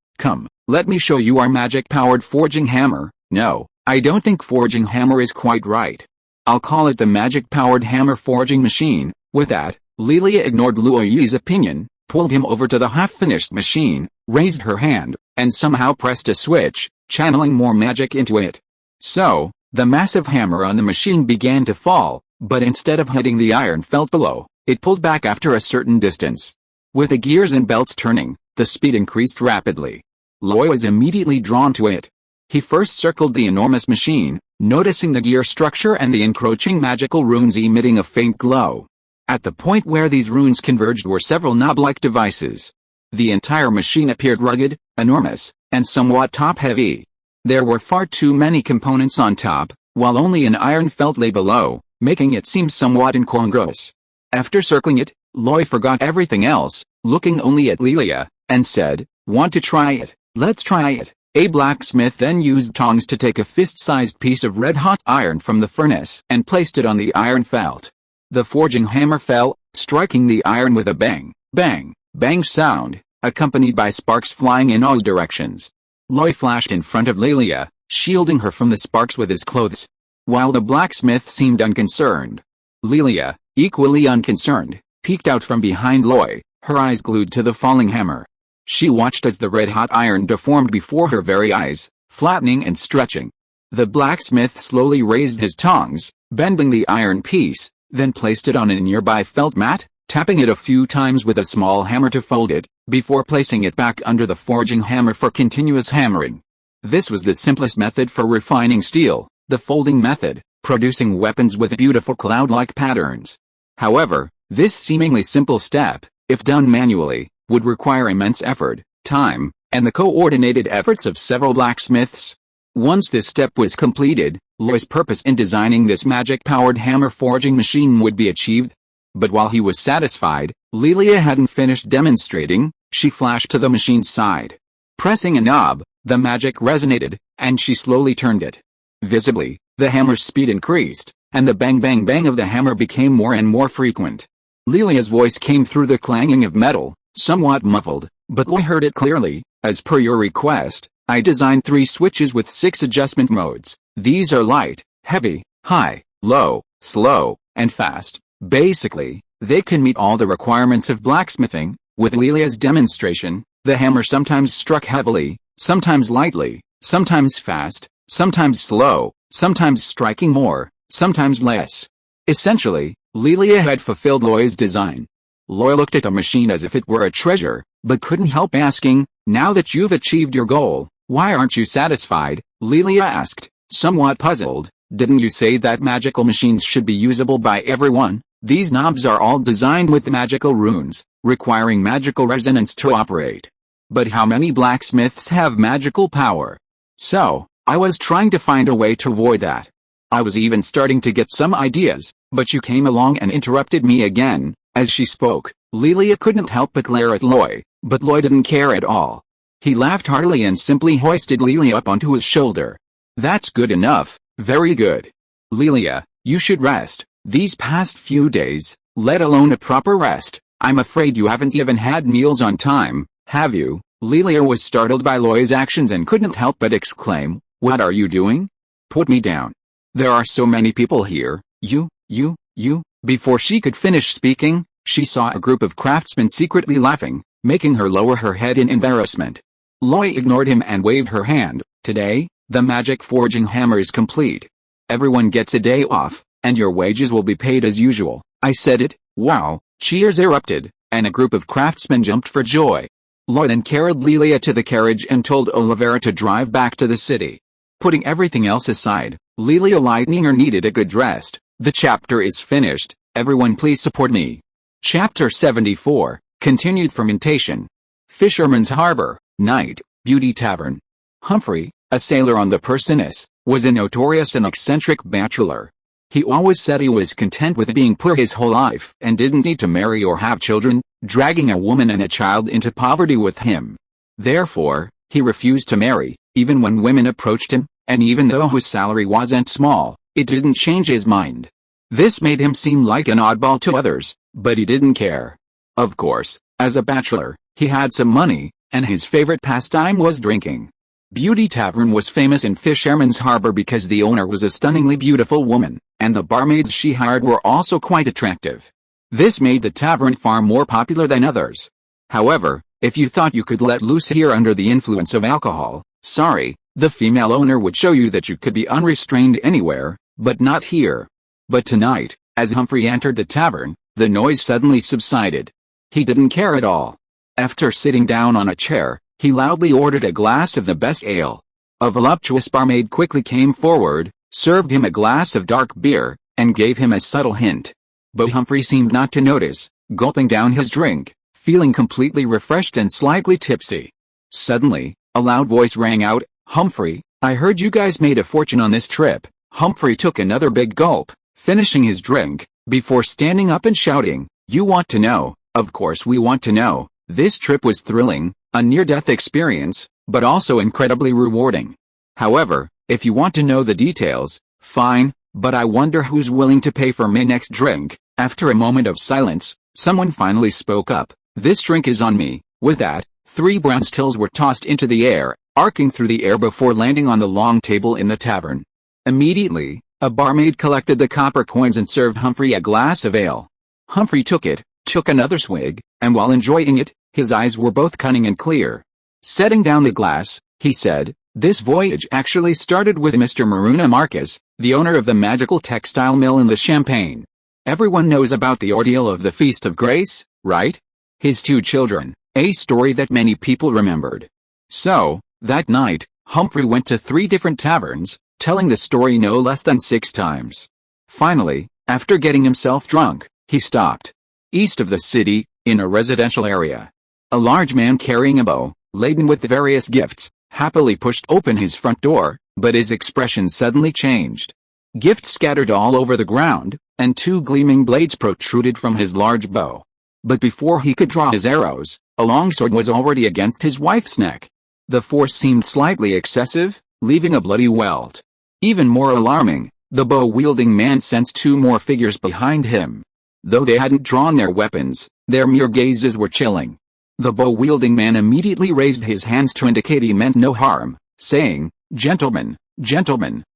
let me show you our magic-powered forging hammer." "No, I don't think forging hammer is quite right. I'll call it the magic-powered hammer forging machine." With that, Lilia ignored Luo Yi's opinion, pulled him over to the half-finished machine, raised her hand, and somehow pressed a switch, channeling more magic into it. So, the massive hammer on the machine began to fall, but instead of hitting the iron felt below, it pulled back after a certain distance. With the gears and belts turning, the speed increased rapidly. Luo was immediately drawn to it. He first circled the enormous machine, noticing the gear structure and the encroaching magical runes emitting a faint glow. At the point where these runes converged were several knob-like devices. The entire machine appeared rugged, enormous, and somewhat top-heavy. There were far too many components on top, while only an iron felt lay below, making it seem somewhat incongruous. After circling it, Luo forgot everything else, looking only at Lilia, and said, "Want to try it? Let's try it." A blacksmith then used tongs to take a fist-sized piece of red-hot iron from the furnace and placed it on the iron felt. The forging hammer fell, striking the iron with a bang, bang, bang sound, accompanied by sparks flying in all directions. Luo flashed in front of Lilia, shielding her from the sparks with his clothes. While the blacksmith seemed unconcerned, Lilia, equally unconcerned, peeked out from behind Luo, her eyes glued to the falling hammer. She watched as the red-hot iron deformed before her very eyes, flattening and stretching. The blacksmith slowly raised his tongs, bending the iron piece, then placed it on a nearby felt mat, tapping it a few times with a small hammer to fold it, before placing it back under the forging hammer for continuous hammering. This was the simplest method for refining steel, the folding method, producing weapons with beautiful cloud-like patterns. However, this seemingly simple step, if done manually, would require immense effort, time, and the coordinated efforts of several blacksmiths. Once this step was completed, Luo's purpose in designing this magic-powered hammer forging machine would be achieved. But while he was satisfied, Lilia hadn't finished demonstrating. She flashed to the machine's side. Pressing a knob, the magic resonated, and she slowly turned it. Visibly, the hammer's speed increased, and the bang-bang-bang of the hammer became more and more frequent. Lilia's voice came through the clanging of metal, somewhat muffled, but Luo heard it clearly. "As per your request, I designed 3 switches with 6 adjustment modes. These are light, heavy, high, low, slow, and fast. Basically, they can meet all the requirements of blacksmithing. With Lilia's demonstration, the hammer sometimes struck heavily, sometimes lightly, sometimes fast, sometimes slow, sometimes striking more, sometimes less. Essentially, Lilia had fulfilled Loy's design. Loy looked at the machine as if it were a treasure, but couldn't help asking, "Now that you've achieved your goal, why aren't you satisfied?" Lilia asked, somewhat puzzled. "Didn't you say that magical machines should be usable by everyone? These knobs are all designed with magical runes, requiring magical resonance to operate. But how many blacksmiths have magical power?" So, I was trying to find a way to avoid that. I was even starting to get some ideas, but you came along and interrupted me again. As she spoke, Lilia couldn't help but glare at Loy, but Loy didn't care at all. He laughed heartily and simply hoisted Lilia up onto his shoulder. "That's good enough, very good. Lilia, you should rest. These past few days, let alone a proper rest, I'm afraid you haven't even had meals on time, have you?" Lilia was startled by Loy's actions and couldn't help but exclaim, "What are you doing? Put me down. There are so many people here, you. Before she could finish speaking, she saw a group of craftsmen secretly laughing, making her lower her head in embarrassment. Loy ignored him and waved her hand. "Today, the magic forging hammer is complete. Everyone gets a day off, and your wages will be paid as usual." "I said it." Wow, cheers erupted, and a group of craftsmen jumped for joy. Loy then carried Lilia to the carriage and told Olivera to drive back to the city. Putting everything else aside, Lilia Lightninger needed a good rest. The chapter is finished. Everyone please support me. Chapter 74, Continued Fermentation. Fisherman's Harbor, Night, Beauty Tavern. Humphrey, a sailor on the Perseus, was a notorious and eccentric bachelor. He always said he was content with being poor his whole life and didn't need to marry or have children, dragging a woman and a child into poverty with him. Therefore, he refused to marry, even when women approached him, and even though his salary wasn't small, it didn't change his mind. This made him seem like an oddball to others, but he didn't care. Of course, as a bachelor, he had some money, and his favorite pastime was drinking. Beauty Tavern was famous in Fisherman's Harbor because the owner was a stunningly beautiful woman, and the barmaids she hired were also quite attractive. This made the tavern far more popular than others. However, if you thought you could let loose here under the influence of alcohol, sorry, the female owner would show you that you could be unrestrained anywhere, but not here. But tonight, as Humphrey entered the tavern, the noise suddenly subsided. He didn't care at all. After sitting down on a chair, he loudly ordered a glass of the best ale. A voluptuous barmaid quickly came forward, served him a glass of dark beer, and gave him a subtle hint. But Humphrey seemed not to notice, gulping down his drink, feeling completely refreshed and slightly tipsy. Suddenly, a loud voice rang out, "Humphrey, I heard you guys made a fortune on this trip." Humphrey took another big gulp, finishing his drink, before standing up and shouting, "You want to know? Of course we want to know. This trip was thrilling, a near-death experience, but also incredibly rewarding. However, if you want to know the details, fine, but I wonder who's willing to pay for my next drink." After a moment of silence, someone finally spoke up, "This drink is on me." With that, 3 bronze tills were tossed into the air, arcing through the air before landing on the long table in the tavern. Immediately, a barmaid collected the copper coins and served Humphrey a glass of ale. Humphrey took another swig, and while enjoying it, his eyes were both cunning and clear. Setting down the glass, he said, "This voyage actually started with Mr. Maruna Marcus, the owner of the magical textile mill in the Champagne. Everyone knows about the ordeal of the Feast of Grace, right? His 2 children, a story that many people remembered. So, that night, Humphrey went to 3 different taverns, telling the story no less than 6 times. Finally, after getting himself drunk, he stopped. East of the city, in a residential area. A large man carrying a bow, laden with various gifts, happily pushed open his front door, but his expression suddenly changed. Gifts scattered all over the ground, and 2 gleaming blades protruded from his large bow. But before he could draw his arrows, a long sword was already against his wife's neck. The force seemed slightly excessive, leaving a bloody welt. Even more alarming, the bow-wielding man sensed 2 more figures behind him. Though they hadn't drawn their weapons, their mere gazes were chilling. The bow-wielding man immediately raised his hands to indicate he meant no harm, saying, gentlemen,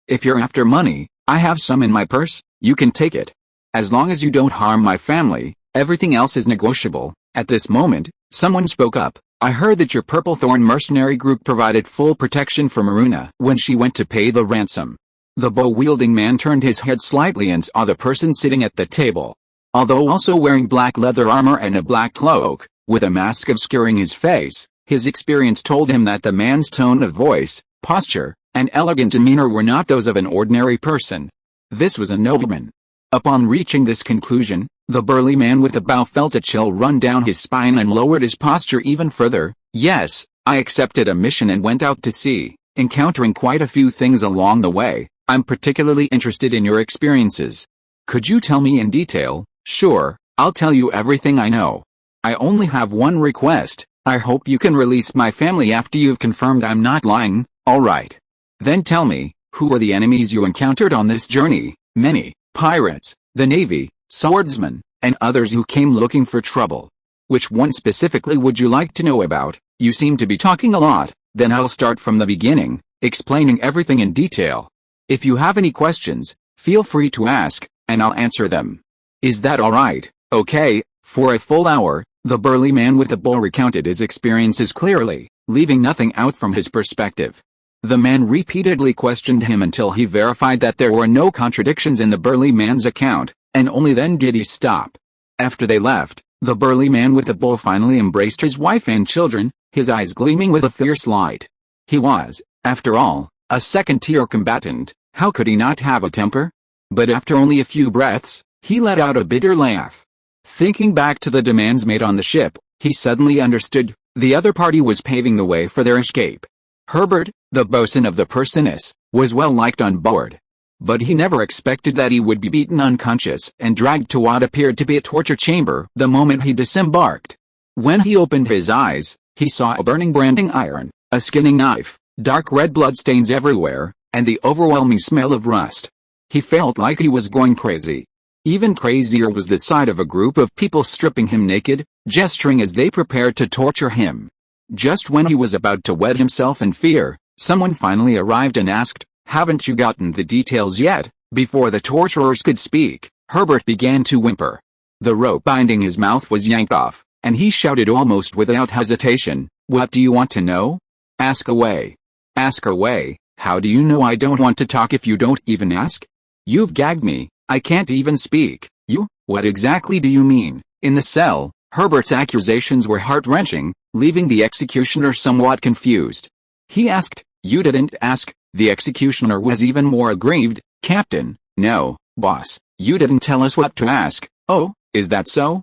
if you're after money, I have some in my purse, you can take it." As long as you don't harm my family, everything else is negotiable. At this moment, someone spoke up. I heard that your Purple Thorn mercenary group provided full protection for Maruna when she went to pay the ransom. The bow-wielding man turned his head slightly and saw the person sitting at the table. Although also wearing black leather armor and a black cloak, with a mask obscuring his face, his experience told him that the man's tone of voice, posture, and elegant demeanor were not those of an ordinary person. This was a nobleman. Upon reaching this conclusion, the burly man with the bow felt a chill run down his spine and lowered his posture even further. Yes, I accepted a mission and went out to sea, encountering quite a few things along the way. I'm particularly interested in your experiences. Could you tell me in detail? Sure, I'll tell you everything I know. I only have one request. I hope you can release my family after you've confirmed I'm not lying. Alright. Then tell me, who were the enemies you encountered on this journey? Many. Pirates, the Navy, swordsmen, and others who came looking for trouble. Which one specifically would you like to know about? You seem to be talking a lot. Then I'll start from the beginning, explaining everything in detail. If you have any questions, feel free to ask, and I'll answer them. Is that alright? Okay. For a full hour, the burly man with the bow recounted his experiences clearly, leaving nothing out from his perspective. The man repeatedly questioned him until he verified that there were no contradictions in the burly man's account, and only then did he stop. After they left, the burly man with the bow finally embraced his wife and children, his eyes gleaming with a fierce light. He was, after all, a second-tier combatant. How could he not have a temper? But after only a few breaths, he let out a bitter laugh. Thinking back to the demands made on the ship, he suddenly understood. The other party was paving the way for their escape. Herbert, the bosun of the Perseus, was well liked on board. But he never expected that he would be beaten unconscious and dragged to what appeared to be a torture chamber the moment he disembarked. When he opened his eyes, he saw a burning branding iron, a skinning knife, dark red bloodstains everywhere, and the overwhelming smell of rust. He felt like he was going crazy. Even crazier was the sight of a group of people stripping him naked, gesturing as they prepared to torture him. Just when he was about to wet himself in fear, someone finally arrived and asked, "Haven't you gotten the details yet?" Before the torturers could speak, Herbert began to whimper. The rope binding his mouth was yanked off, and he shouted almost without hesitation, "What do you want to know? Ask away." "Ask away? How do you know I don't want to talk if you don't even ask? You've gagged me, I can't even speak." "You? What exactly do you mean?" In the cell, Herbert's accusations were heart-wrenching, leaving the executioner somewhat confused. He asked, "You didn't ask?" The executioner was even more aggrieved. "Captain, no, boss, you didn't tell us what to ask." "Oh, is that so?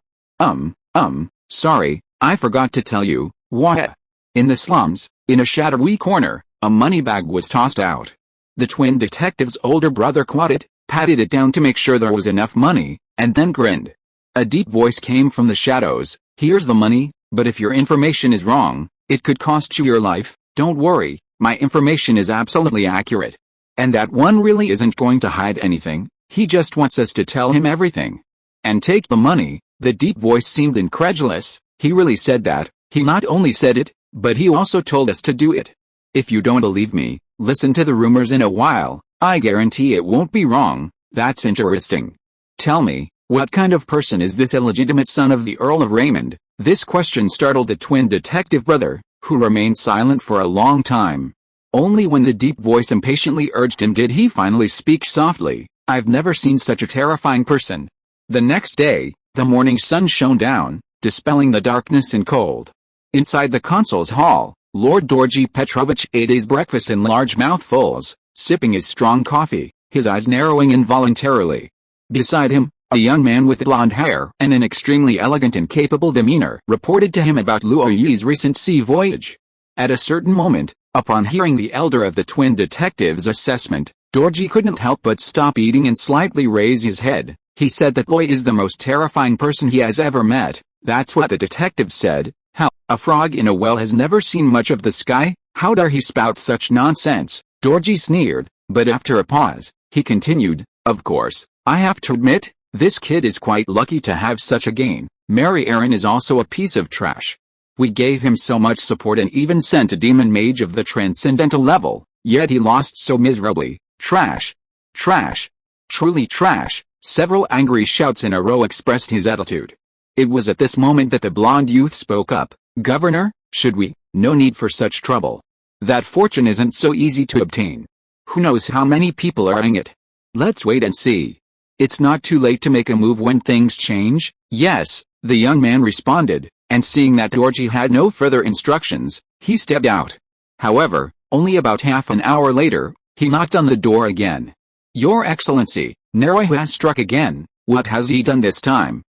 Sorry, I forgot to tell you." "What?" In the slums, in a shadowy corner, a money bag was tossed out. The twin detective's older brother caught it, patted it down to make sure there was enough money, and then grinned. A deep voice came from the shadows. "Here's the money, but if your information is wrong, it could cost you your life. Don't worry, my information is absolutely accurate. And that one really isn't going to hide anything, he just wants us to tell him everything. And take the money." The deep voice seemed incredulous. "He really said that?" "He not only said it, but he also told us to do it. If you don't believe me, listen to the rumors in a while. I guarantee it won't be wrong." "That's interesting. Tell me, what kind of person is this illegitimate son of the Earl of Raymond?" This question startled the twin detective brother, who remained silent for a long time. Only when the deep voice impatiently urged him did he finally speak softly. "I've never seen such a terrifying person." The next day, the morning sun shone down, dispelling the darkness and cold. Inside the consul's hall, Lord Dorji Petrovich ate his breakfast in large mouthfuls, sipping his strong coffee, his eyes narrowing involuntarily. Beside him, a young man with blonde hair and an extremely elegant and capable demeanor reported to him about Luo Yi's recent sea voyage. At a certain moment, upon hearing the elder of the twin detectives' assessment, Dorji couldn't help but stop eating and slightly raise his head. He said that Luo is the most terrifying person he has ever met. That's what the detective said. How, a frog in a well has never seen much of the sky? How dare he spout such nonsense? Dorji sneered, but after a pause, he continued, "Of course, I have to admit, this kid is quite lucky to have such a gain. Mary Aaron is also a piece of trash. We gave him so much support and even sent a demon mage of the transcendental level, yet he lost so miserably. Trash. Trash. Truly trash." Several angry shouts in a row expressed his attitude. It was at this moment that the blonde youth spoke up. "Governor, should we? No need for such trouble. That fortune isn't so easy to obtain. Who knows how many people are eyeing it? Let's wait and see. It's not too late to make a move when things change." "Yes," the young man responded, and seeing that Dorji had no further instructions, he stepped out. However, only about half an hour later, he knocked on the door again. "Your Excellency, Roy has struck again. What has he done this time?"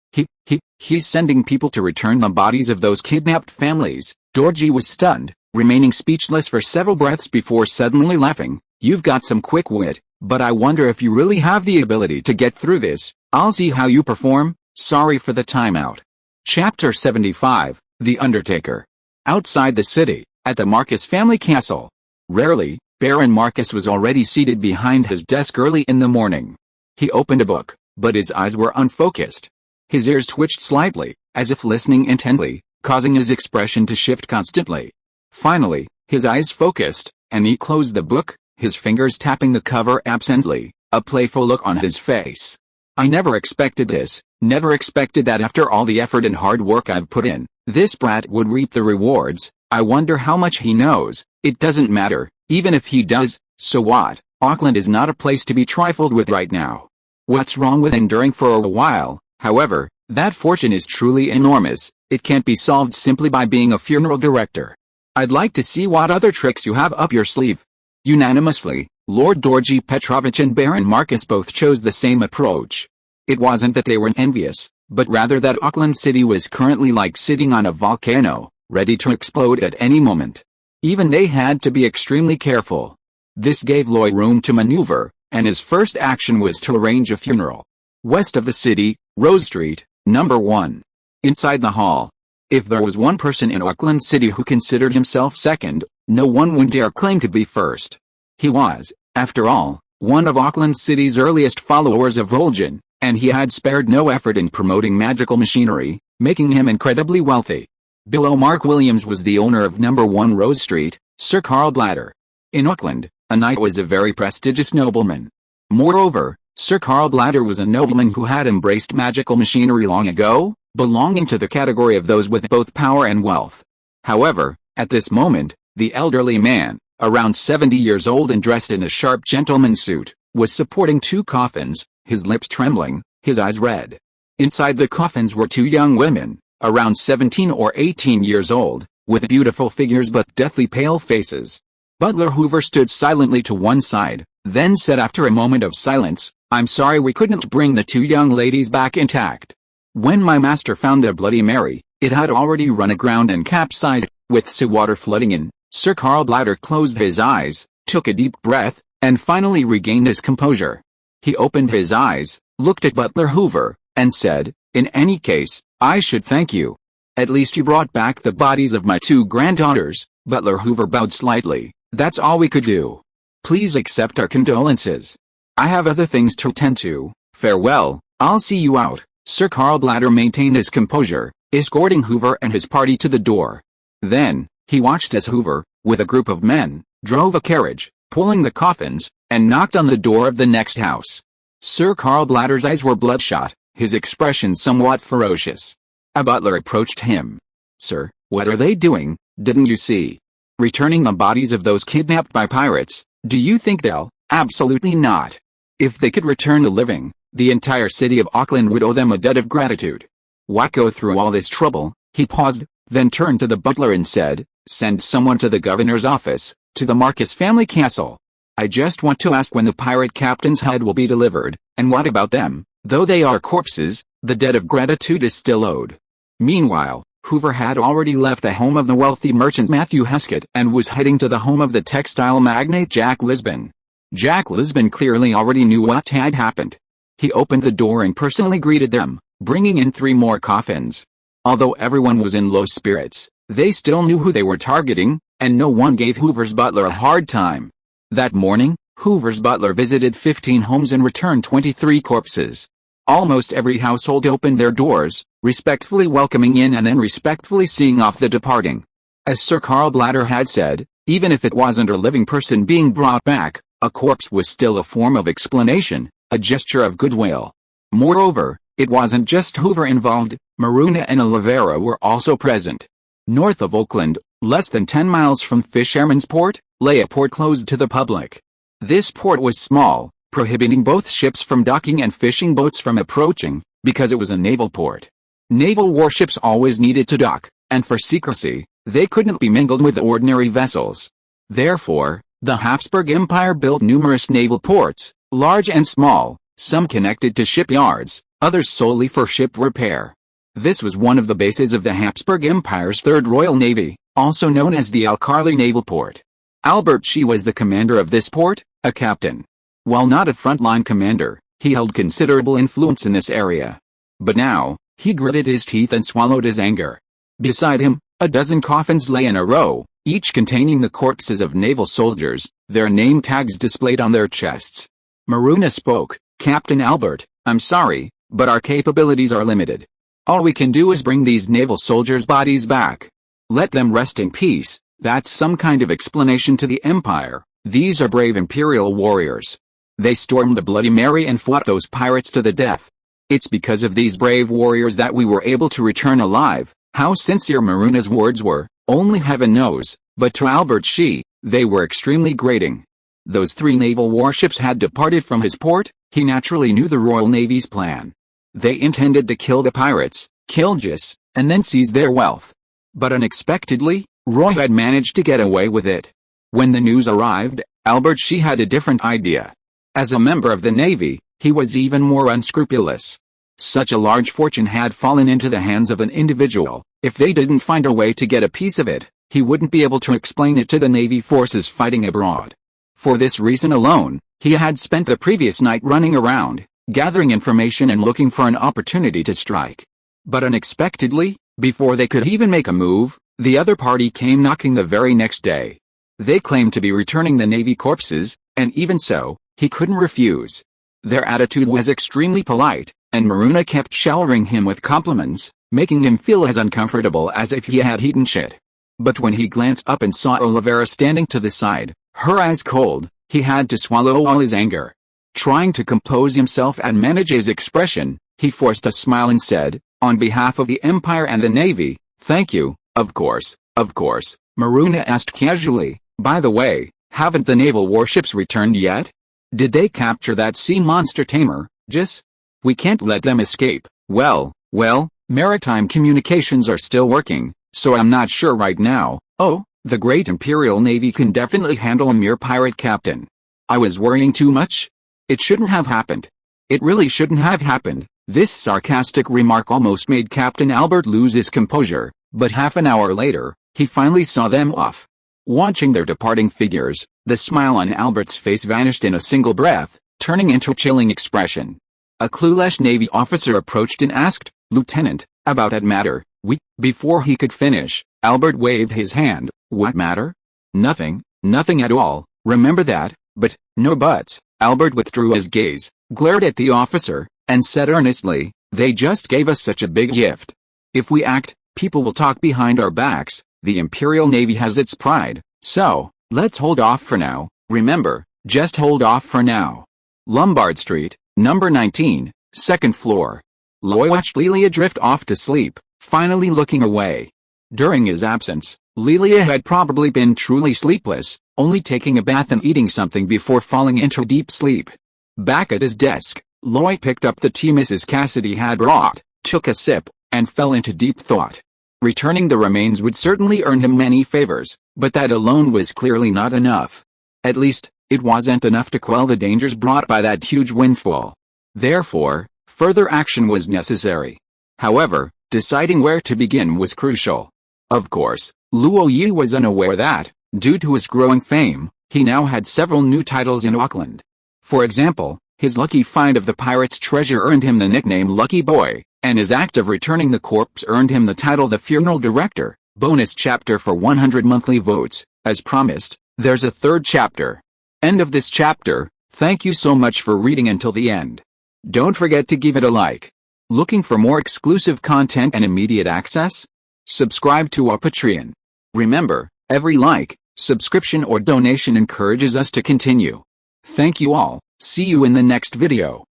He's sending people to return the bodies of those kidnapped families." Dorji was stunned, remaining speechless for several breaths before suddenly laughing. "You've got some quick wit, but I wonder if you really have the ability to get through this. I'll see how you perform. Sorry for the timeout." Chapter 75, The Undertaker. Outside the city, at the Marcus family castle. Rarely, Baron Marcus was already seated behind his desk early in the morning. He opened a book, but his eyes were unfocused. His ears twitched slightly, as if listening intently, causing his expression to shift constantly. Finally, his eyes focused, and he closed the book, his fingers tapping the cover absently, a playful look on his face. "I never expected this, never expected that after all the effort and hard work I've put in, this brat would reap the rewards. I wonder how much he knows. It doesn't matter, even if he does, so what? Auckland is not a place to be trifled with right now. What's wrong with enduring for a while? However, that fortune is truly enormous. It can't be solved simply by being a funeral director. I'd like to see what other tricks you have up your sleeve." Unanimously, Lord Dorji Petrovich and Baron Marcus both chose the same approach. It wasn't that they were envious, but rather that Auckland City was currently like sitting on a volcano, ready to explode at any moment. Even they had to be extremely careful. This gave Roy room to maneuver, and his first action was to arrange a funeral. West of the city, Rose Street, number 1. Inside the hall. If there was one person in Auckland City who considered himself second, no one would dare claim to be first. He was, after all, one of Auckland City's earliest followers of religion, and he had spared no effort in promoting magical machinery, making him incredibly wealthy. Below Mark Williams was the owner of number 1 Rose Street, Sir Carl Blatter. In Auckland, a knight was a very prestigious nobleman. Moreover, Sir Carl Blatter was a nobleman who had embraced magical machinery long ago, belonging to the category of those with both power and wealth. However, at this moment, the elderly man, around 70 years old and dressed in a sharp gentleman's suit, was supporting 2 coffins, his lips trembling, his eyes red. Inside the coffins were 2 young women, around 17 or 18 years old, with beautiful figures but deathly pale faces. Butler Hoover stood silently to one side, then said after a moment of silence, "I'm sorry we couldn't bring the 2 young ladies back intact. When my master found the Bloody Mary, it had already run aground and capsized, with seawater flooding in." Sir Carl Blatter closed his eyes, took a deep breath, and finally regained his composure. He opened his eyes, looked at Butler Hoover, and said, "In any case, I should thank you. At least you brought back the bodies of my 2 granddaughters." Butler Hoover bowed slightly. "That's all we could do. Please accept our condolences. I have other things to attend to. Farewell, I'll see you out." Sir Carl Blatter maintained his composure, escorting Hoover and his party to the door. Then, he watched as Hoover, with a group of men, drove a carriage, pulling the coffins, and knocked on the door of the next house. Sir Carl Blatter's eyes were bloodshot, his expression somewhat ferocious. A butler approached him. "Sir, what are they doing? Didn't you see? Returning the bodies of those kidnapped by pirates. Do you think they'll?" "Absolutely not. If they could return the living, the entire city of Auckland would owe them a debt of gratitude. Why go through all this trouble?" He paused, then turned to the butler and said, "Send someone to the governor's office, to the Marcus family castle. I just want to ask when the pirate captain's head will be delivered, and what about them? Though they are corpses, the debt of gratitude is still owed." Meanwhile, Hoover had already left the home of the wealthy merchant Matthew Heskett and was heading to the home of the textile magnate Jack Lisbon. Jack Lisbon clearly already knew what had happened. He opened the door and personally greeted them, bringing in 3 more coffins. Although everyone was in low spirits, they still knew who they were targeting, and no one gave Hoover's butler a hard time. That morning, Hoover's butler visited 15 homes and returned 23 corpses. Almost every household opened their doors, respectfully welcoming in and then respectfully seeing off the departing. As Sir Carl Blatter had said, even if it wasn't a living person being brought back, a corpse was still a form of explanation, a gesture of goodwill. Moreover, it wasn't just Hoover involved, Maruna and Oliveira were also present. North of Auckland, less than 10 miles from Fisherman's Port, lay a port closed to the public. This port was small, prohibiting both ships from docking and fishing boats from approaching, because it was a naval port. Naval warships always needed to dock, and for secrecy, they couldn't be mingled with ordinary vessels. Therefore, the Habsburg Empire built numerous naval ports, large and small, some connected to shipyards, others solely for ship repair. This was one of the bases of the Habsburg Empire's Third Royal Navy, also known as the Alcali Naval Port. Albert She was the commander of this port, a captain. While not a frontline commander, he held considerable influence in this area. But now, he gritted his teeth and swallowed his anger. Beside him, a dozen coffins lay in a row, each containing the corpses of naval soldiers, their name tags displayed on their chests. Maruna spoke. "Captain Albert, I'm sorry, but our capabilities are limited. All we can do is bring these naval soldiers' bodies back. Let them rest in peace." That's some kind of explanation to the Empire. These are brave imperial warriors. They stormed the Bloody Mary and fought those pirates to the death. It's because of these brave warriors that we were able to return alive. How sincere Maruna's words were, only heaven knows, but to Albert She, they were extremely grating. Those 3 naval warships had departed from his port. He naturally knew the Royal Navy's plan. They intended to kill the pirates, kill Gis, and then seize their wealth. But unexpectedly, Roy had managed to get away with it. When the news arrived, Albert She had a different idea. As a member of the Navy, he was even more unscrupulous. Such a large fortune had fallen into the hands of an individual. If they didn't find a way to get a piece of it, he wouldn't be able to explain it to the Navy forces fighting abroad. For this reason alone, he had spent the previous night running around, gathering information and looking for an opportunity to strike. But unexpectedly, before they could even make a move, the other party came knocking the very next day. They claimed to be returning the Navy corpses, and even so, he couldn't refuse. Their attitude was extremely polite, and Maruna kept showering him with compliments, making him feel as uncomfortable as if he had eaten shit. But when he glanced up and saw Oliveira standing to the side, her eyes cold, he had to swallow all his anger. Trying to compose himself and manage his expression, he forced a smile and said, "On behalf of the Empire and the Navy, thank you." Of course, Maruna asked casually, "By the way, haven't the naval warships returned yet? Did they capture that sea monster tamer, Gis? We can't let them escape." Well, maritime communications are still working, so I'm not sure right now." "Oh, the great Imperial Navy can definitely handle a mere pirate captain. I was worrying too much? It shouldn't have happened. It really shouldn't have happened." This sarcastic remark almost made Captain Albert lose his composure, but half an hour later, he finally saw them off. Watching their departing figures, the smile on Albert's face vanished in a single breath, turning into a chilling expression. A clueless Navy officer approached and asked, "Lieutenant, about that matter, Before he could finish, Albert waved his hand. "What matter? Nothing at all, remember that." "But, no buts." Albert withdrew his gaze, glared at the officer, and said earnestly, "They just gave us such a big gift. If we act, people will talk behind our backs. The Imperial Navy has its pride, so, let's hold off for now. Remember, just hold off for now." Lombard Street, number 19, second floor. Loy watched Lelia drift off to sleep, finally looking away. During his absence, Lelia had probably been truly sleepless, only taking a bath and eating something before falling into deep sleep. Back at his desk, Loy picked up the tea Mrs. Cassidy had brought, took a sip, and fell into deep thought. Returning the remains would certainly earn him many favors, but that alone was clearly not enough. At least, it wasn't enough to quell the dangers brought by that huge windfall. Therefore, further action was necessary. However, deciding where to begin was crucial. Of course, Luo Yu was unaware that, due to his growing fame, he now had several new titles in Auckland. For example, his lucky find of the pirate's treasure earned him the nickname Lucky Boy, and his act of returning the corpse earned him the title The Funeral Director. Bonus chapter for 100 monthly votes. As promised, there's a third chapter. End of this chapter. Thank you so much for reading until the end. Don't forget to give it a like. Looking for more exclusive content and immediate access? Subscribe to our Patreon. Remember, every like, subscription or donation encourages us to continue. Thank you all. See you in the next video.